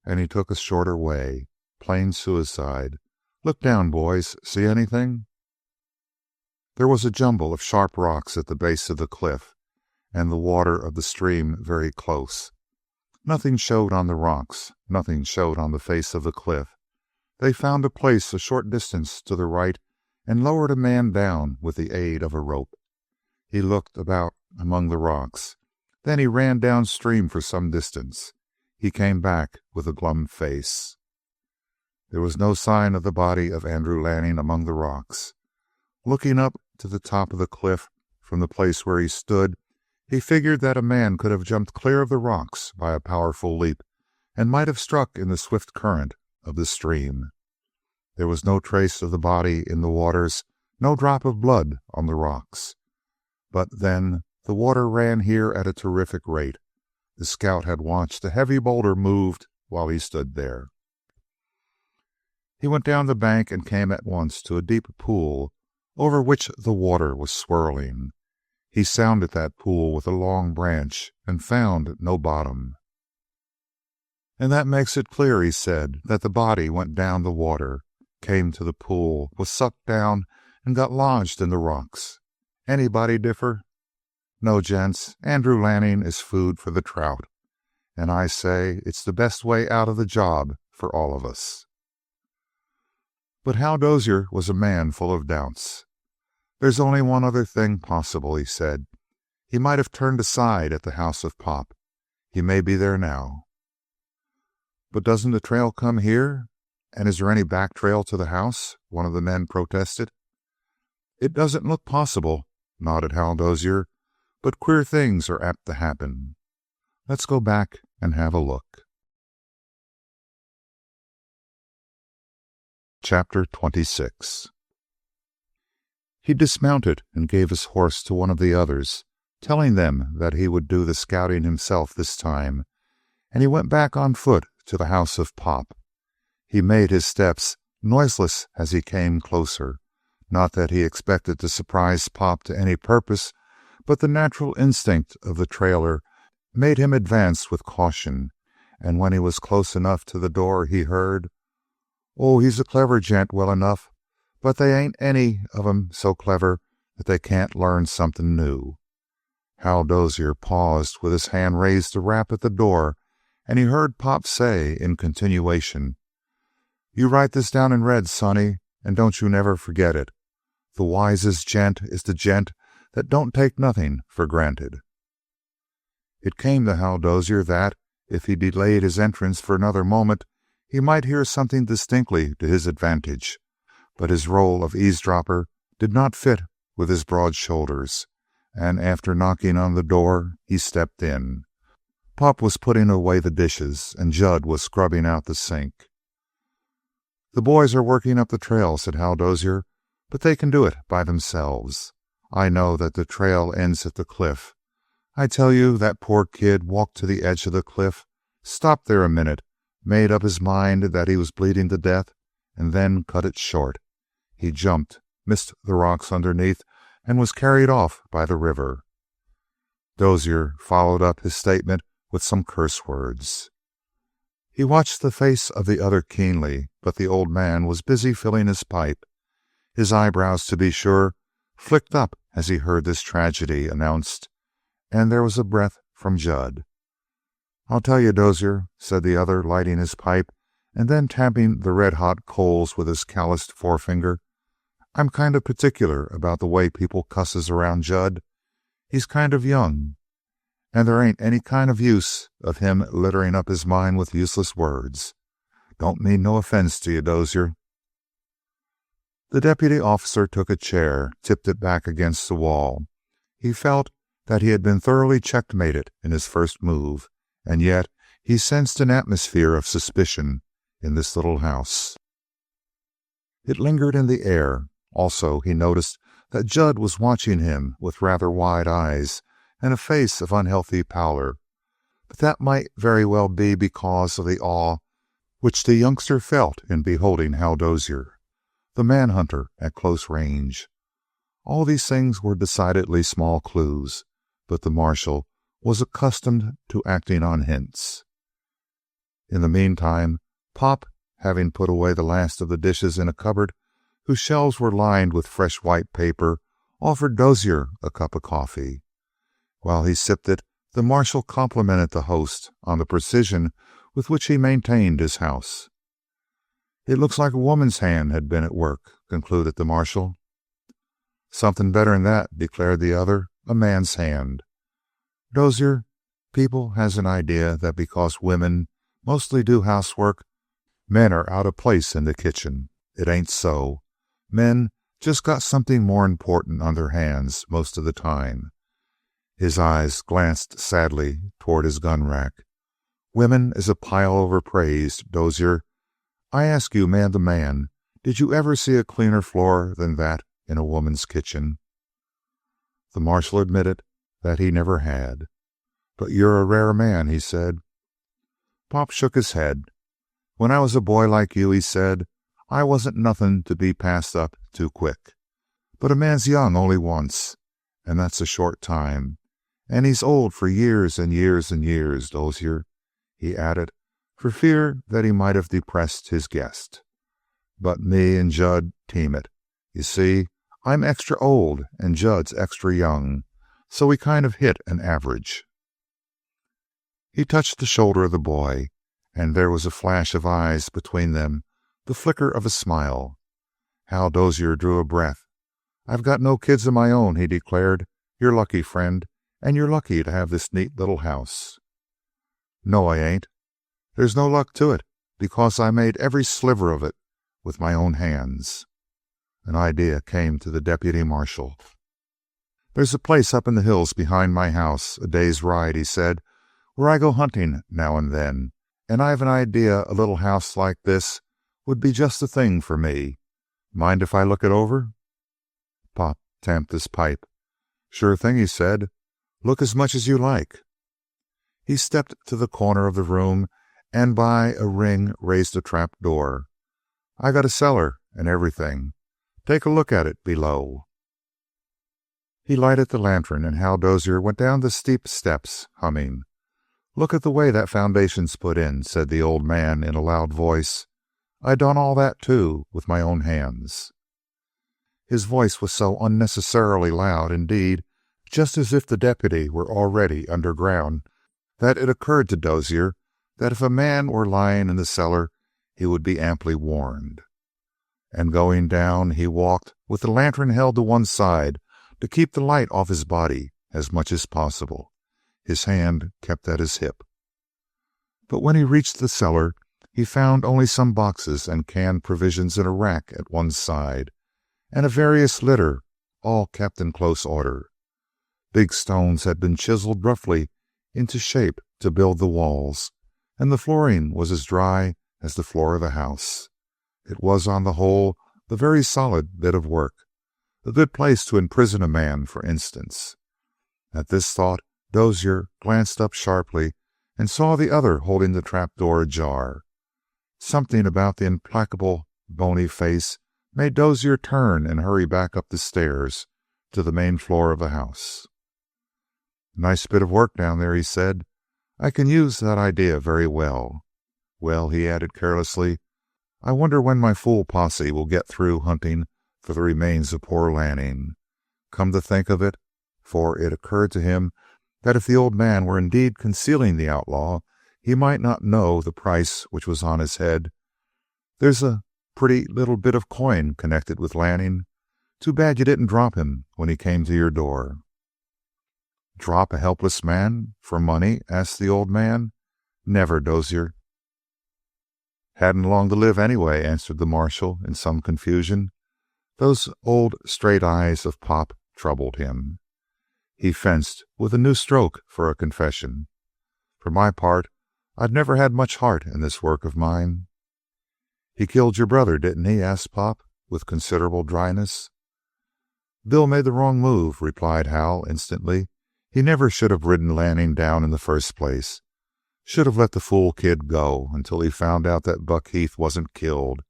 and he took a shorter way. Plain suicide. Look down, boys. See anything?" There was a jumble of sharp rocks at the base of the cliff, and the water of the stream very close. Nothing showed on the rocks. Nothing showed on the face of the cliff. They found a place a short distance to the right and lowered a man down with the aid of a rope. He looked about among the rocks. Then he ran downstream for some distance. He came back with a glum face. There was no sign of the body of Andrew Lanning among the rocks. Looking up to the top of the cliff from the place where he stood, he figured that a man could have jumped clear of the rocks by a powerful leap and might have struck in the swift current of the stream. There was no trace of the body in the waters, no drop of blood on the rocks. But then the water ran here at a terrific rate. The scout had watched a heavy boulder moved while he stood there. He went down the bank and came at once to a deep pool over which the water was swirling. He sounded that pool with a long branch and found no bottom. "And that makes it clear," he said, "that the body went down the water, came to the pool, was sucked down, and got lodged in the rocks. Anybody differ? No, gents, Andrew Lanning is food for the trout, and I say it's the best way out of the job for all of us." But Hal Dozier was a man full of doubts. "There's only one other thing possible," he said. "He might have turned aside at the house of Pop. He may be there now." "But doesn't the trail come here? And is there any back trail to the house?" one of the men protested. "It doesn't look possible," nodded Hal Dozier, "but queer things are apt to happen. Let's go back and have a look." Chapter 26. He dismounted and gave his horse to one of the others, telling them that he would do the scouting himself this time, and he went back on foot to the house of Pop. He made his steps noiseless as he came closer. Not that he expected to surprise Pop to any purpose, but the natural instinct of the trailer made him advance with caution, and when he was close enough to the door he heard, "Oh, he's a clever gent, well enough, but they ain't any of 'em so clever that they can't learn something new." Hal Dozier paused with his hand raised to rap at the door, and he heard Pop say in continuation, "You write this down in red, sonny, and don't you never forget it. The wisest gent is the gent that don't take nothing for granted." It came to Hal Dozier that, if he delayed his entrance for another moment, he might hear something distinctly to his advantage, but his role of eavesdropper did not fit with his broad shoulders, and after knocking on the door, he stepped in. Pop was putting away the dishes, and Judd was scrubbing out the sink. "The boys are working up the trail," said Hal Dozier, "but they can do it by themselves. I know that the trail ends at the cliff. I tell you, that poor kid walked to the edge of the cliff, stopped there a minute, made up his mind that he was bleeding to death, and then cut it short. He jumped, missed the rocks underneath, and was carried off by the river." Dozier followed up his statement with some curse words. He watched the face of the other keenly, but the old man was busy filling his pipe. His eyebrows, to be sure, flicked up as he heard this tragedy announced, and there was a breath from Judd. "I'll tell you, Dozier," said the other, lighting his pipe and then tapping the red-hot coals with his calloused forefinger, "I'm kind of particular about the way people cusses around Judd. He's kind of young, and there ain't any kind of use of him littering up his mind with useless words. Don't mean no offense to you, Dozier." The deputy officer took a chair, tipped it back against the wall. He felt that he had been thoroughly checkmated in his first move, and yet he sensed an atmosphere of suspicion in this little house. It lingered in the air. Also, he noticed that Judd was watching him with rather wide eyes and a face of unhealthy pallor, but that might very well be because of the awe which the youngster felt in beholding Hal Dozier, the manhunter at close range. All these things were decidedly small clues, but the marshal was accustomed to acting on hints. In the meantime, Pop, having put away the last of the dishes in a cupboard whose shelves were lined with fresh white paper, offered Dozier a cup of coffee. While he sipped it, the marshal complimented the host on the precision with which he maintained his house. "It looks like a woman's hand had been at work," concluded the marshal. "Something better'n that," declared the other. "A man's hand. Dozier, people has an idea that because women mostly do housework, men are out of place in the kitchen. It ain't so. Men just got something more important on their hands most of the time." His eyes glanced sadly toward his gun rack. "Women is a pile overpraised, Dozier. I ask you, man to man, did you ever see a cleaner floor than that in a woman's kitchen?" The marshal admitted that he never had. "But you're a rare man," he said. Pop shook his head. "When I was a boy like you," he said, "I wasn't nothing to be passed up too quick. But a man's young only once, and that's a short time. And he's old for years and years and years, Dozier," he added, for fear that he might have depressed his guest. "But me and Judd team it. You see, I'm extra old and Judd's extra young, so we kind of hit an average." He touched the shoulder of the boy, and there was a flash of eyes between them, the flicker of a smile. Hal Dozier drew a breath. "I've got no kids of my own," he declared. "You're lucky, friend, and you're lucky to have this neat little house." "No, I ain't. There's no luck to it, because I made every sliver of it with my own hands." An idea came to the deputy marshal. "There's a place up in the hills behind my house, a day's ride," he said, "where I go hunting now and then, and I've an idea a little house like this would be just the thing for me. Mind if I look it over?" Pop tamped his pipe. "Sure thing," he said. "Look as much as you like." He stepped to the corner of the room and by a ring raised a trap door. "I got a cellar and everything. Take a look at it below." He lighted the lantern, and Hal Dozier went down the steep steps, humming. "Look at the way that foundation's put in," said the old man in a loud voice. "I done all that, too, with my own hands." His voice was so unnecessarily loud, indeed, just as if the deputy were already underground, that it occurred to Dozier that if a man were lying in the cellar, he would be amply warned. And going down, he walked with the lantern held to one side to keep the light off his body as much as possible, his hand kept at his hip. But when he reached the cellar, he found only some boxes and canned provisions in a rack at one side, and a various litter, all kept in close order. Big stones had been chiseled roughly into shape to build the walls, and the flooring was as dry as the floor of the house. It was, on the whole, a very solid bit of work, a good place to imprison a man, for instance. At this thought, Dozier glanced up sharply and saw the other holding the trapdoor ajar. Something about the implacable, bony face made Dozier turn and hurry back up the stairs to the main floor of the house. "Nice bit of work down there," he said. "I can use that idea very well. Well," he added carelessly, "I wonder when my fool posse will get through hunting for the remains of poor Lanning. Come to think of it," for it occurred to him that if the old man were indeed concealing the outlaw, he might not know the price which was on his head. "There's a pretty little bit of coin connected with Lanning. Too bad you didn't drop him when he came to your door." Drop a helpless man for money? Asked the old man. Never, Dozier. Hadn't long to live anyway, answered the marshal in some confusion. Those old straight eyes of Pop troubled him. He fenced with a new stroke for a confession. For my part, I'd never had much heart in this work of mine. He killed your brother, didn't he? Asked Pop with considerable dryness. Bill made the wrong move, replied Hal instantly. He never should have ridden Lanning down in the first place. Should have let the fool kid go until he found out that Buck Heath wasn't killed.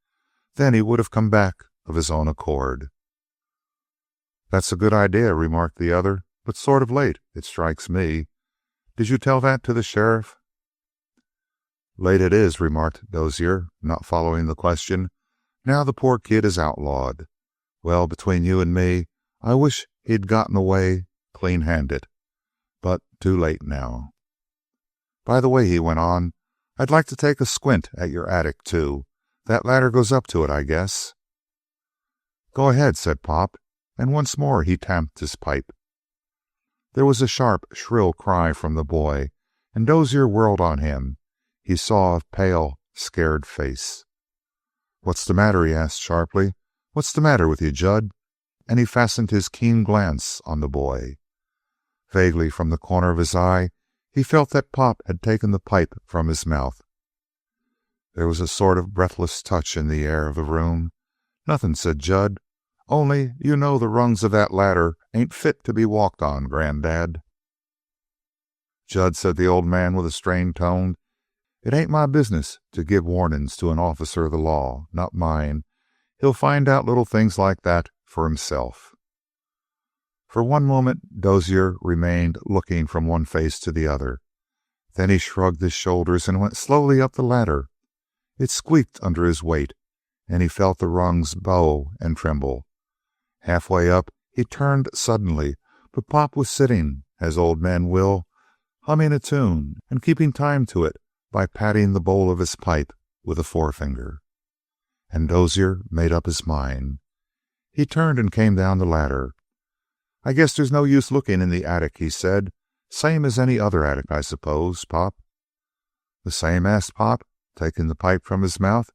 Then he would have come back of his own accord. That's a good idea, remarked the other, but sort of late, it strikes me. Did you tell that to the sheriff? Late it is, remarked Dozier, not following the question. Now the poor kid is outlawed. Well, between you and me, I wish he'd gotten away clean-handed. But too late now. By the way, he went on, I'd like to take a squint at your attic, too. That ladder goes up to it, I guess. Go ahead, said Pop, and once more he tamped his pipe. There was a sharp, shrill cry from the boy, and Dozier whirled on him. He saw a pale, scared face. What's the matter? He asked sharply. What's the matter with you, Judd? And he fastened his keen glance on the boy. Vaguely from the corner of his eye, he felt that Pop had taken the pipe from his mouth. There was a sort of breathless touch in the air of the room. Nothing, said Judd. Only, you know, the rungs of that ladder ain't fit to be walked on, Granddad. Judd, said the old man with a strained tone, it ain't my business to give warnings to an officer of the law, not mine. He'll find out little things like that for himself. For one moment, Dozier remained looking from one face to the other. Then he shrugged his shoulders and went slowly up the ladder. It squeaked under his weight, and he felt the rungs bow and tremble. Halfway up, he turned suddenly, but Pop was sitting, as old men will, humming a tune and keeping time to it by patting the bowl of his pipe with a forefinger. And Dozier made up his mind. He turned and came down the ladder. I guess there's no use looking in the attic, he said. Same as any other attic, I suppose, Pop. The same? Asked Pop, taking the pipe from his mouth.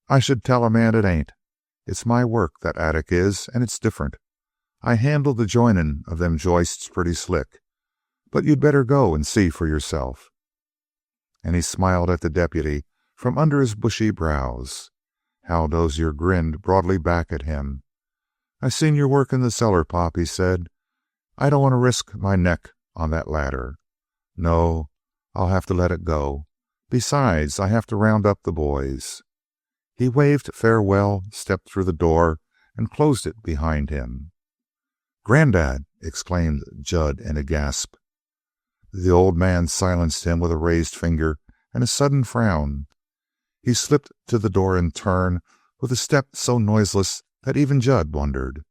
I should tell a man it ain't. It's my work, that attic is, and it's different. I handle the joinin' of them joists pretty slick. But you'd better go and see for yourself. And he smiled at the deputy from under his bushy brows. Hal Dozier grinned broadly back at him. I seen your work in the cellar, Pop, he said. I don't want to risk my neck on that ladder. No, I'll have to let it go. Besides, I have to round up the boys. He waved farewell, stepped through the door, and closed it behind him. Granddad! Exclaimed Judd in a gasp. The old man silenced him with a raised finger and a sudden frown. He slipped to the door in turn with a step so noiseless that even Judd wondered.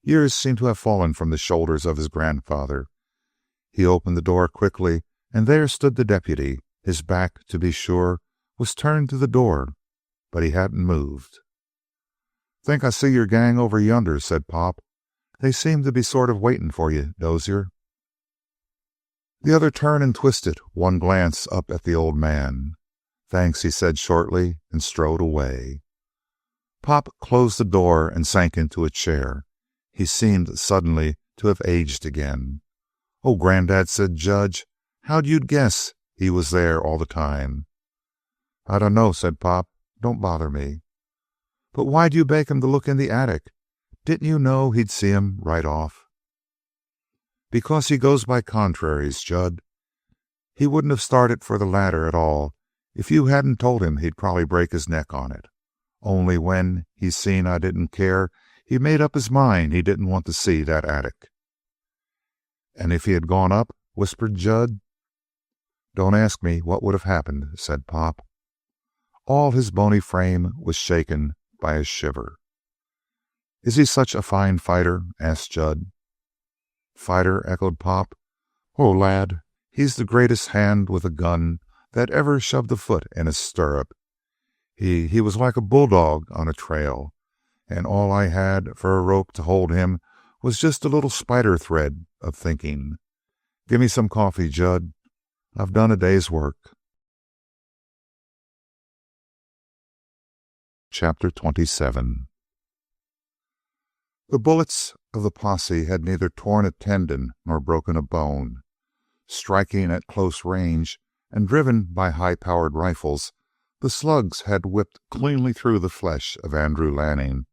Years seemed to have fallen from the shoulders of his grandfather. He opened the door quickly, and there stood the deputy. His back, to be sure, was turned to the door, but he hadn't moved. Think I see your gang over yonder, said Pop. They seem to be sort of waiting for you, Dozier. The other turned and twisted one glance up at the old man. Thanks, he said shortly, and strode away. Pop closed the door and sank into a chair. He seemed suddenly to have aged again. Oh, Granddad, said Judge, how'd you guess he was there all the time? I don't know, said Pop. Don't bother me. But why'd you beg him to look in the attic? Didn't you know he'd see him right off? Because he goes by contraries, Judd. He wouldn't have started for the ladder at all if you hadn't told him he'd probably break his neck on it. Only when he seen I didn't care, he made up his mind he didn't want to see that attic. And if he had gone up, whispered Judd. Don't ask me what would have happened, said Pop. All his bony frame was shaken by a shiver. Is he such a fine fighter? Asked Judd. Fighter, echoed Pop. Oh, lad, he's the greatest hand with a gun that ever shoved a foot in a stirrup. He was like a bulldog on a trail, and all I had for a rope to hold him was just a little spider thread of thinking. Give me some coffee, Judd. I've done a day's work. Chapter 27. The bullets of the posse had neither torn a tendon nor broken a bone. Striking at close range and driven by high-powered rifles, the slugs had whipped cleanly through the flesh of Andrew Lanning,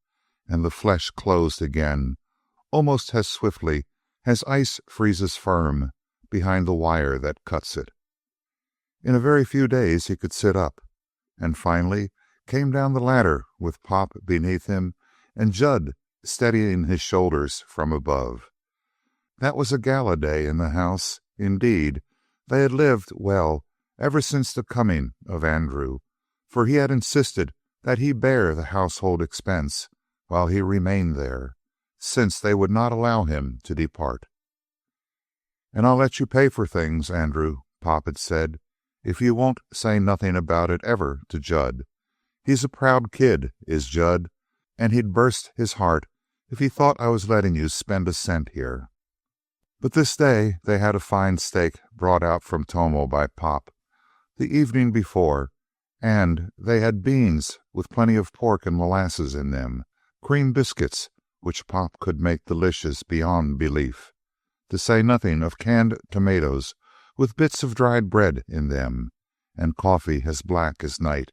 and the flesh closed again, almost as swiftly as ice freezes firm behind the wire that cuts it. In a very few days he could sit up, and finally came down the ladder with Pop beneath him and Judd steadying his shoulders from above. That was a gala day in the house. Indeed, they had lived well ever since the coming of Andrew, for he had insisted that he bear the household expense while he remained there, since they would not allow him to depart. "And I'll let you pay for things, Andrew," Pop had said, "if you won't say nothing about it ever to Judd. He's a proud kid, is Judd, and he'd burst his heart if he thought I was letting you spend a cent here." But this day they had a fine steak brought out from Tomo by Pop the evening before, and they had beans with plenty of pork and molasses in them, cream biscuits, which Pop could make delicious beyond belief, to say nothing of canned tomatoes with bits of dried bread in them, and coffee as black as night.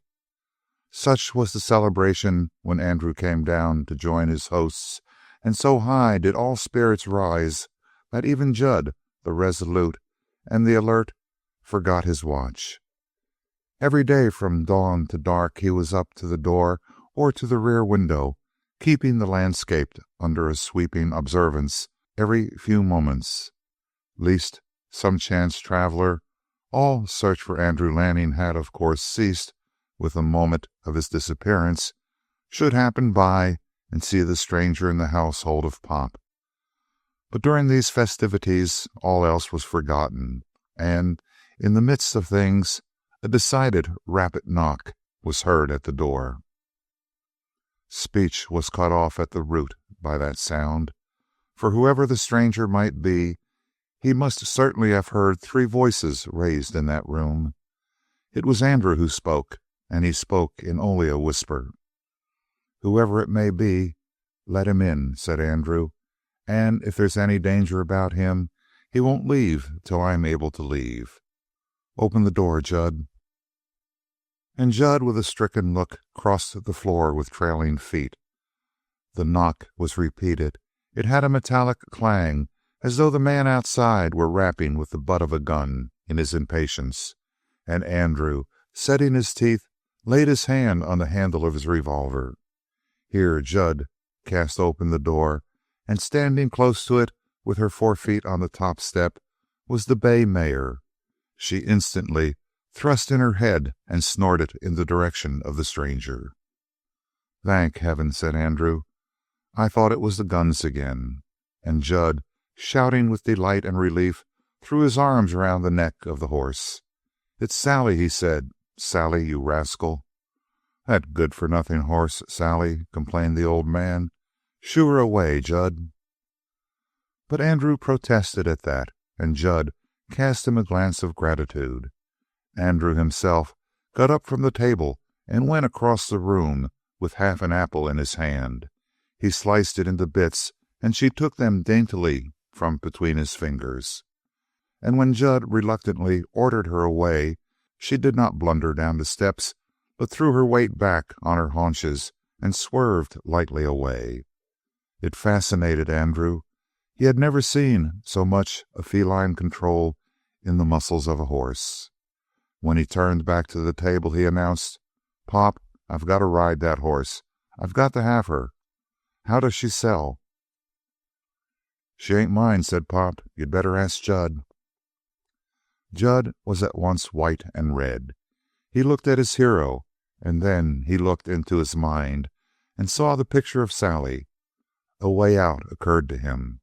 Such was the celebration when Andrew came down to join his hosts, and so high did all spirits rise that even Judd, the resolute and the alert, forgot his watch. Every day from dawn to dark he was up to the door or to the rear window, keeping the landscape under a sweeping observance every few moments, lest some chance traveler— all search for Andrew Lanning had of course ceased with the moment of his disappearance— should happen by and see the stranger in the household of Pop. But during these festivities all else was forgotten, and in the midst of things a decided rapid knock was heard at the door. Speech was cut off at the root by that sound, for whoever the stranger might be, he must certainly have heard three voices raised in that room. It was Andrew who spoke, and he spoke in only a whisper. "Whoever it may be, let him in," said Andrew, "and if there's any danger about him, he won't leave till I am able to leave. Open the door, Judd." And Judd, with a stricken look, crossed the floor with trailing feet. The knock was repeated. It had a metallic clang, as though the man outside were rapping with the butt of a gun in his impatience, and Andrew, setting his teeth, laid his hand on the handle of his revolver. Here Judd cast open the door, and standing close to it, with her 4 feet on the top step, was the bay mare. She instantly thrust in her head and snorted in the direction of the stranger. "Thank heaven," said Andrew. "I thought it was the guns again." And Judd, shouting with delight and relief, threw his arms around the neck of the horse. "It's Sally," he said. "Sally, you rascal." "That good-for-nothing horse, Sally," complained the old man. "Shoo her away, Judd." But Andrew protested at that, and Judd cast him a glance of gratitude. Andrew himself got up from the table and went across the room with half an apple in his hand. He sliced it into bits, and she took them daintily from between his fingers. And when Judd reluctantly ordered her away, she did not blunder down the steps, but threw her weight back on her haunches and swerved lightly away. It fascinated Andrew. He had never seen so much of feline control in the muscles of a horse. When he turned back to the table, he announced, "Pop, I've got to ride that horse. I've got to have her. How does she sell?" "She ain't mine," said Pop. "You'd better ask Judd." Judd was at once white and red. He looked at his hero, and then he looked into his mind and saw the picture of Sally. A way out occurred to him.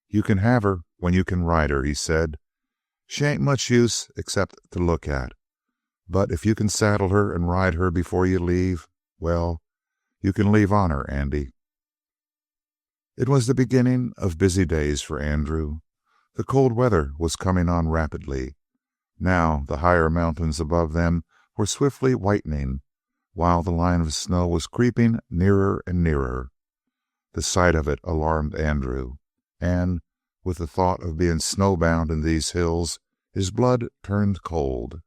"You can have her when you can ride her," he said. "She ain't much use except to look at. But if you can saddle her and ride her before you leave, well, you can leave on her, Andy." It was the beginning of busy days for Andrew. The cold weather was coming on rapidly. Now the higher mountains above them were swiftly whitening, while the line of snow was creeping nearer and nearer. The sight of it alarmed Andrew, and with the thought of being snowbound in these hills, his blood turned cold.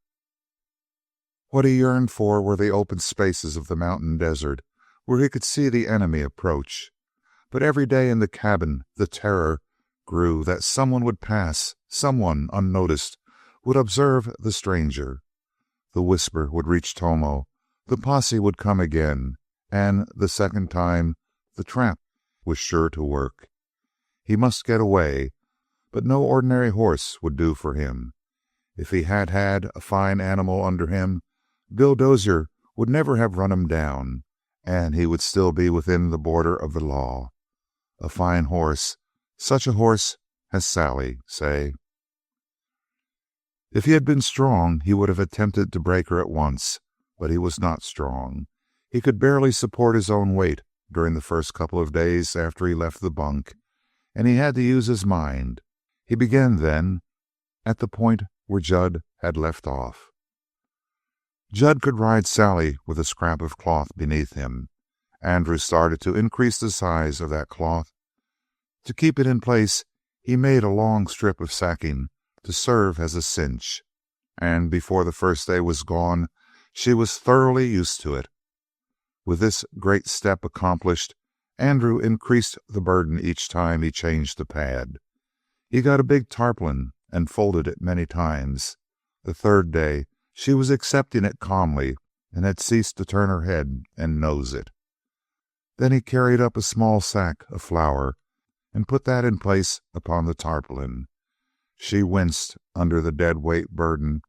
What he yearned for were the open spaces of the mountain desert, where he could see the enemy approach. But every day in the cabin the terror grew that someone would pass, someone unnoticed would observe the stranger. The whisper would reach Tomo, the posse would come again, and the second time the trap was sure to work. He must get away, but no ordinary horse would do for him. If he had had a fine animal under him, Bill Dozier would never have run him down, and he would still be within the border of the law. A fine horse, such a horse as Sally, say. If he had been strong, he would have attempted to break her at once, but he was not strong. He could barely support his own weight during the first couple of days after he left the bunk, and he had to use his mind. He began then at the point where Judd had left off. Judd could ride Sally with a scrap of cloth beneath him. Andrew started to increase the size of that cloth. To keep it in place, he made a long strip of sacking to serve as a cinch, and before the first day was gone, she was thoroughly used to it. With this great step accomplished, Andrew increased the burden each time he changed the pad. He got a big tarpaulin and folded it many times. The third day, she was accepting it calmly and had ceased to turn her head and nose it. Then he carried up a small sack of flour and put that in place upon the tarpaulin. She winced under the dead weight burden.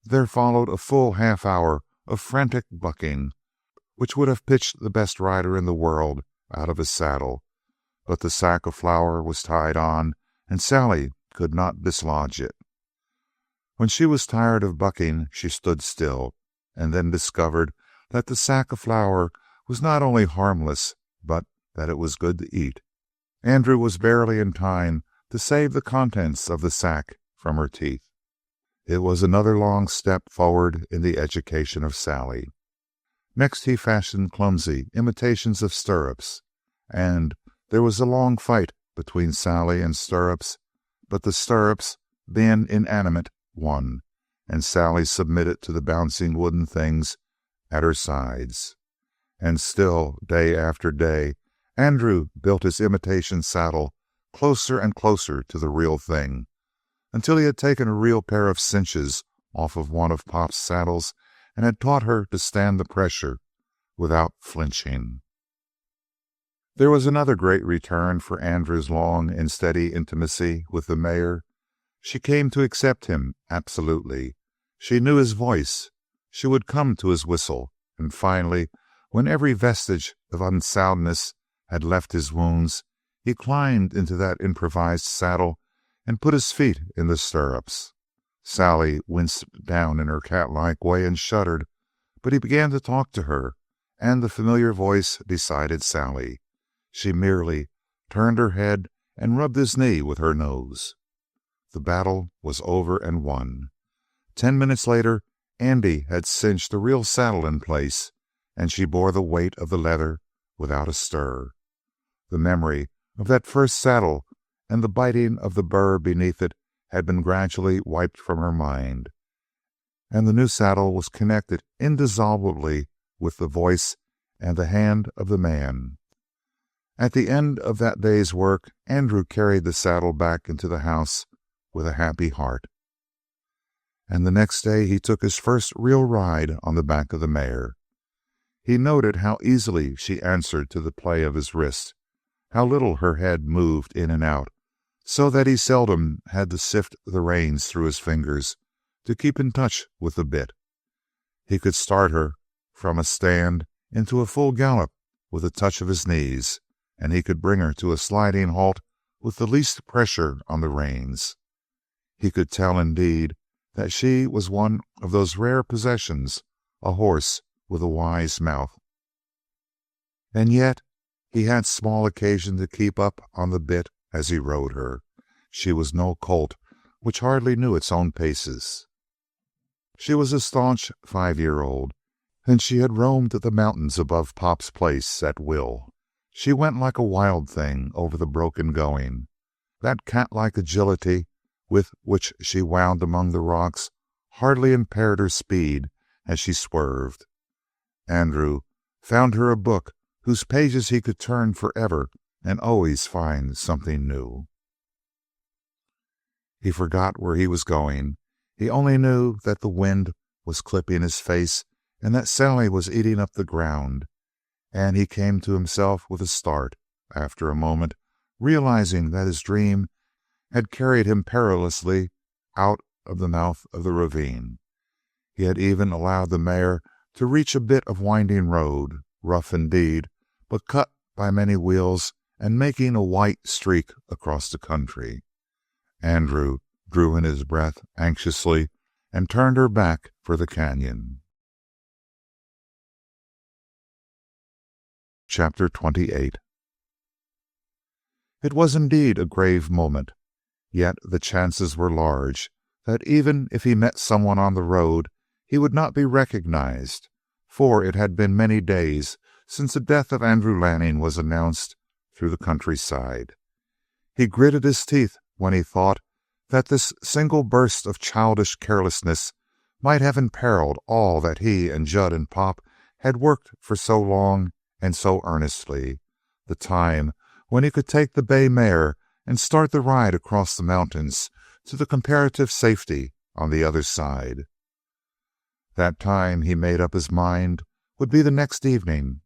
There followed a full half hour of frantic bucking, which would have pitched the best rider in the world out of his saddle. But the sack of flour was tied on, and Sally could not dislodge it. When she was tired of bucking, she stood still, and then discovered that the sack of flour was not only harmless, but that it was good to eat. Andrew was barely in time to save the contents of the sack from her teeth. It was another long step forward in the education of Sally. Next he fashioned clumsy imitations of stirrups, and there was a long fight between Sally and stirrups, but the stirrups, being inanimate, won, and Sally submitted to the bouncing wooden things at her sides. And still, day after day, Andrew built his imitation saddle closer and closer to the real thing, until he had taken a real pair of cinches off of one of Pop's saddles and had taught her to stand the pressure without flinching. There was another great return for Andrew's long and steady intimacy with the mare. She came to accept him absolutely. She knew his voice. She would come to his whistle, and finally, when every vestige of unsoundness had left his wounds, he climbed into that improvised saddle and put his feet in the stirrups. Sally winced down in her cat-like way and shuddered, but he began to talk to her, and the familiar voice decided Sally. She merely turned her head and rubbed his knee with her nose. The battle was over and won. 10 minutes later, Andy had cinched the real saddle in place, and she bore the weight of the leather without a stir. The memory of that first saddle and the biting of the burr beneath it had been gradually wiped from her mind, and the new saddle was connected indissolubly with the voice and the hand of the man. At the end of that day's work, Andrew carried the saddle back into the house with a happy heart. And the next day he took his first real ride on the back of the mare. He noted how easily she answered to the play of his wrist, how little her head moved in and out, so that he seldom had to sift the reins through his fingers to keep in touch with the bit. He could start her from a stand into a full gallop with a touch of his knees, and he could bring her to a sliding halt with the least pressure on the reins. He could tell, indeed, that she was one of those rare possessions, a horse with a wise mouth. And yet he had small occasion to keep up on the bit as he rode her. She was no colt which hardly knew its own paces. She was a staunch 5-year-old, and she had roamed the mountains above Pop's place at will. She went like a wild thing over the broken going. That cat-like agility with which she wound among the rocks hardly impaired her speed as she swerved. Andrew found her a book whose pages he could turn forever and always find something new. He forgot where he was going. He only knew that the wind was clipping his face and that Sally was eating up the ground, and he came to himself with a start, after a moment, realizing that his dream had carried him perilously out of the mouth of the ravine. He had even allowed the mare to reach a bit of winding road, rough indeed, but cut by many wheels and making a white streak across the country. Andrew drew in his breath anxiously and turned her back for the canyon. Chapter 28. It was indeed a grave moment, yet the chances were large that even if he met someone on the road, he would not be recognized, for it had been many days since the death of Andrew Lanning was announced through the countryside. He gritted his teeth when he thought that this single burst of childish carelessness might have imperiled all that he and Judd and Pop had worked for so long and so earnestly, the time when he could take the bay mare and start the ride across the mountains to the comparative safety on the other side. That time, he made up his mind, would be the next evening.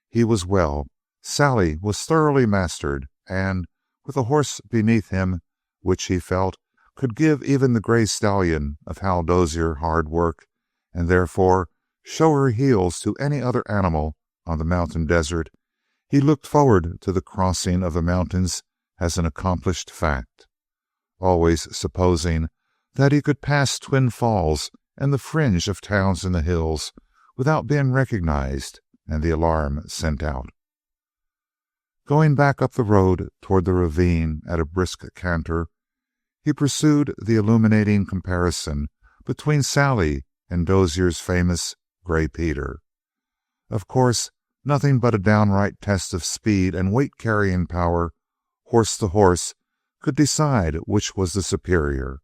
He was well. Sally was thoroughly mastered, and, with a horse beneath him, which he felt could give even the gray stallion of Hal Dozier hard work, and therefore show her heels to any other animal on the mountain desert, he looked forward to the crossing of the mountains as an accomplished fact, always supposing that he could pass Twin Falls and the fringe of towns in the hills without being recognized and the alarm sent out. Going back up the road toward the ravine at a brisk canter, he pursued the illuminating comparison between Sally and Dozier's famous Gray Peter. Of course, nothing but a downright test of speed and weight-carrying power, horse to horse, could decide which was the superior.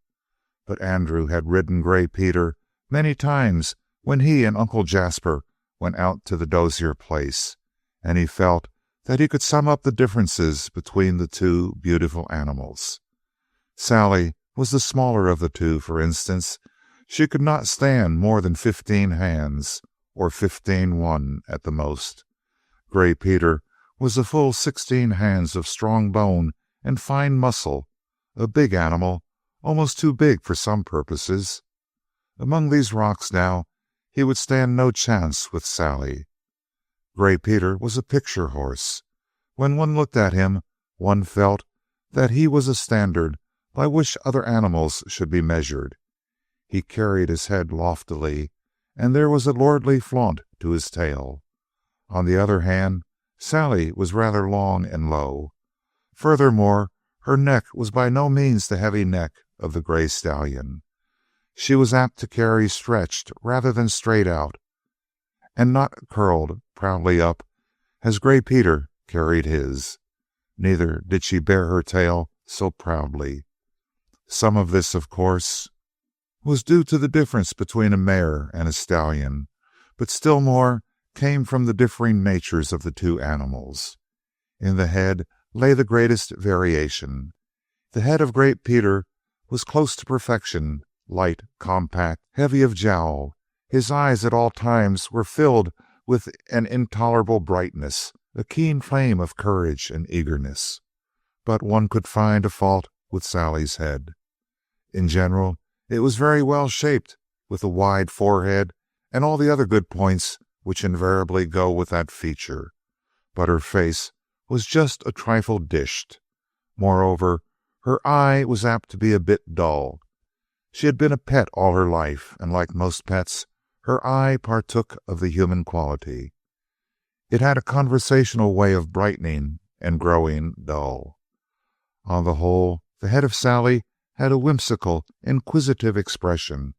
But Andrew had ridden Gray Peter many times when he and Uncle Jasper went out to the Dozier place, and he felt that he could sum up the differences between the two beautiful animals. Sally was the smaller of the two, for instance. She could not stand more than 15 hands, or 15-1 at the most. Gray Peter was a full 16 hands of strong bone and fine muscle, a big animal, almost too big for some purposes. Among these rocks now, he would stand no chance with Sally. Gray Peter was a picture horse. When one looked at him, one felt that he was a standard by which other animals should be measured. He carried his head loftily, and there was a lordly flaunt to his tail. On the other hand, Sally was rather long and low. Furthermore, her neck was by no means the heavy neck of the gray stallion. She was apt to carry stretched rather than straight out, and not curled proudly up as Gray Peter carried his. Neither did she bear her tail so proudly. Some of this, of course, was due to the difference between a mare and a stallion, but still more came from the differing natures of the two animals. In the head lay the greatest variation. The head of Gray Peter was close to perfection, light, compact, heavy of jowl. His eyes at all times were filled with an intolerable brightness, a keen flame of courage and eagerness. But one could find a fault with Sally's head. In general, it was very well shaped, with a wide forehead and all the other good points which invariably go with that feature. But her face was just a trifle dished. Moreover, her eye was apt to be a bit dull. She had been a pet all her life, and like most pets, her eye partook of the human quality. It had a conversational way of brightening and growing dull. On the whole, The head of Sally had a whimsical, inquisitive expression,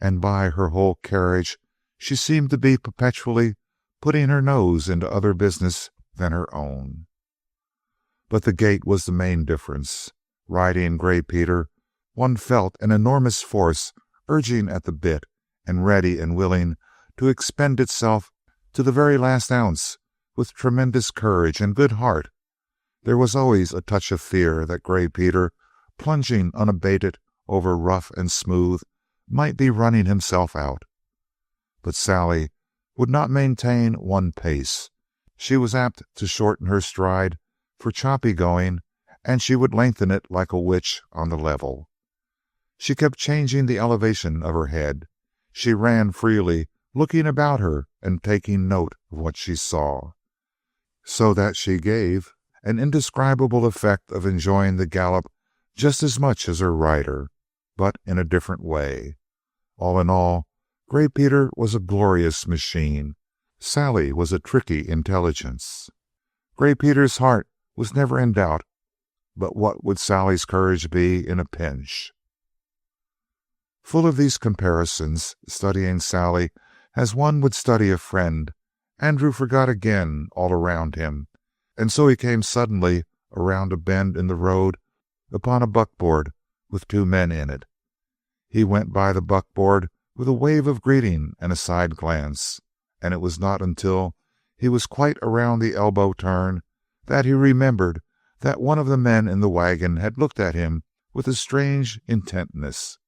and by her whole carriage she seemed to be perpetually putting her nose into other business than her own. But the gait was the main difference. Riding Gray Peter, one felt an enormous force urging at the bit and ready and willing to expend itself to the very last ounce with tremendous courage and good heart. There was always a touch of fear that Gray Peter, plunging unabated over rough and smooth, might be running himself out. But Sally would not maintain one pace. She was apt to shorten her stride for choppy going, and she would lengthen it like a witch on the level. She kept changing the elevation of her head. She ran freely, looking about her and taking note of what she saw, so that she gave an indescribable effect of enjoying the gallop just as much as her rider, but in a different way. All in all, Gray Peter was a glorious machine. Sally was a tricky intelligence. Gray Peter's heart was never in doubt, but what would Sally's courage be in a pinch? Full of these comparisons, studying Sally as one would study a friend, Andrew forgot again all around him, and so he came suddenly around a bend in the road upon a buckboard with two men in it. He went by the buckboard with a wave of greeting and a side glance, and it was not until he was quite around the elbow turn that he remembered that one of the men in the wagon had looked at him with a strange intentness.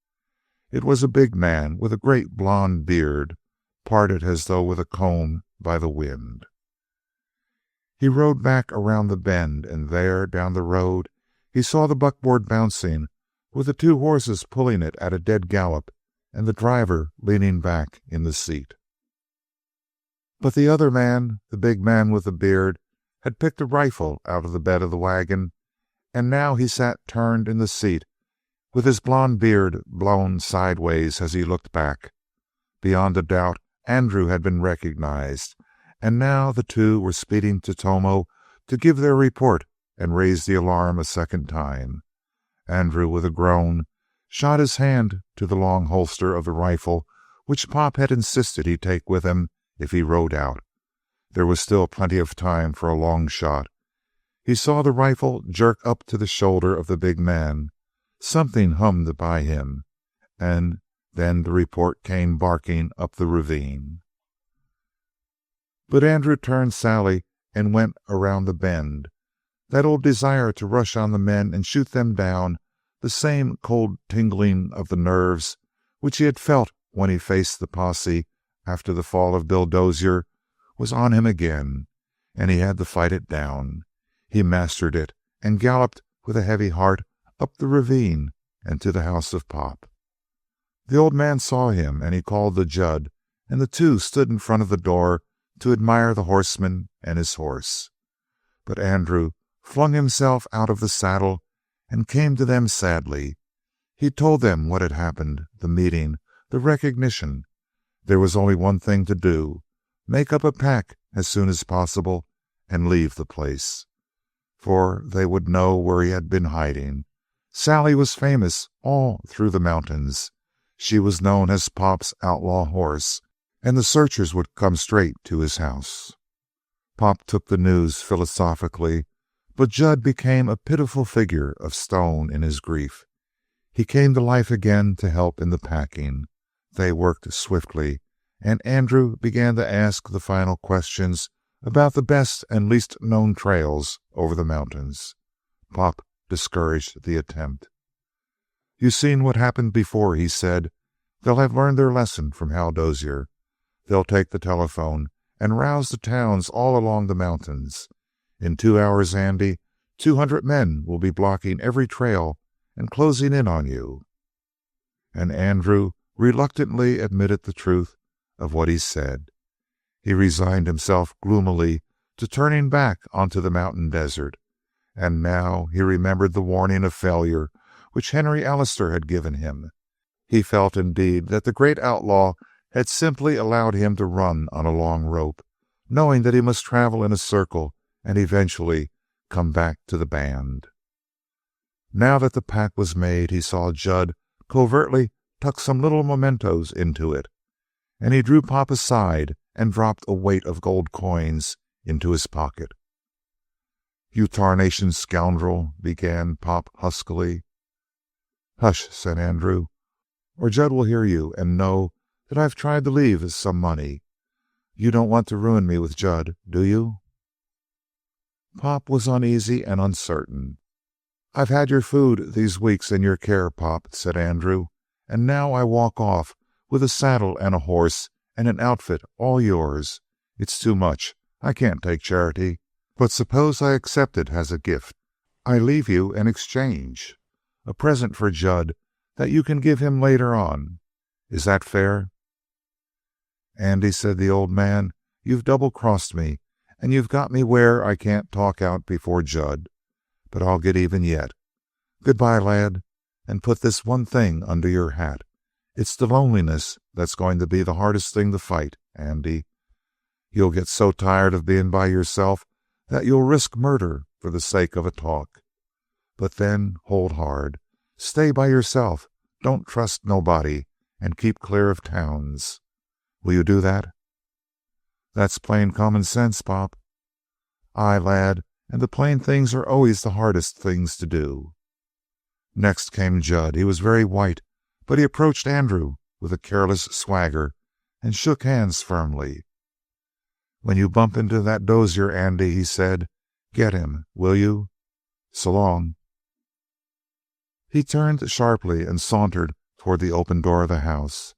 It was a big man with a great blond beard, parted as though with a comb by the wind. He rode back around the bend, and there, down the road, he saw the buckboard bouncing, with the two horses pulling it at a dead gallop, and the driver leaning back in the seat. But the other man, the big man with the beard, had picked a rifle out of the bed of the wagon, and now he sat turned in the seat, with his blond beard blown sideways as he looked back. Beyond a doubt, Andrew had been recognized, and now the two were speeding to Tomo to give their report and raise the alarm a second time. Andrew, with a groan, shot his hand to the long holster of the rifle which Pop had insisted he take with him if he rode out. There was still plenty of time for a long shot. He saw the rifle jerk up to the shoulder of the big man. Something hummed by him, and then the report came barking up the ravine. But Andrew turned Sally and went around the bend. That old desire to rush on the men and shoot them down, the same cold tingling of the nerves which he had felt when he faced the posse after the fall of Bill Dozier, was on him again, and he had to fight it down. He mastered it and galloped with a heavy heart up the ravine and to the house of Pop. The old man saw him, and he called the Judd, and the two stood in front of the door to admire the horseman and his horse. But Andrew flung himself out of the saddle and came to them sadly. He told them what had happened, the meeting, the recognition. There was only one thing to do: make up a pack as soon as possible and leave the place, for they would know where he had been hiding. Sally was famous all through the mountains. She was known as Pop's outlaw horse, and the searchers would come straight to his house. Pop took the news philosophically, but Judd became a pitiful figure of stone in his grief. He came to life again to help in the packing. They worked swiftly, and Andrew began to ask the final questions about the best and least known trails over the mountains. Pop discouraged the attempt. "You seen what happened before," he said. "They'll have learned their lesson from Hal Dozier. They'll take the telephone and rouse the towns all along the mountains. In 2 hours, Andy, 200 men will be blocking every trail and closing in on you." And Andrew reluctantly admitted the truth of what he said. He resigned himself gloomily to turning back onto the mountain desert, and now he remembered the warning of failure which Henry Allister had given him. He felt indeed that the great outlaw had simply allowed him to run on a long rope, knowing that he must travel in a circle and eventually come back to the band. Now that the pack was made, he saw Judd covertly tuck some little mementos into it, and he drew Pop aside and dropped a weight of gold coins into his pocket. "You tarnation scoundrel," began Pop huskily. "Hush," said Andrew, "or Judd will hear you and know that I've tried to leave some money. You don't want to ruin me with Judd, do you?" Pop was uneasy and uncertain. "I've had your food these weeks in your care, Pop," said Andrew, "and now I walk off with a saddle and a horse and an outfit all yours. It's too much. I can't take charity. But suppose I accept it as a gift. I leave you an exchange, a present for Judd that you can give him later on. Is that fair?" "Andy," said the old man, "you've double-crossed me, and you've got me where I can't talk out before Judd. But I'll get even yet. Goodbye, lad, and put this one thing under your hat. It's the loneliness that's going to be the hardest thing to fight, Andy. You'll get so tired of being by yourself that you'll risk murder for the sake of a talk. But then hold hard. Stay by yourself. Don't trust nobody, and keep clear of towns. Will you do that?" "That's plain common sense, Pop." "Aye, lad, and the plain things are always the hardest things to do." Next came Judd. He was very white, but he approached Andrew with a careless swagger and shook hands firmly. "When you bump into that dozier, Andy," he said, "get him, will you? So long." He turned sharply and sauntered toward the open door of the house.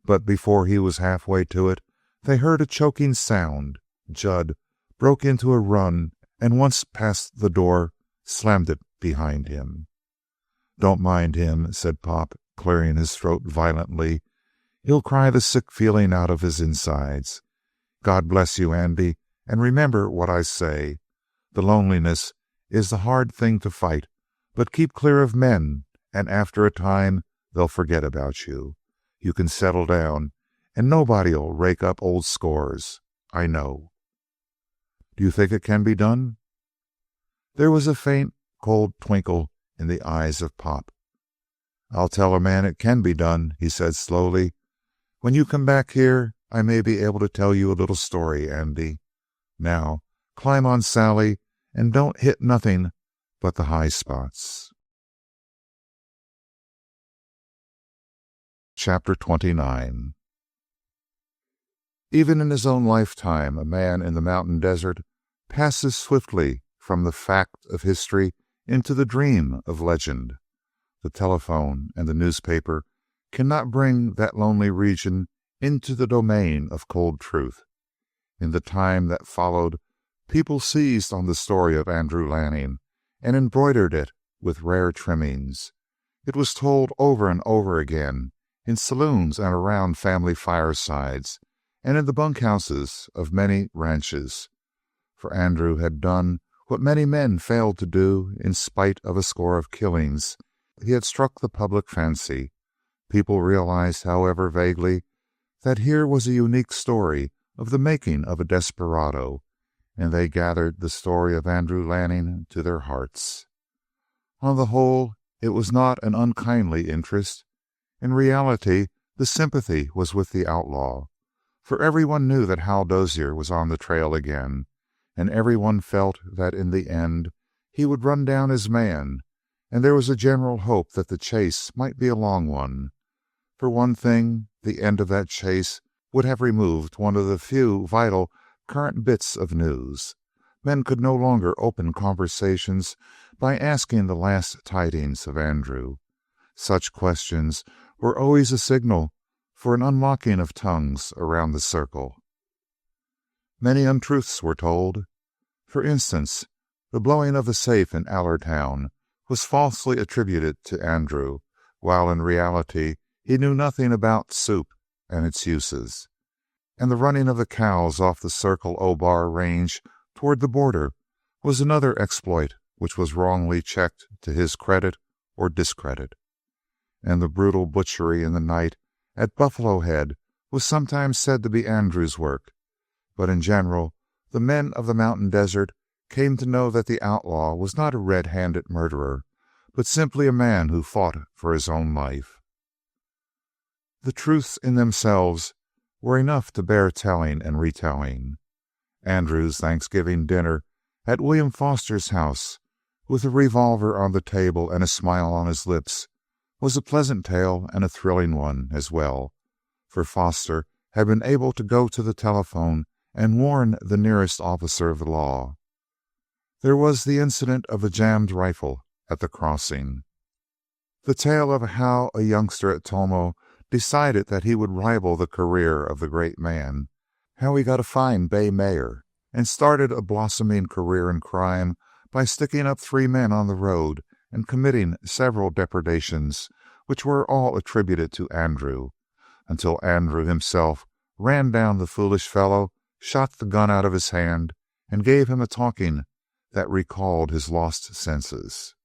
But before he was halfway to it, they heard a choking sound. Judd broke into a run, and once past the door, slammed it behind him. "Don't mind him," said Pop, clearing his throat violently. "He'll cry the sick feeling out of his insides. God bless you, Andy, and remember what I say. The loneliness is the hard thing to fight, but keep clear of men, and after a time they'll forget about you. You can settle down, and nobody'll rake up old scores. I know." "Do you think it can be done?" There was a faint, cold twinkle in the eyes of Pop. "I'll tell a man it can be done," he said slowly. "When you come back here, I may be able to tell you a little story, Andy. Now, climb on Sally, and don't hit nothing but the high spots." Chapter 29. Even in his own lifetime, a man in the mountain desert passes swiftly from the fact of history into the dream of legend. The telephone and the newspaper cannot bring that lonely region into the domain of cold truth. In the time that followed, people seized on the story of Andrew Lanning and embroidered it with rare trimmings. It was told over and over again in saloons and around family firesides and in the bunkhouses of many ranches. For Andrew had done what many men failed to do in spite of a score of killings. He had struck the public fancy. People realized, however vaguely, that here was a unique story of the making of a desperado, and they gathered the story of Andrew Lanning to their hearts. On the whole, it was not an unkindly interest. In reality, the sympathy was with the outlaw, for everyone knew that Hal Dozier was on the trail again, and everyone felt that in the end he would run down his man, and there was a general hope that the chase might be a long one. For one thing, the end of that chase would have removed one of the few vital current bits of news. Men could no longer open conversations by asking the last tidings of Andrew. Such questions were always a signal for an unlocking of tongues around the circle. Many untruths were told. For instance, the blowing of the safe in Allertown was falsely attributed to Andrew, while in reality he knew nothing about soup and its uses. And the running of the cows off the Circle O Bar range toward the border was another exploit which was wrongly checked to his credit or discredit. And the brutal butchery in the night at Buffalo Head was sometimes said to be Andrew's work. But in general, the men of the mountain desert came to know that the outlaw was not a red-handed murderer, but simply a man who fought for his own life. The truths in themselves were enough to bear telling and retelling. Andrew's Thanksgiving dinner at William Foster's house, with a revolver on the table and a smile on his lips, was a pleasant tale and a thrilling one as well, for Foster had been able to go to the telephone and warn the nearest officer of the law. There was the incident of the jammed rifle at the crossing. The tale of how a youngster at Tomo decided that he would rival the career of the great man, how he got a fine bay mare and started a blossoming career in crime by sticking up 3 men on the road and committing several depredations which were all attributed to Andrew, until Andrew himself ran down the foolish fellow, shot the gun out of his hand, and gave him a talking that recalled his lost senses.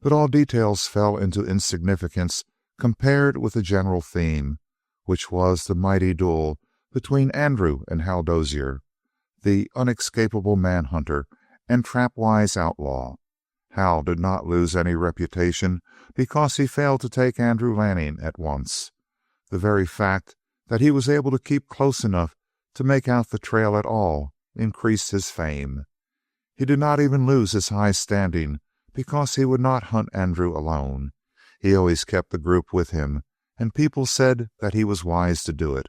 But all details fell into insignificance compared with the general theme, which was the mighty duel between Andrew and Hal Dozier, the unescapable manhunter and trapwise outlaw. Hal did not lose any reputation because he failed to take Andrew Lanning at once. The very fact that he was able to keep close enough to make out the trail at all increased his fame. He did not even lose his high standing because he would not hunt Andrew alone. He always kept the group with him, and people said that he was wise to do it.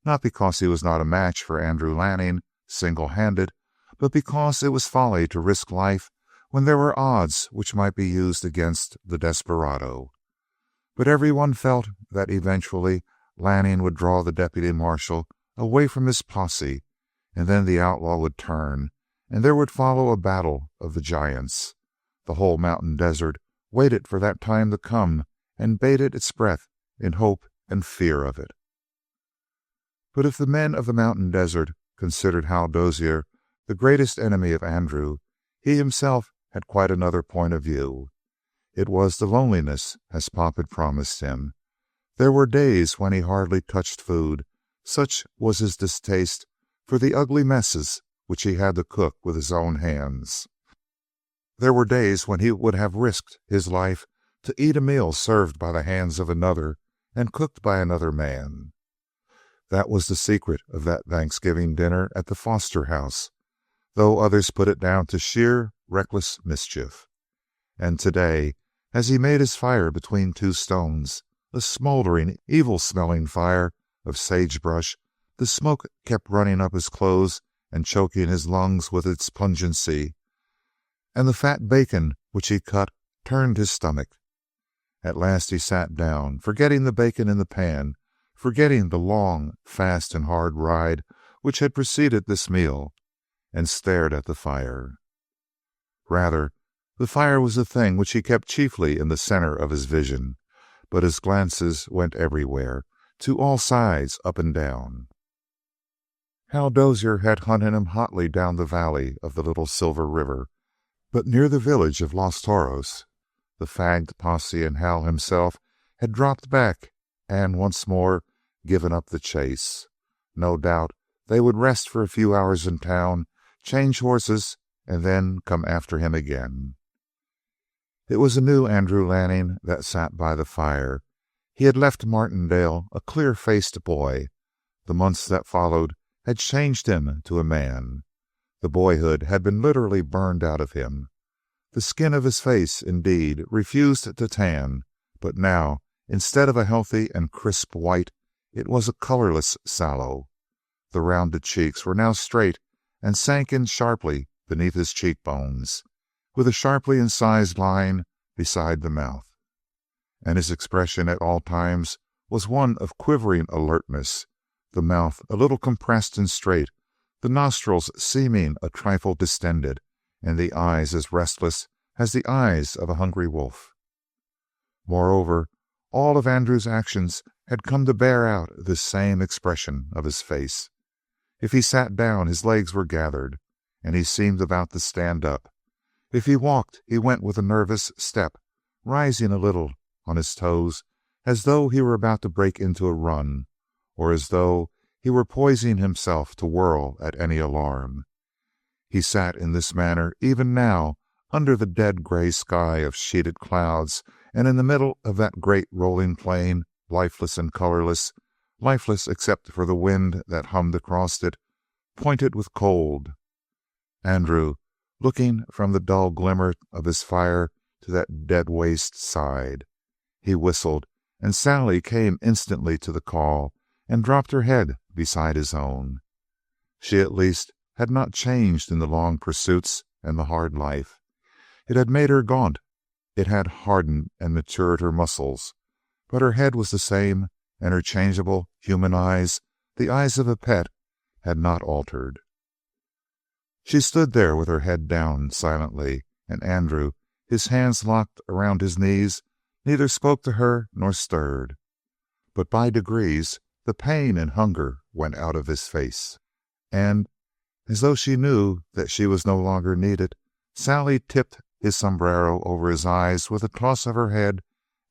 Not because he was not a match for Andrew Lanning, single-handed, but because it was folly to risk life when there were odds which might be used against the desperado. But everyone felt that eventually Lanning would draw the deputy marshal away from his posse, and then the outlaw would turn, and there would follow a battle of the giants. The whole mountain desert waited for that time to come and bated its breath in hope and fear of it. But if the men of the mountain desert considered Hal Dozier the greatest enemy of Andrew, he himself had quite another point of view. It was the loneliness, as Pop had promised him. There were days when he hardly touched food, such was his distaste for the ugly messes which he had to cook with his own hands. There were days when he would have risked his life to eat a meal served by the hands of another and cooked by another man. That was the secret of that Thanksgiving dinner at the Foster house, though others put it down to sheer, reckless mischief. And today, as he made his fire between 2 stones, a smoldering, evil-smelling fire of sagebrush, the smoke kept running up his clothes and choking his lungs with its pungency, and the fat bacon which he cut turned his stomach. At last he sat down, forgetting the bacon in the pan, forgetting the long, fast, and hard ride which had preceded this meal, and stared at the fire. Rather, the fire was the thing which he kept chiefly in the center of his vision, but his glances went everywhere, to all sides, up and down. Hal Dozier had hunted him hotly down the valley of the Little Silver River, but near the village of Los Toros, the fagged posse and Hal himself had dropped back and once more given up the chase. No doubt they would rest for a few hours in town, change horses, and then come after him again. It was a new Andrew Lanning that sat by the fire. He had left Martindale a clear-faced boy. The months that followed had changed him to a man. The boyhood had been literally burned out of him. The skin of his face, indeed, refused to tan, but now, instead of a healthy and crisp white, it was a colorless sallow. The rounded cheeks were now straight and sank in sharply beneath his cheekbones, with a sharply incised line beside the mouth. And his expression at all times was one of quivering alertness, the mouth a little compressed and straight, the nostrils seeming a trifle distended, and the eyes as restless as the eyes of a hungry wolf. Moreover, all of Andrew's actions had come to bear out this same expression of his face. If he sat down, his legs were gathered, and he seemed about to stand up. If he walked, he went with a nervous step, rising a little on his toes, as though he were about to break into a run, or as though he were poising himself to whirl at any alarm. He sat in this manner even now, under the dead gray sky of sheeted clouds, and in the middle of that great rolling plain, lifeless and colorless, lifeless except for the wind that hummed across it, pointed with cold. Andrew, looking from the dull glimmer of his fire to that dead waste, sighed. He whistled, and Sally came instantly to the call and dropped her head beside his own. She at least had not changed in the long pursuits and the hard life. It had made her gaunt. It had hardened and matured her muscles. But her head was the same, and her changeable, human eyes, the eyes of a pet, had not altered. She stood there with her head down silently, and Andrew, his hands locked around his knees, neither spoke to her nor stirred. But by degrees the pain and hunger went out of his face, and, as though she knew that she was no longer needed, Sally tipped his sombrero over his eyes with a toss of her head,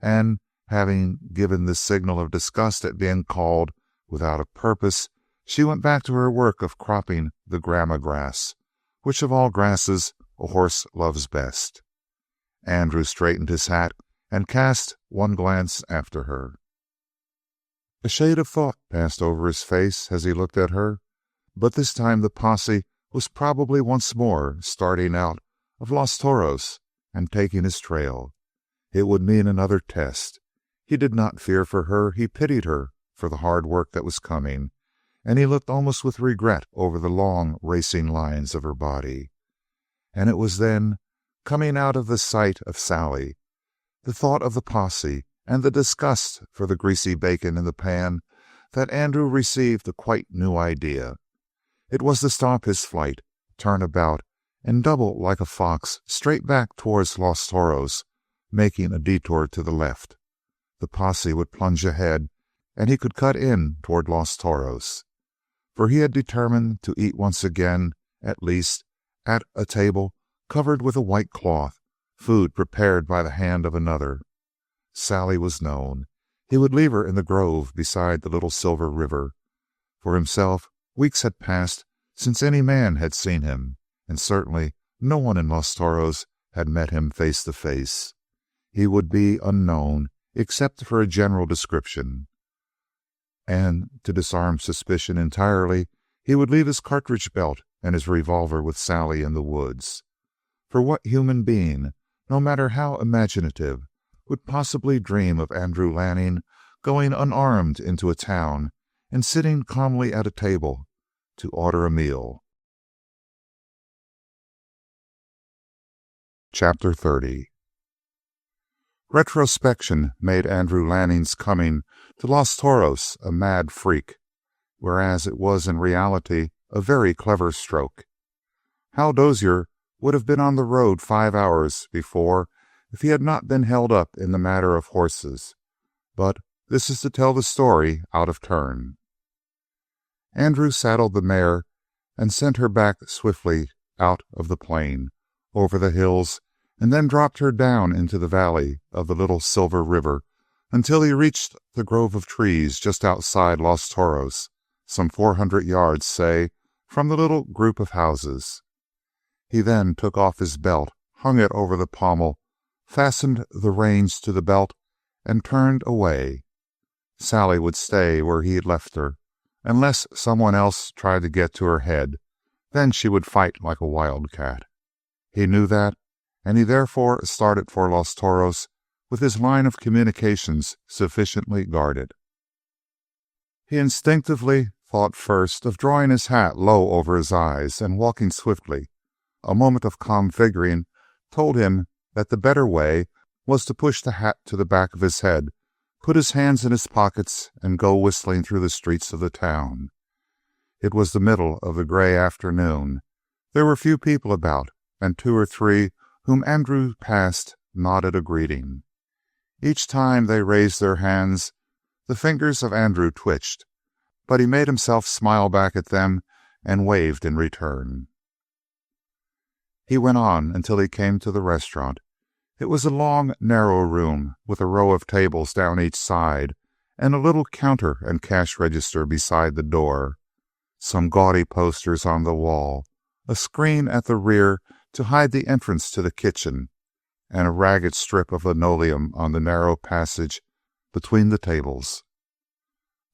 and, having given this signal of disgust at being called without a purpose, she went back to her work of cropping the grama grass, which of all grasses a horse loves best. Andrew straightened his hat and cast one glance after her. A shade of thought passed over his face as he looked at her, but this time the posse was probably once more starting out of Los Toros and taking his trail. It would mean another test. He did not fear for her. He pitied her for the hard work that was coming, and he looked almost with regret over the long racing lines of her body. And it was then, coming out of the sight of Sally, the thought of the posse, and the disgust for the greasy bacon in the pan, that Andrew received a quite new idea. It was to stop his flight, turn about, and double like a fox straight back towards Los Toros, making a detour to the left. The posse would plunge ahead, and he could cut in toward Los Toros. For he had determined to eat once again, at least, at a table covered with a white cloth, food prepared by the hand of another. Sally was known. He would leave her in the grove beside the little silver river. For himself, weeks had passed since any man had seen him, and certainly no one in Los Toros had met him face to face. He would be unknown, except for a general description. And to disarm suspicion entirely, he would leave his cartridge belt and his revolver with Sally in the woods. For what human being, no matter how imaginative, would possibly dream of Andrew Lanning going unarmed into a town and sitting calmly at a table to order a meal? Chapter 30. Retrospection made Andrew Lanning's coming to Los Toros a mad freak, whereas it was in reality a very clever stroke. Hal Dozier would have been on the road 5 hours before if he had not been held up in the matter of horses. But this is to tell the story out of turn. Andrew saddled the mare and sent her back swiftly out of the plain, over the hills, and then dropped her down into the valley of the little silver river until he reached the grove of trees just outside Los Toros, some 400 yards, say, from the little group of houses. He then took off his belt, hung it over the pommel, fastened the reins to the belt, and turned away. Sally would stay where he had left her, unless someone else tried to get to her head. Then she would fight like a wildcat. He knew that, and he therefore started for Los Toros with his line of communications sufficiently guarded. He instinctively thought first of drawing his hat low over his eyes and walking swiftly. A moment of calm figuring told him that the better way was to push the hat to the back of his head, put his hands in his pockets, and go whistling through the streets of the town. It was the middle of the gray afternoon. There were few people about, and 2 or 3 whom Andrew passed nodded a greeting. Each time they raised their hands, the fingers of Andrew twitched, but he made himself smile back at them and waved in return. He went on until he came to the restaurant. It was a long, narrow room with a row of tables down each side and a little counter and cash register beside the door. Some gaudy posters on the wall, a screen at the rear to hide the entrance to the kitchen, and a ragged strip of linoleum on the narrow passage between the tables.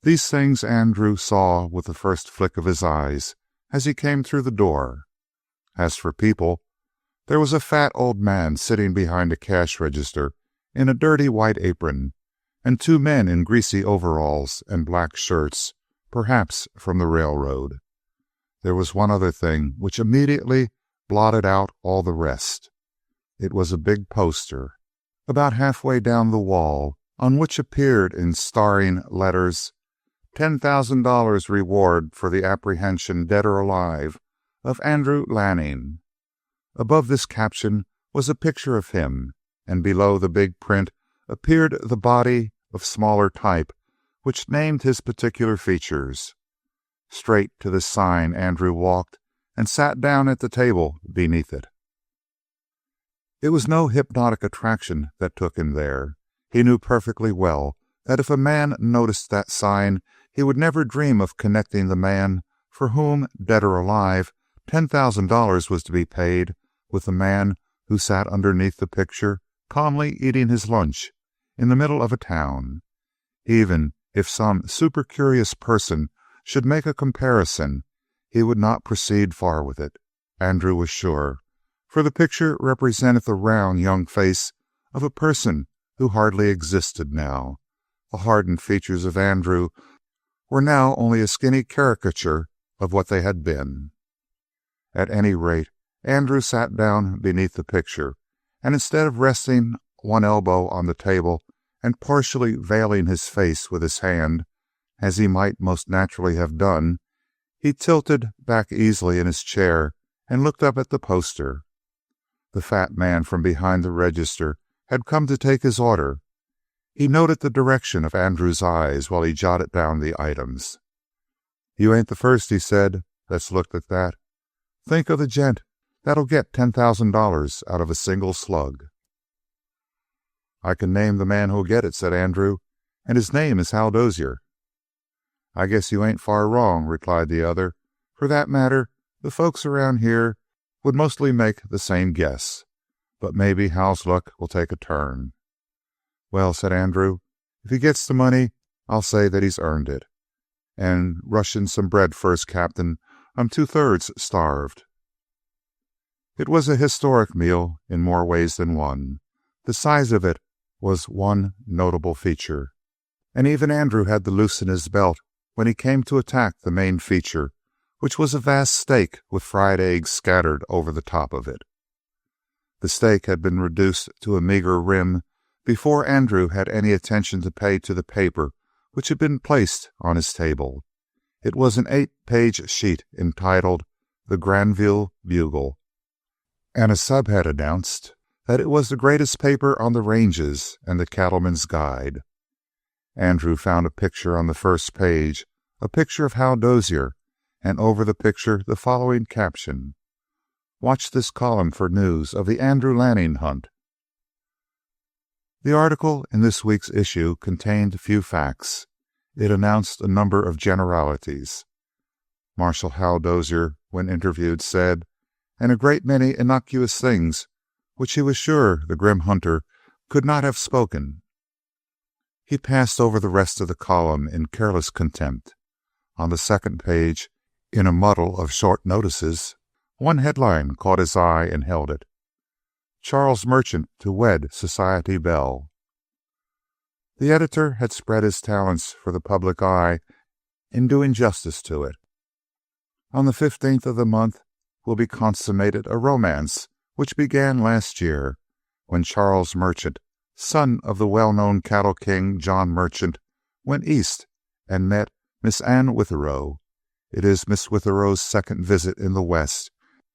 These things Andrew saw with the first flick of his eyes as he came through the door. As for people, there was a fat old man sitting behind a cash register in a dirty white apron, and two men in greasy overalls and black shirts, perhaps from the railroad. There was one other thing which immediately blotted out all the rest. It was a big poster, about halfway down the wall, on which appeared in staring letters, $10,000 reward for the apprehension, dead or alive, of Andrew Lanning. Above this caption was a picture of him, and below the big print appeared the body of smaller type which named his particular features. Straight to the sign Andrew walked and sat down at the table beneath it. It was no hypnotic attraction that took him there. He knew perfectly well that if a man noticed that sign, he would never dream of connecting the man for whom, dead or alive, $10,000 was to be paid with the man who sat underneath the picture, calmly eating his lunch in the middle of a town. Even if some super-curious person should make a comparison, he would not proceed far with it, Andrew was sure, for the picture represented the round young face of a person who hardly existed now. The hardened features of Andrew were now only a skinny caricature of what they had been. At any rate, Andrew sat down beneath the picture, and instead of resting one elbow on the table and partially veiling his face with his hand, as he might most naturally have done, he tilted back easily in his chair and looked up at the poster. The fat man from behind the register had come to take his order. He noted the direction of Andrew's eyes while he jotted down the items. "You ain't the first," he said, "that's looked at that. Think of the gent that'll get $10,000 out of a single slug." "I can name the man who'll get it," said Andrew, "and his name is Hal Dozier." "I guess you ain't far wrong," replied the other. "For that matter, the folks around here would mostly make the same guess. But maybe Hal's luck will take a turn." "Well," said Andrew, "if he gets the money, I'll say that he's earned it. And rush in some bread first, Captain. I'm 2/3 starved." It was a historic meal in more ways than one. The size of it was one notable feature, and even Andrew had to loosen his belt when he came to attack the main feature, which was a vast steak with fried eggs scattered over the top of it. The steak had been reduced to a meager rim before Andrew had any attention to pay to the paper which had been placed on his table. It was an 8-page sheet entitled The Granville Bugle, and a subhead announced that it was the greatest paper on the ranges and the cattleman's guide. Andrew found a picture on the first page, a picture of Hal Dozier, and over the picture the following caption: "Watch this column for news of the Andrew Lanning hunt." The article in this week's issue contained few facts. It announced a number of generalities. Marshal Hal Dozier, when interviewed, said, and a great many innocuous things which he was sure the grim hunter could not have spoken. He passed over the rest of the column in careless contempt. On the second page, in a muddle of short notices, one headline caught his eye and held it: "Charles Merchant to wed Society Belle." The editor had spread his talents for the public eye in doing justice to it. On the 15th of the month will be consummated a romance which began last year, when Charles Merchant, son of the well-known cattle king John Merchant, went east and met Miss Anne Witherow. It is Miss Witherow's second visit in the West,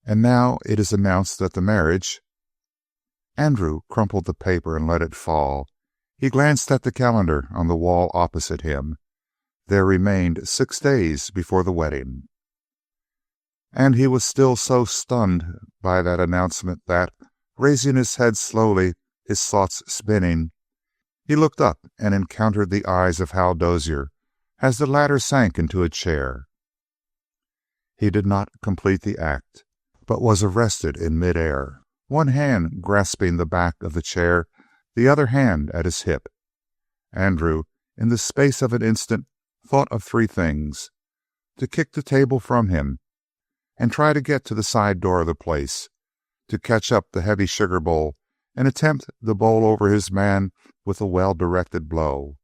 and now it is announced that the marriage— Andrew crumpled the paper and let it fall. He glanced at the calendar on the wall opposite him. There remained 6 days before the wedding. And he was still so stunned by that announcement that, raising his head slowly, his thoughts spinning, he looked up and encountered the eyes of Hal Dozier as the latter sank into a chair. He did not complete the act, but was arrested in midair, one hand grasping the back of the chair, the other hand at his hip. Andrew, in the space of an instant, thought of three things: to kick the table from him and try to get to the side door of the place, to catch up the heavy sugar bowl and attempt to bowl over his man with a well-directed blow,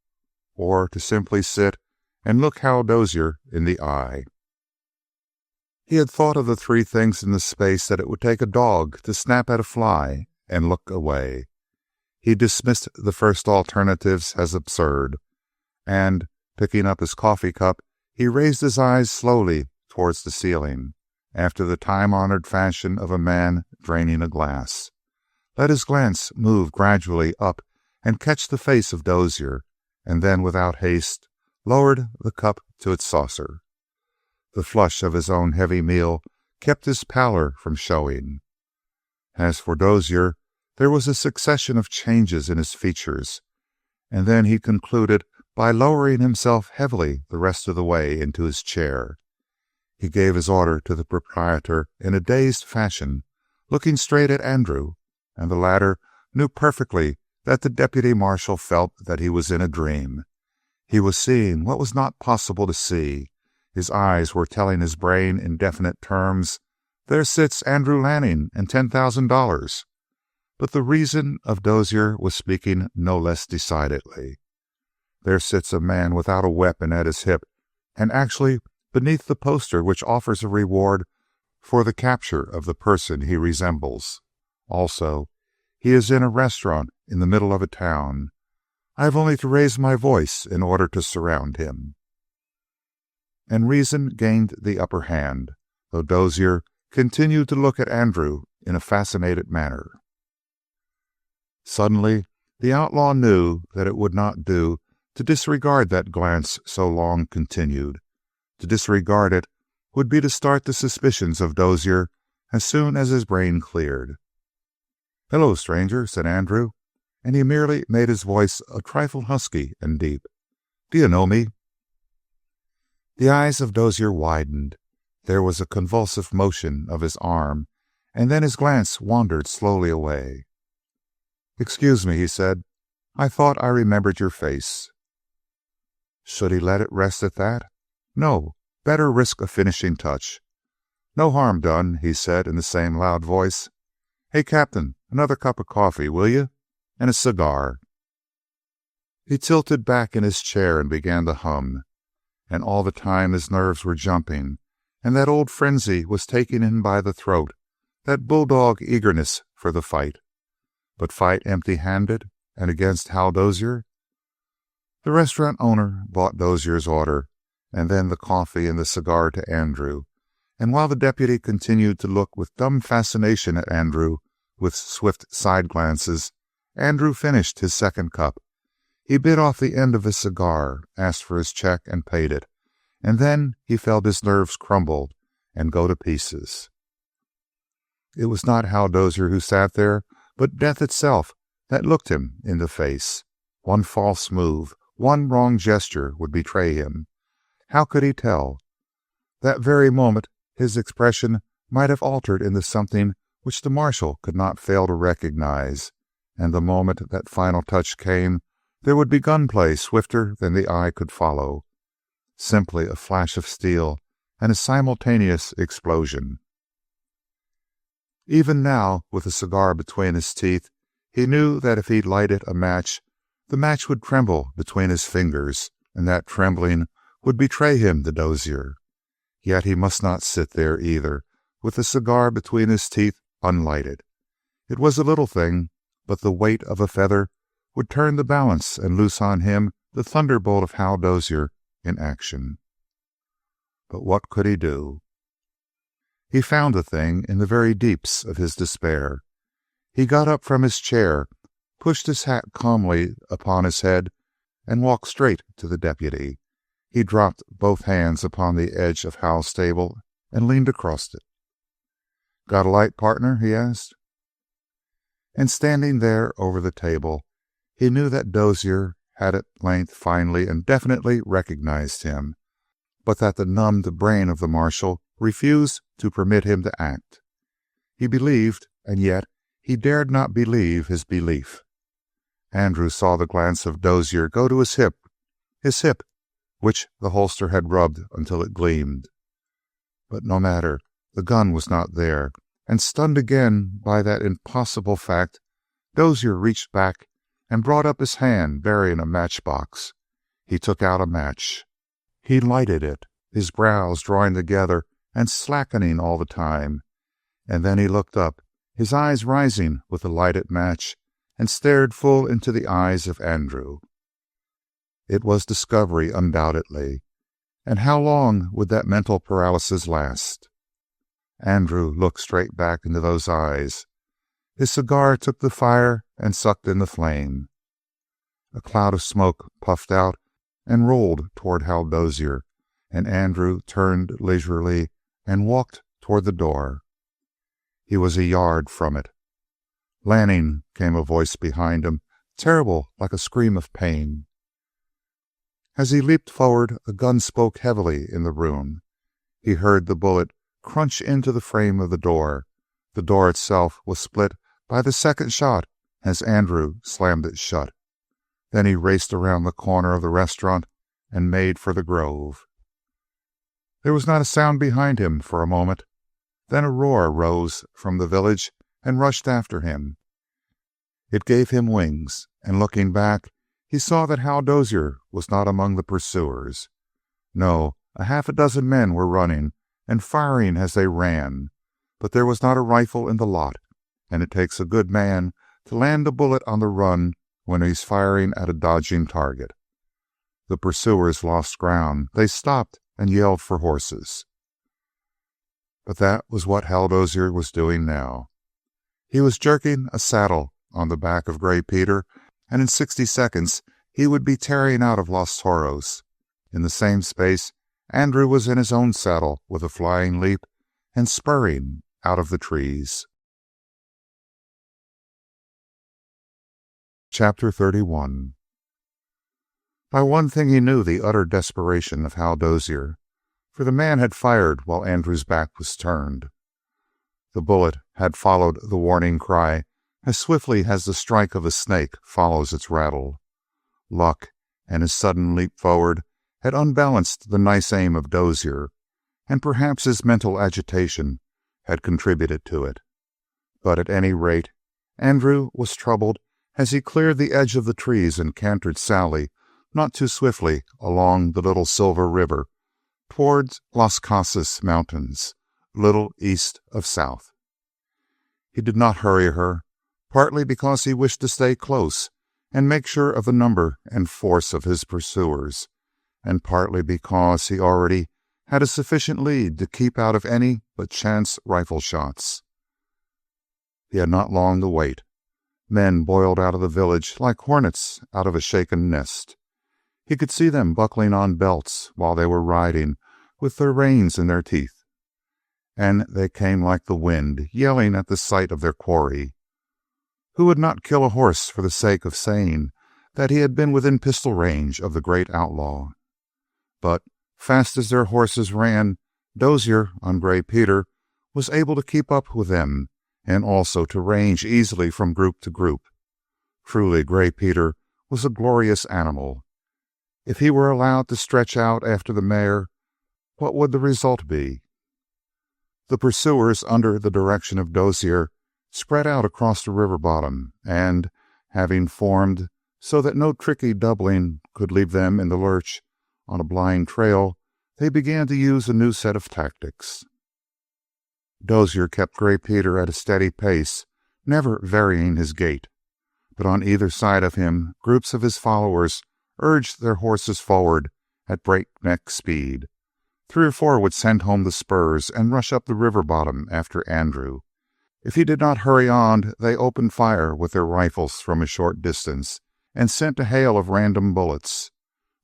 or to simply sit and look Hal Dozier in the eye. He had thought of the three things in the space that it would take a dog to snap at a fly and look away. He dismissed the first alternatives as absurd, and, picking up his coffee cup, he raised his eyes slowly towards the ceiling, after the time-honored fashion of a man draining a glass. Let his glance move gradually up and catch the face of Dozier, and then, without haste, lowered the cup to its saucer. The flush of his own heavy meal kept his pallor from showing. As for Dozier, there was a succession of changes in his features, and then he concluded by lowering himself heavily the rest of the way into his chair. He gave his order to the proprietor in a dazed fashion, looking straight at Andrew, and the latter knew perfectly that the deputy marshal felt that he was in a dream. He was seeing what was not possible to see. His eyes were telling his brain in definite terms, "There sits Andrew Lanning and $10,000. But the reason of Dozier was speaking no less decidedly. There sits a man without a weapon at his hip, and actually beneath the poster which offers a reward for the capture of the person he resembles. Also, he is in a restaurant in the middle of a town. I have only to raise my voice in order to surround him." And reason gained the upper hand, though Dozier continued to look at Andrew in a fascinated manner. Suddenly, the outlaw knew that it would not do to disregard that glance so long continued. To disregard it would be to start the suspicions of Dozier as soon as his brain cleared. "Hello, stranger," said Andrew, and he merely made his voice a trifle husky and deep. "Do you know me?" The eyes of Dozier widened. There was a convulsive motion of his arm, and then his glance wandered slowly away. "Excuse me," he said. "I thought I remembered your face." Should he let it rest at that? No, better risk a finishing touch. "No harm done," he said in the same loud voice. "Hey, Captain, another cup of coffee, will you? And a cigar." He tilted back in his chair and began to hum, and all the time his nerves were jumping, and that old frenzy was taking him by the throat, that bulldog eagerness for the fight. But fight empty-handed and against Hal Dozier? The restaurant owner bought Dozier's order, and then the coffee and the cigar to Andrew, and while the deputy continued to look with dumb fascination at Andrew, with swift side glances, Andrew finished his second cup. He bit off the end of his cigar, asked for his check, and paid it, and then he felt his nerves crumble and go to pieces. It was not Hal Dozier who sat there, but death itself that looked him in the face. One false move, one wrong gesture would betray him. How could he tell? That very moment his expression might have altered into something which the marshal could not fail to recognize, and the moment that final touch came, there would be gunplay swifter than the eye could follow. Simply a flash of steel and a simultaneous explosion. Even now, with a cigar between his teeth, he knew that if he lighted a match, the match would tremble between his fingers, and that trembling would betray him to Dozier. Yet he must not sit there either, with the cigar between his teeth unlighted. It was a little thing, but the weight of a feather would turn the balance and loose on him the thunderbolt of Hal Dozier in action. But what could he do? He found the thing in the very deeps of his despair. He got up from his chair, pushed his hat calmly upon his head, and walked straight to the deputy. He dropped both hands upon the edge of Hal's table and leaned across it. "Got a light, partner?" he asked. And standing there over the table, he knew that Dozier had at length finally and definitely recognized him, but that the numbed brain of the marshal refused to permit him to act. He believed, and yet he dared not believe his belief. Andrew saw the glance of Dozier go to his hip, which the holster had rubbed until it gleamed. But no matter, the gun was not there, and stunned again by that impossible fact, Dozier reached back and brought up his hand bearing a matchbox. He took out a match. He lighted it, his brows drawing together and slackening all the time, and then he looked up, his eyes rising with the lighted match, and stared full into the eyes of Andrew. It was discovery, undoubtedly, and how long would that mental paralysis last? Andrew looked straight back into those eyes. His cigar took the fire and sucked in the flame. A cloud of smoke puffed out and rolled toward Hal Dozier, and Andrew turned leisurely and walked toward the door. He was a yard from it. "Lanning," came a voice behind him, terrible like a scream of pain. As he leaped forward, a gun spoke heavily in the room. He heard the bullet crunch into the frame of the door. The door itself was split by the second shot as Andrew slammed it shut. Then he raced around the corner of the restaurant and made for the Grove. There was not a sound behind him for a moment. Then a roar rose from the village and rushed after him. It gave him wings, and looking back, he saw that Hal Dozier was not among the pursuers. No, a half a dozen men were running and firing as they ran, but there was not a rifle in the lot, and it takes a good man to land a bullet on the run when he's firing at a dodging target. The pursuers lost ground. They stopped and yelled for horses. But that was what Hal Dozier was doing now. He was jerking a saddle on the back of Gray Peter, and in 60 seconds he would be tearing out of Los Toros. In the same space, Andrew was in his own saddle with a flying leap and spurring out of the trees. Chapter 31. By one thing he knew the utter desperation of Hal Dozier, for the man had fired while Andrew's back was turned. The bullet had followed the warning cry as swiftly as the strike of a snake follows its rattle. Luck and his sudden leap forward had unbalanced the nice aim of Dozier, and perhaps his mental agitation had contributed to it. But at any rate, Andrew was troubled as he cleared the edge of the trees and cantered Sally not too swiftly along the little Silver River towards Las Casas Mountains, little east of south. He did not hurry her, partly because he wished to stay close and make sure of the number and force of his pursuers, and partly because he already had a sufficient lead to keep out of any but chance rifle shots. He had not long to wait. Men boiled out of the village like hornets out of a shaken nest. He could see them buckling on belts while they were riding with their reins in their teeth. And they came like the wind, yelling at the sight of their quarry. Who would not kill a horse for the sake of saying that he had been within pistol range of the great outlaw? But fast as their horses ran, Dozier, on Gray Peter, was able to keep up with them and also to range easily from group to group. Truly, Gray Peter was a glorious animal. If he were allowed to stretch out after the mare, what would the result be? The pursuers, under the direction of Dozier, spread out across the river bottom, and, having formed so that no tricky doubling could leave them in the lurch on a blind trail, they began to use a new set of tactics. Dozier kept Gray Peter at a steady pace, never varying his gait, but on either side of him groups of his followers urged their horses forward at breakneck speed. 3 or 4 would send home the spurs and rush up the river bottom after Andrew. If he did not hurry on, they opened fire with their rifles from a short distance and sent a hail of random bullets.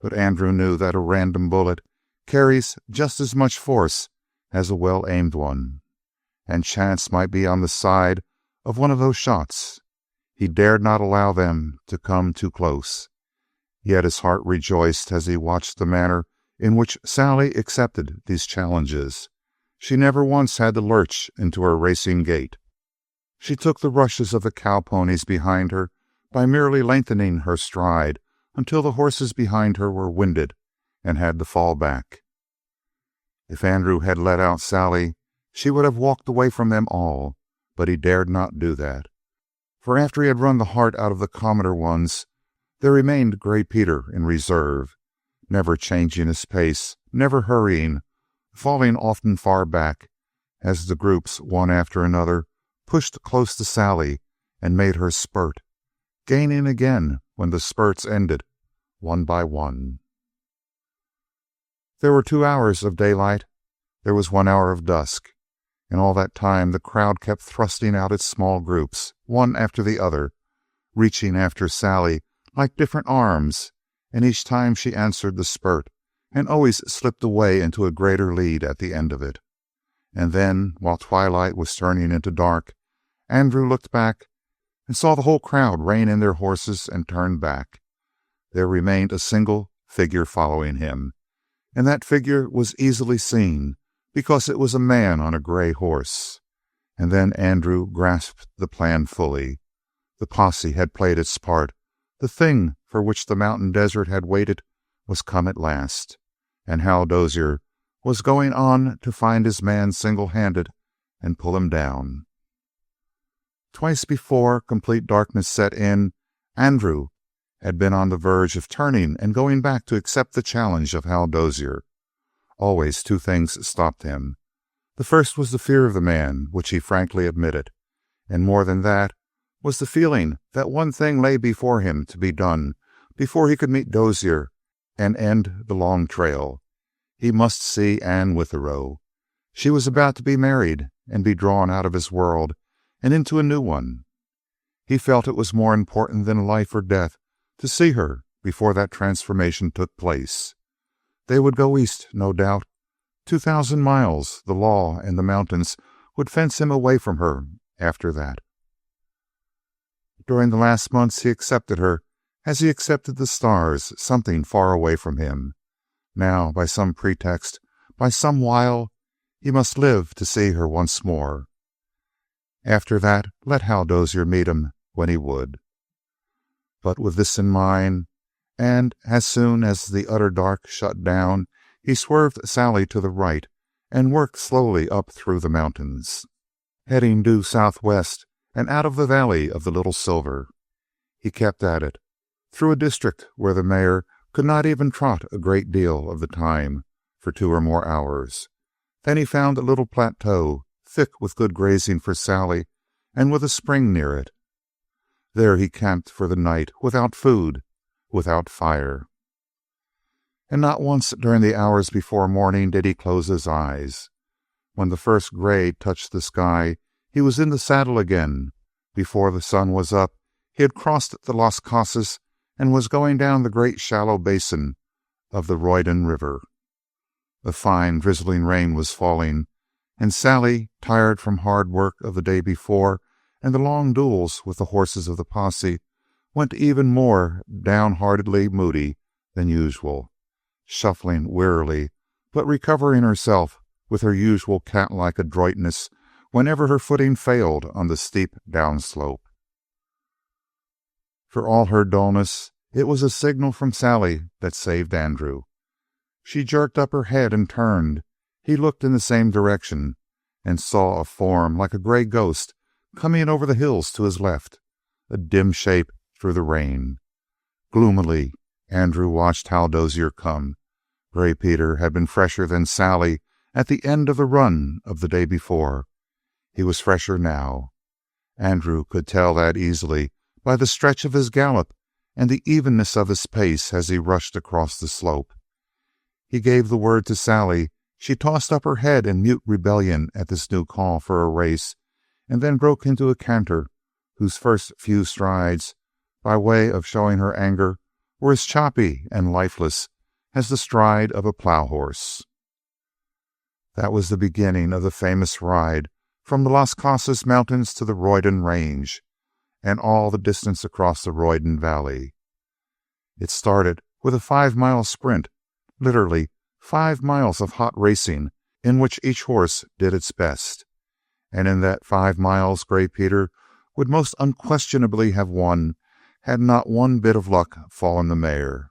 But Andrew knew that a random bullet carries just as much force as a well-aimed one, and chance might be on the side of one of those shots. He dared not allow them to come too close. Yet his heart rejoiced as he watched the manner in which Sally accepted these challenges. She never once had to lurch into her racing gait. She took the rushes of the cow-ponies behind her by merely lengthening her stride until the horses behind her were winded and had to fall back. If Andrew had let out Sally, she would have walked away from them all, but he dared not do that. For after he had run the heart out of the commoner ones, there remained Gray Peter in reserve, never changing his pace, never hurrying, falling often far back, as the groups, one after another, pushed close to Sally and made her spurt, gaining again when the spurts ended, one by one. There were 2 hours of daylight. There was 1 hour of dusk. And all that time the crowd kept thrusting out its small groups, one after the other, reaching after Sally like different arms, and each time she answered the spurt, and always slipped away into a greater lead at the end of it. And then, while twilight was turning into dark, Andrew looked back and saw the whole crowd rein in their horses and turn back. There remained a single figure following him, and that figure was easily seen, because it was a man on a gray horse. And then Andrew grasped the plan fully. The posse had played its part. The thing for which the mountain desert had waited was come at last, and Hal Dozier was going on to find his man single-handed and pull him down. Twice before complete darkness set in, Andrew had been on the verge of turning and going back to accept the challenge of Hal Dozier. Always 2 things stopped him. The first was the fear of the man, which he frankly admitted, and more than that was the feeling that one thing lay before him to be done before he could meet Dozier and end the long trail. He must see Anne Withero. She was about to be married and be drawn out of his world and into a new one. He felt it was more important than life or death to see her before that transformation took place. They would go east, no doubt. 2,000 miles, the law and the mountains would fence him away from her after that. During the last months he accepted her as he accepted the stars, something far away from him. Now, by some pretext, by some wile, he must live to see her once more. After that, let Hal Dozier meet him when he would. But with this in mind, and as soon as the utter dark shut down, he swerved Sally to the right and worked slowly up through the mountains, heading due southwest and out of the valley of the Little Silver. He kept at it, through a district where the mare could not even trot a great deal of the time, for 2 or more hours. Then he found a little plateau, thick with good grazing for Sally, and with a spring near it. There he camped for the night, without food, without fire. And not once during the hours before morning did he close his eyes. When the first gray touched the sky, he was in the saddle again. Before the sun was up, he had crossed the Las Casas and was going down the great shallow basin of the Royden River. A fine drizzling rain was falling, and Sally, tired from hard work of the day before and the long duels with the horses of the posse, went even more downheartedly moody than usual, shuffling wearily, but recovering herself with her usual cat-like adroitness whenever her footing failed on the steep downslope. For all her dullness, it was a signal from Sally that saved Andrew. She jerked up her head and turned. He looked in the same direction and saw a form like a gray ghost coming over the hills to his left, a dim shape through the rain. Gloomily, Andrew watched Hal Dozier come. Gray Peter had been fresher than Sally at the end of the run of the day before. He was fresher now. Andrew could tell that easily by the stretch of his gallop and the evenness of his pace as he rushed across the slope. He gave the word to Sally. She tossed up her head in mute rebellion at this new call for a race, and then broke into a canter whose first few strides, by way of showing her anger, were as choppy and lifeless as the stride of a plow horse. That was the beginning of the famous ride from the Las Casas mountains to the Royden range, and all the distance across the Royden Valley. It started with a 5-mile sprint, literally 5 miles of hot racing in which each horse did its best, and in that 5 miles Gray Peter would most unquestionably have won had not one bit of luck fallen the mare.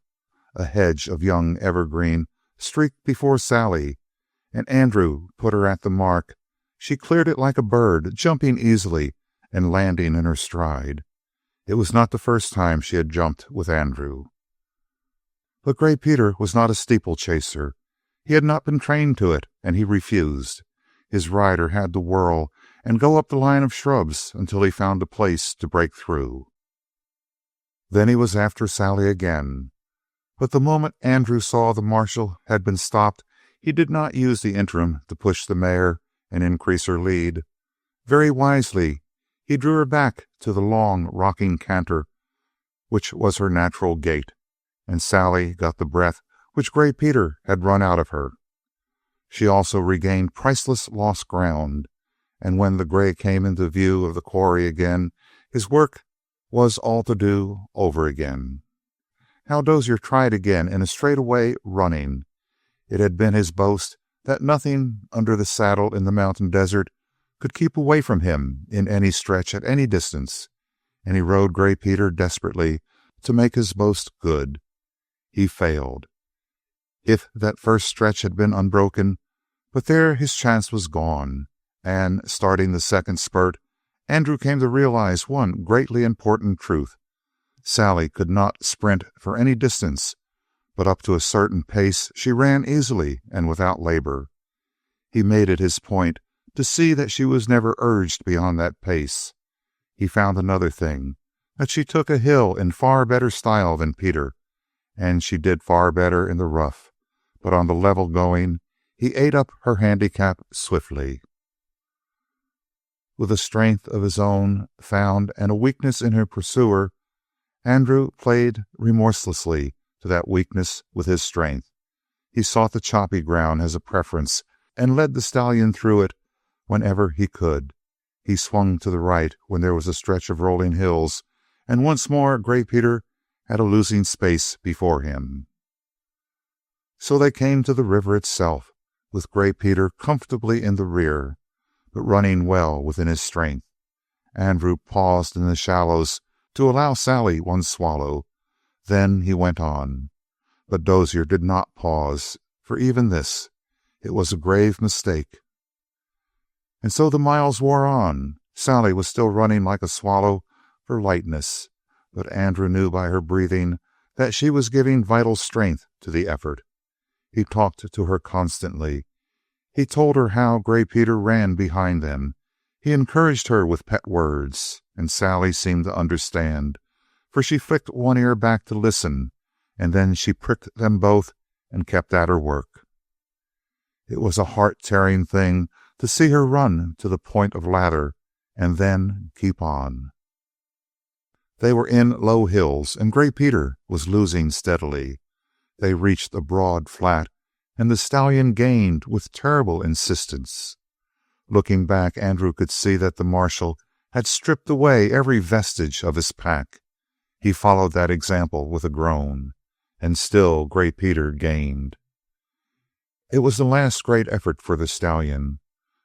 A hedge of young evergreen streaked before Sally, and Andrew put her at the mark. She cleared it like a bird, jumping easily and landing in her stride. It was not the first time she had jumped with Andrew. But Gray Peter was not a steeplechaser. He had not been trained to it, and he refused. His rider had to whirl and go up the line of shrubs until he found a place to break through. Then he was after Sally again. But the moment Andrew saw the marshal had been stopped, he did not use the interim to push the mare and increase her lead. Very wisely, he drew her back to the long, rocking canter, which was her natural gait, and Sally got the breath which Gray Peter had run out of her. She also regained priceless lost ground, and when the gray came into view of the quarry again, his work was all to do over again. Hal Dozier tried again in a straightaway running. It had been his boast that nothing under the saddle in the mountain desert could keep away from him in any stretch at any distance, and he rode Gray Peter desperately to make his boast good. He failed. If that first stretch had been unbroken, but there his chance was gone, and starting the second spurt, Andrew came to realize one greatly important truth. Sally could not sprint for any distance, but up to a certain pace she ran easily and without labor. He made it his point to see that she was never urged beyond that pace. He found another thing, that she took a hill in far better style than Peter, and she did far better in the rough, but on the level going, he ate up her handicap swiftly. With a strength of his own found and a weakness in her pursuer, Andrew played remorselessly to that weakness with his strength. He sought the choppy ground as a preference and led the stallion through it whenever he could. He swung to the right when there was a stretch of rolling hills, and once more Gray Peter had a losing space before him. So they came to the river itself, with Gray Peter comfortably in the rear, but running well within his strength. Andrew paused in the shallows to allow Sally one swallow. Then he went on. But Dozier did not pause for even this. It was a grave mistake. And so the miles wore on. Sally was still running like a swallow for lightness, but Andrew knew by her breathing that she was giving vital strength to the effort. He talked to her constantly. He told her how Gray Peter ran behind them. He encouraged her with pet words, and Sally seemed to understand, for she flicked one ear back to listen, and then she pricked them both and kept at her work. It was a heart-tearing thing to see her run to the point of lather and then keep on. They were in low hills, and Gray Peter was losing steadily. They reached a broad flat, and the stallion gained with terrible insistence. Looking back, Andrew could see that the marshal had stripped away every vestige of his pack. He followed that example with a groan, and still Gray Peter gained. It was the last great effort for the stallion.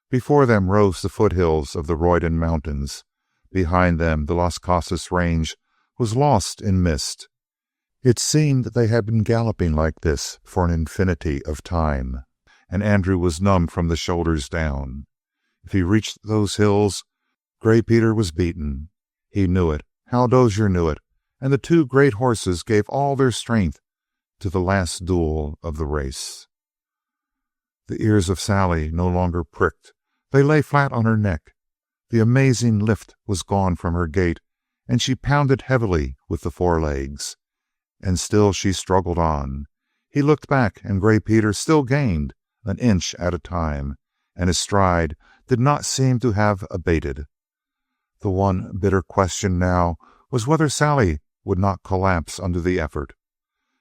Before them rose the foothills of the Royden Mountains. Behind them the Las Casas Range was lost in mist. It seemed they had been galloping like this for an infinity of time, and Andrew was numb from the shoulders down. If he reached those hills, Gray Peter was beaten. He knew it. Hal Dozier knew it, and the two great horses gave all their strength to the last duel of the race. The ears of Sally no longer pricked. They lay flat on her neck. The amazing lift was gone from her gait, and she pounded heavily with the forelegs. And still she struggled on. He looked back, and Gray Peter still gained, an inch at a time, and his stride did not seem to have abated. The one bitter question now was whether Sally would not collapse under the effort.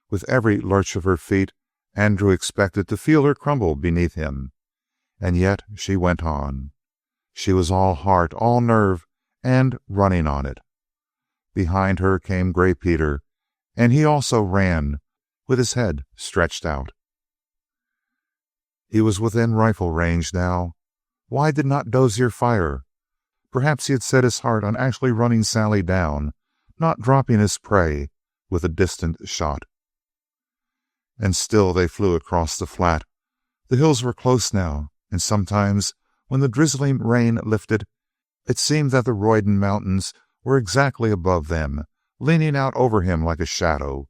With every lurch of her feet, Andrew expected to feel her crumble beneath him. And yet she went on. She was all heart, all nerve, and running on it. Behind her came Gray Peter, and he also ran, with his head stretched out. He was within rifle range now. Why did not Dozier fire? Perhaps he had set his heart on actually running Sally down, not dropping his prey with a distant shot. And still they flew across the flat. The hills were close now, and sometimes, when the drizzling rain lifted, it seemed that the Royden Mountains were exactly above them, leaning out over him like a shadow.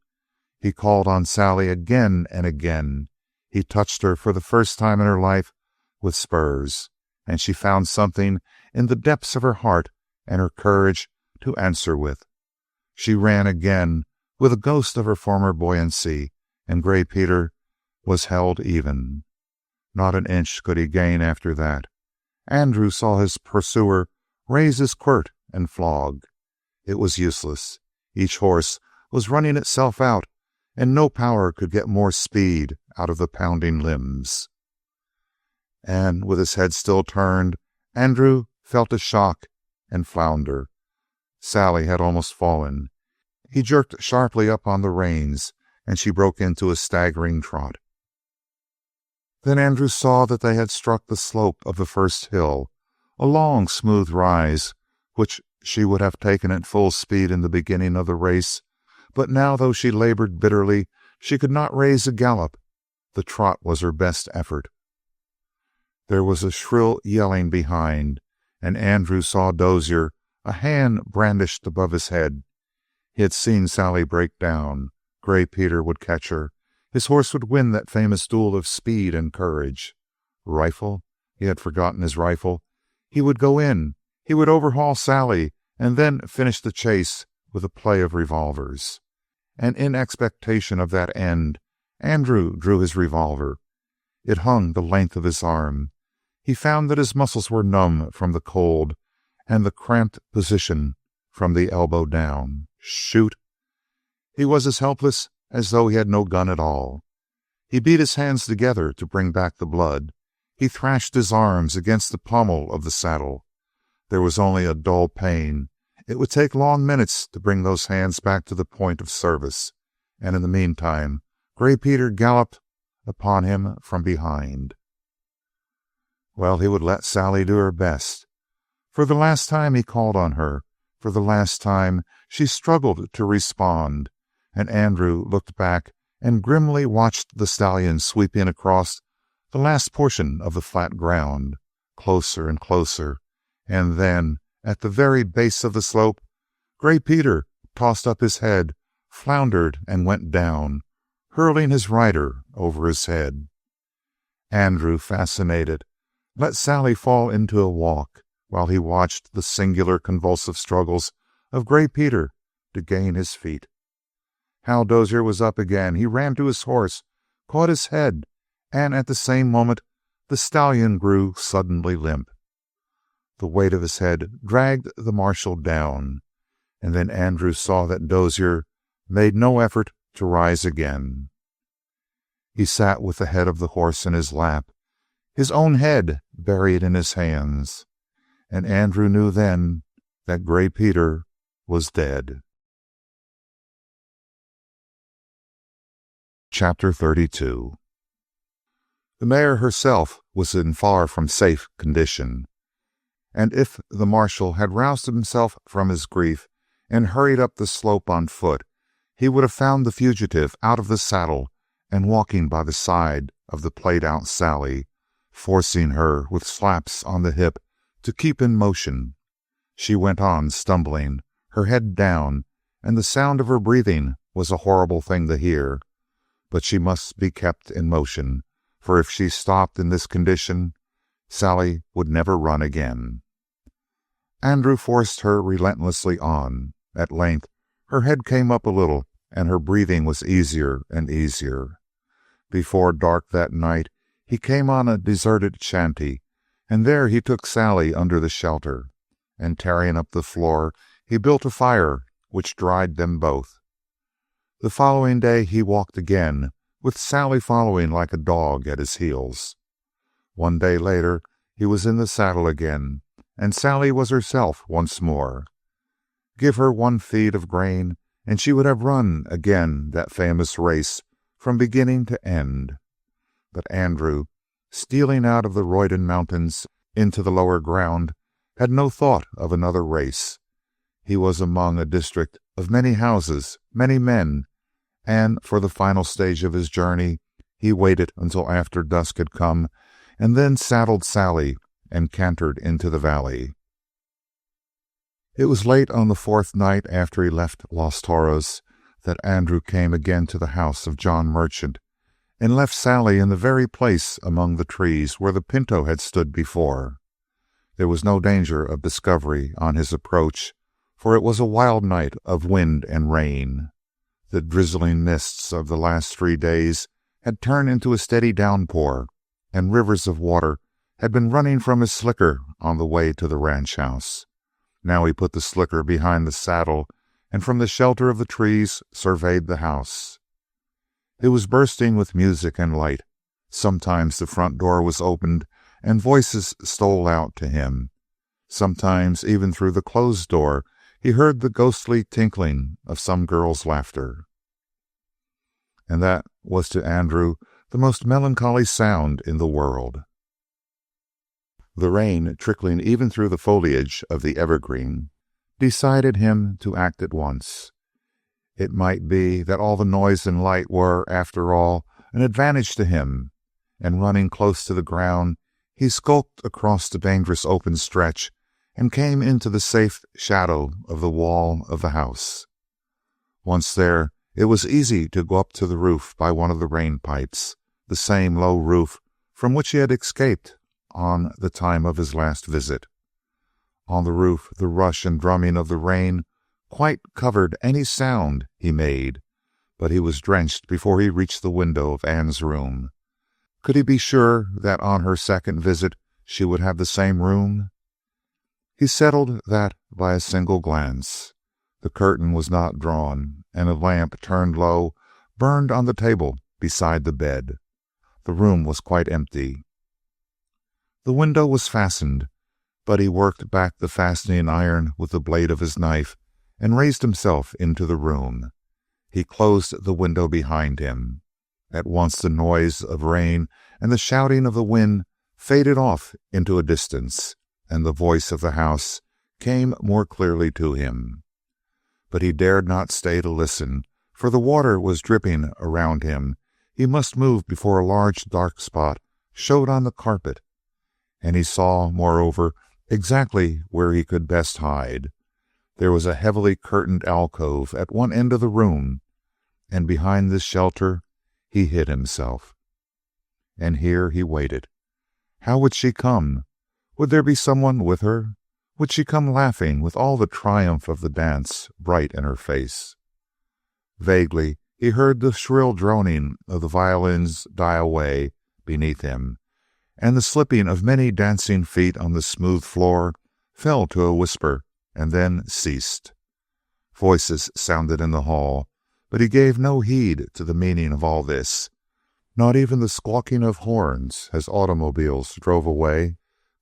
He called on Sally again and again. He touched her for the first time in her life with spurs, and she found something in the depths of her heart and her courage to answer with. She ran again with a ghost of her former buoyancy, and Gray Peter was held even. Not an inch could he gain after that. Andrew saw his pursuer raise his quirt and flog. It was useless. Each horse was running itself out, and no power could get more speed out of the pounding limbs. And with his head still turned, Andrew felt a shock and flounder. Sally had almost fallen. He jerked sharply up on the reins, and she broke into a staggering trot. Then Andrew saw that they had struck the slope of the first hill, a long, smooth rise, which she would have taken at full speed in the beginning of the race. But now, though she labored bitterly, she could not raise a gallop. The trot was her best effort. There was a shrill yelling behind, and Andrew saw Dozier, a hand brandished above his head. He had seen Sally break down. Gray Peter would catch her. His horse would win that famous duel of speed and courage. Rifle? He had forgotten his rifle. He would go in. He would overhaul Sally, and then finish the chase with a play of revolvers. And in expectation of that end, Andrew drew his revolver. It hung the length of his arm. He found that his muscles were numb from the cold and the cramped position from the elbow down. Shoot! He was as helpless as though he had no gun at all. He beat his hands together to bring back the blood. He thrashed his arms against the pommel of the saddle. There was only a dull pain. It would take long minutes to bring those hands back to the point of service, and in the meantime, Gray Peter galloped upon him from behind. Well, he would let Sally do her best. For the last time he called on her. For the last time she struggled to respond, and Andrew looked back and grimly watched the stallion sweeping across the last portion of the flat ground, closer and closer, and then, at the very base of the slope, Gray Peter tossed up his head, floundered, and went down, hurling his rider over his head. Andrew, fascinated, let Sally fall into a walk while he watched the singular convulsive struggles of Gray Peter to gain his feet. Hal Dozier was up again. He ran to his horse, caught his head, and at the same moment the stallion grew suddenly limp. The weight of his head dragged the marshal down, and then Andrew saw that Dozier made no effort to rise again. He sat with the head of the horse in his lap, his own head buried in his hands, and Andrew knew then that Gray Peter was dead. Chapter 32. The mare herself was in far from safe condition, and if the marshal had roused himself from his grief and hurried up the slope on foot, he would have found the fugitive out of the saddle and walking by the side of the played-out Sally, forcing her with slaps on the hip to keep in motion. She went on stumbling, her head down, and the sound of her breathing was a horrible thing to hear. But she must be kept in motion, for if she stopped in this condition, Sally would never run again. Andrew forced her relentlessly on. At length, her head came up a little, and her breathing was easier and easier. Before dark that night, he came on a deserted shanty, and there he took Sally under the shelter, and tearing up the floor, he built a fire which dried them both. The following day he walked again, with Sally following like a dog at his heels. One day later he was in the saddle again, and Sally was herself once more. Give her one feed of grain, and she would have run again that famous race from beginning to end. But Andrew, stealing out of the Royden Mountains into the lower ground, had no thought of another race. He was among a district of many houses, many men, and for the final stage of his journey he waited until after dusk had come, and then saddled Sally and cantered into the valley. It was late on the fourth night after he left Los Toros that Andrew came again to the house of John Merchant, and left Sally in the very place among the trees where the pinto had stood before. There was no danger of discovery on his approach, for it was a wild night of wind and rain. The drizzling mists of the last 3 days had turned into a steady downpour, and rivers of water had been running from his slicker on the way to the ranch house. Now he put the slicker behind the saddle, and from the shelter of the trees surveyed the house. It was bursting with music and light. Sometimes the front door was opened, and voices stole out to him. Sometimes, even through the closed door, he heard the ghostly tinkling of some girl's laughter. And that was to Andrew the most melancholy sound in the world. The rain, trickling even through the foliage of the evergreen, decided him to act at once. It might be that all the noise and light were, after all, an advantage to him, and running close to the ground, he skulked across the dangerous open stretch and came into the safe shadow of the wall of the house. Once there, it was easy to go up to the roof by one of the rain pipes, the same low roof from which he had escaped on the time of his last visit. On the roof, the rush and drumming of the rain quite covered any sound he made, but he was drenched before he reached the window of Anne's room. Could he be sure that on her second visit she would have the same room? He settled that by a single glance. The curtain was not drawn, and a lamp turned low burned on the table beside the bed. The room was quite empty. The window was fastened, but he worked back the fastening iron with the blade of his knife and raised himself into the room. He closed the window behind him. At once the noise of rain and the shouting of the wind faded off into a distance, and the voice of the house came more clearly to him. But he dared not stay to listen, for the water was dripping around him. He must move before a large dark spot showed on the carpet, and he saw, moreover, exactly where he could best hide. There was a heavily curtained alcove at one end of the room, and behind this shelter he hid himself. And here he waited. How would she come? Would there be someone with her? Would she come laughing with all the triumph of the dance bright in her face? Vaguely he heard the shrill droning of the violins die away beneath him, and the slipping of many dancing feet on the smooth floor fell to a whisper and then ceased. Voices sounded in the hall, but he gave no heed to the meaning of all this. Not even the squawking of horns as automobiles drove away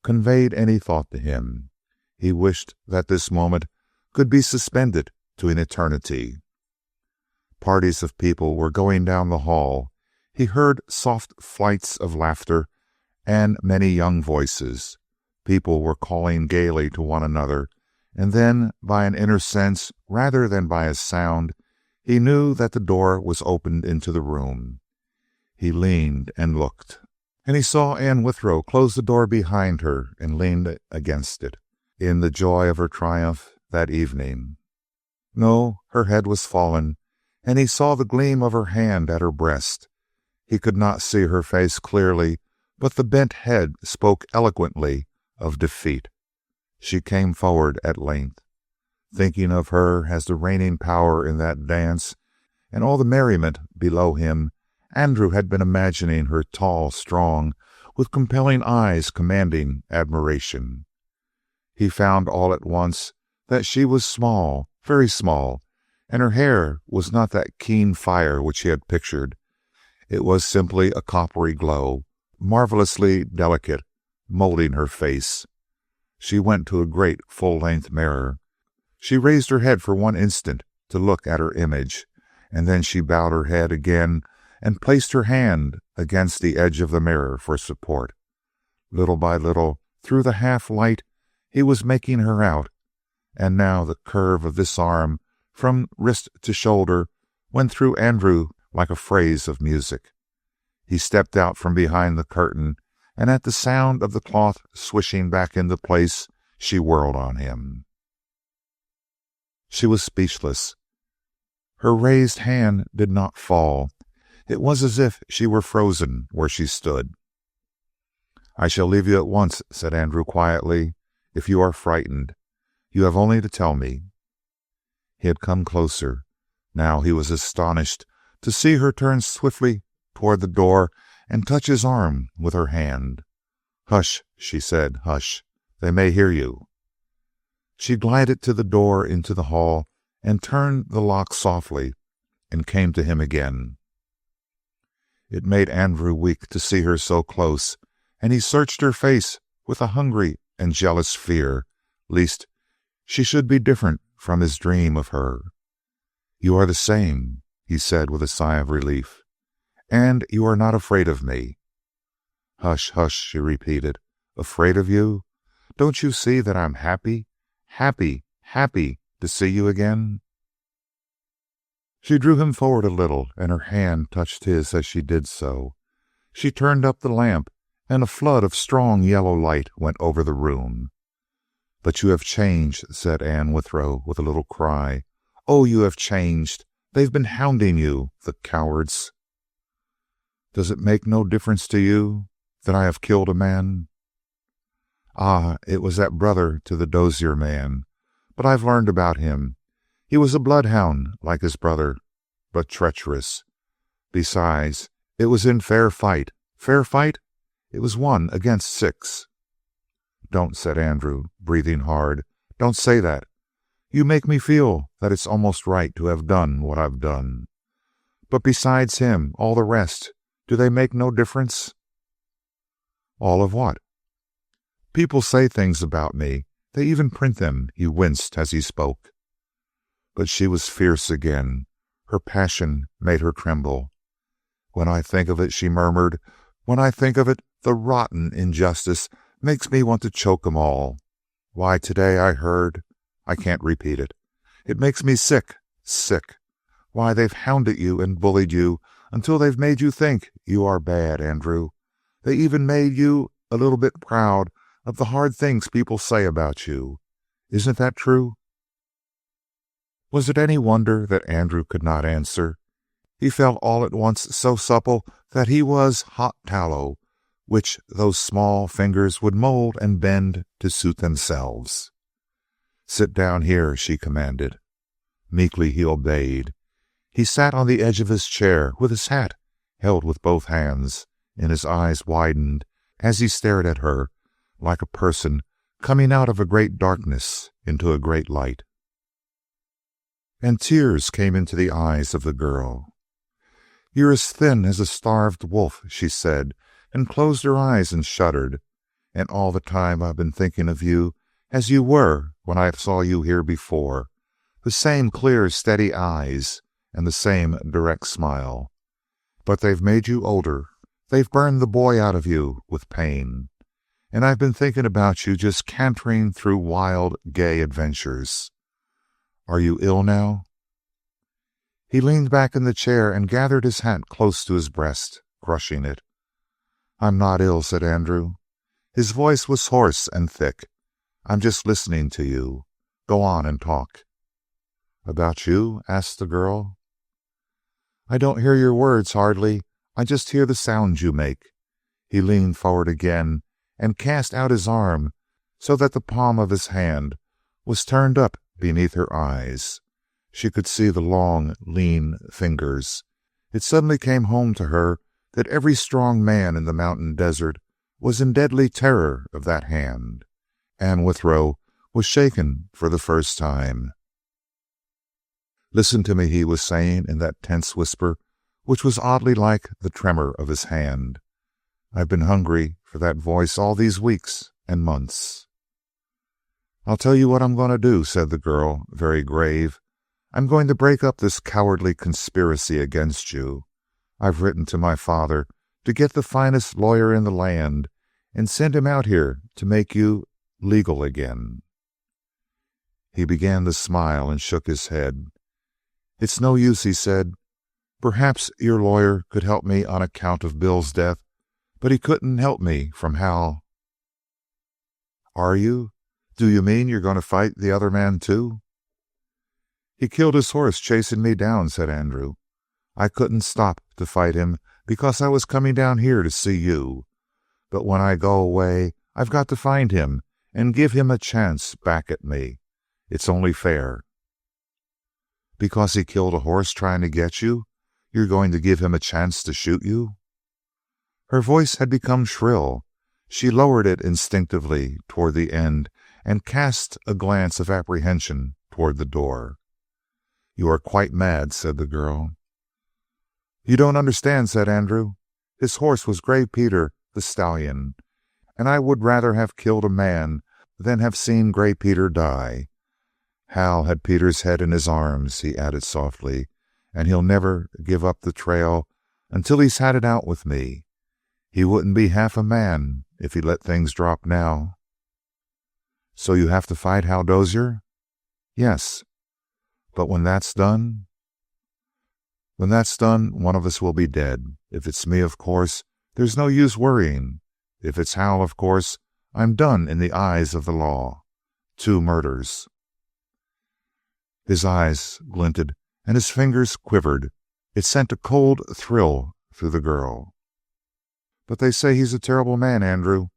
conveyed any thought to him. He wished that this moment could be suspended to an eternity. Parties of people were going down the hall. He heard soft flights of laughter and many young voices. People were calling gaily to one another, and then, by an inner sense rather than by a sound, he knew that the door was opened into the room. He leaned and looked, and he saw Anne Withrow close the door behind her and leaned against it, in the joy of her triumph that evening. No, her head was fallen, and he saw the gleam of her hand at her breast. He could not see her face clearly, but the bent head spoke eloquently of defeat. She came forward at length. Thinking of her as the reigning power in that dance and all the merriment below him, Andrew had been imagining her tall, strong, with compelling eyes commanding admiration. He found all at once that she was small, very small, and her hair was not that keen fire which he had pictured. It was simply a coppery glow, marvelously delicate, molding her face. She went to a great full-length mirror. She raised her head for one instant to look at her image, and then she bowed her head again and placed her hand against the edge of the mirror for support. Little by little, Through the half-light he was making her out, and now the curve of this arm from wrist to shoulder went through Andrew like a phrase of music. He stepped out from behind the curtain, and at the sound of the cloth swishing back into place, she whirled on him. She was speechless. Her raised hand did not fall. It was as if she were frozen where she stood. "I shall leave you at once," said Andrew quietly. "If you are frightened, you have only to tell me." He had come closer. Now he was astonished to see her turn swiftly toward the door and touch his arm with her hand. "Hush," she said, "hush. They may hear you." She glided to the door into the hall and turned the lock softly and came to him again. It made Andrew weak to see her so close, and he searched her face with a hungry and jealous fear lest she should be different from his dream of her. "You are the same," he said with a sigh of relief, "and you are not afraid of me." "Hush, hush," she repeated. "Afraid of you? Don't you see that I'm happy, happy, happy to see you again?" She drew him forward a little, and her hand touched his as she did so. She turned up the lamp, and a flood of strong yellow light went over the room. "But you have changed," said Anne Withrow with a little cry. "Oh, you have changed. They've been hounding you, the cowards." "Does it make no difference to you that I have killed a man?" "Ah, it was that brother to the Dozier man. But I've learned about him. He was a bloodhound like his brother, but treacherous. Besides, it was in fair fight. Fair fight? It was 1 against 6. "Don't," said Andrew, breathing hard. "Don't say that. You make me feel that it's almost right to have done what I've done. But besides him, all the rest, do they make no difference?" "All of what?" "People say things about me. They even print them." He winced as he spoke. But she was fierce again. Her passion made her tremble. "When I think of it," she murmured, "when I think of it, the rotten injustice makes me want to choke 'em all. Why, today I heard— I can't repeat it. It makes me sick, sick. Why, they've hounded you and bullied you until they've made you think you are bad, Andrew. They even made you a little bit proud of the hard things people say about you. Isn't that true?" Was it any wonder that Andrew could not answer? He felt all at once so supple that he was hot tallow, which those small fingers would mold and bend to suit themselves. "Sit down here," she commanded. Meekly he obeyed. He sat on the edge of his chair with his hat held with both hands, and his eyes widened as he stared at her, like a person coming out of a great darkness into a great light. And tears came into the eyes of the girl. "You're as thin as a starved wolf," she said, and closed her eyes and shuddered. "And all the time I've been thinking of you as you were when I saw you here before. The same clear, steady eyes and the same direct smile. But they've made you older. They've burned the boy out of you with pain. And I've been thinking about you just cantering through wild, gay adventures. Are you ill now?" He leaned back in the chair and gathered his hat close to his breast, crushing it. "I'm not ill," said Andrew. His voice was hoarse and thick. "I'm just listening to you. Go on and talk." "About you?" asked the girl. "I don't hear your words hardly. I just hear the sounds you make." He leaned forward again and cast out his arm so that the palm of his hand was turned up beneath her eyes. She could see the long, lean fingers. It suddenly came home to her that every strong man in the mountain desert was in deadly terror of that hand. Anne Withrow was shaken for the first time. "Listen to me," he was saying in that tense whisper, which was oddly like the tremor of his hand. "I've been hungry for that voice all these weeks and months." "I'll tell you what I'm going to do," said the girl, very grave. "I'm going to break up this cowardly conspiracy against you. I've written to my father to get the finest lawyer in the land, and send him out here to make you legal again." He began to smile and shook his head. "It's no use," he said. "Perhaps your lawyer could help me on account of Bill's death, but he couldn't help me from Hal." "Are you? Do you mean you're going to fight the other man too?" "He killed his horse chasing me down," said Andrew. "I couldn't stop to fight him because I was coming down here to see you. But when I go away, I've got to find him and give him a chance back at me. It's only fair." "Because he killed a horse trying to get you, you're going to give him a chance to shoot you?" Her voice had become shrill. She lowered it instinctively toward the end and cast a glance of apprehension toward the door. "You are quite mad," said the girl. "You don't understand," said Andrew. "His horse was Gray Peter, the stallion, and I would rather have killed a man than have seen Gray Peter die. Hal had Peter's head in his arms," he added softly, "and he'll never give up the trail until he's had it out with me. He wouldn't be half a man if he let things drop now." "So you have to fight Hal Dozier?" "Yes." "But when that's done?" "When that's done, one of us will be dead. If it's me, of course, there's no use worrying. If it's Hal, of course, I'm done in the eyes of the law. 2 murders." His eyes glinted and his fingers quivered. It sent a cold thrill through the girl. "But they say he's a terrible man, Andrew.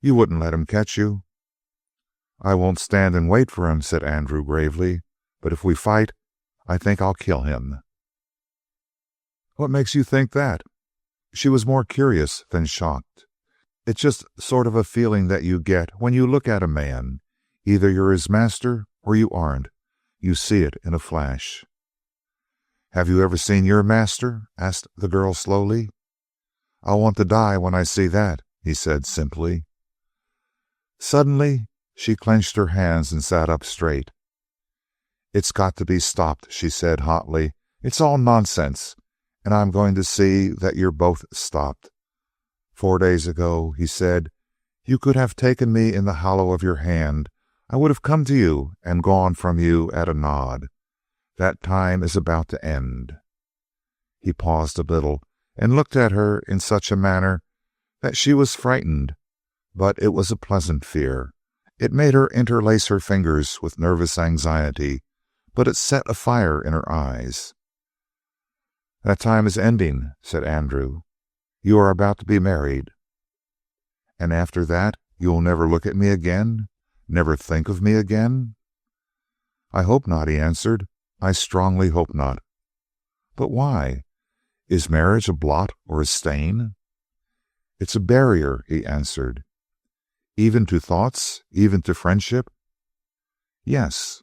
You wouldn't let him catch you." "I won't stand and wait for him," said Andrew gravely. "But if we fight, I think I'll kill him." "What makes you think that?" She was more curious than shocked. "It's just sort of a feeling that you get when you look at a man. Either you're his master or you aren't. You see it in a flash." "Have you ever seen your master?" asked the girl slowly. "I'll want to die when I see that," he said simply. Suddenly, she clenched her hands and sat up straight. "It's got to be stopped," she said hotly. "It's all nonsense, and I'm going to see that you're both stopped. 4 days ago," he said, "you could have taken me in the hollow of your hand. I would have come to you and gone from you at a nod. That time is about to end." He paused a little and looked at her in such a manner that she was frightened, but it was a pleasant fear. It made her interlace her fingers with nervous anxiety, but it set a fire in her eyes. "That time is ending," said Andrew. "You are about to be married." "And after that you will never look at me again? Never think of me again?" "I hope not," he answered. "I strongly hope not." "But why? Is marriage a blot or a stain?" "It's a barrier," he answered. "Even to thoughts? Even to friendship?" "Yes."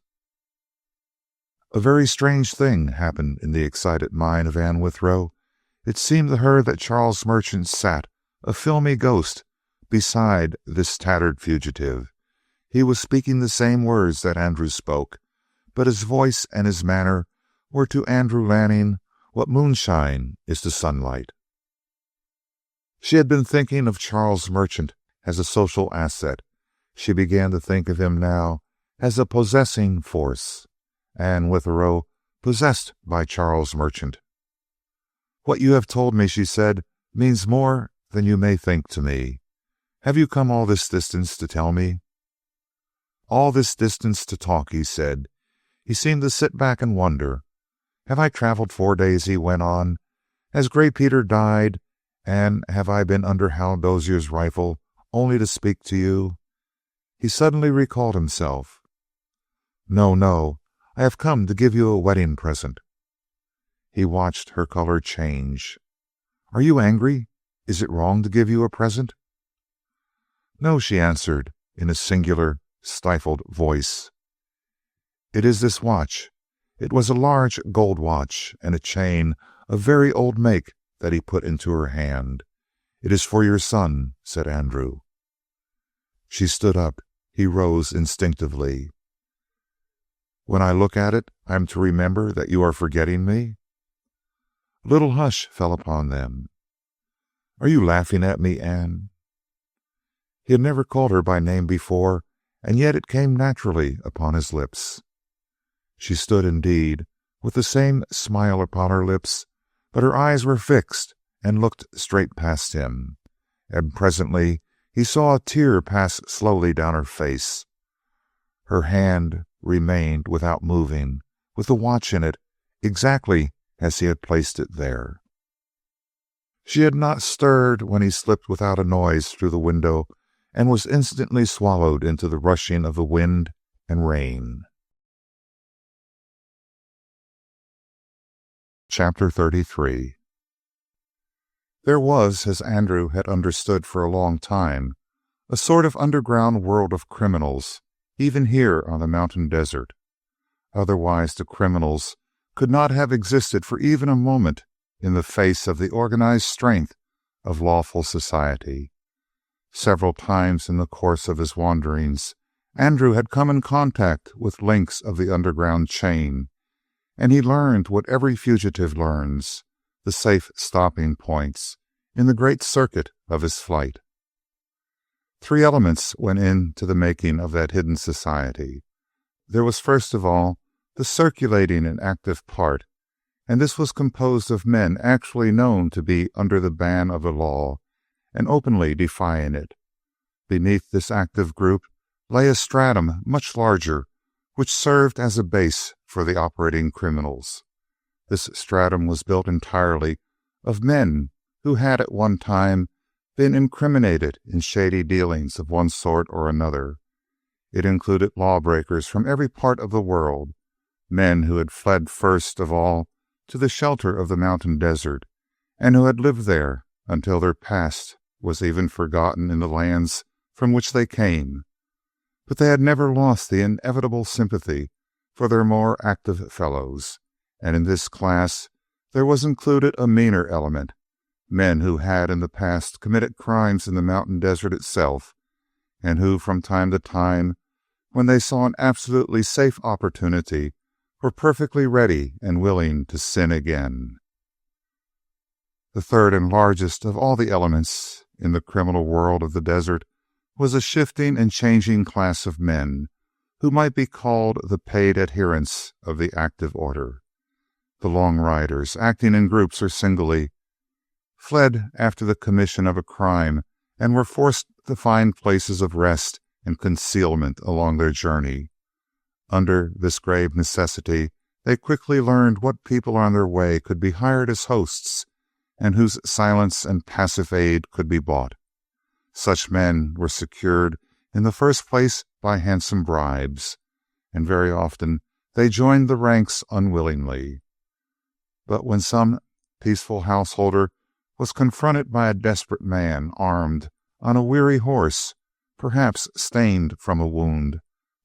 A very strange thing happened in the excited mind of Anne Withrow. It seemed to her that Charles Merchant sat, a filmy ghost, beside this tattered fugitive. He was speaking the same words that Andrew spoke, but his voice and his manner were to Andrew Lanning what moonshine is to sunlight. She had been thinking of Charles Merchant as a social asset. She began to think of him now as a possessing force. Anne Withrow, possessed by Charles Merchant. "What you have told me," she said, "means more than you may think to me. Have you come all this distance to tell me?" "All this distance to talk," he said. He seemed to sit back and wonder. "Have I traveled 4 days?" he went on. "Has Gray Peter died? And have I been under Hal Dozier's rifle only to speak to you?" He suddenly recalled himself. "No, no. I have come to give you a wedding present." He watched her color change. "Are you angry? Is it wrong to give you a present?" "No," she answered in a singular, stifled voice. "It is this watch." It was a large gold watch and a chain of very old make that he put into her hand. "It is for your son," said Andrew. She stood up. He rose instinctively. "When I look at it, I am to remember that you are forgetting me?" A little hush fell upon them. "Are you laughing at me, Anne?" He had never called her by name before, and yet it came naturally upon his lips. She stood indeed, with the same smile upon her lips, but her eyes were fixed and looked straight past him, and presently he saw a tear pass slowly down her face. Her hand remained without moving, with the watch in it, exactly as he had placed it there. She had not stirred when he slipped without a noise through the window and was instantly swallowed into the rushing of the wind and rain. Chapter 33. There was, as Andrew had understood for a long time, a sort of underground world of criminals, even here on the mountain desert. Otherwise the criminals could not have existed for even a moment in the face of the organized strength of lawful society. Several times in the course of his wanderings, Andrew had come in contact with links of the underground chain, and he learned what every fugitive learns, the safe stopping points in the great circuit of his flight. 3 elements went into the making of that hidden society. There was first of all the circulating and active part, and this was composed of men actually known to be under the ban of the law and openly defying it. Beneath this active group lay a stratum much larger, which served as a base for the operating criminals. This stratum was built entirely of men who had at one time been incriminated in shady dealings of one sort or another. It included lawbreakers from every part of the world, men who had fled first of all to the shelter of the mountain desert, and who had lived there until their past was even forgotten in the lands from which they came. But they had never lost the inevitable sympathy for their more active fellows, and in this class there was included a meaner element, men who had in the past committed crimes in the mountain desert itself, and who from time to time, when they saw an absolutely safe opportunity, were perfectly ready and willing to sin again. The third and largest of all the elements in the criminal world of the desert was a shifting and changing class of men who might be called the paid adherents of the active order. The long riders, acting in groups or singly, fled after the commission of a crime and were forced to find places of rest and concealment along their journey. Under this grave necessity, they quickly learned what people on their way could be hired as hosts, and whose silence and passive aid could be bought. Such men were secured in the first place by handsome bribes, and very often they joined the ranks unwillingly. But when some peaceful householder was confronted by a desperate man armed on a weary horse, perhaps stained from a wound,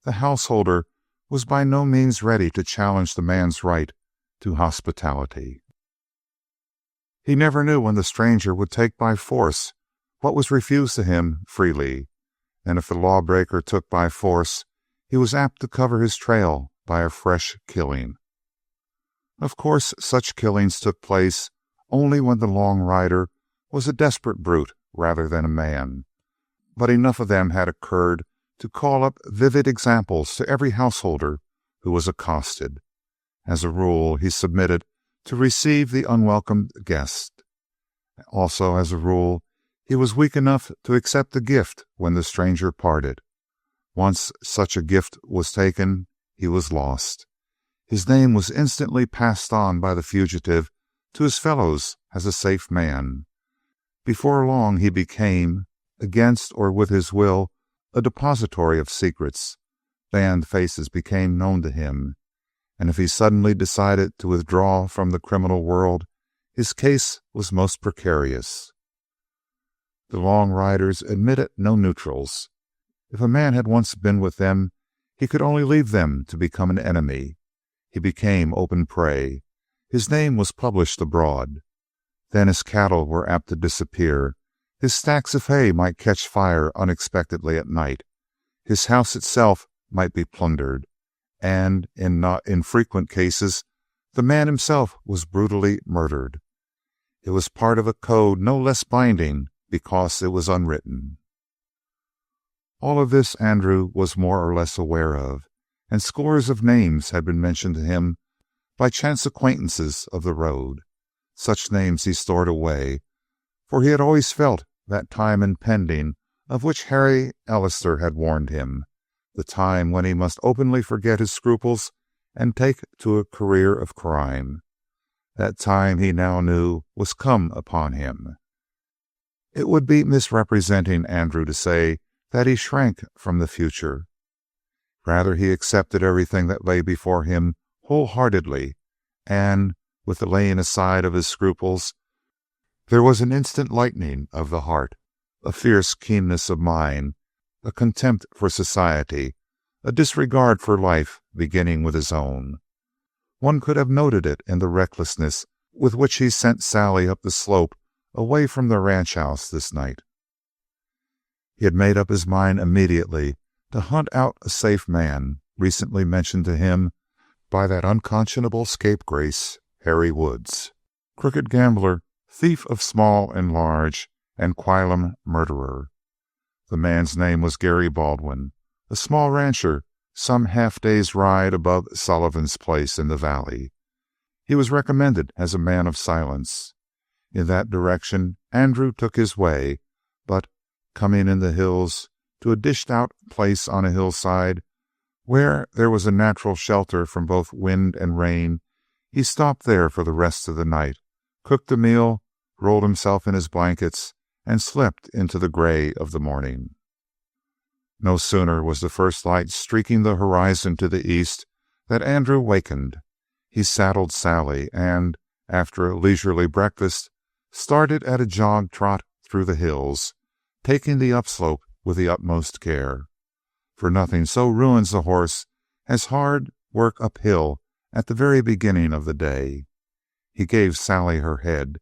the householder was by no means ready to challenge the man's right to hospitality. He never knew when the stranger would take by force what was refused to him freely, and if the lawbreaker took by force, he was apt to cover his trail by a fresh killing. Of course, such killings took place only when the long rider was a desperate brute rather than a man, but enough of them had occurred to call up vivid examples to every householder who was accosted. As a rule, he submitted to receive the unwelcome guest. Also, as a rule, he was weak enough to accept the gift when the stranger parted. Once such a gift was taken, he was lost. His name was instantly passed on by the fugitive to his fellows as a safe man. Before long he became, against or with his will, a depository of secrets. Banned faces became known to him, and if he suddenly decided to withdraw from the criminal world, his case was most precarious. The long riders admitted no neutrals. If a man had once been with them, he could only leave them to become an enemy. He became open prey. His name was published abroad. Then his cattle were apt to disappear. His stacks of hay might catch fire unexpectedly at night. His house itself might be plundered, and in not infrequent cases, the man himself was brutally murdered. It was part of a code no less binding because it was unwritten. All of this Andrew was more or less aware of, and scores of names had been mentioned to him by chance acquaintances of the road. Such names he stored away, for he had always felt that time impending of which Harry Allister had warned him, the time when he must openly forget his scruples and take to a career of crime. That time he now knew was come upon him. It would be misrepresenting Andrew to say that he shrank from the future. Rather, he accepted everything that lay before him wholeheartedly, and, with the laying aside of his scruples, there was an instant lightening of the heart, a fierce keenness of mind, a contempt for society, a disregard for life beginning with his own. One could have noted it in the recklessness with which he sent Sally up the slope away from the ranch house this night. He had made up his mind immediately to hunt out a safe man recently mentioned to him by that unconscionable scapegrace, Harry Woods, crooked gambler, thief of small and large, and whilom murderer. The man's name was Gary Baldwin, a small rancher some half-day's ride above Sullivan's place in the valley. He was recommended as a man of silence. In that direction Andrew took his way, but, coming in the hills to a dished-out place on a hillside, where there was a natural shelter from both wind and rain, he stopped there for the rest of the night, cooked a meal, rolled himself in his blankets, and slept into the gray of the morning. No sooner was the first light streaking the horizon to the east that Andrew wakened. He saddled Sally and, after a leisurely breakfast, started at a jog trot through the hills, taking the upslope with the utmost care. For nothing so ruins a horse as hard work uphill at the very beginning of the day. He gave Sally her head,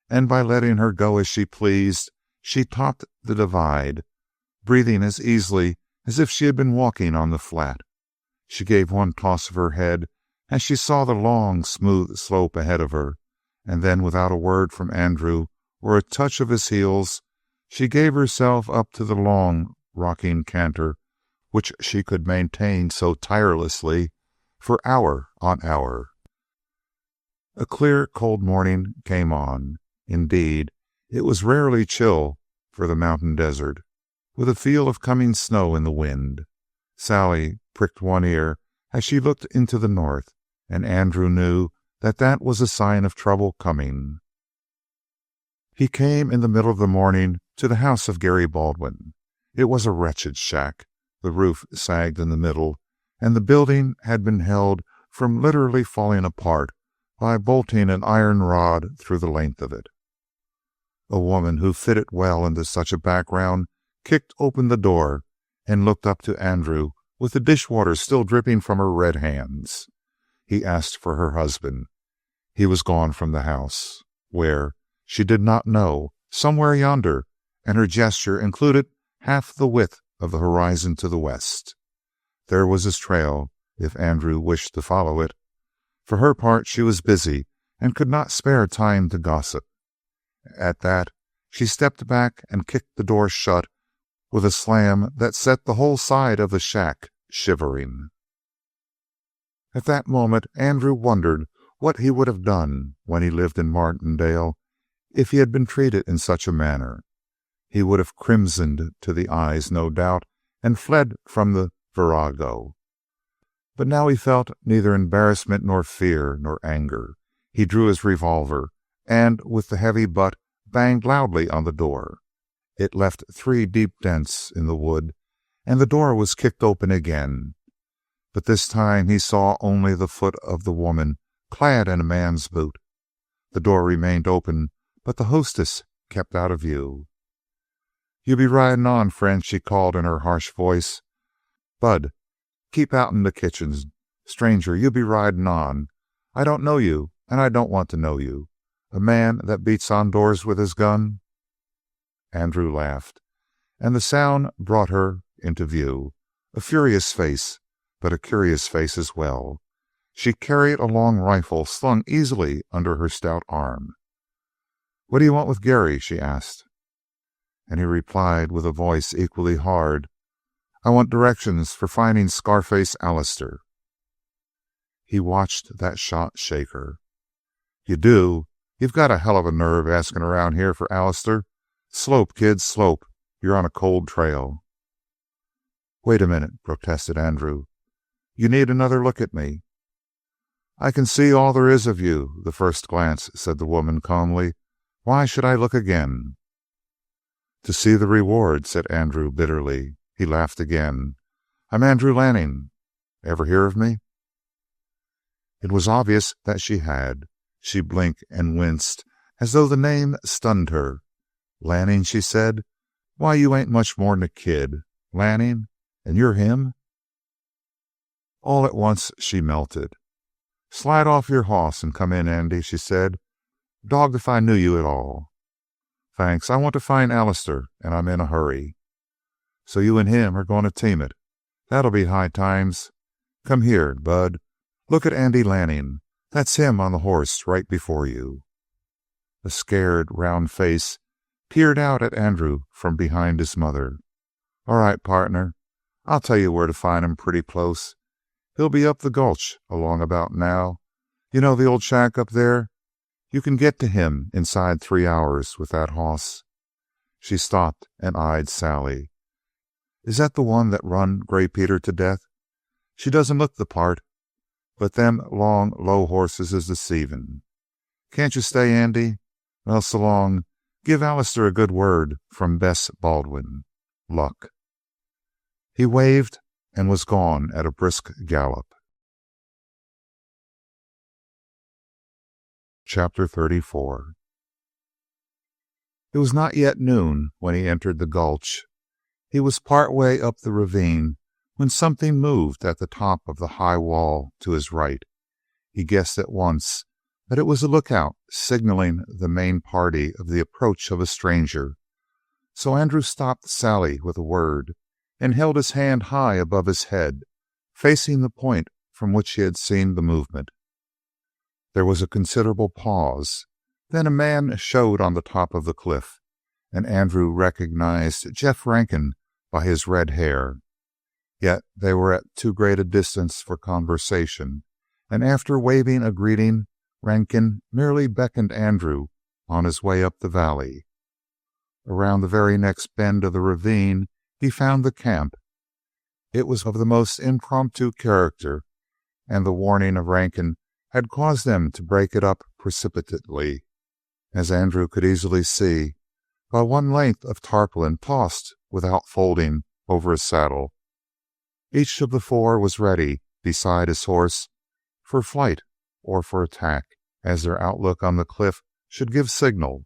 and by letting her go as she pleased, she topped the divide, breathing as easily as if she had been walking on the flat. She gave one toss of her head as she saw the long, smooth slope ahead of her, and then, without a word from Andrew or a touch of his heels, she gave herself up to the long, rocking canter which she could maintain so tirelessly for hour on hour. A clear, cold morning came on. Indeed, it was rarely chill for the mountain desert, with a feel of coming snow in the wind. Sally pricked one ear as she looked into the north, and Andrew knew that that was a sign of trouble coming. He came in the middle of the morning to the house of Gary Baldwin. It was a wretched shack. The roof sagged in the middle, and the building had been held from literally falling apart by bolting an iron rod through the length of it. A woman who fitted well into such a background kicked open the door and looked up to Andrew with the dishwater still dripping from her red hands. He asked for her husband. He was gone from the house. Where? She did not know. Somewhere yonder, and her gesture included half the width of the horizon to the west. There was his trail, if Andrew wished to follow it. For her part, she was busy and could not spare time to gossip. At that, she stepped back and kicked the door shut with a slam that set the whole side of the shack shivering. At that moment, Andrew wondered what he would have done when he lived in Martindale if he had been treated in such a manner. He would have crimsoned to the eyes, no doubt, and fled from the virago. But now he felt neither embarrassment nor fear nor anger. He drew his revolver, and with the heavy butt banged loudly on the door. It left 3 deep dents in the wood, and the door was kicked open again. But this time he saw only the foot of the woman, clad in a man's boot. The door remained open, but the hostess kept out of view. "You be riding on, friend," she called in her harsh voice. "Bud, keep out in the kitchen. Stranger, you be riding on. I don't know you, and I don't want to know you. A man that beats on doors with his gun?" Andrew laughed, and the sound brought her into view. A furious face, but a curious face as well. She carried a long rifle slung easily under her stout arm. "What do you want with Gary?" she asked. And he replied with a voice equally hard, I want directions for finding Scarface Allister." He watched that shot shake her. "You do? You've got a hell of a nerve asking around here for Allister. Slope, kid, slope. You're on a cold trail." "Wait a minute," protested Andrew. "You need another look at me." "I can see all there is of you the first glance," said the woman calmly. "Why should I look again?" "To see the reward," said Andrew bitterly. He laughed again. "I'm Andrew Lanning. Ever hear of me?" It was obvious that she had. She blinked and winced as though the name stunned her. "Lanning?" she said. "Why, you ain't much more'n a kid. Lanning? And you're him?" All at once she melted. "Slide off your hoss and come in, Andy," she said. "Dogged if I knew you at all." "Thanks. I want to find Allister, and I'm in a hurry." "So you and him are going to team it. That'll be high times. Come here, Bud. Look at Andy Lanning. That's him on the horse right before you." A scared, round face peered out at Andrew from behind his mother. "All right, partner. I'll tell you where to find him pretty close. He'll be up the gulch along about now. You know the old shack up there? You can get to him inside 3 hours with that hoss." She stopped and eyed Sally. "Is that the one that run Gray Peter to death? She doesn't look the part, but them long, low horses is deceivin'. Can't you stay, Andy? Well, so long. Give Allister a good word from Bess Baldwin. Luck." He waved and was gone at a brisk gallop. Chapter 34. It was not yet noon when he entered the gulch. He was part way up the ravine when something moved at the top of the high wall to his right. He guessed at once that it was a lookout signaling the main party of the approach of a stranger. So Andrew stopped Sally with a word and held his hand high above his head, facing the point from which he had seen the movement. There was a considerable pause. Then a man showed on the top of the cliff, and Andrew recognized Jeff Rankin by his red hair. Yet they were at too great a distance for conversation, and after waving a greeting, Rankin merely beckoned Andrew on his way up the valley. Around the very next bend of the ravine he found the camp. It was of the most impromptu character, and the warning of Rankin had caused them to break it up precipitately, as Andrew could easily see, by one length of tarpaulin tossed without folding over a saddle. Each of the four was ready beside his horse for flight or for attack, as their outlook on the cliff should give signal.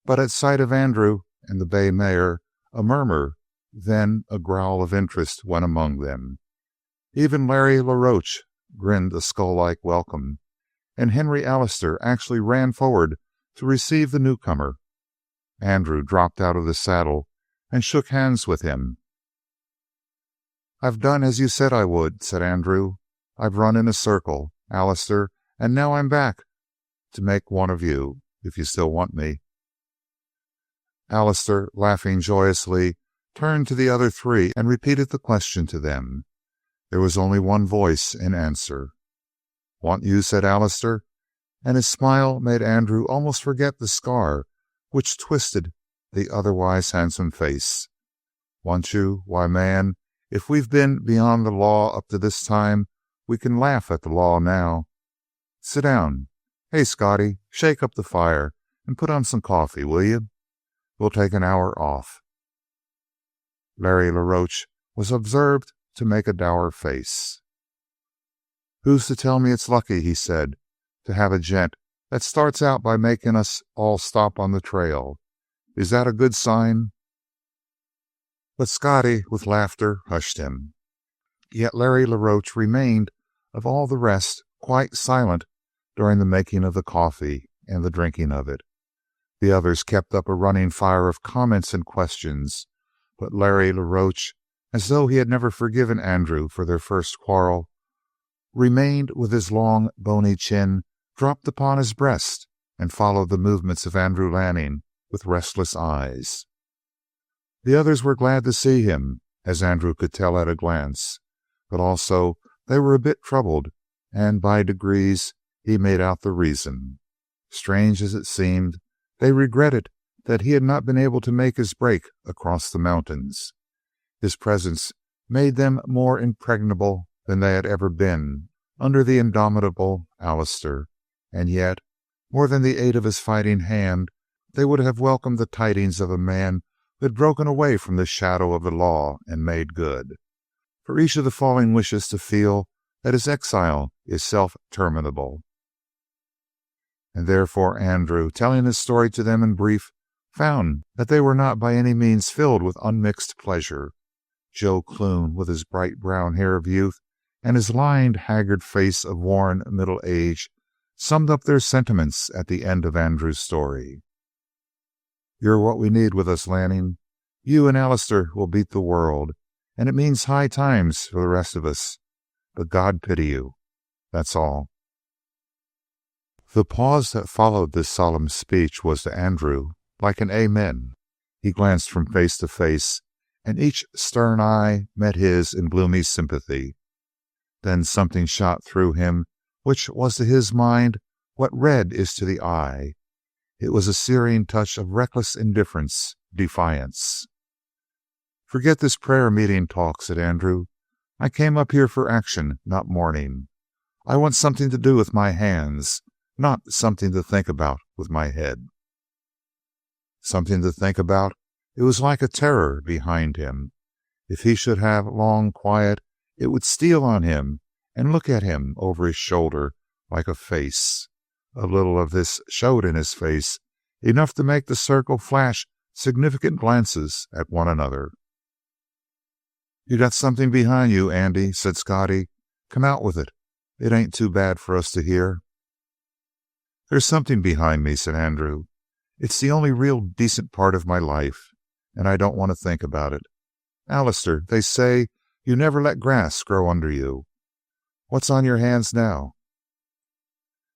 But at sight of Andrew and the bay mare, a murmur, then a growl of interest went among them. Even Larry LaRoche grinned a skull-like welcome, and Henry Allister actually ran forward to receive the newcomer. Andrew dropped out of the saddle and shook hands with him. "I've done as you said I would," said Andrew. "I've run in a circle, Allister, and now I'm back to make one of you, if you still want me." Allister, laughing joyously, turned to the other three and repeated the question to them. There was only one voice in answer. "Want you?" said Allister, and his smile made Andrew almost forget the scar which twisted the otherwise handsome face. "Want you? Why, man, if we've been beyond the law up to this time, we can laugh at the law now. Sit down. Hey, Scotty, shake up the fire and put on some coffee, will you? We'll take an hour off." Larry LaRoche was observed to make a dour face. "Who's to tell me it's lucky," he said, "to have a gent that starts out by making us all stop on the trail? Is that a good sign?" But Scotty, with laughter, hushed him. Yet Larry LaRoche remained, of all the rest, quite silent during the making of the coffee and the drinking of it. The others kept up a running fire of comments and questions, but Larry LaRoche, as though he had never forgiven Andrew for their first quarrel, remained with his long, bony chin dropped upon his breast and followed the movements of Andrew Lanning with restless eyes. The others were glad to see him, as Andrew could tell at a glance, but also they were a bit troubled, and by degrees he made out the reason. Strange as it seemed, they regretted that he had not been able to make his break across the mountains. His presence made them more impregnable than they had ever been under the indomitable Alistair, and yet, more than the aid of his fighting hand, they would have welcomed the tidings of a man who had broken away from the shadow of the law and made good. For each of the falling wishes to feel that his exile is self-terminable. And therefore Andrew, telling his story to them in brief, found that they were not by any means filled with unmixed pleasure. Joe Clune, with his bright brown hair of youth and his lined, haggard face of worn middle age, summed up their sentiments at the end of Andrew's story. "You're what we need with us, Lanning. You and Alistair will beat the world, and it means high times for the rest of us. But God pity you. That's all." The pause that followed this solemn speech was to Andrew like an amen. He glanced from face to face, and each stern eye met his in gloomy sympathy. Then something shot through him which was to his mind what red is to the eye. It was a searing touch of reckless indifference, defiance. "Forget this prayer meeting talk," said Andrew. "I came up here for action, not mourning. I want something to do with my hands, not something to think about with my head." Something to think about? It was like a terror behind him. If he should have long quiet, it would steal on him and look at him over his shoulder like a face. A little of this showed in his face, enough to make the circle flash significant glances at one another. "You got something behind you, Andy," said Scotty. "Come out with it. It ain't too bad for us to hear." "There's something behind me," said Andrew. "It's the only real decent part of my life, and I don't want to think about it. Alistair, they say you never let grass grow under you. What's on your hands now?"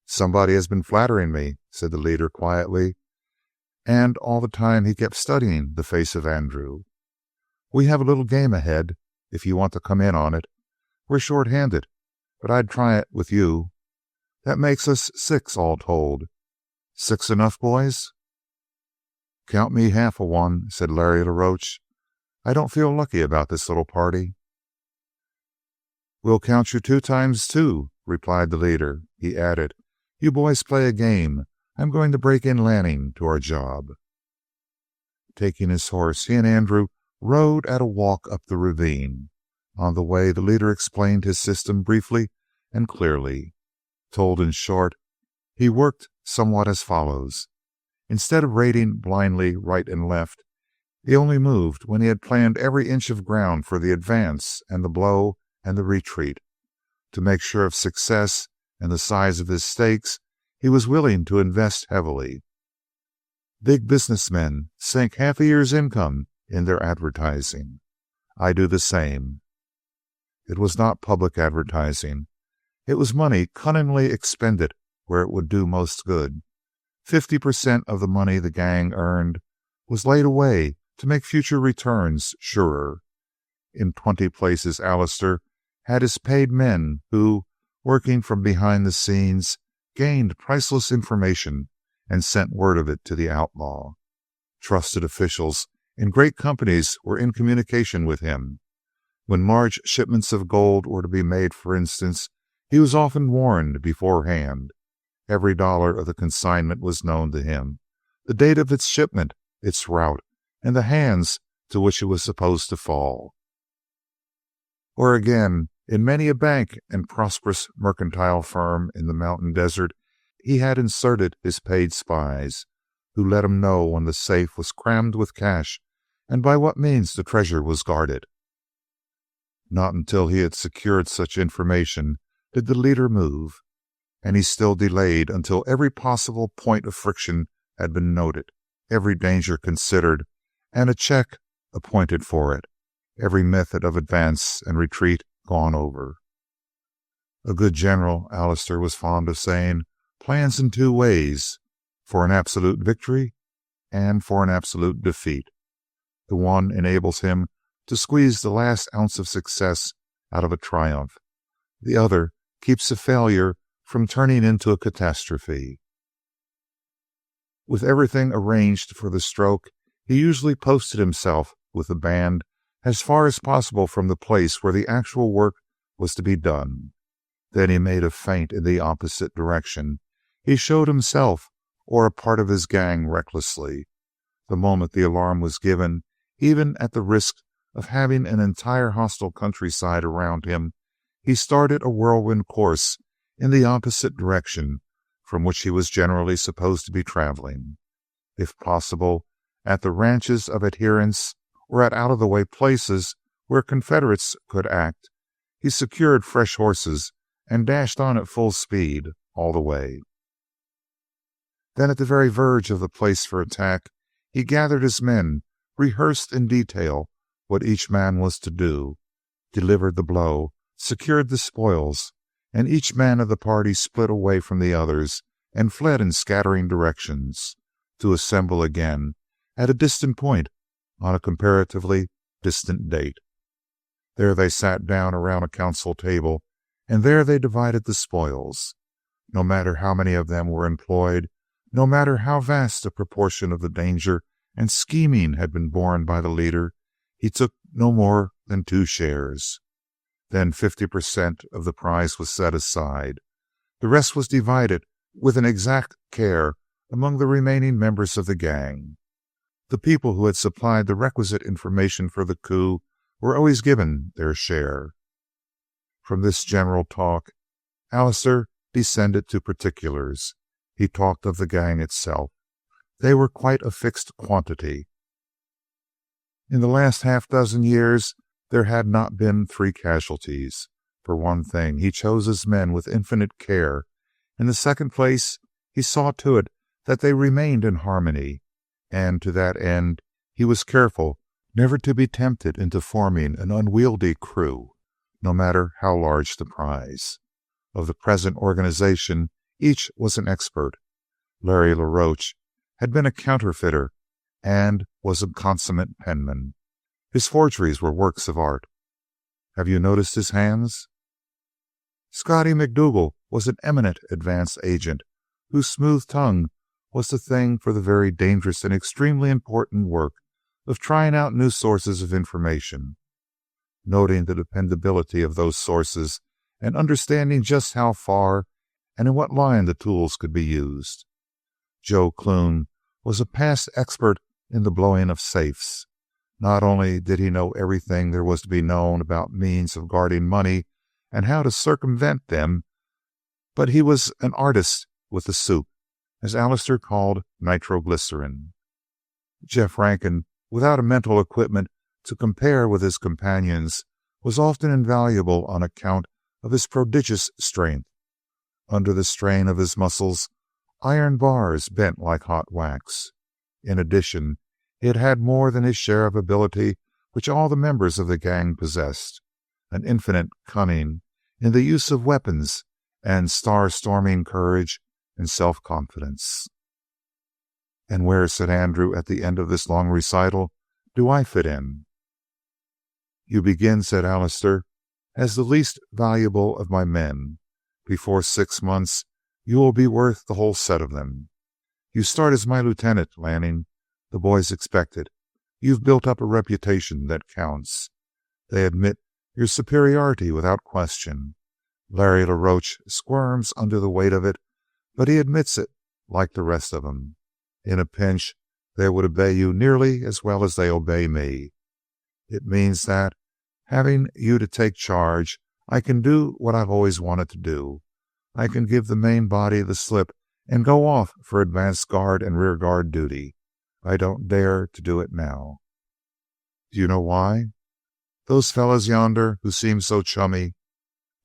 "Somebody has been flattering me," said the leader quietly, and all the time he kept studying the face of Andrew. "We have a little game ahead, if you want to come in on it. We're short-handed, but I'd try it with you. That makes us 6 all told. 6 enough, boys?" "Count me half a one," said Larry LaRoche. "I don't feel lucky about this little party." "We'll count you 2 times 2, replied the leader. He added, "You boys play a game. I'm going to break in Lanning to our job." Taking his horse, he and Andrew rode at a walk up the ravine. On the way, the leader explained his system briefly and clearly. Told in short, he worked somewhat as follows. Instead of raiding blindly right and left, he only moved when he had planned every inch of ground for the advance and the blow and the retreat. To make sure of success and the size of his stakes, he was willing to invest heavily. Big businessmen sink half a year's income in their advertising. I do the same. It was not public advertising. It was money cunningly expended where it would do most good. 50% of the money the gang earned was laid away to make future returns surer. In 20 places Alistair had his paid men who, working from behind the scenes, gained priceless information and sent word of it to the outlaw. Trusted officials in great companies were in communication with him. When large shipments of gold were to be made, for instance, he was often warned beforehand. Every dollar of the consignment was known to him, the date of its shipment, its route, and the hands to which it was supposed to fall. Or again, in many a bank and prosperous mercantile firm in the mountain desert, he had inserted his paid spies, who let him know when the safe was crammed with cash and by what means the treasure was guarded. Not until he had secured such information did the leader move, and he still delayed until every possible point of friction had been noted, every danger considered, and a check appointed for it, every method of advance and retreat gone over. A good general, Alistair was fond of saying, plans in 2 ways, for an absolute victory and for an absolute defeat. The one enables him to squeeze the last ounce of success out of a triumph. The other keeps a failure from turning into a catastrophe. With everything arranged for the stroke, he usually posted himself with the band as far as possible from the place where the actual work was to be done. Then he made a feint in the opposite direction. He showed himself or a part of his gang recklessly. The moment the alarm was given, even at the risk of having an entire hostile countryside around him, he started a whirlwind course in the opposite direction from which he was generally supposed to be traveling. If possible, at the ranches of adherents or at out-of-the-way places where Confederates could act, he secured fresh horses and dashed on at full speed all the way. Then at the very verge of the place for attack, he gathered his men, rehearsed in detail what each man was to do, delivered the blow, secured the spoils, and each man of the party split away from the others and fled in scattering directions, to assemble again at a distant point on a comparatively distant date. There they sat down around a council table, and there they divided the spoils. No matter how many of them were employed, no matter how vast a proportion of the danger and scheming had been borne by the leader, he took no more than 2 shares. Then 50% of the prize was set aside. The rest was divided with an exact care among the remaining members of the gang. The people who had supplied the requisite information for the coup were always given their share. From this general talk, Alistair descended to particulars. He talked of the gang itself. They were quite a fixed quantity. In the last half-dozen years, there had not been 3 casualties. For one thing, he chose his men with infinite care. In the second place, he saw to it that they remained in harmony, and to that end he was careful never to be tempted into forming an unwieldy crew, no matter how large the prize. Of the present organization, each was an expert. Larry LaRoche had been a counterfeiter and was a consummate penman. His forgeries were works of art. Have you noticed his hands? Scotty McDougal was an eminent advance agent whose smooth tongue was the thing for the very dangerous and extremely important work of trying out new sources of information, noting the dependability of those sources and understanding just how far and in what line the tools could be used. Joe Clune was a past expert in the blowing of safes. Not only did he know everything there was to be known about means of guarding money and how to circumvent them, but he was an artist with the soup, as Alistair called nitroglycerin. Jeff Rankin, without a mental equipment to compare with his companions, was often invaluable on account of his prodigious strength. Under the strain of his muscles, iron bars bent like hot wax. In addition, he had had more than his share of ability which all the members of the gang possessed, an infinite cunning in the use of weapons and star-storming courage and self-confidence. "And where," said Andrew at the end of this long recital, "do I fit in?" "You begin," said Alistair, "as the least valuable of my men. Before 6 months you will be worth the whole set of them. You start as my lieutenant, Lanning. The boys expect it. You've built up a reputation that counts. They admit your superiority without question. Larry LaRoche squirms under the weight of it, but he admits it like the rest of them. In a pinch, they would obey you nearly as well as they obey me. It means that, having you to take charge, I can do what I've always wanted to do. I can give the main body the slip and go off for advance guard and rear guard duty. I don't dare to do it now. Do you know why? Those fellas yonder, who seem so chummy,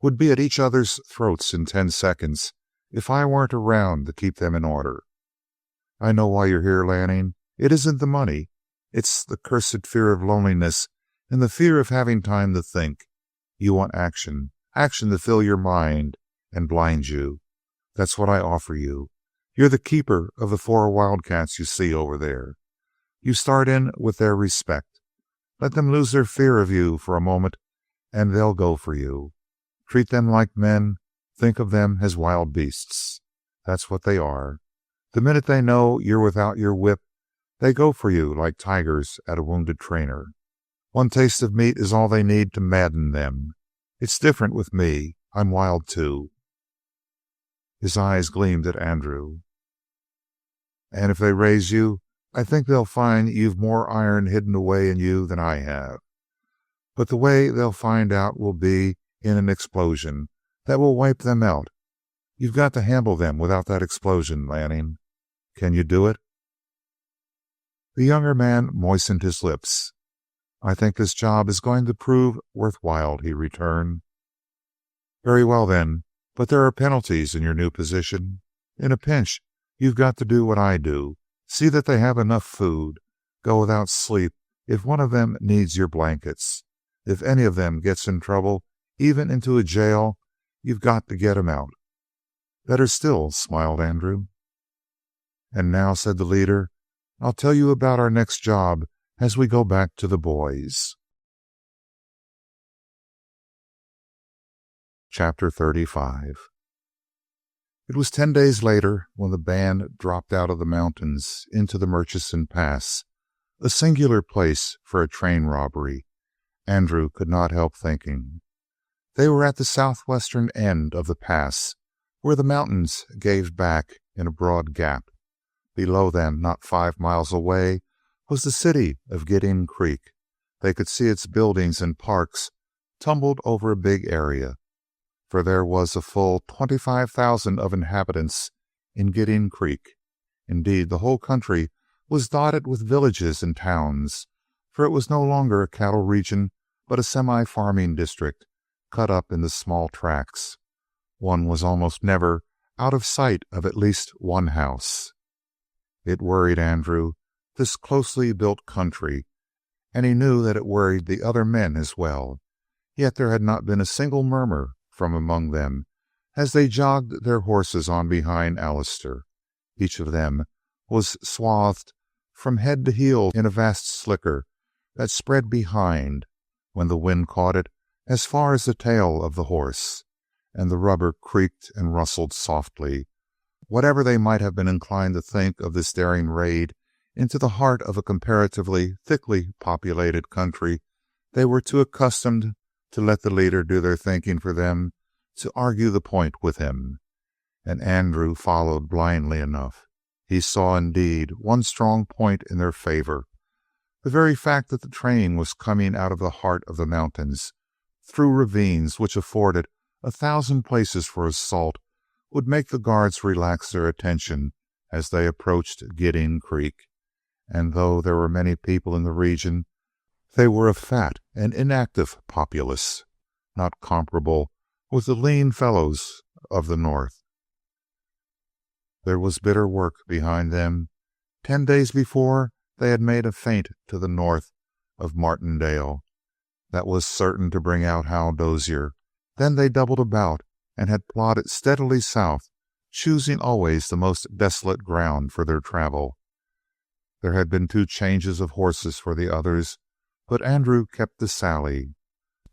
would be at each other's throats in 10 seconds if I weren't around to keep them in order. I know why you're here, Lanning. It isn't the money. It's the cursed fear of loneliness and the fear of having time to think. You want action, action to fill your mind and blind you. That's what I offer you. You're the keeper of the 4 wildcats you see over there. You start in with their respect. Let them lose their fear of you for a moment, and they'll go for you. Treat them like men. Think of them as wild beasts. That's what they are. The minute they know you're without your whip, they go for you like tigers at a wounded trainer. One taste of meat is all they need to madden them. It's different with me. I'm wild too." His eyes gleamed at Andrew. "And if they raise you, I think they'll find you've more iron hidden away in you than I have. But the way they'll find out will be in an explosion that will wipe them out. You've got to handle them without that explosion, Lanning. Can you do it?" The younger man moistened his lips. "I think this job is going to prove worthwhile," he returned. "Very well, then. But there are penalties in your new position. In a pinch, you've got to do what I do. See that they have enough food. Go without sleep if one of them needs your blankets. If any of them gets in trouble, even into a jail, you've got to get 'em out." "Better still," smiled Andrew. "And now," said the leader, "I'll tell you about our next job as we go back to the boys." Chapter 35. It was 10 days later when the band dropped out of the mountains into the Murchison Pass, a singular place for a train robbery, Andrew could not help thinking. They were at the southwestern end of the pass, where the mountains gave back in a broad gap. Below them, not 5 miles away, was the city of Gidding Creek. They could see its buildings and parks tumbled over a big area, for there was a full 25,000 of inhabitants in Gidding Creek. Indeed, the whole country was dotted with villages and towns, for it was no longer a cattle region, but a semi-farming district cut up into small tracts. One was almost never out of sight of at least one house. It worried Andrew, this closely built country, and he knew that it worried the other men as well. Yet there had not been a single murmur from among them as they jogged their horses on behind Alistair. Each of them was swathed from head to heel in a vast slicker that spread behind, when the wind caught it, as far as the tail of the horse, and the rubber creaked and rustled softly. Whatever they might have been inclined to think of this daring raid into the heart of a comparatively thickly populated country, they were too accustomed to let the leader do their thinking for them to argue the point with him. And Andrew followed blindly enough. He saw, indeed, one strong point in their favor. The very fact that the train was coming out of the heart of the mountains, through ravines which afforded 1,000 places for assault, would make the guards relax their attention as they approached Gidding Creek. And though there were many people in the region, they were a fat and inactive populace, not comparable with the lean fellows of the north. There was bitter work behind them. 10 days before, they had made a feint to the north of Martindale that was certain to bring out Hal Dozier. Then they doubled about and had plodded steadily south, choosing always the most desolate ground for their travel. There had been 2 changes of horses for the others, but Andrew kept to Sally.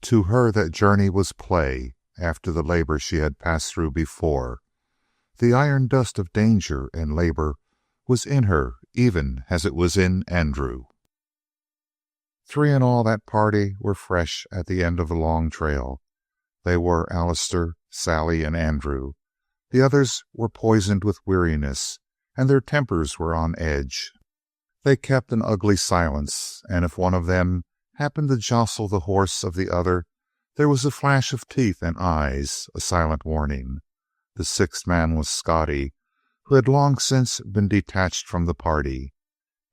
To her that journey was play after the labor she had passed through before. The iron dust of danger and labor was in her even as it was in Andrew. 3 in all that party were fresh at the end of the long trail. They were Alistair, Sally, and Andrew. The others were poisoned with weariness, and their tempers were on edge. They kept an ugly silence, and if one of them happened to jostle the horse of the other, there was a flash of teeth and eyes, a silent warning. The 6th man was Scotty, who had long since been detached from the party.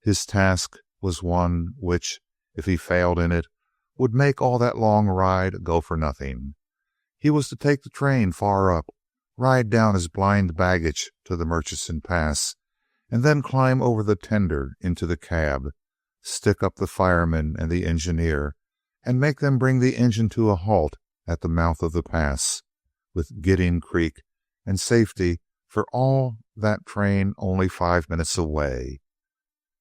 His task was one which, if he failed in it, would make all that long ride go for nothing. He was to take the train far up, ride down his blind baggage to the Murchison Pass, and then climb over the tender into the cab, stick up the fireman and the engineer, and make them bring the engine to a halt at the mouth of the pass, with Gidding Creek and safety for all that train only 5 minutes away.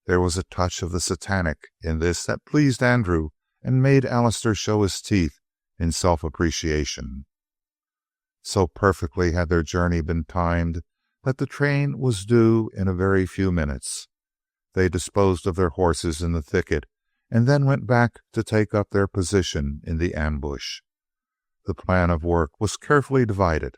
There was a touch of the satanic in this that pleased Andrew and made Alister show his teeth in self-appreciation. So perfectly had their journey been timed that the train was due in a very few minutes. They disposed of their horses in the thicket and then went back to take up their position in the ambush. The plan of work was carefully divided.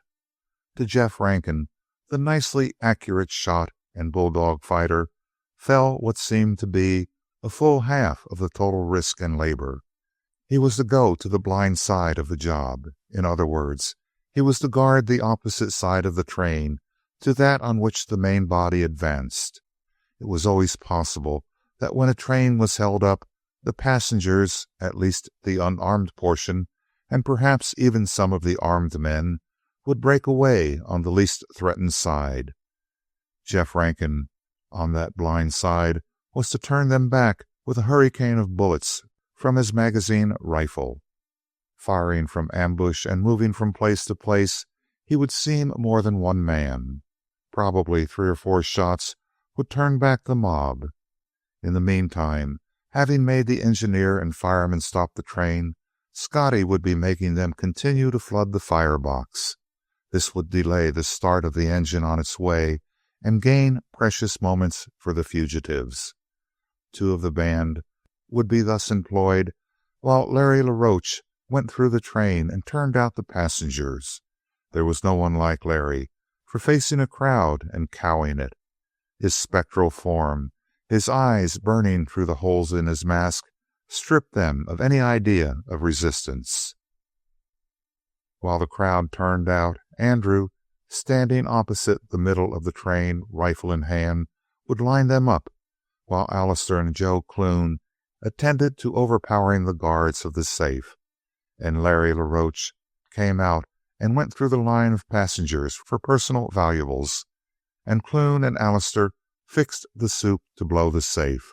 To Jeff Rankin, the nicely accurate shot and bulldog fighter, fell what seemed to be a full half of the total risk and labor. He was to go to the blind side of the job. In other words, he was to guard the opposite side of the train to that on which the main body advanced. It was always possible that when a train was held up, the passengers, at least the unarmed portion, and perhaps even some of the armed men, would break away on the least threatened side. Jeff Rankin, on that blind side, was to turn them back with a hurricane of bullets from his magazine rifle. Firing from ambush and moving from place to place, he would seem more than one man. Probably 3 or 4 shots would turn back the mob. In the meantime, having made the engineer and fireman stop the train, Scotty would be making them continue to flood the firebox. This would delay the start of the engine on its way and gain precious moments for the fugitives. 2 of the band would be thus employed, while Larry LaRoche went through the train and turned out the passengers. There was no one like Larry for facing a crowd and cowing it. His spectral form, his eyes burning through the holes in his mask, stripped them of any idea of resistance. While the crowd turned out, Andrew, standing opposite the middle of the train, rifle in hand, would line them up, while Alister and Joe Clune attended to overpowering the guards of the safe, and Larry LaRoche came out and went through the line of passengers for personal valuables, and Clune and Alister fixed the soup to blow the safe.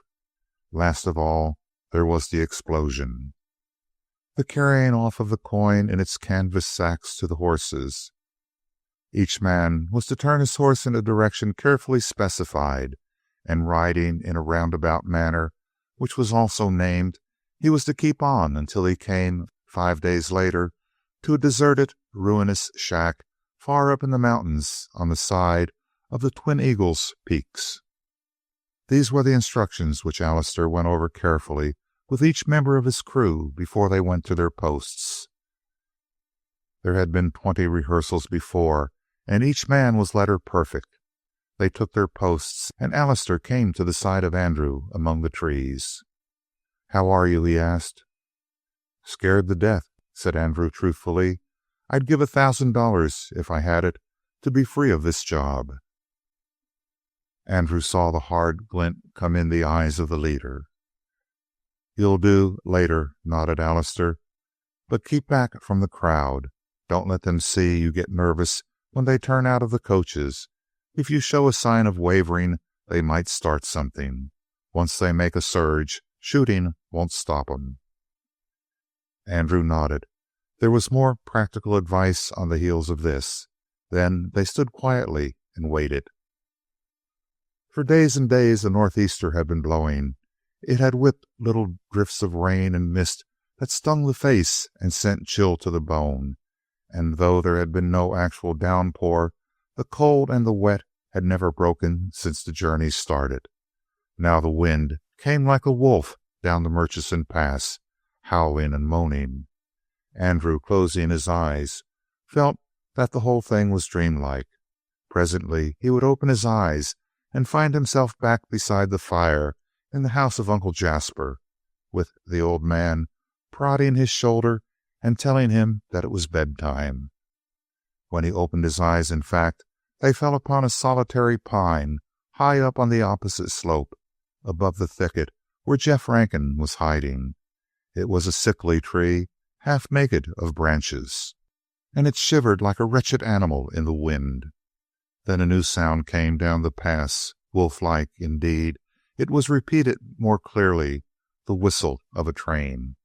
Last of all, there was the explosion. The carrying off of the coin in its canvas sacks to the horses. Each man was to turn his horse in a direction carefully specified, and riding in a roundabout manner, which was also named, he was to keep on until he came, 5 days later, to a deserted, ruinous shack far up in the mountains on the side of the Twin Eagles peaks. These were the instructions which Alister went over carefully with each member of his crew before they went to their posts. There had been 20 rehearsals before, and each man was letter perfect. They took their posts, and Alister came to the side of Andrew among the trees. "How are you?" he asked. "Scared to death," said Andrew truthfully. "I'd give $1,000, if I had it, to be free of this job." Andrew saw the hard glint come in the eyes of the leader. "You'll do later," nodded Alister. "But keep back from the crowd. Don't let them see you get nervous when they turn out of the coaches. If you show a sign of wavering, they might start something. Once they make a surge, shooting won't stop 'em." Andrew nodded. There was more practical advice on the heels of this. Then they stood quietly and waited. For days and days a northeaster had been blowing. It had whipped little drifts of rain and mist that stung the face and sent chill to the bone, and though there had been no actual downpour, the cold and the wet had never broken since the journey started. Now the wind came like a wolf down the Murchison Pass, howling and moaning. Andrew, closing his eyes, felt that the whole thing was dreamlike. Presently he would open his eyes and find himself back beside the fire in the house of Uncle Jasper, with the old man prodding his shoulder and telling him that it was bedtime. When he opened his eyes, in fact, they fell upon a solitary pine high up on the opposite slope, above the thicket where Jeff Rankin was hiding. It was a sickly tree, half naked of branches, and it shivered like a wretched animal in the wind. Then a new sound came down the pass, wolf-like indeed. It was repeated more clearly, the whistle of a train.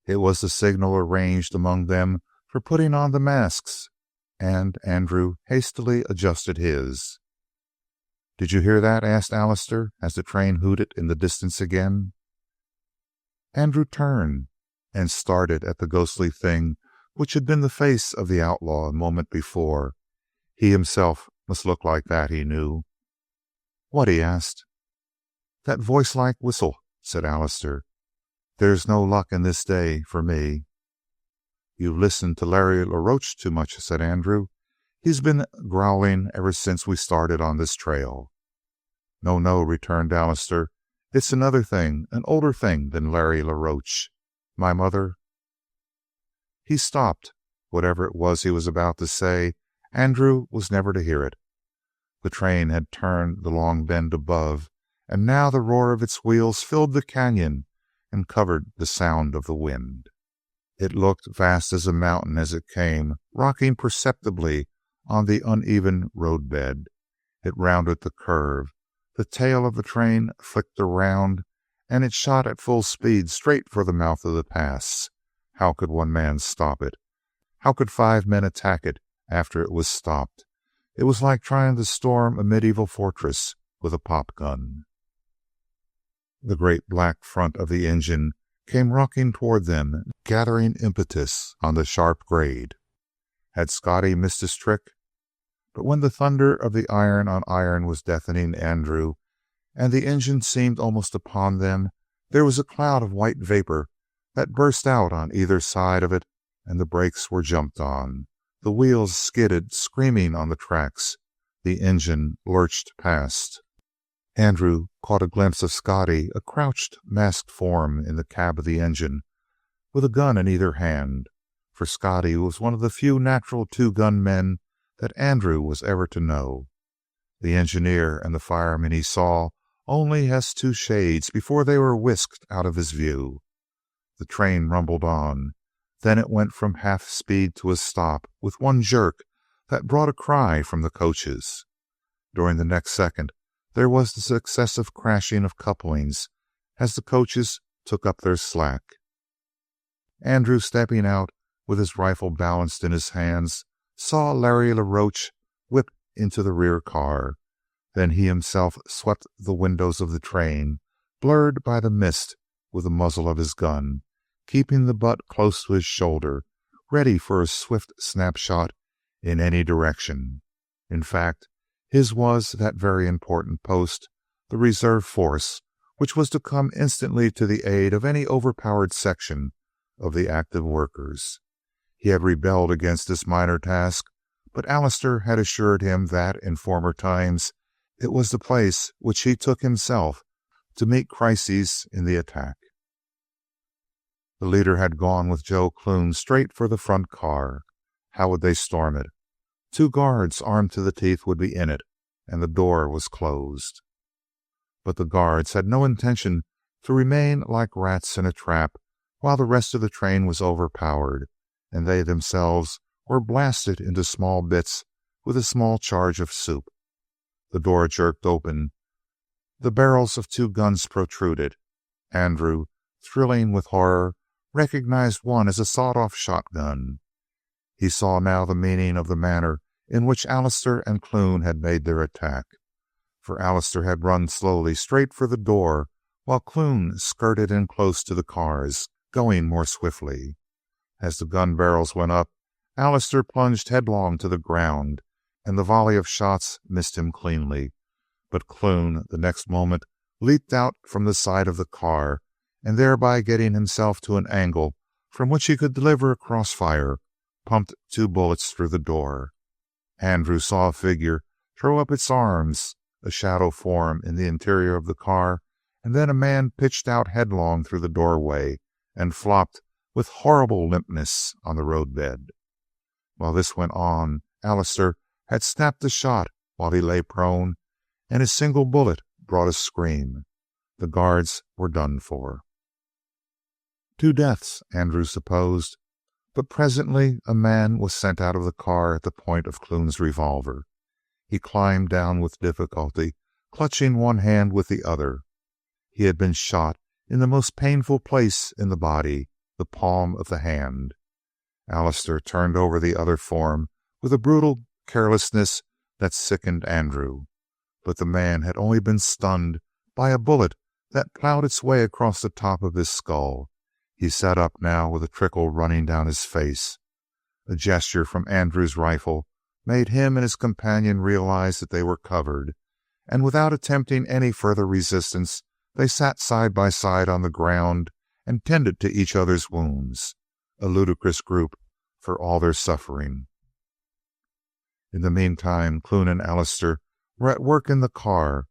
It was the signal arranged among them for putting on the masks, and Andrew hastily adjusted his. "Did you hear that?" asked Alister, as the train hooted in the distance again. Andrew turned and started at the ghostly thing which had been the face of the outlaw a moment before. He himself must look like that, he knew. "What?" he asked. "That voice-like whistle," said Allister. "There's no luck in this day for me." "You've listened to Larry la Roche too much," said Andrew. "He's been growling ever since we started on this trail." "No, no," returned Allister. "It's another thing, an older thing than Larry la Roche. My mother—" He stopped. Whatever it was he was about to say, Andrew was never to hear it. The train had turned the long bend above, and now the roar of its wheels filled the canyon and covered the sound of the wind. It looked vast as a mountain as it came, rocking perceptibly on the uneven roadbed. It rounded the curve. The tail of the train flicked around, and it shot at full speed straight for the mouth of the pass. How could one man stop it? How could 5 men attack it after it was stopped? It was like trying to storm a medieval fortress with a pop gun. The great black front of the engine came rocking toward them, gathering impetus on the sharp grade. Had Scotty missed his trick? But when the thunder of the iron on iron was deafening Andrew, and the engine seemed almost upon them, there was a cloud of white vapor that burst out on either side of it, and the brakes were jumped on. The wheels skidded, screaming on the tracks. The engine lurched past. Andrew caught a glimpse of Scotty, a crouched, masked form in the cab of the engine, with a gun in either hand, for Scotty was one of the few natural two-gun men that Andrew was ever to know. The engineer and the fireman he saw only as two shades before they were whisked out of his view. The train rumbled on. Then it went from half speed to a stop with one jerk that brought a cry from the coaches. During the next second, there was the successive crashing of couplings as the coaches took up their slack. Andrew, stepping out with his rifle balanced in his hands, saw Larry la Roche whip into the rear car. Then he himself swept the windows of the train, blurred by the mist, with the muzzle of his gun, keeping the butt close to his shoulder, ready for a swift snapshot in any direction. In fact, his was that very important post, the reserve force, which was to come instantly to the aid of any overpowered section of the active workers. He had rebelled against this minor task, but Allister had assured him that, in former times, it was the place which he took himself to meet crises in the attack. The leader had gone with Joe Clune straight for the front car. How would they storm it? 2 guards armed to the teeth would be in it, and the door was closed. But the guards had no intention to remain like rats in a trap while the rest of the train was overpowered, and they themselves were blasted into small bits with a small charge of soup. The door jerked open. The barrels of 2 guns protruded. Andrew, thrilling with horror, recognized one as a sawed-off shotgun. He saw now the meaning of the manner in which Allister and Clune had made their attack. For Allister had run slowly straight for the door, while Clune skirted in close to the cars, going more swiftly. As the gun barrels went up, Allister plunged headlong to the ground, and the volley of shots missed him cleanly. But Clune, the next moment, leaped out from the side of the car, and thereby getting himself to an angle from which he could deliver a crossfire, pumped 2 bullets through the door. Andrew saw a figure throw up its arms, a shadow form in the interior of the car, and then a man pitched out headlong through the doorway and flopped with horrible limpness on the roadbed. While this went on, Allister had snapped a shot while he lay prone, and his single bullet brought a scream. The guards were done for. 2 deaths, Andrew supposed, but presently a man was sent out of the car at the point of Clune's revolver. He climbed down with difficulty, clutching one hand with the other. He had been shot in the most painful place in the body, the palm of the hand. Allister turned over the other form with a brutal carelessness that sickened Andrew. But the man had only been stunned by a bullet that plowed its way across the top of his skull. He sat up now with a trickle running down his face. A gesture from Andrew's rifle made him and his companion realize that they were covered, and without attempting any further resistance, they sat side by side on the ground and tended to each other's wounds, a ludicrous group for all their suffering. In the meantime, Clune and Alistair were at work in the car.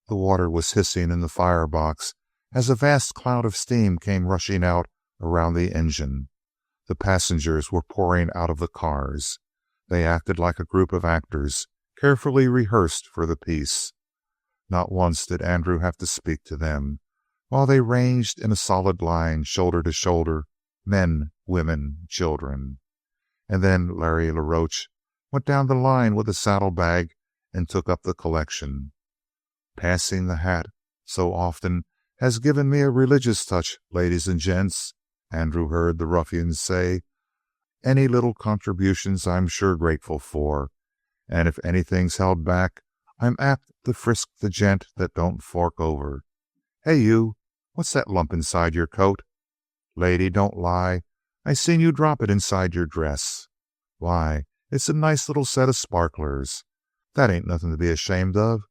The water was hissing in the firebox as a vast cloud of steam came rushing out around the engine. The passengers were pouring out of the cars. They acted like a group of actors, carefully rehearsed for the piece. Not once did Andrew have to speak to them, while they ranged in a solid line, shoulder to shoulder, men, women, children. And then Larry LaRoche went down the line with a saddlebag and took up the collection. "Passing the hat so often has given me a religious touch, ladies and gents," Andrew heard the ruffians say. "Any little contributions I'm sure grateful for, and if anything's held back, I'm apt to frisk the gent that don't fork over. Hey, you, what's that lump inside your coat? Lady, don't lie. I seen you drop it inside your dress. Why, it's a nice little set of sparklers. That ain't nothing to be ashamed of.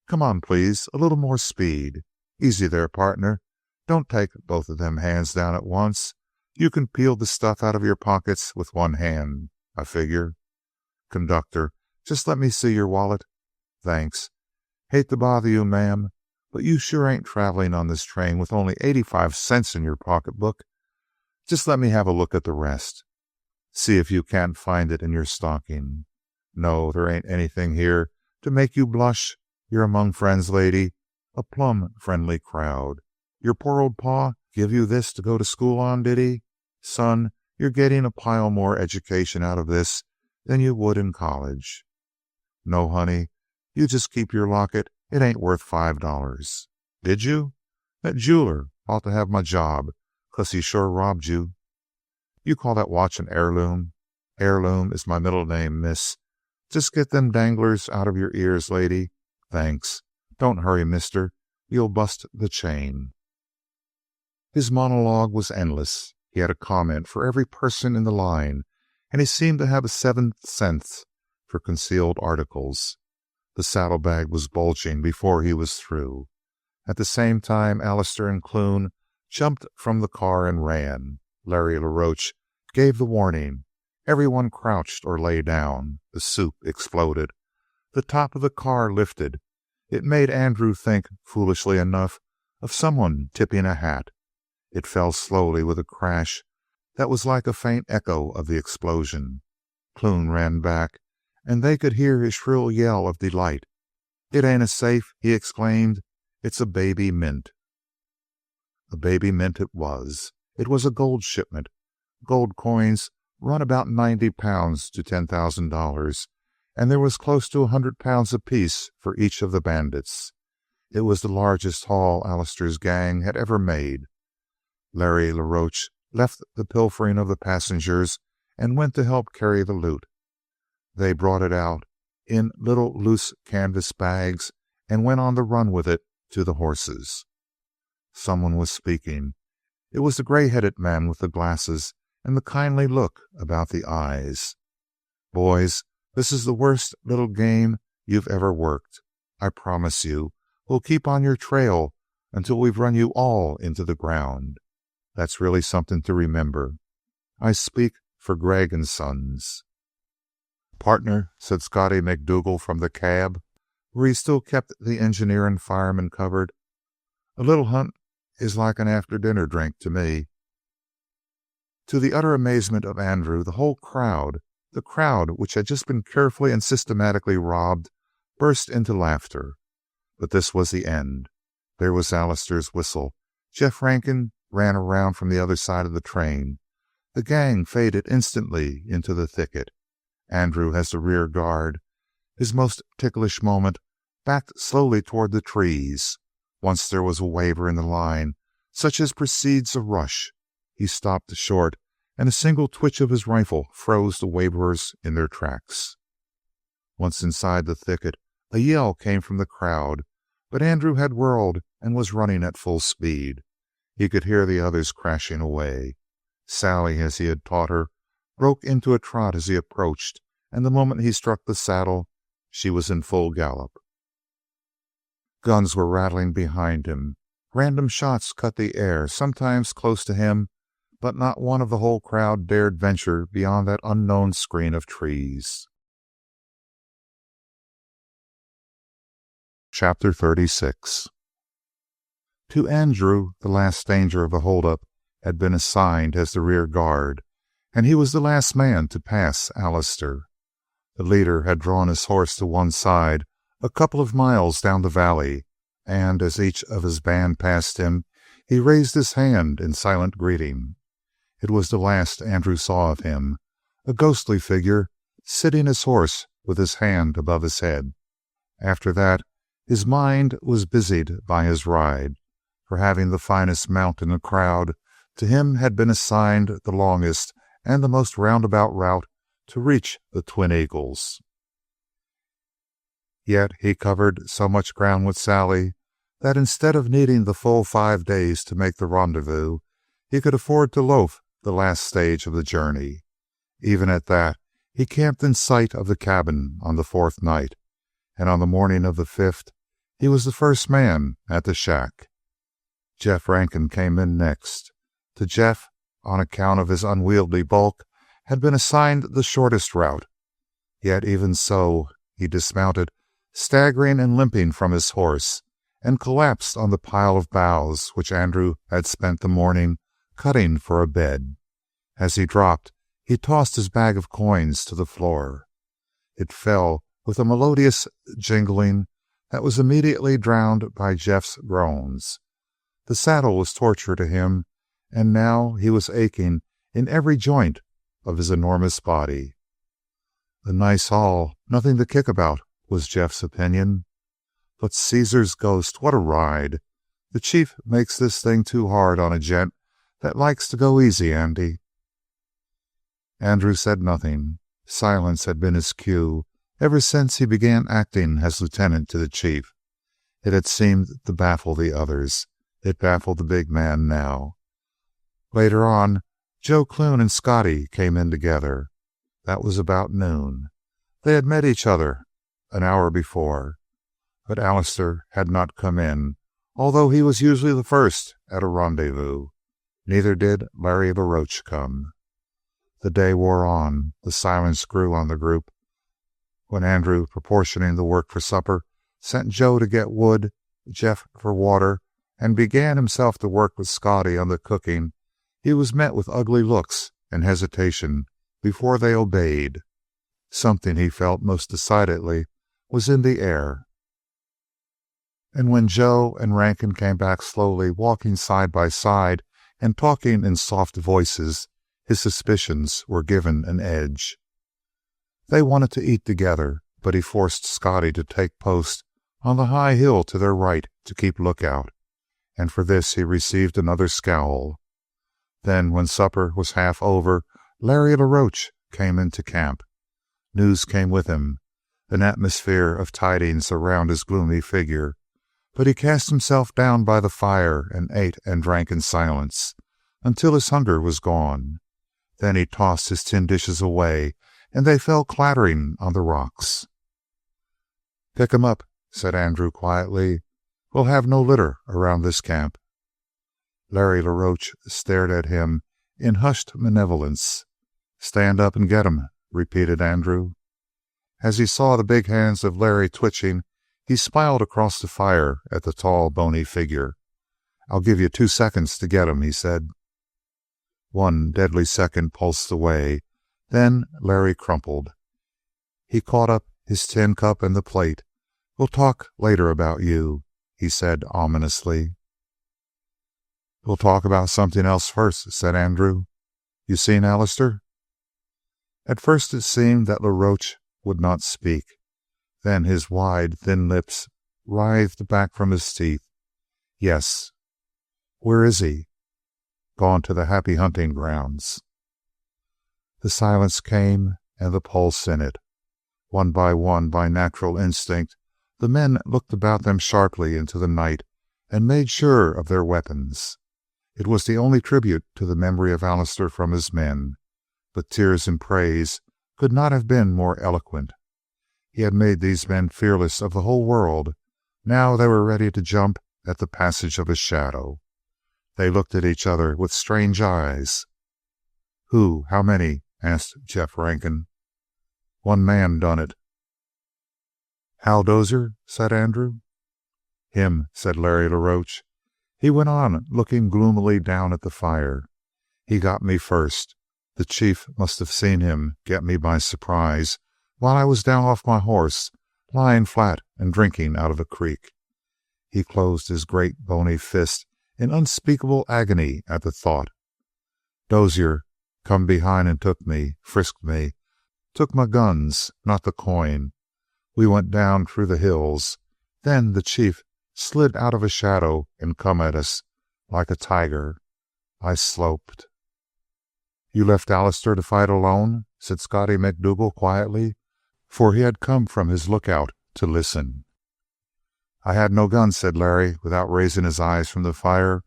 Come on, please, a little more speed. Easy there, partner. Don't take both of them hands down at once. You can peel the stuff out of your pockets with one hand, I figure. Conductor, just let me see your wallet. Thanks. Hate to bother you, ma'am, but you sure ain't traveling on this train with only 85 cents in your pocketbook. Just let me have a look at the rest. See if you can't find it in your stocking. No, there ain't anything here to make you blush. You're among friends, lady, a plumb friendly crowd. Your poor old pa give you this to go to school on, did he? Son, you're getting a pile more education out of this than you would in college. No, honey, you just keep your locket. It ain't worth $5. Did you? That jeweler ought to have my job, 'cause he sure robbed you. You call that watch an heirloom? Heirloom is my middle name, miss. Just get them danglers out of your ears, lady. Thanks. Don't hurry, mister. You'll bust the chain." His monologue was endless. He had a comment for every person in the line, and he seemed to have a seventh sense for concealed articles. The saddlebag was bulging before he was through. At the same time, Alistair and Clune jumped from the car and ran. Larry LaRoche gave the warning. Everyone crouched or lay down. The soup exploded. The top of the car lifted. It made Andrew think, foolishly enough, of someone tipping a hat. It fell slowly with a crash that was like a faint echo of the explosion. Clune ran back, and they could hear his shrill yell of delight. "It ain't a safe," he exclaimed. "It's a baby mint." A baby mint it was. It was a gold shipment. Gold coins run about 90 pounds to $10,000, and there was close to 100 pounds apiece for each of the bandits. It was the largest haul Alistair's gang had ever made. Larry LaRoche left the pilfering of the passengers and went to help carry the loot. They brought it out in little loose canvas bags and went on the run with it to the horses. Someone was speaking. It was the gray-headed man with the glasses and the kindly look about the eyes. "Boys, this is the worst little game you've ever worked. I promise you, we'll keep on your trail until we've run you all into the ground. That's really something to remember. I speak for Gregg and Sons." "Partner," said Scotty McDougal from the cab, where he still kept the engineer and fireman covered, "a little hunt is like an after-dinner drink to me." To the utter amazement of Andrew, the whole crowd, the crowd which had just been carefully and systematically robbed, burst into laughter. But this was the end. There was Alistair's whistle. Jeff Rankin ran around from the other side of the train. The gang faded instantly into the thicket. Andrew, as the rear guard, his most ticklish moment, backed slowly toward the trees. Once there was a waver in the line, such as precedes a rush. He stopped short, and a single twitch of his rifle froze the waverers in their tracks. Once inside the thicket, a yell came from the crowd, but Andrew had whirled and was running at full speed. He could hear the others crashing away. Sally, as he had taught her, broke into a trot as he approached, and the moment he struck the saddle, she was in full gallop. Guns were rattling behind him. Random shots cut the air, sometimes close to him, but not one of the whole crowd dared venture beyond that unknown screen of trees. Chapter 36. To Andrew, the last danger of the holdup had been assigned as the rear guard, and he was the last man to pass Allister. The leader had drawn his horse to one side a couple of miles down the valley, and as each of his band passed him, he raised his hand in silent greeting. It was the last Andrew saw of him, a ghostly figure sitting his horse with his hand above his head. After that, his mind was busied by his ride, for having the finest mount in the crowd, to him had been assigned the longest and the most roundabout route to reach the Twin Eagles. Yet he covered so much ground with Sally that instead of needing the full 5 days to make the rendezvous, he could afford to loaf the last stage of the journey. Even at that, he camped in sight of the cabin on the 4th night, and on the morning of the 5th, he was the first man at the shack. Jeff Rankin came in next. To Jeff, on account of his unwieldy bulk, had been assigned the shortest route. Yet even so, he dismounted, staggering and limping from his horse, and collapsed on the pile of boughs which Andrew had spent the morning cutting for a bed. As he dropped, he tossed his bag of coins to the floor. It fell with a melodious jingling that was immediately drowned by Jeff's groans. The saddle was torture to him, and now he was aching in every joint of his enormous body. A nice haul, nothing to kick about, was Jeff's opinion. But Caesar's ghost, what a ride! The chief makes this thing too hard on a gent that likes to go easy, Andy. Andrew said nothing. Silence had been his cue ever since he began acting as lieutenant to the chief. It had seemed to baffle the others. It baffled the big man now. Later on, Joe Clune and Scotty came in together. That was about noon. They had met each other an hour before. But Allister had not come in, although he was usually the first at a rendezvous. Neither did Larry LaRoche come. The day wore on. The silence grew on the group. When Andrew, proportioning the work for supper, sent Joe to get wood, Jeff for water, and began himself to work with Scotty on the cooking, he was met with ugly looks and hesitation before they obeyed. Something, he felt most decidedly, was in the air. And when Joe and Rankin came back slowly, walking side by side and talking in soft voices, his suspicions were given an edge. They wanted to eat together, but he forced Scotty to take post on the high hill to their right to keep lookout, and for this he received another scowl. Then, when supper was half over, Larry LaRoche came into camp. News came with him, an atmosphere of tidings around his gloomy figure, but he cast himself down by the fire and ate and drank in silence until his hunger was gone. Then he tossed his tin dishes away, and they fell clattering on the rocks. "Pick 'em up," said Andrew quietly. "We'll have no litter around this camp." Larry LaRoche stared at him in hushed malevolence. "Stand up and get 'em," repeated Andrew. As he saw the big hands of Larry twitching, he smiled across the fire at the tall, bony figure. "I'll give you 2 seconds to get 'em," he said. 1 deadly second pulsed away. Then Larry crumpled. He caught up his tin cup and the plate. "We'll talk later about you," he said ominously. "We'll talk about something else first," said Andrew. "You seen Allister?" At first it seemed that LaRoche would not speak. Then his wide, thin lips writhed back from his teeth. "Yes." "Where is he?" "Gone to the happy hunting grounds." The silence came, and the pulse in it. One, by natural instinct, The men looked about them sharply into the night and made sure of their weapons. It was the only tribute to the memory of Alistair from his men, but tears and praise could not have been more eloquent. He had made these men fearless of the whole world. Now they were ready to jump at the passage of his shadow. They looked at each other with strange eyes. "Who? How many?" asked Jeff Rankin. "One man done it." "Hal Dozier?" said Andrew. "Him," said Larry LaRoche. He went on, looking gloomily down at the fire. "He got me first. The chief must have seen him get me by surprise while I was down off my horse, lying flat and drinking out of a creek." He closed his great bony fist in unspeakable agony at the thought. "Dozier come behind and took me, frisked me, took my guns, not the coin. We went down through the hills. Then the chief slid out of a shadow and come at us like a tiger. I sloped." "You left Alistair to fight alone?" said Scotty McDougal quietly, for he had come from his lookout to listen. "I had no gun," said Larry, without raising his eyes from the fire.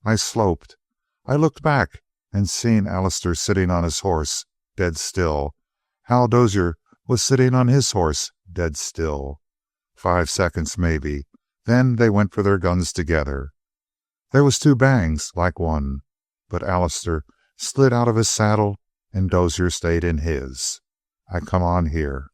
"I sloped. I looked back and seen Alistair sitting on his horse, dead still. Hal Dozier was sitting on his horse, dead still. 5 seconds, maybe. Then they went for their guns together. There was 2 bangs, like one, but Alistair slid out of his saddle and Dozier stayed in his. I come on here."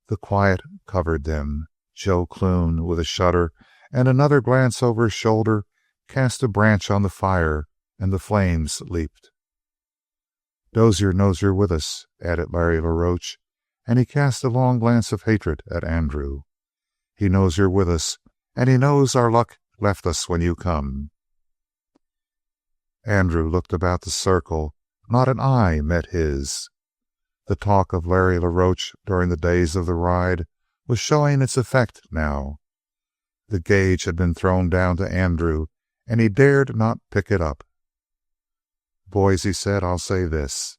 The quiet covered them. Joe Clune, with a shudder and another glance over his shoulder, cast a branch on the fire, and the flames leaped. "Dozier knows you're with us," added Larry LaRoche, and he cast a long glance of hatred at Andrew. "He knows you're with us, and he knows our luck left us when you come." Andrew looked about the circle. Not an eye met his. The talk of Larry LaRoche during the days of the ride was showing its effect now. The gauge had been thrown down to Andrew, and he dared not pick it up. "Boys," he said, "I'll say this.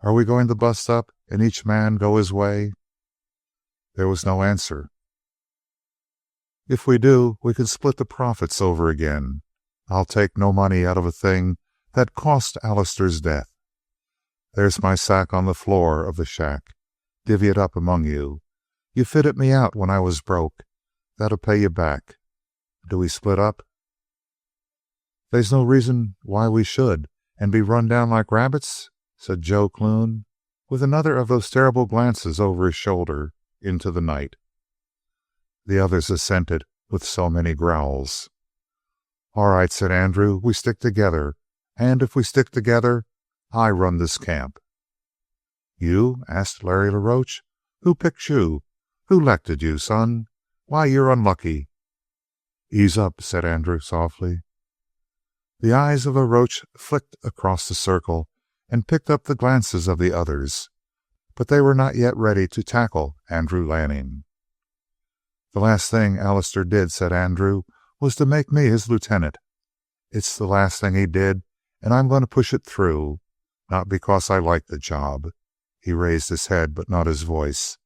Are we going to bust up and each man go his way?" There was no answer. "If we do, we can split the profits over again. I'll take no money out of a thing that cost Alistair's death. There's my sack on the floor of the shack. Divvy it up among you. You fitted me out when I was broke. That'll pay you back. Do we split up?" "They's no reason why we should, and be run down like rabbits," said Joe Clune, with another of those terrible glances over his shoulder into the night. The others assented with so many growls. "All right," said Andrew, "we stick together, and if we stick together, I run this camp." "You?" asked Larry LaRoche. "Who picked you? Who 'lected you, son? Why, you're unlucky." "Ease up," said Andrew softly. The eyes of LaRoche flicked across the circle and picked up the glances of the others, but they were not yet ready to tackle Andrew Lanning. "The last thing Alistair did," said Andrew, "was to make me his lieutenant. It's the last thing he did, and I'm going to push it through. Not because I like the job." He raised his head, but not his voice.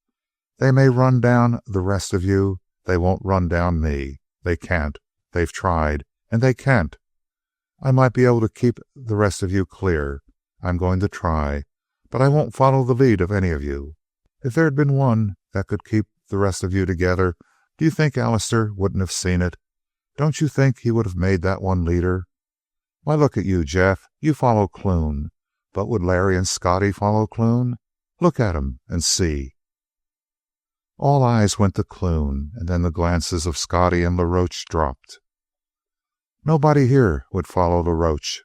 "They may run down the rest of you. They won't run down me. They can't. They've tried, and they can't. I might be able to keep the rest of you clear. I'm going to try, but I won't follow the lead of any of you. If there had been one that could keep the rest of you together, do you think Alistair wouldn't have seen it? Don't you think he would have made that one leader? Why, look at you, Jeff. You follow Clune. But would Larry and Scotty follow Clune? Look at 'em and see." All eyes went to Clune, and then the glances of Scotty and LaRoche dropped. "Nobody here would follow LaRoche.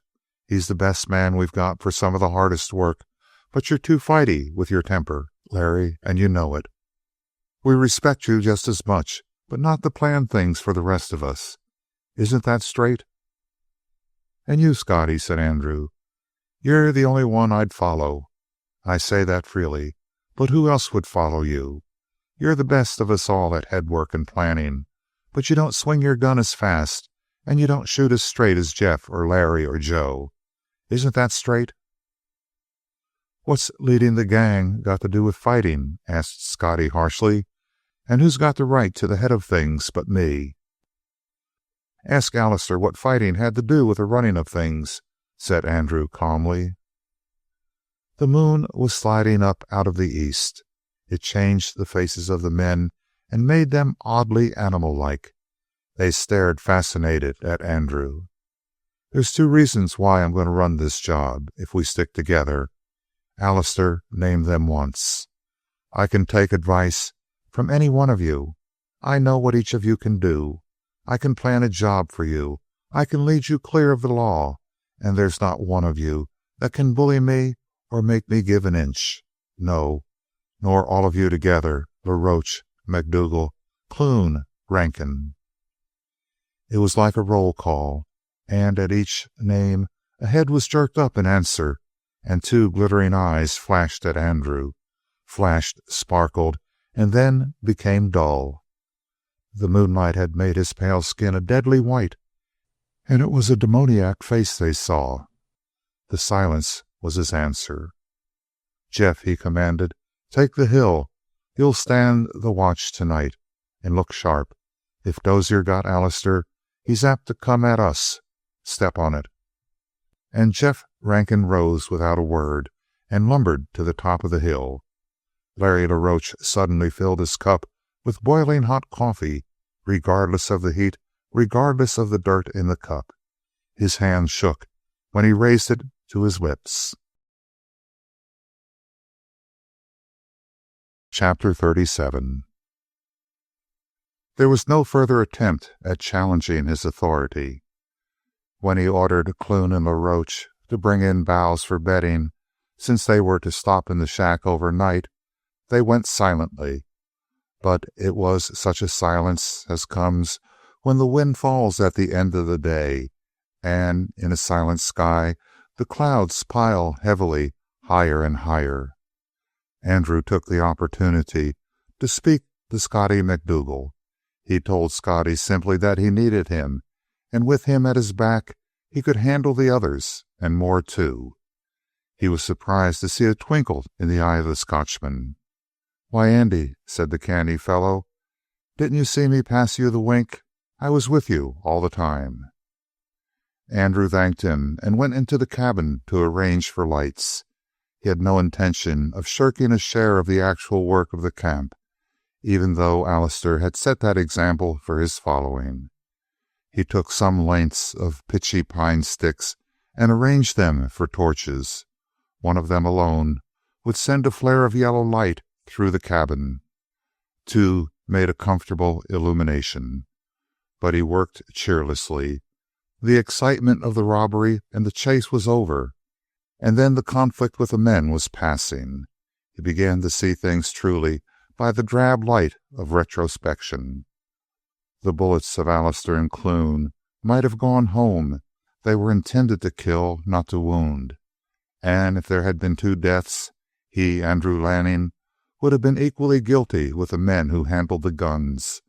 He's the best man we've got for some of the hardest work, but you're too fighty with your temper, Larry, and you know it. We respect you just as much, but not to plan things for the rest of us. Isn't that straight?" "And you, Scotty," said Andrew. "You're the only one I'd follow. I say that freely, but who else would follow you? You're the best of us all at head work and planning, but you don't swing your gun as fast, and you don't shoot as straight as Jeff or Larry or Joe. Isn't that straight?" "What's leading the gang got to do with fighting?" asked Scotty harshly. And who's got the right to the head of things but me?" "Ask Allister what fighting had to do with the running of things," said Andrew calmly. The moon was sliding up out of the east. It changed the faces of the men and made them oddly animal-like. They stared fascinated at Andrew. "There's two reasons why I'm going to run this job, if we stick together." Allister named them once. "I can take advice from any one of you. I know what each of you can do. I can plan a job for you. I can lead you clear of the law, and there's not one of you that can bully me or make me give an inch. No, nor all of you together, LaRoche, MacDougall, Clune, Rankin." It was like a roll call, and at each name a head was jerked up in answer, and two glittering eyes flashed at Andrew, flashed, sparkled, and then became dull. The moonlight had made his pale skin a deadly white, and it was a demoniac face they saw. The silence was his answer. "Jeff," he commanded, "take the hill. You'll stand the watch tonight, and look sharp. If Dozier got Allister, he's apt to come at us. Step on it." And Jeff Rankin rose without a word and lumbered to the top of the hill. Larry LaRoche suddenly filled his cup with boiling hot coffee, regardless of the heat, regardless of the dirt in the cup. His hand shook when he raised it to his lips. Chapter 37. There was no further attempt at challenging his authority. When he ordered Clune and LaRoche to bring in boughs for bedding, since they were to stop in the shack overnight, they went silently. But it was such a silence as comes when the wind falls at the end of the day, and in a silent sky the clouds pile heavily higher and higher. Andrew took the opportunity to speak to Scotty MacDougall. He told Scotty simply that he needed him, and with him at his back he could handle the others, and more too. He was surprised to see a twinkle in the eye of the Scotchman. "Why, Andy," said the canny fellow, "didn't you see me pass you the wink? I was with you all the time." Andrew thanked him and went into the cabin to arrange for lights. He had no intention of shirking a share of the actual work of the camp, even though Allister had set that example for his following. He took some lengths of pitchy pine sticks and arranged them for torches. One of them alone would send a flare of yellow light through the cabin. Two made a comfortable illumination. But he worked cheerlessly. The excitement of the robbery and the chase was over, and then the conflict with the men was passing. He began to see things truly by the drab light of retrospection. The bullets of Allister and Clune might have gone home. They were intended to kill, not to wound. And if there had been two deaths, he, Andrew Lanning, would have been equally guilty with the men who handled the guns,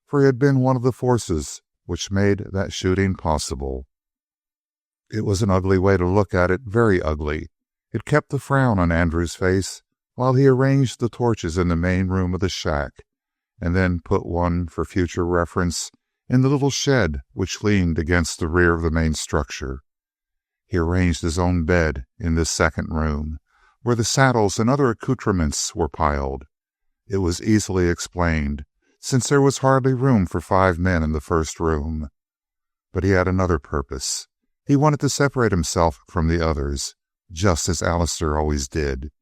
for he had been one of the forces which made that shooting possible. It was an ugly way to look at it, very ugly. It kept the frown on Andrew's face while he arranged the torches in the main room of the shack, and then put one for future reference in the little shed which leaned against the rear of the main structure. He arranged his own bed in this second room, where the saddles and other accoutrements were piled. It was easily explained, since there was hardly room for 5 men in the first room. But he had another purpose. He wanted to separate himself from the others, just as Allister always did.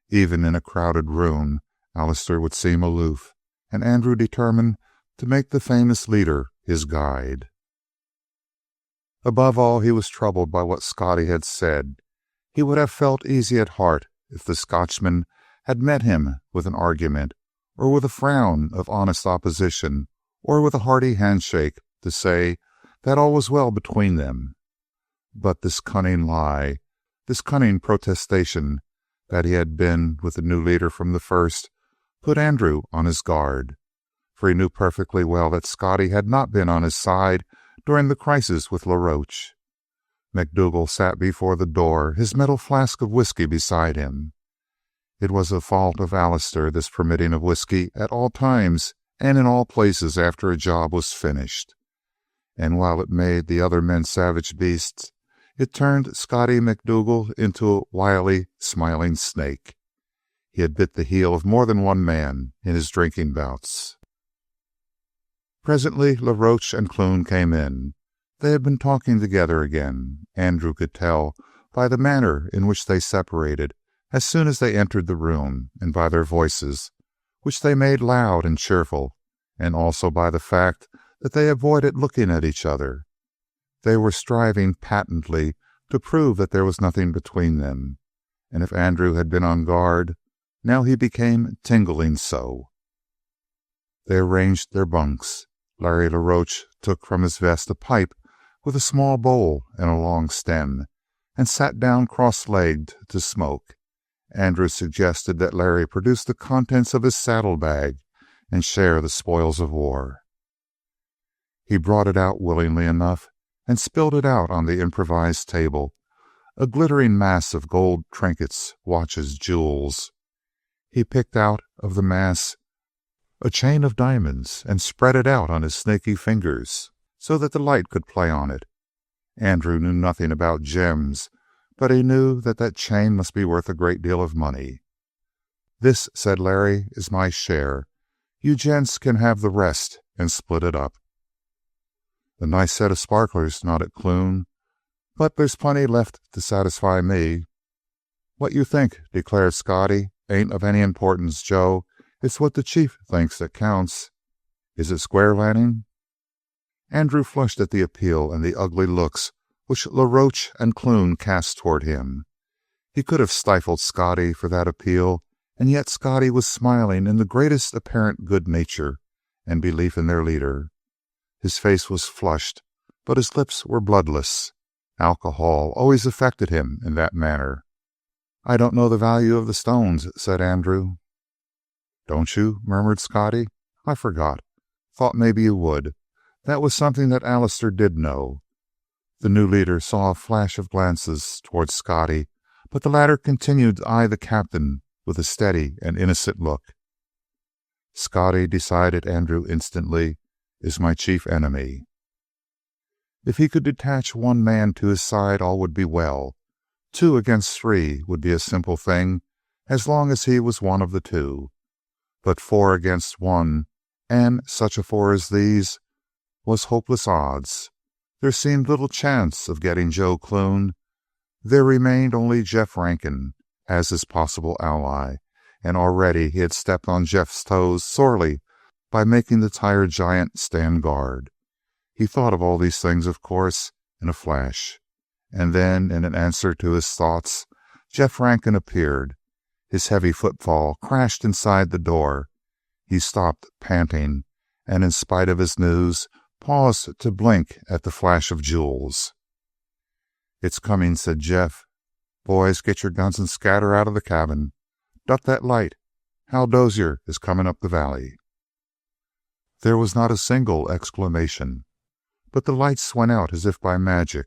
Even in a crowded room, Allister would seem aloof, and Andrew determined to make the famous leader his guide. Above all, he was troubled by what Scotty had said. He would have felt easy at heart if the Scotchman had met him with an argument, or with a frown of honest opposition, or with a hearty handshake to say that all was well between them. But this cunning lie, this cunning protestation that he had been with the new leader from the first, put Andrew on his guard, for he knew perfectly well that Scotty had not been on his side during the crisis with LaRoche. MacDougall sat before the door, his metal flask of whiskey beside him. It was a fault of Allister, this permitting of whiskey at all times and in all places after a job was finished. And while it made the other men savage beasts, it turned Scotty McDougal into a wily, smiling snake. He had bit the heel of more than one man in his drinking bouts. Presently LaRoche and Clune came in. They had been talking together again. Andrew could tell by the manner in which they separated as soon as they entered the room, and by their voices, which they made loud and cheerful, and also by the fact that they avoided looking at each other. They were striving patently to prove that there was nothing between them, and if Andrew had been on guard, now he became tingling so. They arranged their bunks. Larry LaRoche took from his vest a pipe with a small bowl and a long stem, and sat down cross-legged to smoke. Andrew suggested that Larry produce the contents of his saddlebag and share the spoils of war. He brought it out willingly enough and spilled it out on the improvised table, a glittering mass of gold trinkets, watches, jewels. He picked out of the mass a chain of diamonds and spread it out on his snaky fingers so that the light could play on it. Andrew knew nothing about gems, but he knew that that chain must be worth a great deal of money. "This," said Larry, "is my share. You gents can have the rest and split it up." "A nice set of sparklers," nodded Clune, "but there's plenty left to satisfy me." "What you think," declared Scotty, "ain't of any importance, Joe. It's what the chief thinks that counts. Is it square, Lanning?" Andrew flushed at the appeal and the ugly looks which LaRoche and Clune cast toward him. He could have stifled Scotty for that appeal, and yet Scotty was smiling in the greatest apparent good nature and belief in their leader. His face was flushed, but his lips were bloodless. Alcohol always affected him in that manner. "I don't know the value of the stones," said Andrew. "Don't you?" murmured Scotty. "I forgot. Thought maybe you would." That was something that Alistair did know. The new leader saw a flash of glances toward Scotty, but the latter continued to eye the captain with a steady and innocent look. "Scotty," decided Andrew instantly, "is my chief enemy." If he could detach one man to his side, all would be well. 2 against 3 would be a simple thing as long as he was one of the 2. But 4 against 1, and such a 4 as these, was hopeless odds. There seemed little chance of getting Joe Clune. There remained only Jeff Rankin as his possible ally, and already he had stepped on Jeff's toes sorely by making the tired giant stand guard. He thought of all these things, of course, in a flash. And then, in an answer to his thoughts, Jeff Rankin appeared. His heavy footfall crashed inside the door. He stopped, panting, and in spite of his news, paused to blink at the flash of jewels. "It's coming," said Jeff. "Boys, get your guns and scatter out of the cabin. Duck that light. Hal Dozier is coming up the valley." There was not a single exclamation, but the lights went out as if by magic.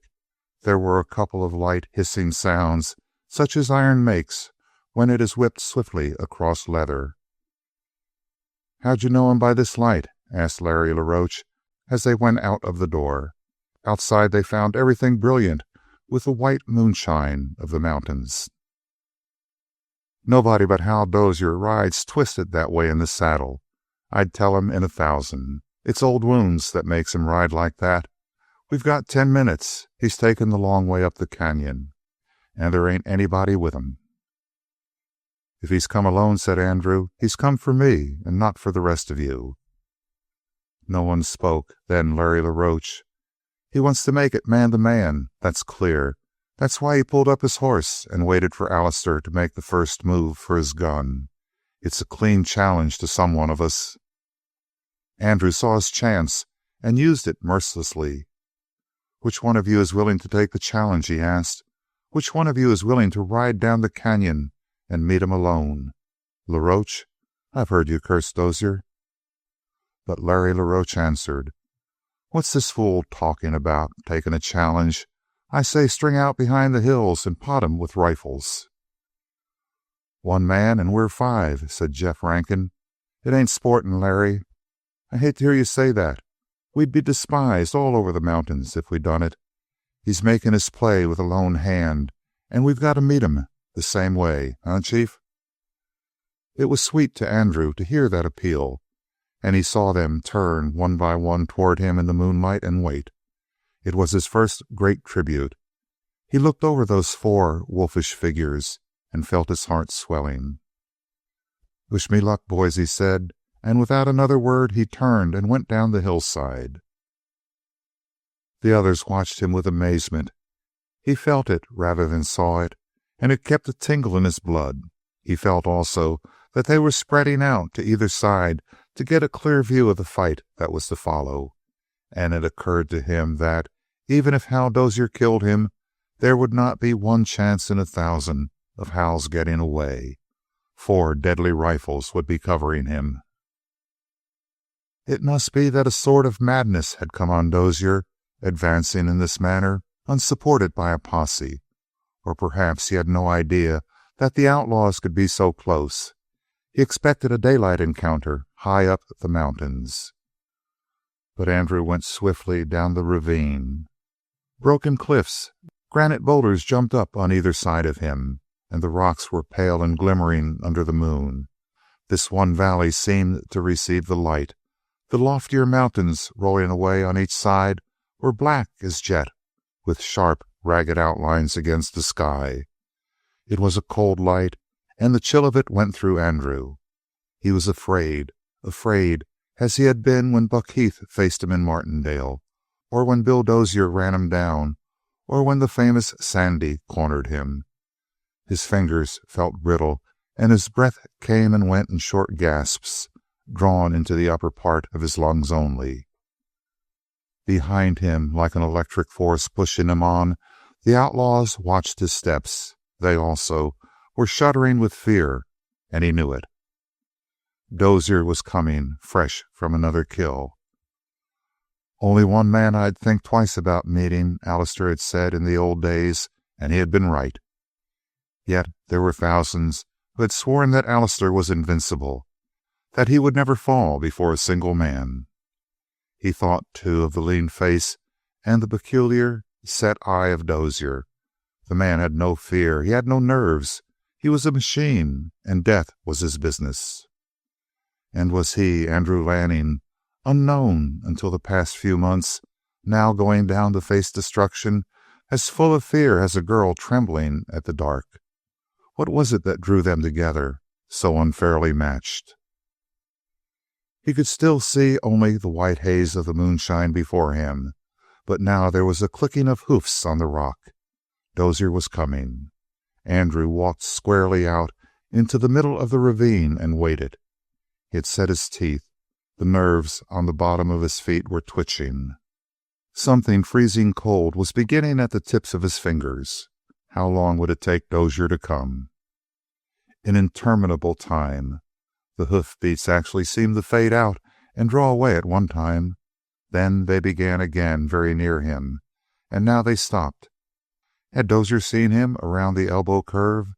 There were a couple of light, hissing sounds, such as iron makes when it is whipped swiftly across leather. "How'd you know him by this light?" asked Larry LaRoche as they went out of the door. Outside they found everything brilliant with the white moonshine of the mountains. "Nobody but Hal Dozier rides twisted that way in the saddle. I'd tell him in 1,000. It's old wounds that makes him ride like that. We've got 10 minutes. He's taken the long way up the canyon, and there ain't anybody with him." "If he's come alone," said Andrew, "he's come for me and not for the rest of you." No one spoke. Then Larry LaRoche: "He wants to make it man to man, that's clear. That's why he pulled up his horse and waited for Alistair to make the first move for his gun. It's a clean challenge to some one of us." Andrew saw his chance and used it mercilessly. "Which one of you is willing to take the challenge?" he asked. "Which one of you is willing to ride down the canyon and meet him alone? LaRoche, I've heard you curse Dozier." But Larry LaRoche answered: "What's this fool talking about, taking a challenge? I say string out behind the hills and pot 'em with rifles." "One man and we're 5," said Jeff Rankin. "It ain't sporting, Larry." I hate to hear you say that. We'd be despised all over the mountains if we'd done it. He's making his play with a lone hand, and we've got to meet him the same way, huh, Chief?" It was sweet to Andrew to hear that appeal, and he saw them turn one by one toward him in the moonlight and wait. It was his first great tribute. He looked over those 4 wolfish figures and felt his heart swelling. "Wish me luck, boys," he said, and without another word he turned and went down the hillside. The others watched him with amazement. He felt it rather than saw it, and it kept a tingle in his blood. He felt also that they were spreading out to either side to get a clear view of the fight that was to follow, and it occurred to him that, even if Hal Dozier killed him, there would not be 1 chance in 1,000 of Hal's getting away. 4 deadly rifles would be covering him. It must be that a sort of madness had come on Dozier, advancing in this manner, unsupported by a posse, or perhaps he had no idea that the outlaws could be so close. He expected a daylight encounter high up the mountains. But Andrew went swiftly down the ravine. Broken cliffs, granite boulders jumped up on either side of him, and the rocks were pale and glimmering under the moon. This one valley seemed to receive the light. The loftier mountains rolling away on each side were black as jet, with sharp, ragged outlines against the sky. It was a cold light, and the chill of it went through Andrew. He was afraid as he had been when Buck Heath faced him in Martindale, or when Bill Dozier ran him down, or when the famous Sandy cornered him. His fingers felt brittle, and his breath came and went in short gasps, drawn into the upper part of his lungs only. Behind him, like an electric force pushing him on, the outlaws watched his steps. They also were shuddering with fear, and he knew it. Dozier was coming, fresh from another kill. "Only one man I'd think twice about meeting," Alistair had said in the old days, and he had been right. Yet there were thousands who had sworn that Alistair was invincible, that he would never fall before a single man. He thought, too, of the lean face and the peculiar, set eye of Dozier. The man had no fear. He had no nerves. He was a machine, and death was his business. And was he, Andrew Lanning, unknown until the past few months, now going down to face destruction, as full of fear as a girl trembling at the dark? What was it that drew them together, so unfairly matched? He could still see only the white haze of the moonshine before him, but now there was a clicking of hoofs on the rock. Dozier was coming. Andrew walked squarely out into the middle of the ravine and waited. He had set his teeth. The nerves on the bottom of his feet were twitching. Something freezing cold was beginning at the tips of his fingers. How long would it take Dozier to come? An interminable time. The hoofbeats actually seemed to fade out and draw away at one time. Then they began again very near him, and now they stopped. Had Dozier seen him around the elbow curve?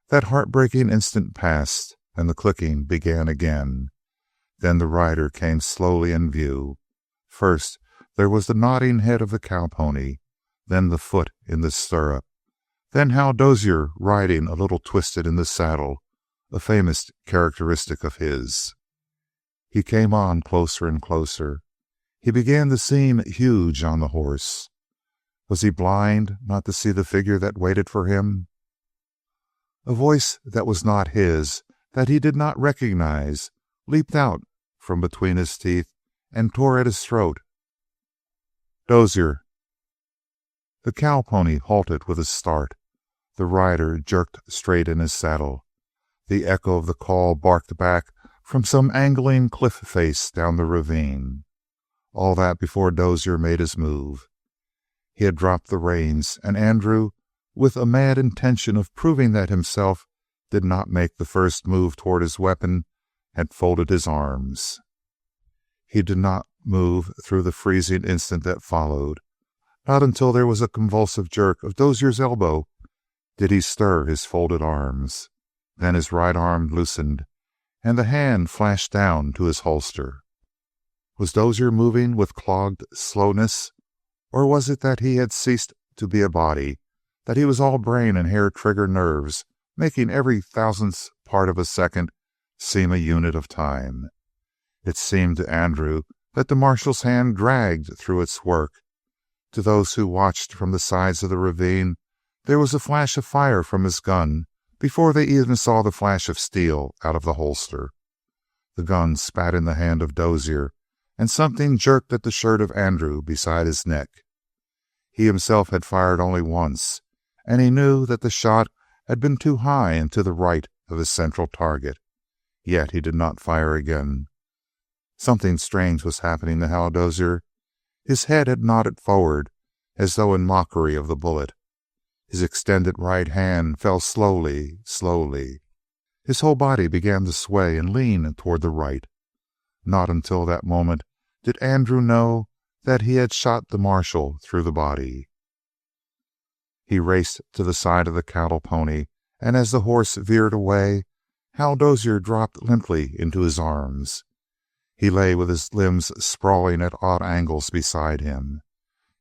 That heartbreaking instant passed, and the clicking began again. Then the rider came slowly in view. First there was the nodding head of the cowpony, then the foot in the stirrup, then Hal Dozier riding a little twisted in the saddle, a famous characteristic of his. He came on closer and closer. He began to seem huge on the horse. Was he blind not to see the figure that waited for him? A voice that was not his, that he did not recognize, leaped out from between his teeth and tore at his throat. "Dozier!" The cowpony halted with a start. The rider jerked straight in his saddle. The echo of the call barked back from some angling cliff face down the ravine. All that before Dozier made his move. He had dropped the reins, and Andrew, with a mad intention of proving that himself did not make the first move toward his weapon, had folded his arms. He did not move through the freezing instant that followed. Not until there was a convulsive jerk of Dozier's elbow did he stir his folded arms. Then his right arm loosened, and the hand flashed down to his holster. Was Dozier moving with clogged slowness? Or was it that he had ceased to be a body, that he was all brain and hair-trigger nerves, making every thousandth part of a second seem a unit of time? It seemed to Andrew that the marshal's hand dragged through its work. To those who watched from the sides of the ravine, there was a flash of fire from his gun before they even saw the flash of steel out of the holster. The gun spat in the hand of Dozier, and something jerked at the shirt of Andrew beside his neck. He himself had fired only once, and he knew that the shot had been too high and to the right of his central target. Yet he did not fire again. Something strange was happening to Hal Dozier. His head had nodded forward, as though in mockery of the bullet. His extended right hand fell slowly, slowly. His whole body began to sway and lean toward the right. Not until that moment did Andrew know that he had shot the marshal through the body. He raced to the side of the cattle pony, and as the horse veered away, Hal Dozier dropped limply into his arms. He lay with his limbs sprawling at odd angles beside him.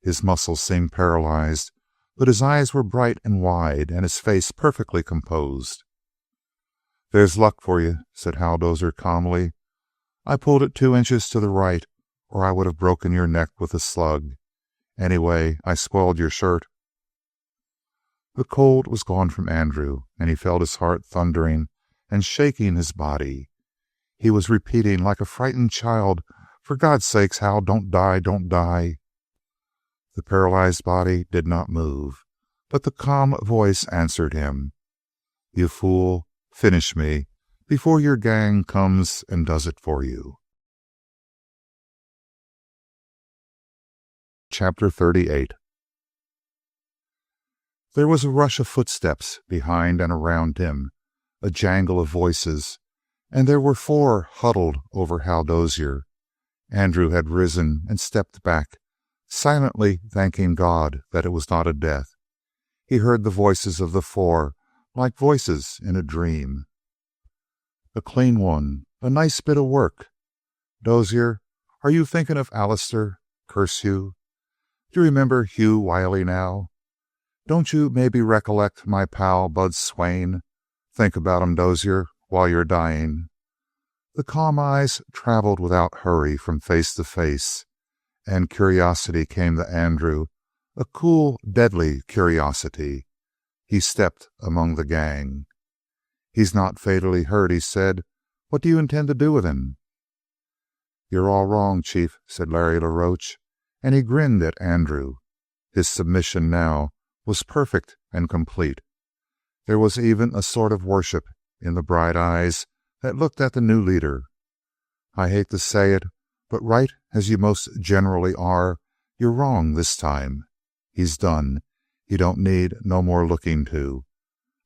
His muscles seemed paralyzed, but his eyes were bright and wide, and his face perfectly composed. "There's luck for you," said Hal Dozier calmly. "I pulled it 2 inches to the right, or I would have broken your neck with a slug. Anyway, I spoiled your shirt." The cold was gone from Andrew, and he felt his heart thundering and shaking his body. He was repeating like a frightened child, "For God's sake, Hal, don't die, don't die." The paralyzed body did not move, but the calm voice answered him. "You fool, finish me before your gang comes and does it for you." Chapter 38. There was a rush of footsteps behind and around him, a jangle of voices, and there were 4 huddled over Hal Dozier. Andrew had risen and stepped back, silently thanking God that it was not a death. He heard the voices of the 4 like voices in a dream. "A clean one, a nice bit of work. Dozier, are you thinking of Allister? Curse you! Do you remember Hugh Wiley now? Don't you maybe recollect my pal Bud Swain? Think about him, Dozier, while you're dying." The calm eyes traveled without hurry from face to face, and curiosity came to Andrew, a cool, deadly curiosity. He stepped among the gang. "He's not fatally hurt," he said. "What do you intend to do with him?" "You're all wrong, Chief," said Larry LaRoche, and he grinned at Andrew. His submission now was perfect and complete. There was even a sort of worship in the bright eyes that looked at the new leader. "I hate to say it, but right as you most generally are, you're wrong this time. He's done. He don't need no more looking to.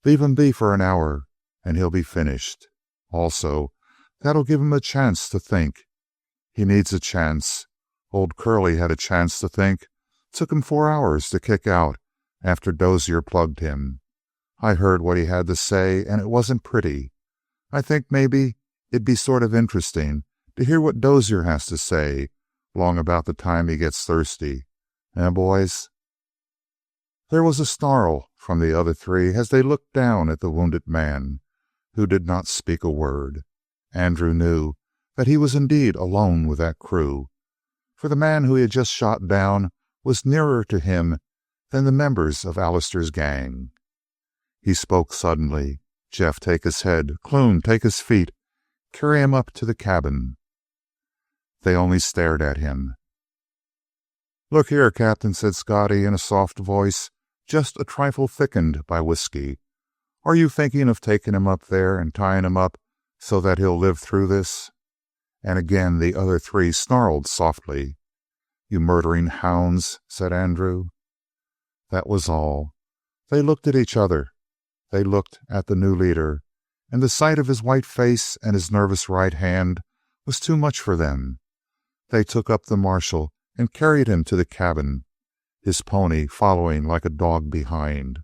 Leave him be for an hour, and he'll be finished. Also, that'll give him a chance to think. He needs a chance. Old Curly had a chance to think. Took him 4 hours to kick out after Dozier plugged him. I heard what he had to say, and it wasn't pretty. I think maybe it'd be sort of interesting to hear what Dozier has to say long about the time he gets thirsty. Eh, boys?" There was a snarl from the other 3 as they looked down at the wounded man, who did not speak a word. Andrew knew that he was indeed alone with that crew, for the man who he had just shot down was nearer to him than the members of Allister's gang. He spoke suddenly. "Jeff, take his head. Clune, take his feet. Carry him up to the cabin." They only stared at him. "Look here, Captain," said Scotty in a soft voice, just a trifle thickened by whiskey. "Are you thinking of taking him up there and tying him up so that he'll live through this?" And again the other 3 snarled softly. "You murdering hounds," said Andrew. That was all. They looked at each other. They looked at the new leader, and the sight of his white face and his nervous right hand was too much for them. They took up the marshal and carried him to the cabin, his pony following like a dog behind.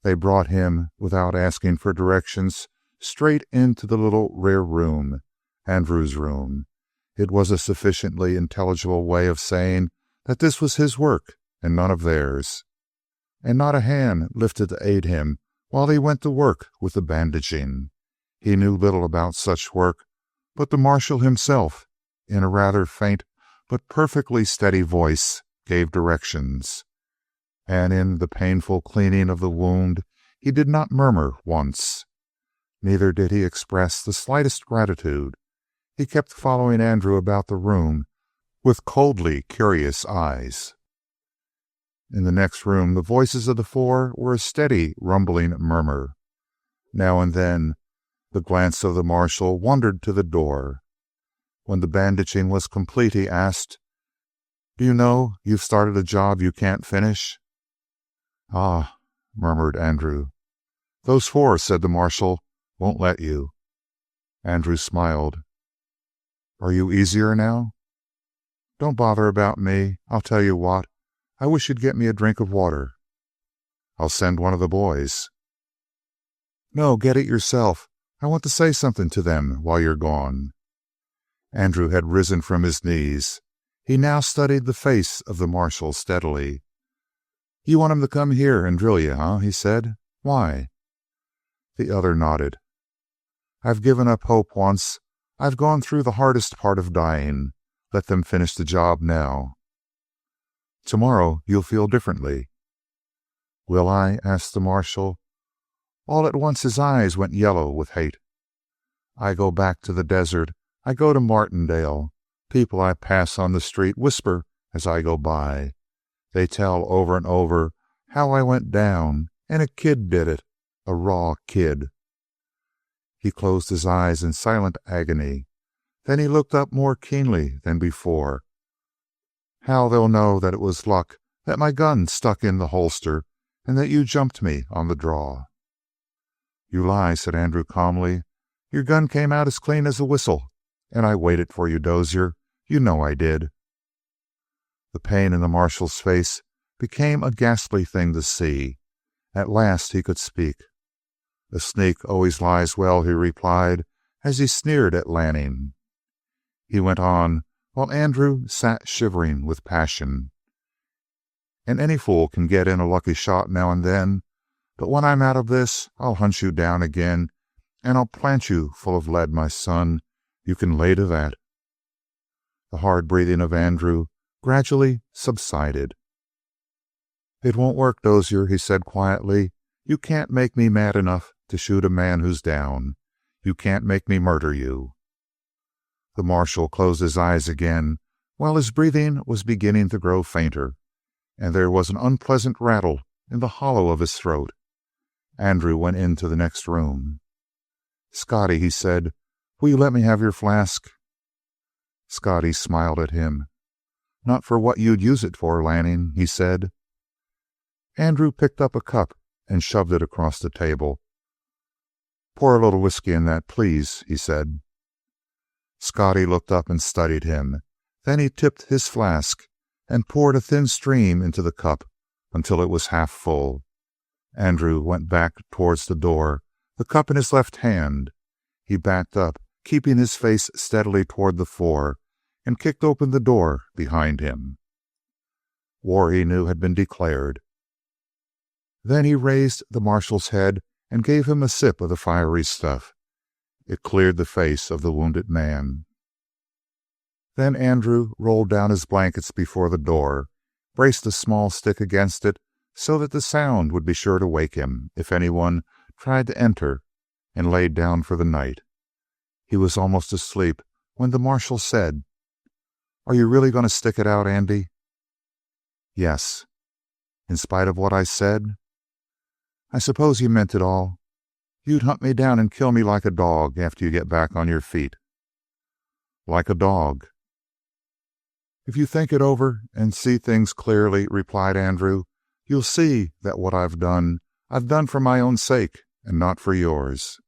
They brought him, without asking for directions, straight into the little rear room, Andrew's room, It was a sufficiently intelligible way of saying that this was his work and none of theirs, and not a hand lifted to aid him while he went to work with the bandaging. He knew little about such work, but the marshal himself, in a rather faint but perfectly steady voice, gave directions, and in the painful cleaning of the wound he did not murmur once. Neither did he express the slightest gratitude. He kept following Andrew about the room with coldly curious eyes. In the next room the voices of the four were a steady rumbling murmur. Now and then the glance of the marshal wandered to the door. When the bandaging was complete, he asked, "Do you know you've started a job you can't finish?" "Ah," murmured Andrew. "Those four," said the marshal, "won't let you." Andrew smiled. "Are you easier now?" "Don't bother about me. I'll tell you what. I wish you'd get me a drink of water." "I'll send one of the boys." "No, get it yourself. I want to say something to them while you're gone." Andrew had risen from his knees. He now studied the face of the marshal steadily. "You want 'em to come here and drill you, huh?" he said. "Why?" The other nodded. "I've given up hope once. I've gone through the hardest part of dying. Let them finish the job now." "Tomorrow you'll feel differently." "Will I?" asked the marshal. All at once his eyes went yellow with hate. "I go back to the desert. I go to Martindale. People I pass on the street whisper as I go by. They tell over and over how I went down, and a kid did it, a raw kid." He closed his eyes in silent agony. Then he looked up more keenly than before. "How they'll know that it was luck, that my gun stuck in the holster, and that you jumped me on the draw." "You lie," said Andrew calmly. "Your gun came out as clean as a whistle, and I waited for you, Dozier. You know I did." The pain in the marshal's face became a ghastly thing to see. At last he could speak. "A sneak always lies well," he replied, as he sneered at Lanning. He went on while Andrew sat shivering with passion. "And any fool can get in a lucky shot now and then. But when I'm out of this, I'll hunt you down again, and I'll plant you full of lead, my son. You can lay to that." The hard breathing of Andrew gradually subsided. "It won't work, Dozier," he said quietly. "You can't make me mad enough to shoot a man who's down. You can't make me murder you." The marshal closed his eyes again while his breathing was beginning to grow fainter, and there was an unpleasant rattle in the hollow of his throat. Andrew went into the next room. "Scotty," he said, "will you let me have your flask?" Scotty smiled at him. "Not for what you'd use it for, Lanning," he said. Andrew picked up a cup and shoved it across the table. "Pour a little whiskey in that, please," he said. Scotty looked up and studied him. Then he tipped his flask and poured a thin stream into the cup until it was half full. Andrew went back towards the door, the cup in his left hand. He backed up, keeping his face steadily toward the four, and kicked open the door behind him. War, he knew, had been declared. Then he raised the marshal's head and gave him a sip of the fiery stuff. It cleared the face of the wounded man. Then Andrew rolled down his blankets before the door, braced a small stick against it so that the sound would be sure to wake him if anyone tried to enter, and laid down for the night. He was almost asleep when the marshal said, "Are you really going to stick it out, Andy?" "Yes." "In spite of what I said?" "I suppose you meant it all. You'd hunt me down and kill me like a dog after you get back on your feet." "Like a dog." "If you think it over and see things clearly," replied Andrew, "you'll see that what I've done for my own sake and not for yours."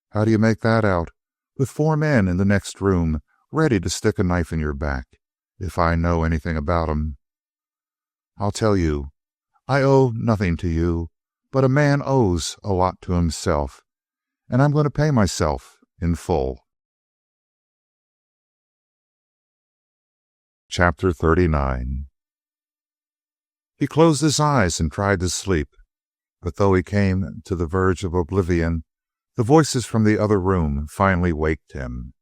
"How do you make that out, with four men in the next room ready to stick a knife in your back, if I know anything about 'em?" "I'll tell you. I owe nothing to you, but a man owes a lot to himself, and I'm going to pay myself in full." Chapter 39. He closed his eyes and tried to sleep, but though he came to the verge of oblivion, the voices from the other room finally waked him.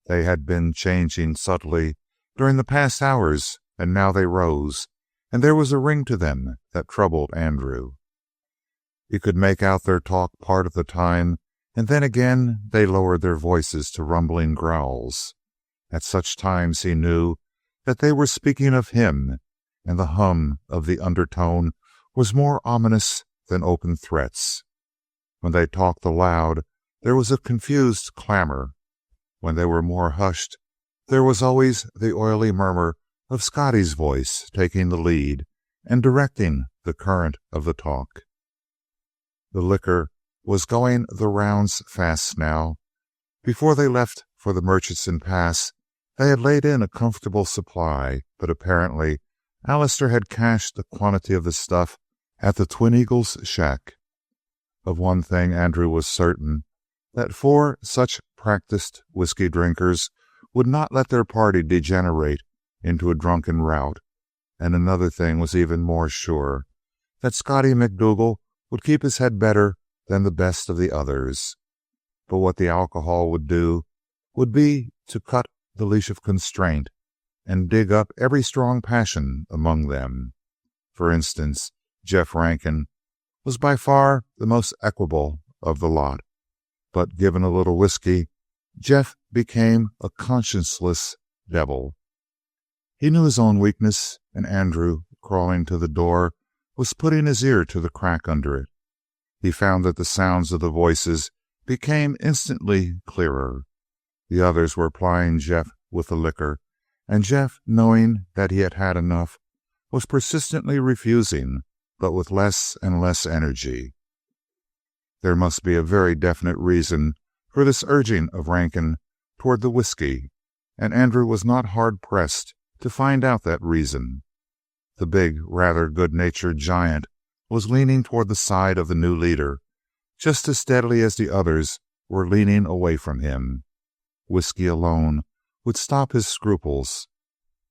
They had been changing subtly during the past hours, and now they rose, and there was a ring to them that troubled Andrew. He could make out their talk part of the time, and then again they lowered their voices to rumbling growls. At such times he knew that they were speaking of him, and the hum of the undertone was more ominous than open threats. When they talked aloud, there was a confused clamor. When they were more hushed, there was always the oily murmur of Scotty's voice taking the lead and directing the current of the talk. The liquor was going the rounds fast now. Before they left for the Murchison Pass, they had laid in a comfortable supply, but apparently Alistair had cached a quantity of the stuff at the Twin Eagles shack. Of one thing Andrew was certain, that four such practiced whiskey drinkers would not let their party degenerate into a drunken rout, and another thing was even more sure, that Scotty McDougal would keep his head better than the best of the others. But what the alcohol would do would be to cut the leash of constraint and dig up every strong passion among them. For instance, Jeff Rankin was by far the most equable of the lot, but given a little whiskey, Jeff became a conscienceless devil. He knew his own weakness, and Andrew, crawling to the door, was putting his ear to the crack under it. He found that the sounds of the voices became instantly clearer. The others were plying Jeff with the liquor, and Jeff, knowing that he had had enough, was persistently refusing, but with less and less energy. There must be a very definite reason for this urging of Rankin toward the whiskey, and Andrew was not hard-pressed to find out that reason. The big, rather good-natured giant was leaning toward the side of the new leader, just as steadily as the others were leaning away from him. Whiskey alone would stop his scruples.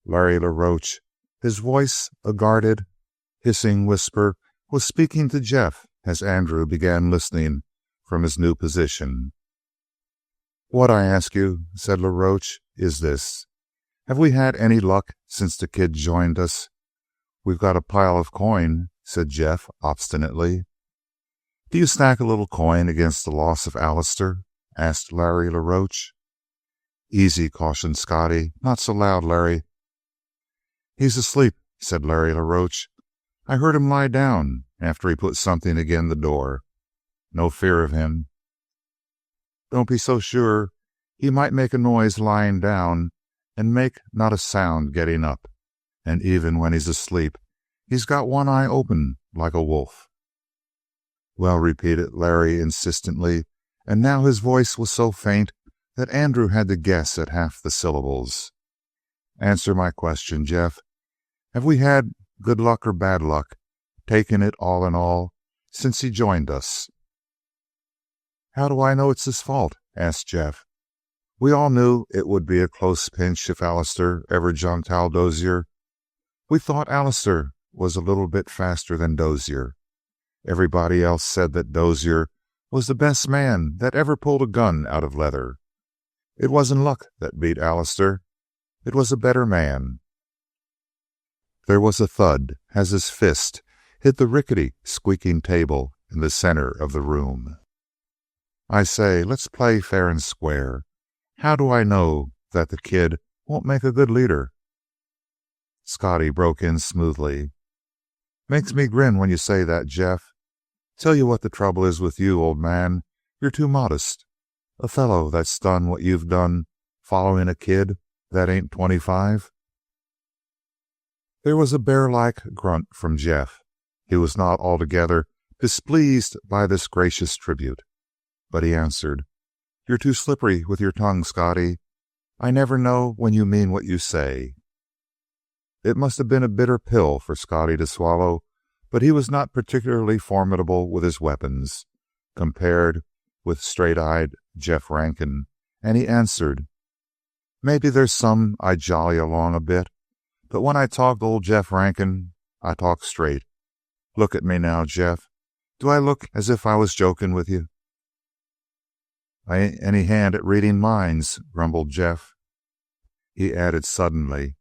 Larry LaRoche, his voice a guarded, hissing whisper, was speaking to Jeff as Andrew began listening from his new position. "What, I ask you," said LaRoche, "is this. Have we had any luck since the kid joined us?" "We've got a pile of coin," said Jeff obstinately. "Do you stack a little coin against the loss of Alistair?" asked Larry LaRoche. "Easy," cautioned Scotty. "Not so loud, Larry." "He's asleep," said Larry LaRoche. "I heard him lie down after he put something agin the door. No fear of him." "Don't be so sure. He might make a noise lying down and make not a sound getting up. And even when he's asleep, he's got one eye open like a wolf." "Well," repeated Larry insistently, and now his voice was so faint that Andrew had to guess at half the syllables. "Answer my question, Jeff. Have we had good luck or bad luck, taking it all in all, since he joined us?" "How do I know it's his fault?" asked Jeff. "We all knew it would be a close pinch if Alistair ever jumped Hal Dozier. We thought Alistair was a little bit faster than Dozier. Everybody else said that Dozier was the best man that ever pulled a gun out of leather. It wasn't luck that beat Alistair. It was a better man." There was a thud as his fist hit the rickety, squeaking table in the center of the room. "I say, let's play fair and square. How do I know that the kid won't make a good leader?" Scotty broke in smoothly. "Makes me grin when you say that, Jeff. Tell you what the trouble is with you, old man. You're too modest. A fellow that's done what you've done, following a kid that ain't 25. There was a bear-like grunt from Jeff. He was not altogether displeased by this gracious tribute, but he answered, "You're too slippery with your tongue, Scotty. I never know when you mean what you say." It must have been a bitter pill for Scotty to swallow, but he was not particularly formidable with his weapons, compared with straight-eyed Jeff Rankin, and he answered, "Maybe there's some I jolly along a bit, But when I talk to old Jeff Rankin, I talk straight. Look at me now, Jeff. Do I look as if I was joking with you?" "I ain't any hand at reading minds," grumbled Jeff. He added suddenly,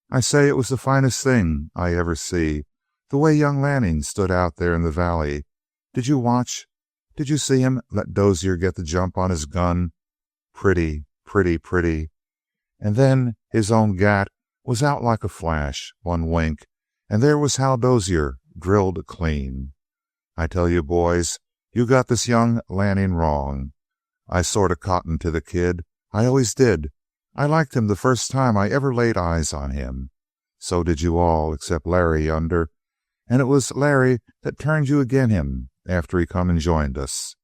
"I say, it was the finest thing I ever see, the way young Lanning stood out there in the valley. Did you watch? Did you see him let Dozier get the jump on his gun? Pretty, pretty, pretty. And then his own gat was out like a flash, one wink, and there was Hal Dozier drilled clean. I tell you, boys, you got this young Lanning wrong. I sort of cottoned to the kid. I always did. I liked him the first time I ever laid eyes on him. So did you all, except Larry yonder. And it was Larry that turned you agin him after he come and joined us.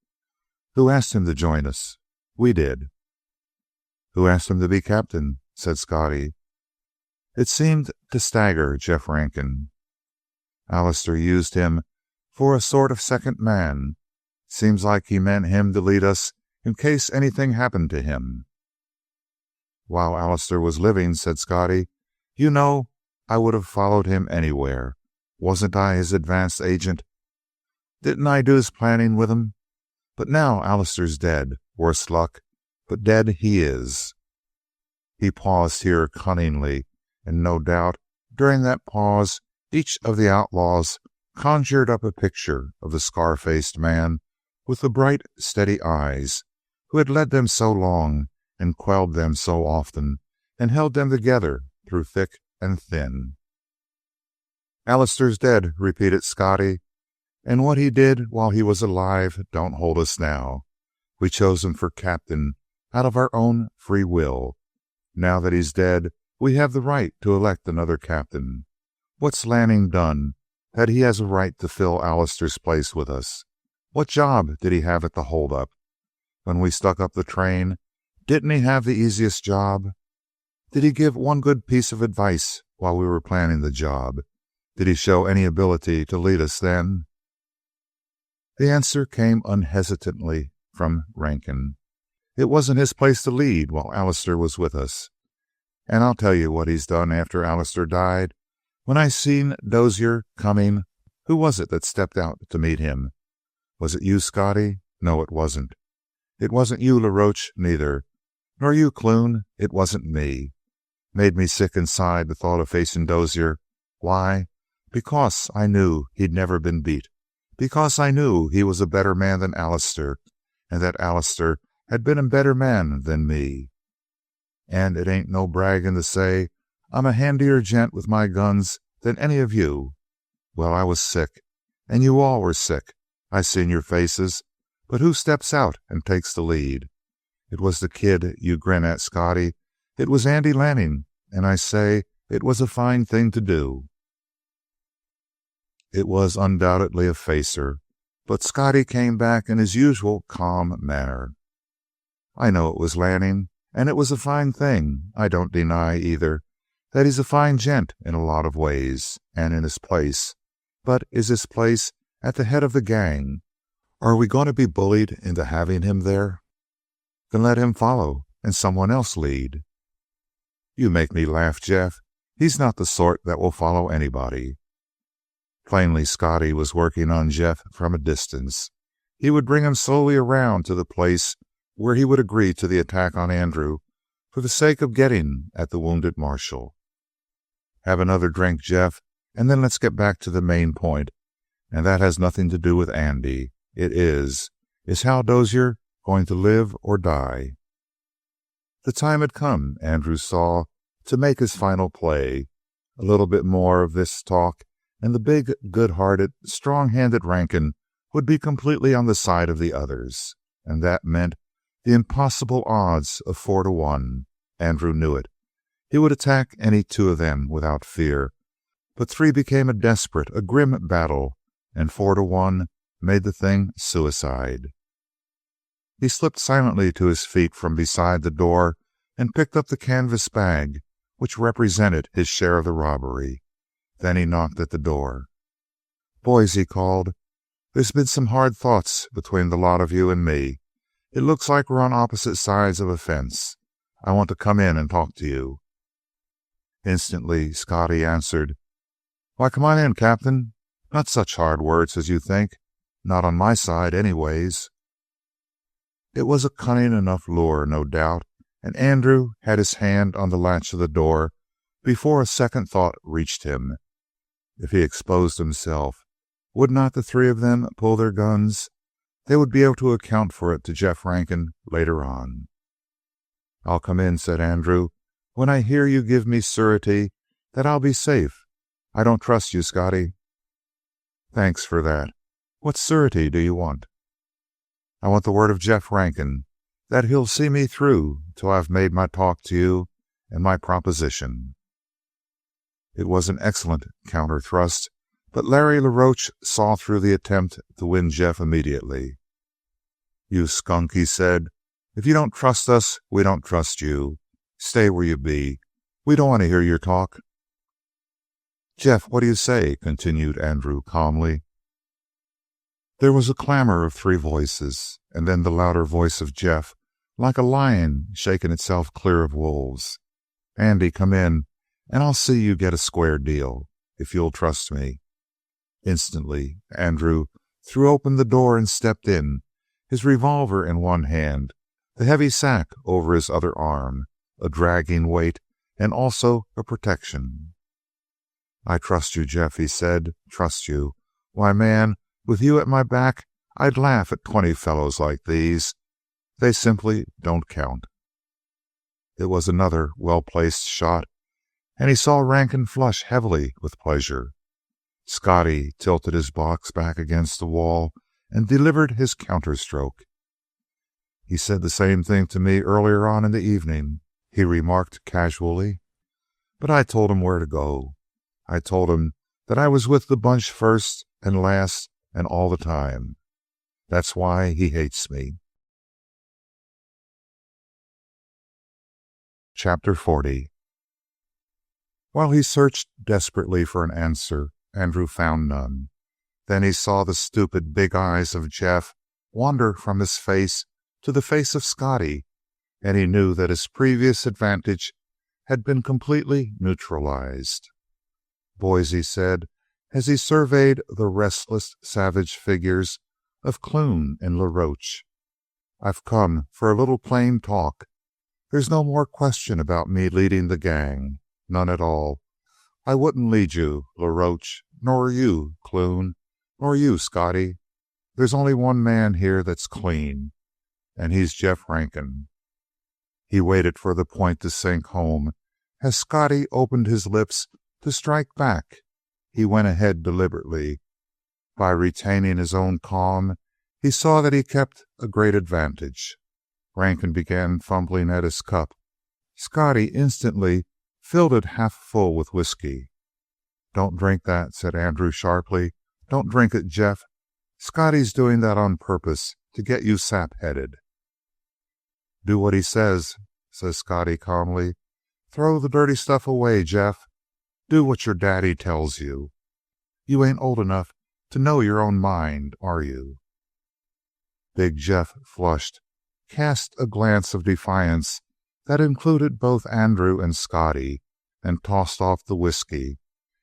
Who asked him to join us? We did." "Who asked him to be captain?" said Scotty. It seemed to stagger Jeff Rankin. "Allister used him for a sort of second man. Seems like he meant him to lead us in case anything happened to him." "While Allister was living," said Scotty, "you know, I would have followed him anywhere. Wasn't I his advanced agent? Didn't I do his planning with him? But now Allister's dead, worse luck, but dead he is." He paused here cunningly, and no doubt during that pause each of the outlaws conjured up a picture of the scar-faced man with the bright, steady eyes who had led them so long and quelled them so often and held them together through thick and thin. "Allister's dead," repeated Scotty, "and what he did while he was alive don't hold us now. We chose him for captain out of our own free will. Now that he's dead, we have the right to elect another captain. What's Lanning done that he has a right to fill Allister's place with us? What job did he have at the holdup? When we stuck up the train, didn't he have the easiest job? Did he give one good piece of advice while we were planning the job? Did he show any ability to lead us then?" The answer came unhesitantly from Rankin. It wasn't his place to lead while Allister was with us. And I'll tell you what he's done after Allister died. When I seen Dozier coming, who was it that stepped out to meet him? Was it you, Scotty? No, it wasn't. It wasn't you, LaRoche, neither. Nor you, Clune. It wasn't me. Made me sick inside the thought of facing Dozier. Why? Because I knew he'd never been beat. Because I knew he was a better man than Allister, and that Allister had been a better man than me. And it ain't no bragging to say I'm a handier gent with my guns than any of you. Well, I was sick, and you all were sick. I seen your faces, but who steps out and takes the lead? It was the kid you grin at, Scotty. It was Andy Lanning, and I say it was a fine thing to do. It was undoubtedly a facer, but Scotty came back in his usual calm manner. "I know it was Lanning, and it was a fine thing. I don't deny, either, that he's a fine gent in a lot of ways, and in his place. But is his place at the head of the gang? Are we going to be bullied into having him there? Then let him follow, and someone else lead." "You make me laugh, Jeff. He's not the sort that will follow anybody." Plainly, Scotty was working on Jeff from a distance. He would bring him slowly around to the place where he would agree to the attack on Andrew for the sake of getting at the wounded marshal. "Have another drink, Jeff, and then let's get back to the main point, and that has nothing to do with Andy. It is Hal Dozier going to live or die?" The time had come, Andrew saw, to make his final play. A little bit more of this talk, and the big, good-hearted, strong-handed Rankin would be completely on the side of the others. And that meant the impossible odds of 4-1. Andrew knew it. He would attack any two of them without fear. But 3 became a desperate, a grim battle, and 4-1 made the thing suicide. He slipped silently to his feet from beside the door and picked up the canvas bag which represented his share of the robbery. Then he knocked at the door. "Boys," he called, "there's been some hard thoughts between the lot of you and me. It looks like we're on opposite sides of a fence. I want to come in and talk to you." Instantly, Scotty answered, "Why, come on in, Captain. Not such hard words as you think. Not on my side, anyways." It was a cunning enough lure, no doubt, and Andrew had his hand on the latch of the door before a second thought reached him. If he exposed himself, would not the three of them pull their guns? They would be able to account for it to Jeff Rankin later on. "I'll come in," said Andrew, "when I hear you give me surety that I'll be safe. I don't trust you, Scotty." "Thanks for that. What surety do you want?" "I want the word of Jeff Rankin that he'll see me through till I've made my talk to you and my proposition." It was an excellent counter thrust, but Larry LaRoche saw through the attempt to win Jeff immediately. "You skunk," he said, "if you don't trust us, we don't trust you. Stay where you be. We don't want to hear your talk." "Jeff, what do you say?" continued Andrew calmly. There was a clamor of three voices, and then the louder voice of Jeff, like a lion shaking itself clear of wolves. "Andy, come in, and I'll see you get a square deal, if you'll trust me." Instantly, Andrew threw open the door and stepped in, his revolver in one hand, the heavy sack over his other arm, a dragging weight and also a protection. "I trust you, Jeff," he said. "Trust you. Why, man, with you at my back, I'd laugh at 20 fellows like these. They simply don't count." It was another well-placed shot, and he saw Rankin flush heavily with pleasure. Scotty tilted his box back against the wall and delivered his counterstroke. "He said the same thing to me earlier on in the evening," he remarked casually. "But I told him where to go. I told him that I was with the bunch first and last and all the time. That's why he hates me." Chapter 40. While he searched desperately for an answer, Andrew found none. Then he saw the stupid big eyes of Jeff wander from his face to the face of Scotty, and he knew that his previous advantage had been completely neutralized. "Boys," he said, as he surveyed the restless, savage figures of Clune and LaRoche, "I've come for a little plain talk. There's no more question about me leading the gang. None at all. I wouldn't lead you, LaRoche, nor you, Clune, nor you, Scotty. There's only one man here that's clean, and he's Jeff Rankin." He waited for the point to sink home. As Scotty opened his lips to strike back, he went ahead deliberately. By retaining his own calm, he saw that he kept a great advantage. Rankin began fumbling at his cup. Scotty instantly filled it half full with whiskey. "Don't drink that," said Andrew sharply. "Don't drink it, Jeff. Scotty's doing that on purpose to get you sap-headed." "Do what he says," says Scotty calmly. "Throw the dirty stuff away, Jeff. Do what your daddy tells you. You ain't old enough to know your own mind, are you?" Big Jeff flushed, cast a glance of defiance that included both Andrew and Scotty, and tossed off the whiskey.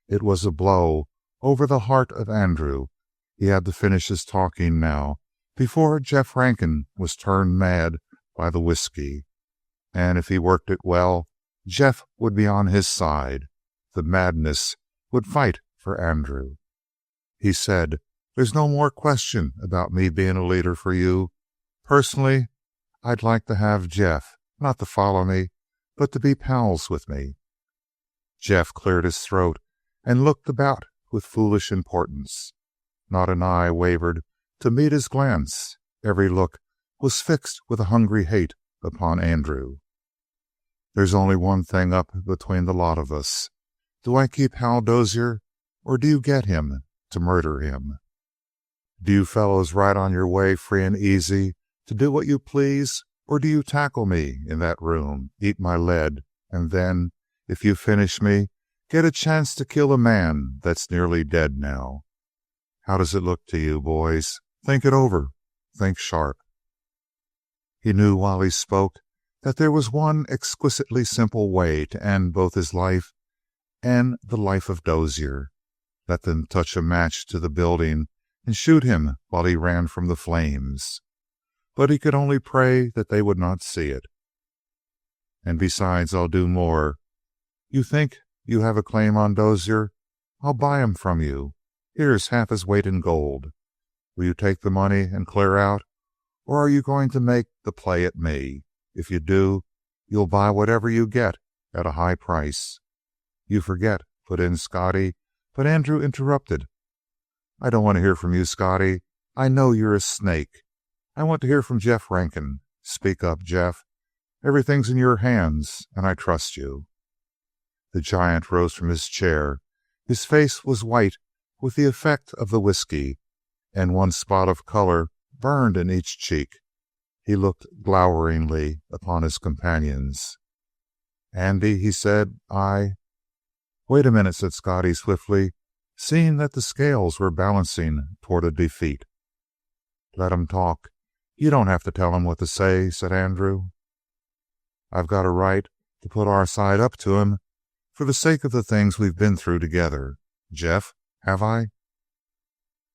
It was a blow over the heart of Andrew. He had to finish his talking now, before Jeff Rankin was turned mad by the whiskey. And if he worked it well, Jeff would be on his side. The madness would fight for Andrew. He said, "There's no more question about me being a leader for you. Personally, I'd like to have Jeff, not to follow me, but to be pals with me." Jeff cleared his throat and looked about with foolish importance. Not an eye wavered to meet his glance. Every look was fixed with a hungry hate upon Andrew. "There's only one thing up between the lot of us. Do I keep Hal Dozier, or do you get him to murder him? Do you fellows ride on your way free and easy to do what you please, or do you tackle me in that room, eat my lead, and then, if you finish me, get a chance to kill a man that's nearly dead now? How does it look to you, boys? Think it over. Think sharp." He knew while he spoke that there was one exquisitely simple way to end both his life and the life of Dozier. Let them touch a match to the building and shoot him while he ran from the flames. But he could only pray that they would not see it. And besides, I'll do more. You think you have a claim on Dozier? I'll buy him from you. Here's half his weight in gold. Will you take the money and clear out? Or are you going to make the play at me? If you do, you'll buy whatever you get at a high price. You forget, put in Scotty, but Andrew interrupted. I don't want to hear from you, Scotty. I know you're a snake. I want to hear from Jeff Rankin. Speak up, Jeff. Everything's in your hands, and I trust you. The giant rose from his chair. His face was white with the effect of the whiskey, and one spot of color burned in each cheek. He looked gloweringly upon his companions. Andy, he said, Wait a minute, said Scotty swiftly, seeing that the scales were balancing toward a defeat. Let him talk. You don't have to tell him what to say, said Andrew. I've got a right to put our side up to him for the sake of the things we've been through together. Jeff, have I?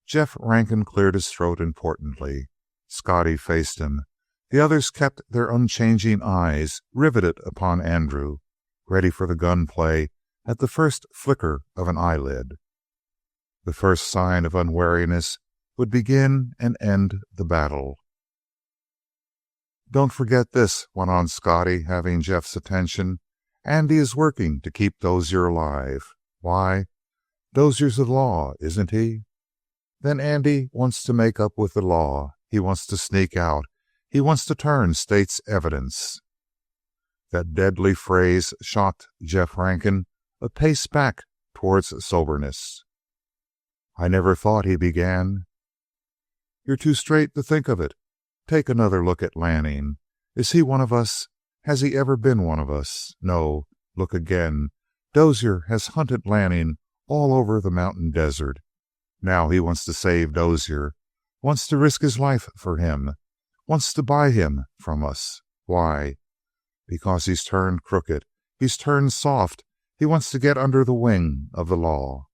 Jeff Rankin cleared his throat importantly. Scotty faced him. The others kept their unchanging eyes riveted upon Andrew, ready for the gunplay at the first flicker of an eyelid. The first sign of unwariness would begin and end the battle. Don't forget this, went on Scotty, having Jeff's attention. Andy is working to keep Dozier alive. Why? Dozier's the law, isn't he? Then Andy wants to make up with the law. He wants to sneak out. He wants to turn state's evidence. That deadly phrase shocked Jeff Rankin a pace back towards soberness. I never thought, he began. You're too straight to think of it. Take another look at Lanning. Is he one of us? Has he ever been one of us? No. Look again. Dozier has hunted Lanning all over the mountain desert. Now he wants to save Dozier, wants to risk his life for him, wants to buy him from us. Why? Because he's turned crooked. He's turned soft. He wants to get under the wing of the law.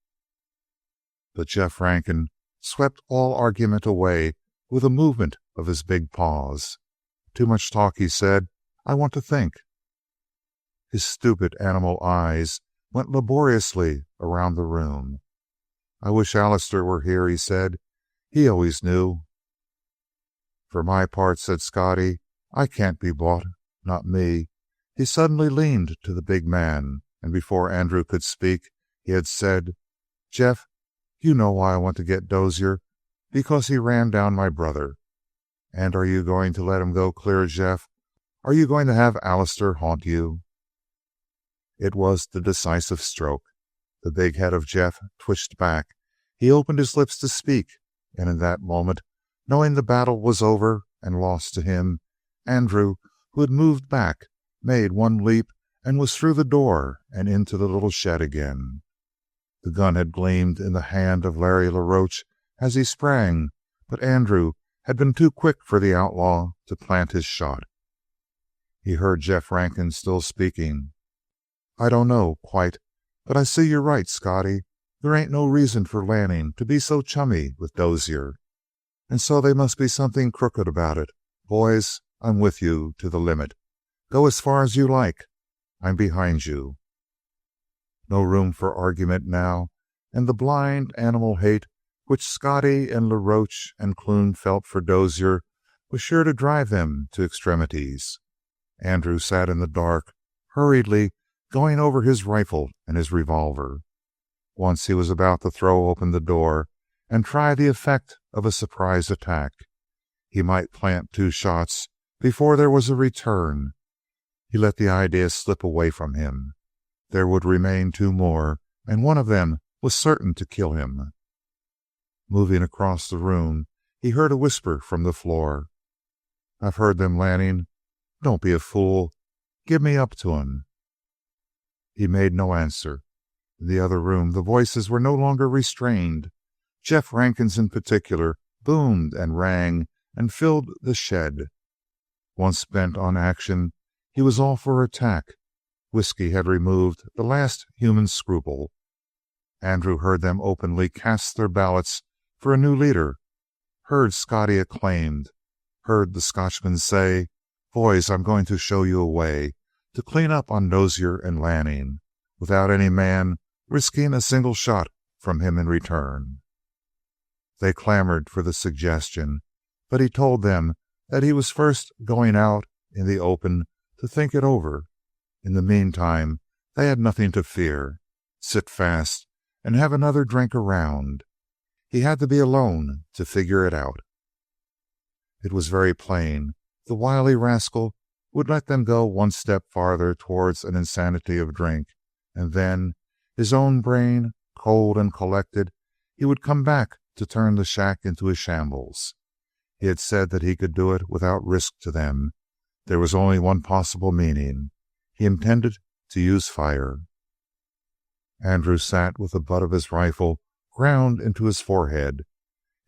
But Jeff Rankin swept all argument away with a movement of his big paws. Too much talk, he said. I want to think. His stupid animal eyes went laboriously around the room. I wish Allister were here, he said. He always knew. For my part, said Scotty, I can't be bought. Not me. He suddenly leaned to the big man, and before Andrew could speak, he had said, Jeff, you know why I want to get Dozier. Because he ran down my brother. And are you going to let him go clear, Jeff? Are you going to have Allister haunt you? It was the decisive stroke. The big head of Jeff twitched back. He opened his lips to speak, and in that moment, knowing the battle was over and lost to him, Andrew, who had moved back, made one leap and was through the door and into the little shed again. The gun had gleamed in the hand of Larry LaRoche as he sprang, but Andrew had been too quick for the outlaw to plant his shot. He heard Jeff Rankin still speaking. I don't know, quite, but I see you're right, Scotty. There ain't no reason for Lanning to be so chummy with Dozier. And so there must be something crooked about it. Boys, I'm with you to the limit. Go as far as you like. I'm behind you. No room for argument now, and the blind animal hate which Scotty and LaRoche and Clune felt for Dozier was sure to drive them to extremities. Andrew sat in the dark, hurriedly going over his rifle and his revolver. Once he was about to throw open the door and try the effect of a surprise attack. He might plant 2 shots before there was a return. He let the idea slip away from him. There would remain 2 more, and one of them was certain to kill him. Moving across the room, he heard a whisper from the floor. I've heard them, Lanning. Don't be a fool. Give me up to him. He made no answer. In the other room, the voices were no longer restrained. Jeff Rankin's in particular boomed and rang and filled the shed. Once bent on action, he was all for attack. Whiskey had removed the last human scruple. Andrew heard them openly cast their ballots for a new leader, heard Scotty acclaimed, heard the Scotchman say, "Boys, I'm going to show you a way to clean up on Dozier and Lanning, without any man risking a single shot from him in return." They clamored for the suggestion, but he told them that he was first going out in the open to think it over. In the meantime, they had nothing to fear. Sit fast and have another drink around. He had to be alone to figure it out. It was very plain the wily rascal would let them go one step farther towards an insanity of drink, and then, his own brain cold and collected, he would come back to turn the shack into a shambles. He had said that he could do it without risk to them. There was only one possible meaning. He intended to use fire. Andrew sat with the butt of his rifle ground into his forehead.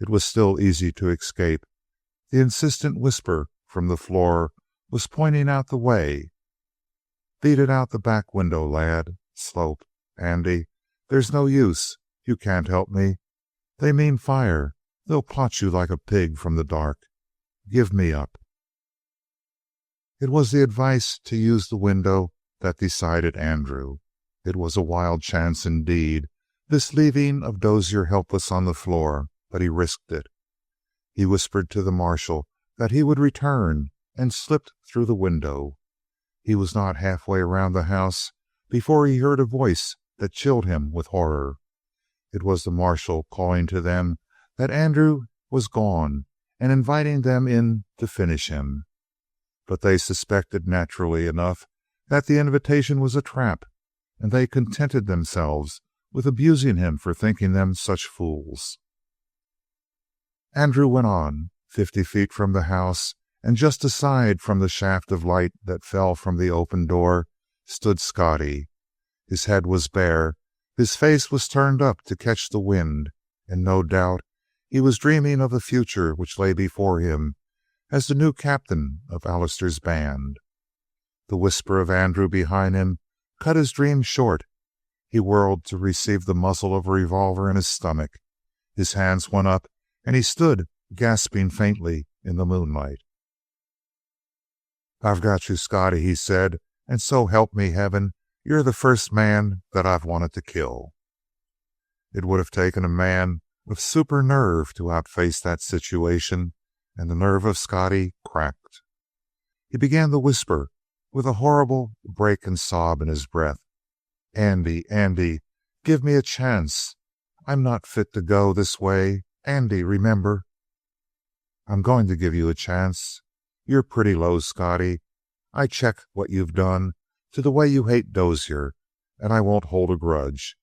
It was still easy to escape. The insistent whisper from the floor was pointing out the way. "Beat it out the back window, lad. Slope. Andy, there's no use. You can't help me. They mean fire. They'll plot you like a pig from the dark. Give me up." It was the advice to use the window that decided Andrew. It was a wild chance indeed, this leaving of Dozier helpless on the floor, but he risked it. He whispered to the marshal that he would return and slipped through the window. He was not halfway around the house before he heard a voice that chilled him with horror. It was the marshal calling to them that Andrew was gone and inviting them in to finish him. But they suspected naturally enough that the invitation was a trap, and they contented themselves with abusing him for thinking them such fools. Andrew went on. 50 feet from the house, and just aside from the shaft of light that fell from the open door, stood Scotty. His head was bare, his face was turned up to catch the wind, and no doubt he was dreaming of the future which lay before him as the new captain of Allister's band. The whisper of Andrew behind him cut his dream short. He whirled to receive the muzzle of a revolver in his stomach. His hands went up, and he stood gasping faintly in the moonlight. "I've got you, Scotty," he said, "and so help me heaven, you're the first man that I've wanted to kill." It would have taken a man of super nerve to outface that situation, and the nerve of Scotty cracked. He began to whisper with a horrible break and sob in his breath. "Andy, Andy, give me a chance. I'm not fit to go this way. Andy, remember." "I'm going to give you a chance. You're pretty low, Scotty. I check what you've done to the way you hate Dozier, and I won't hold a grudge.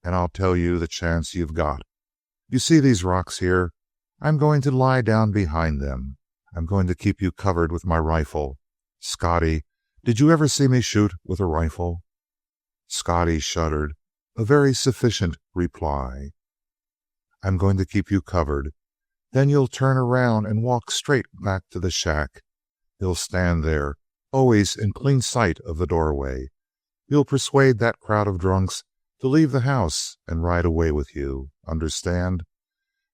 And I'll tell you the chance you've got. You see these rocks here? I'm going to lie down behind them. I'm going to keep you covered with my rifle. Scotty, did you ever see me shoot with a rifle?" Scotty shuddered. A very sufficient reply. "I'm going to keep you covered. Then you'll turn around and walk straight back to the shack. You'll stand there, always in clean sight of the doorway. You'll persuade that crowd of drunks to leave the house and ride away with you. Understand?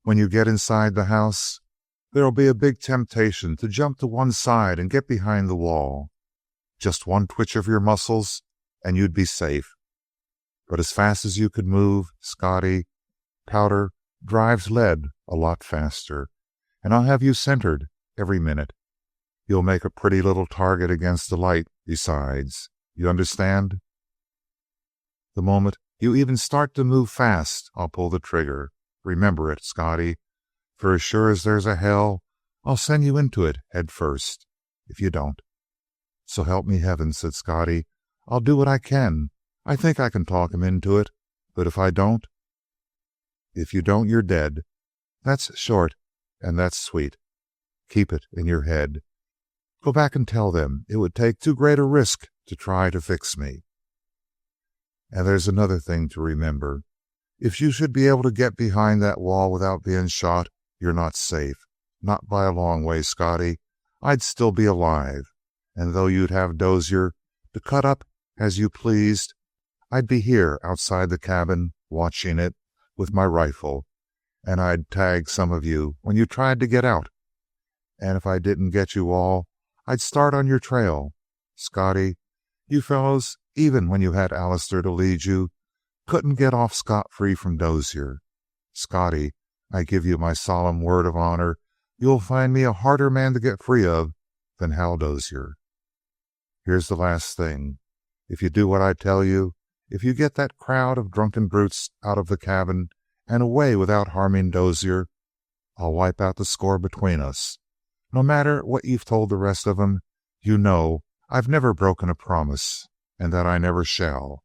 When you get inside the house, there'll be a big temptation to jump to one side and get behind the wall. Just one twitch of your muscles, and you'd be safe. But as fast as you could move, Scotty, powder drives lead a lot faster, and I'll have you centered every minute. You'll make a pretty little target against the light, besides. You understand? The moment you even start to move fast, I'll pull the trigger. Remember it, Scotty, for as sure as there's a hell, I'll send you into it head first, if you don't." "So help me heaven," said Scotty. "I'll do what I can. I think I can talk him into it, but if I don't—" "If you don't, you're dead. That's short, and that's sweet. Keep it in your head. Go back and tell them it would take too great a risk to try to fix me. And there's another thing to remember. If you should be able to get behind that wall without being shot, you're not safe. Not by a long way, Scotty. I'd still be alive, and though you'd have Dozier to cut up as you pleased. I'd be here outside the cabin, watching it with my rifle, and I'd tag some of you when you tried to get out. And if I didn't get you all, I'd start on your trail. Scotty, you fellows, even when you had Alistair to lead you, couldn't get off scot-free from Dozier. Scotty, I give you my solemn word of honor, you'll find me a harder man to get free of than Hal Dozier. Here's the last thing. If you do what I tell you, if you get that crowd of drunken brutes out of the cabin and away without harming Dozier, I'll wipe out the score between us. No matter what you've told the rest of 'em, you know I've never broken a promise, and that I never shall.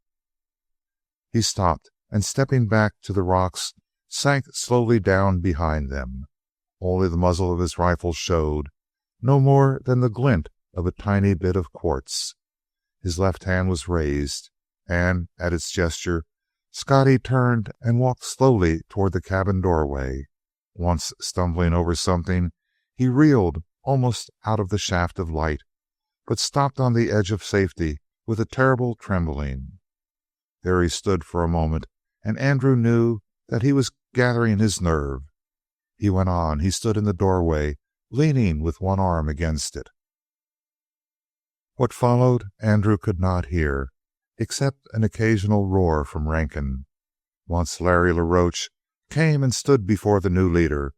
He stopped, and stepping back to the rocks, sank slowly down behind them. Only the muzzle of his rifle showed, no more than the glint of a tiny bit of quartz. His left hand was raised, and at its gesture, Scotty turned and walked slowly toward the cabin doorway. Once stumbling over something, he reeled almost out of the shaft of light, but stopped on the edge of safety with a terrible trembling. There he stood for a moment, and Andrew knew that he was gathering his nerve. He went on. He stood in the doorway, leaning with one arm against it. What followed, Andrew could not hear, except an occasional roar from Rankin. Once Larry LaRoche came and stood before the new leader,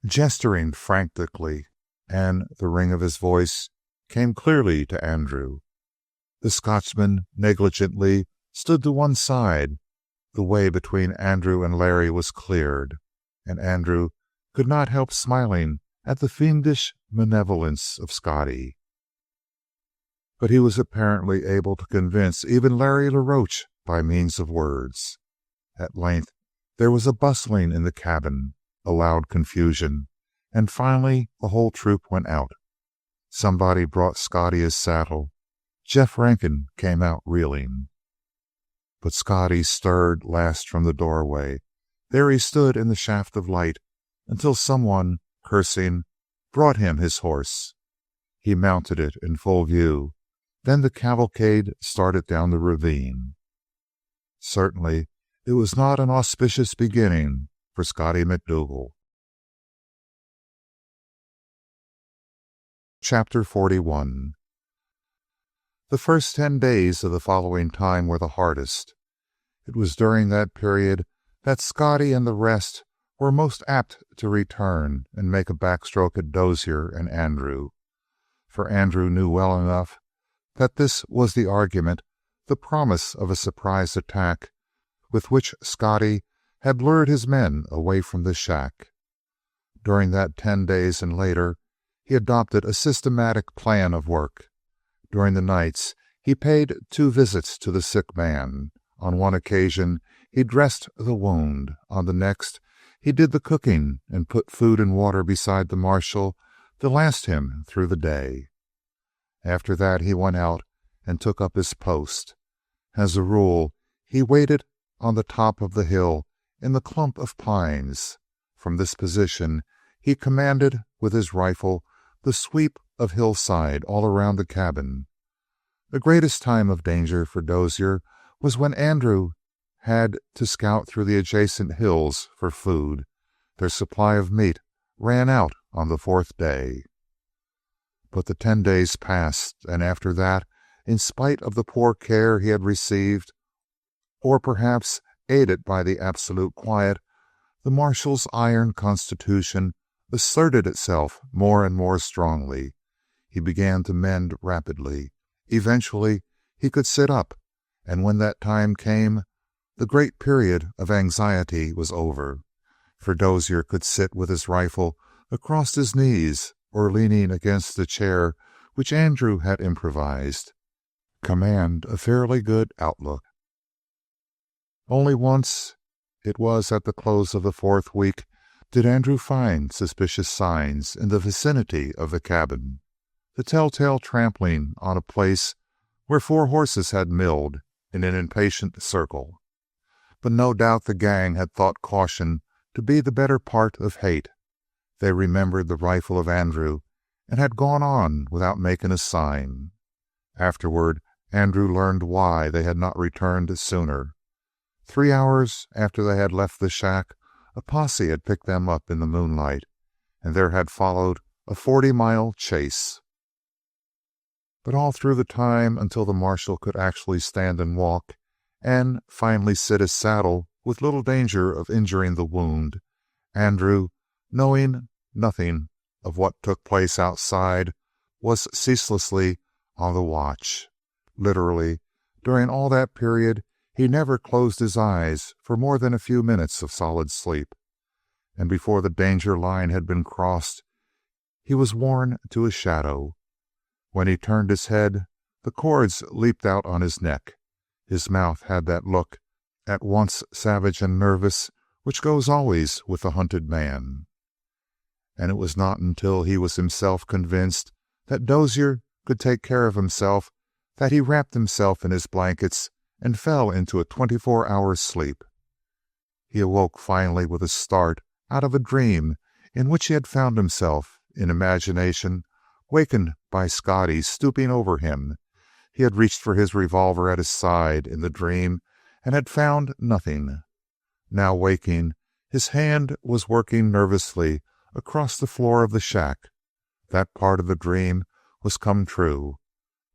gesturing frantically, and the ring of his voice came clearly to Andrew. The Scotchman negligently stood to one side. The way between Andrew and Larry was cleared, and Andrew could not help smiling at the fiendish malevolence of Scotty. But he was apparently able to convince even Larry LaRoche by means of words. At length there was a bustling in the cabin, a loud confusion, and finally the whole troop went out. Somebody brought Scotty his saddle. Jeff Rankin came out reeling. But Scotty stirred last from the doorway. There he stood in the shaft of light until someone, cursing, brought him his horse. He mounted it in full view. Then the cavalcade started down the ravine. Certainly, it was not an auspicious beginning for Scotty McDougal. Chapter 41. The first 10 days of the following time were the hardest. It was during that period that Scotty and the rest were most apt to return and make a backstroke at Dozier and Andrew. For Andrew knew well enough that this was the argument, the promise of a surprise attack, with which Scotty had lured his men away from the shack. During that 10 days and later, he adopted a systematic plan of work. During the nights, he paid 2 visits to the sick man. On one occasion, he dressed the wound. On the next, he did the cooking and put food and water beside the marshal to last him through the day. After that, he went out and took up his post. As a rule, he waited on the top of the hill in the clump of pines. From this position, he commanded with his rifle the sweep of hillside all around the cabin. The greatest time of danger for Dozier was when Andrew had to scout through the adjacent hills for food. Their supply of meat ran out on the 4th day. But the 10 days passed, and after that, in spite of the poor care he had received, or perhaps aided by the absolute quiet, the marshal's iron constitution asserted itself more and more strongly. He began to mend rapidly. Eventually, he could sit up, and when that time came, the great period of anxiety was over. For Dozier could sit with his rifle across his knees or leaning against the chair which Andrew had improvised, command a fairly good outlook. Only once, it was at the close of the 4th week, did Andrew find suspicious signs in the vicinity of the cabin. The telltale trampling on a place where 4 horses had milled in an impatient circle. But no doubt the gang had thought caution to be the better part of hate. They remembered the rifle of Andrew and had gone on without making a sign. Afterward, Andrew learned why they had not returned sooner. 3 hours after they had left the shack, a posse had picked them up in the moonlight, and there had followed a 40-mile chase. But all through the time until the marshal could actually stand and walk, and finally sit his saddle with little danger of injuring the wound, Andrew, knowing nothing of what took place outside, was ceaselessly on the watch. Literally, during all that period, he never closed his eyes for more than a few minutes of solid sleep, and before the danger line had been crossed, he was worn to a shadow. When he turned his head, the cords leaped out on his neck. His mouth had that look, at once savage and nervous, which goes always with the hunted man. And it was not until he was himself convinced that Dozier could take care of himself that he wrapped himself in his blankets and fell into a 24-hour sleep. He awoke finally with a start out of a dream in which he had found himself, in imagination, wakened by Scotty stooping over him. He had reached for his revolver at his side in the dream and had found nothing. Now waking, his hand was working nervously across the floor of the shack. That part of the dream was come true.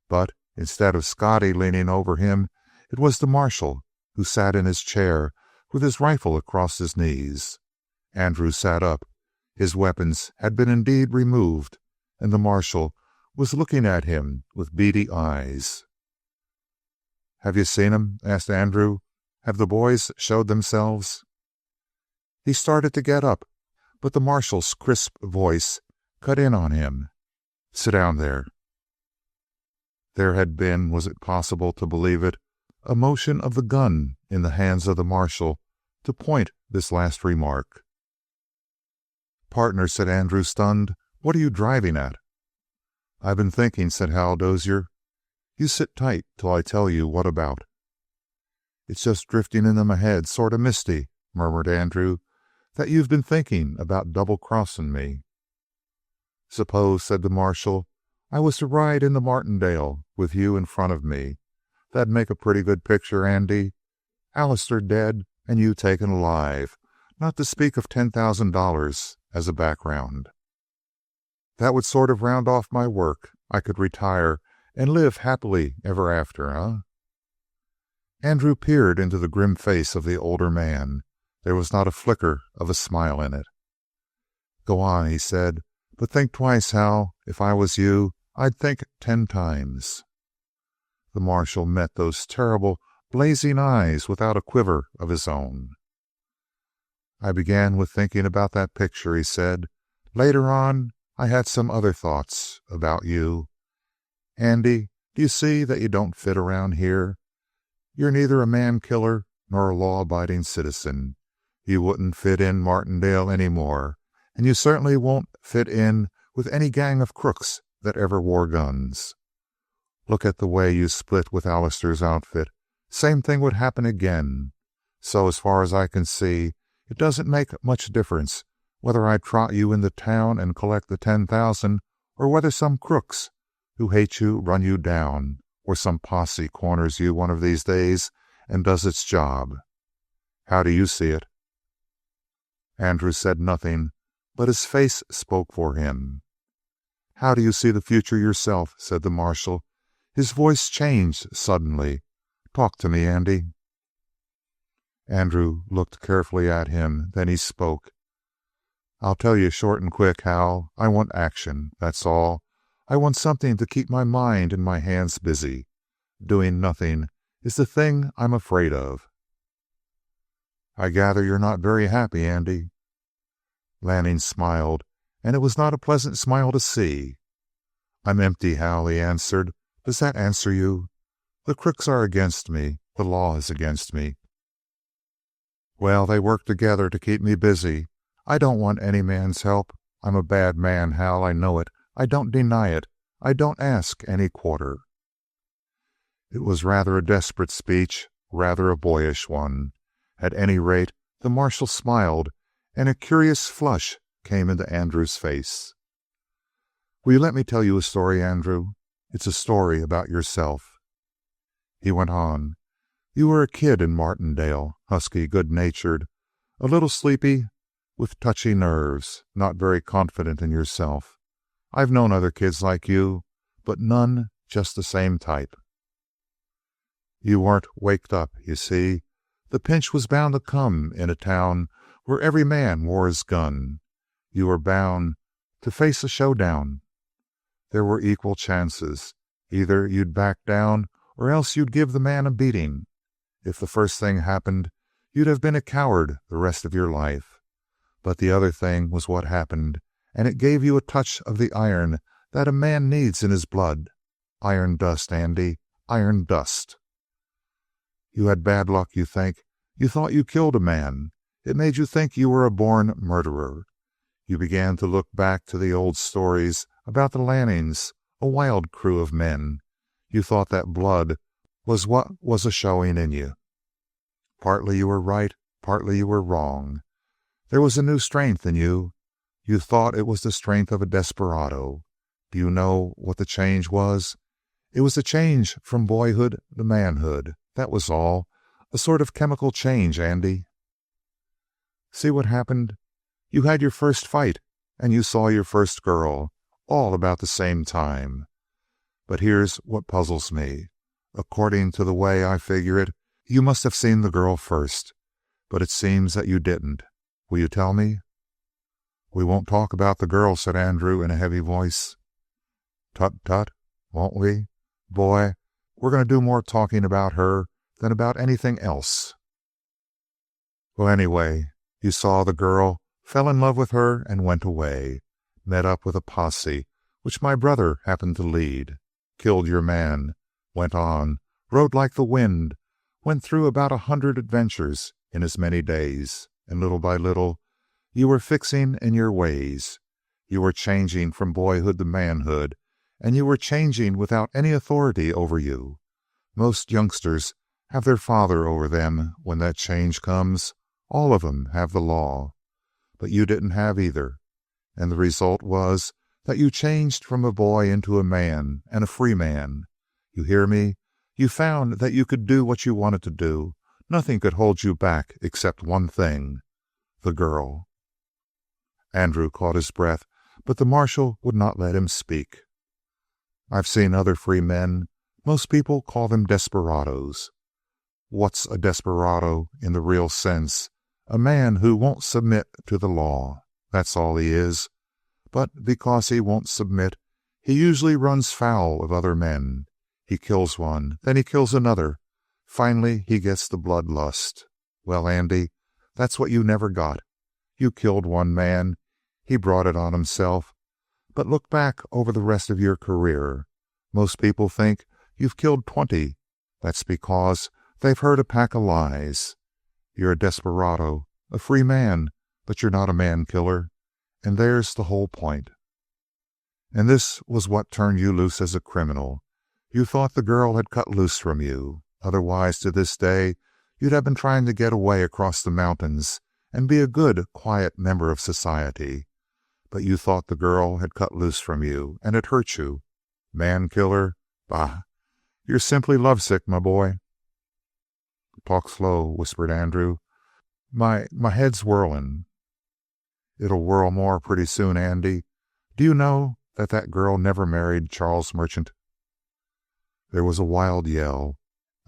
But instead of Scotty leaning over him, it was the marshal who sat in his chair with his rifle across his knees. Andrew sat up. His weapons had been indeed removed, and the marshal was looking at him with beady eyes. "Have you seen 'em?" asked Andrew. "Have the boys showed themselves?" He started to get up, but the marshal's crisp voice cut in on him. "Sit down there." There had been, was it possible to believe it, a motion of the gun in the hands of the marshal to point this last remark. "Partner," said Andrew, stunned, "what are you driving at?" "I've been thinking," said Hal Dozier. "You sit tight till I tell you what about." "It's just drifting into my head, sort of misty," murmured Andrew, "that you've been thinking about double-crossing me." "Suppose," said the marshal, "I was to ride into Martindale with you in front of me. That'd make a pretty good picture, Andy. Allister dead and you taken alive, not to speak of $10,000 as a background. That would sort of round off my work. I could retire and live happily ever after, huh?" Andrew peered into the grim face of the older man. There was not a flicker of a smile in it. "Go on," he said, "but think twice, Hal. If I was you, I'd think 10 times." The marshal met those terrible, blazing eyes without a quiver of his own. "I began with thinking about that picture," he said. "Later on, I had some other thoughts about you. Andy, do you see that you don't fit around here? You're neither a man-killer nor a law-abiding citizen. You wouldn't fit in Martindale any more, and you certainly won't fit in with any gang of crooks that ever wore guns. Look at the way you split with Allister's outfit. Same thing would happen again. So as far as I can see, it doesn't make much difference whether I trot you into town and collect the 10,000, or whether some crooks who hate you run you down, or some posse corners you one of these days and does its job. How do you see it?" Andrew said nothing, but his face spoke for him. "How do you see the future yourself?" said the marshal. His voice changed suddenly. "Talk to me, Andy." Andrew looked carefully at him, then he spoke. "I'll tell you short and quick, Hal. I want action, that's all. I want something to keep my mind and my hands busy. Doing nothing is the thing I'm afraid of." "I gather you're not very happy, Andy." Lanning smiled, and it was not a pleasant smile to see. "I'm empty, Hal," he answered. "Does that answer you? The crooks are against me. The law is against me. Well, they work together to keep me busy. I don't want any man's help. I'm a bad man, Hal. I know it. I don't deny it. I don't ask any quarter." It was rather a desperate speech, rather a boyish one. At any rate, the marshal smiled, and a curious flush came into Andrew's face. "Will you let me tell you a story, Andrew? It's a story about yourself." He went on. You were a kid in Martindale, husky, good-natured, a little sleepy, with touchy nerves, not very confident in yourself. I've known other kids like you, but none just the same type. You weren't waked up, you see. The pinch was bound to come in a town where every man wore his gun. You were bound to face a showdown. There were equal chances. Either you'd back down or else you'd give the man a beating. If the first thing happened, you'd have been a coward the rest of your life. But the other thing was what happened, and it gave you a touch of the iron that a man needs in his blood. Iron dust, Andy, iron dust. You had bad luck, you think. You thought you killed a man. It made you think you were a born murderer. You began to look back to the old stories about the Lannings, a wild crew of men. You thought that blood was what was a-showing in you. Partly you were right, partly you were wrong. There was a new strength in you. You thought it was the strength of a desperado. Do you know what the change was? It was a change from boyhood to manhood. That was all. A sort of chemical change, Andy. See what happened? You had your first fight, and you saw your first girl, all about the same time. But here's what puzzles me. According to the way I figure it, you must have seen the girl first, but it seems that you didn't. Will you tell me? We won't talk about the girl, said Andrew in a heavy voice. Tut, tut, won't we? Boy, we're going to do more talking about her than about anything else. Well, anyway, you saw the girl, fell in love with her, and went away. Met up with a posse, which my brother happened to lead. Killed your man. Went on. Rode like the wind. Went through about 100 adventures in as many days. And little by little, you were fixing in your ways. You were changing from boyhood to manhood, and you were changing without any authority over you. Most youngsters have their father over them when that change comes. All of them have the law. But you didn't have either. And the result was that you changed from a boy into a man, and a free man. You hear me? You found that you could do what you wanted to do. Nothing could hold you back except one thing. The girl. Andrew caught his breath, but the marshal would not let him speak. I've seen other free men. Most people call them desperados. What's a desperado in the real sense? A man who won't submit to the law. That's all he is. But because he won't submit, he usually runs foul of other men. He kills one, then he kills another. Finally, he gets the bloodlust. Well, Andy, that's what you never got. You killed one man. He brought it on himself. But look back over the rest of your career. Most people think you've killed 20. That's because they've heard a pack of lies. You're a desperado, a free man, but you're not a man-killer. And there's the whole point. And this was what turned you loose as a criminal. You thought the girl had cut loose from you. Otherwise, to this day, you'd have been trying to get away across the mountains and be a good, quiet member of society. But you thought the girl had cut loose from you, and it hurt you. Man-killer? Bah! You're simply lovesick, my boy. Talk slow, whispered Andrew. My head's whirling. It'll whirl more pretty soon, Andy. Do you know that girl never married Charles Merchant? There was a wild yell.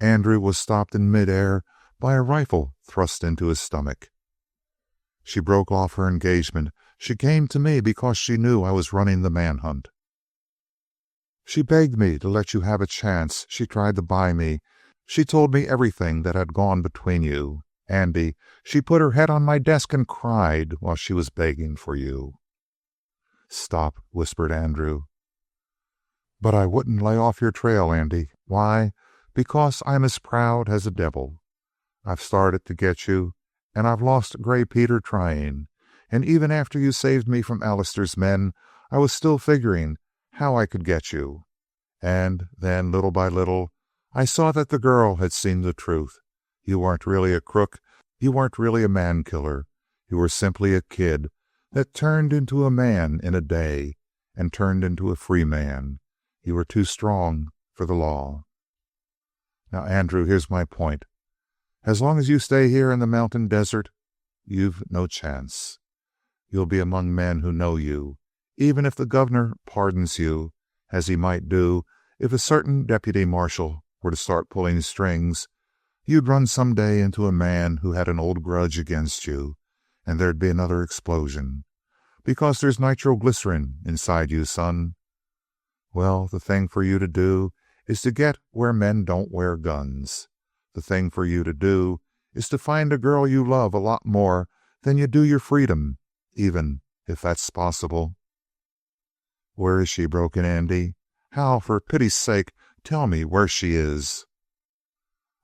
Andrew was stopped in midair by a rifle thrust into his stomach. She broke off her engagement. She came to me because she knew I was running the manhunt. She begged me to let you have a chance. She tried to buy me. She told me everything that had gone between you. Andy, she put her head on my desk and cried while she was begging for you. Stop, whispered Andrew. But I wouldn't lay off your trail, Andy. Why? Because I'm as proud as a devil. I've started to get you, and I've lost Gray Peter trying. And even after you saved me from Alistair's men, I was still figuring how I could get you. And then, little by little, I saw that the girl had seen the truth. You weren't really a crook. You weren't really a man-killer. You were simply a kid that turned into a man in a day and turned into a free man. You were too strong for the law. Now, Andrew, here's my point. As long as you stay here in the mountain desert, you've no chance. You'll be among men who know you. Even if the governor pardons you, as he might do if a certain deputy marshal were to start pulling strings, you'd run some day into a man who had an old grudge against you, and there'd be another explosion. Because there's nitroglycerin inside you, son. Well, the thing for you to do is to get where men don't wear guns. The thing for you to do is to find a girl you love a lot more than you do your freedom, even if that's possible. Where is she? Broke in Andy. Hal, for pity's sake, tell me where she is.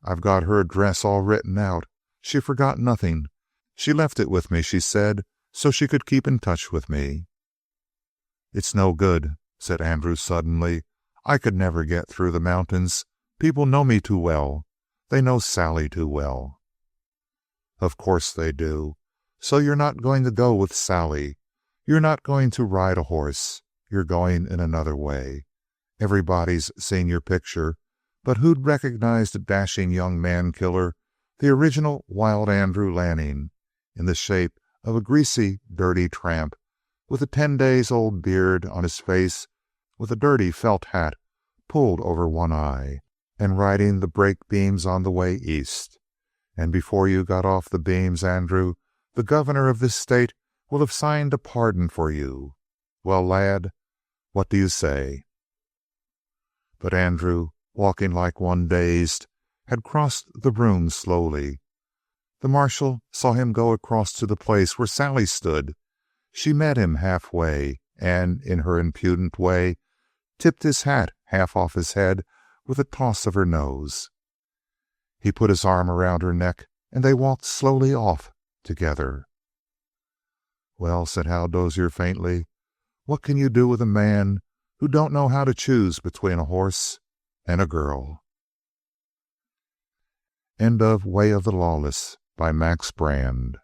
I've got her address all written out. She forgot nothing. She left it with me, she said, so she could keep in touch with me. It's no good, said Andrew suddenly. I could never get through the mountains. People know me too well. They know Sally too well. Of course they do. So you're not going to go with Sally. You're not going to ride a horse. You're going in another way. Everybody's seen your picture, but who'd recognize the dashing young man-killer, the original Wild Andrew Lanning, in the shape of a greasy, dirty tramp, with a 10-days-old beard on his face, with a dirty felt hat pulled over one eye, and riding the brake beams on the way east? And before you got off the beams, Andrew, the governor of this state will have signed a pardon for you. Well, lad, what do you say? But Andrew, walking like one dazed, had crossed the room slowly. The marshal saw him go across to the place where Sally stood. She met him halfway, and, in her impudent way, tipped his hat half off his head with a toss of her nose. He put his arm around her neck, and they walked slowly off together. Well, said Hal Dozier faintly, what can you do with a man who don't know how to choose between a horse and a girl? End of Way of the Lawless by Max Brand.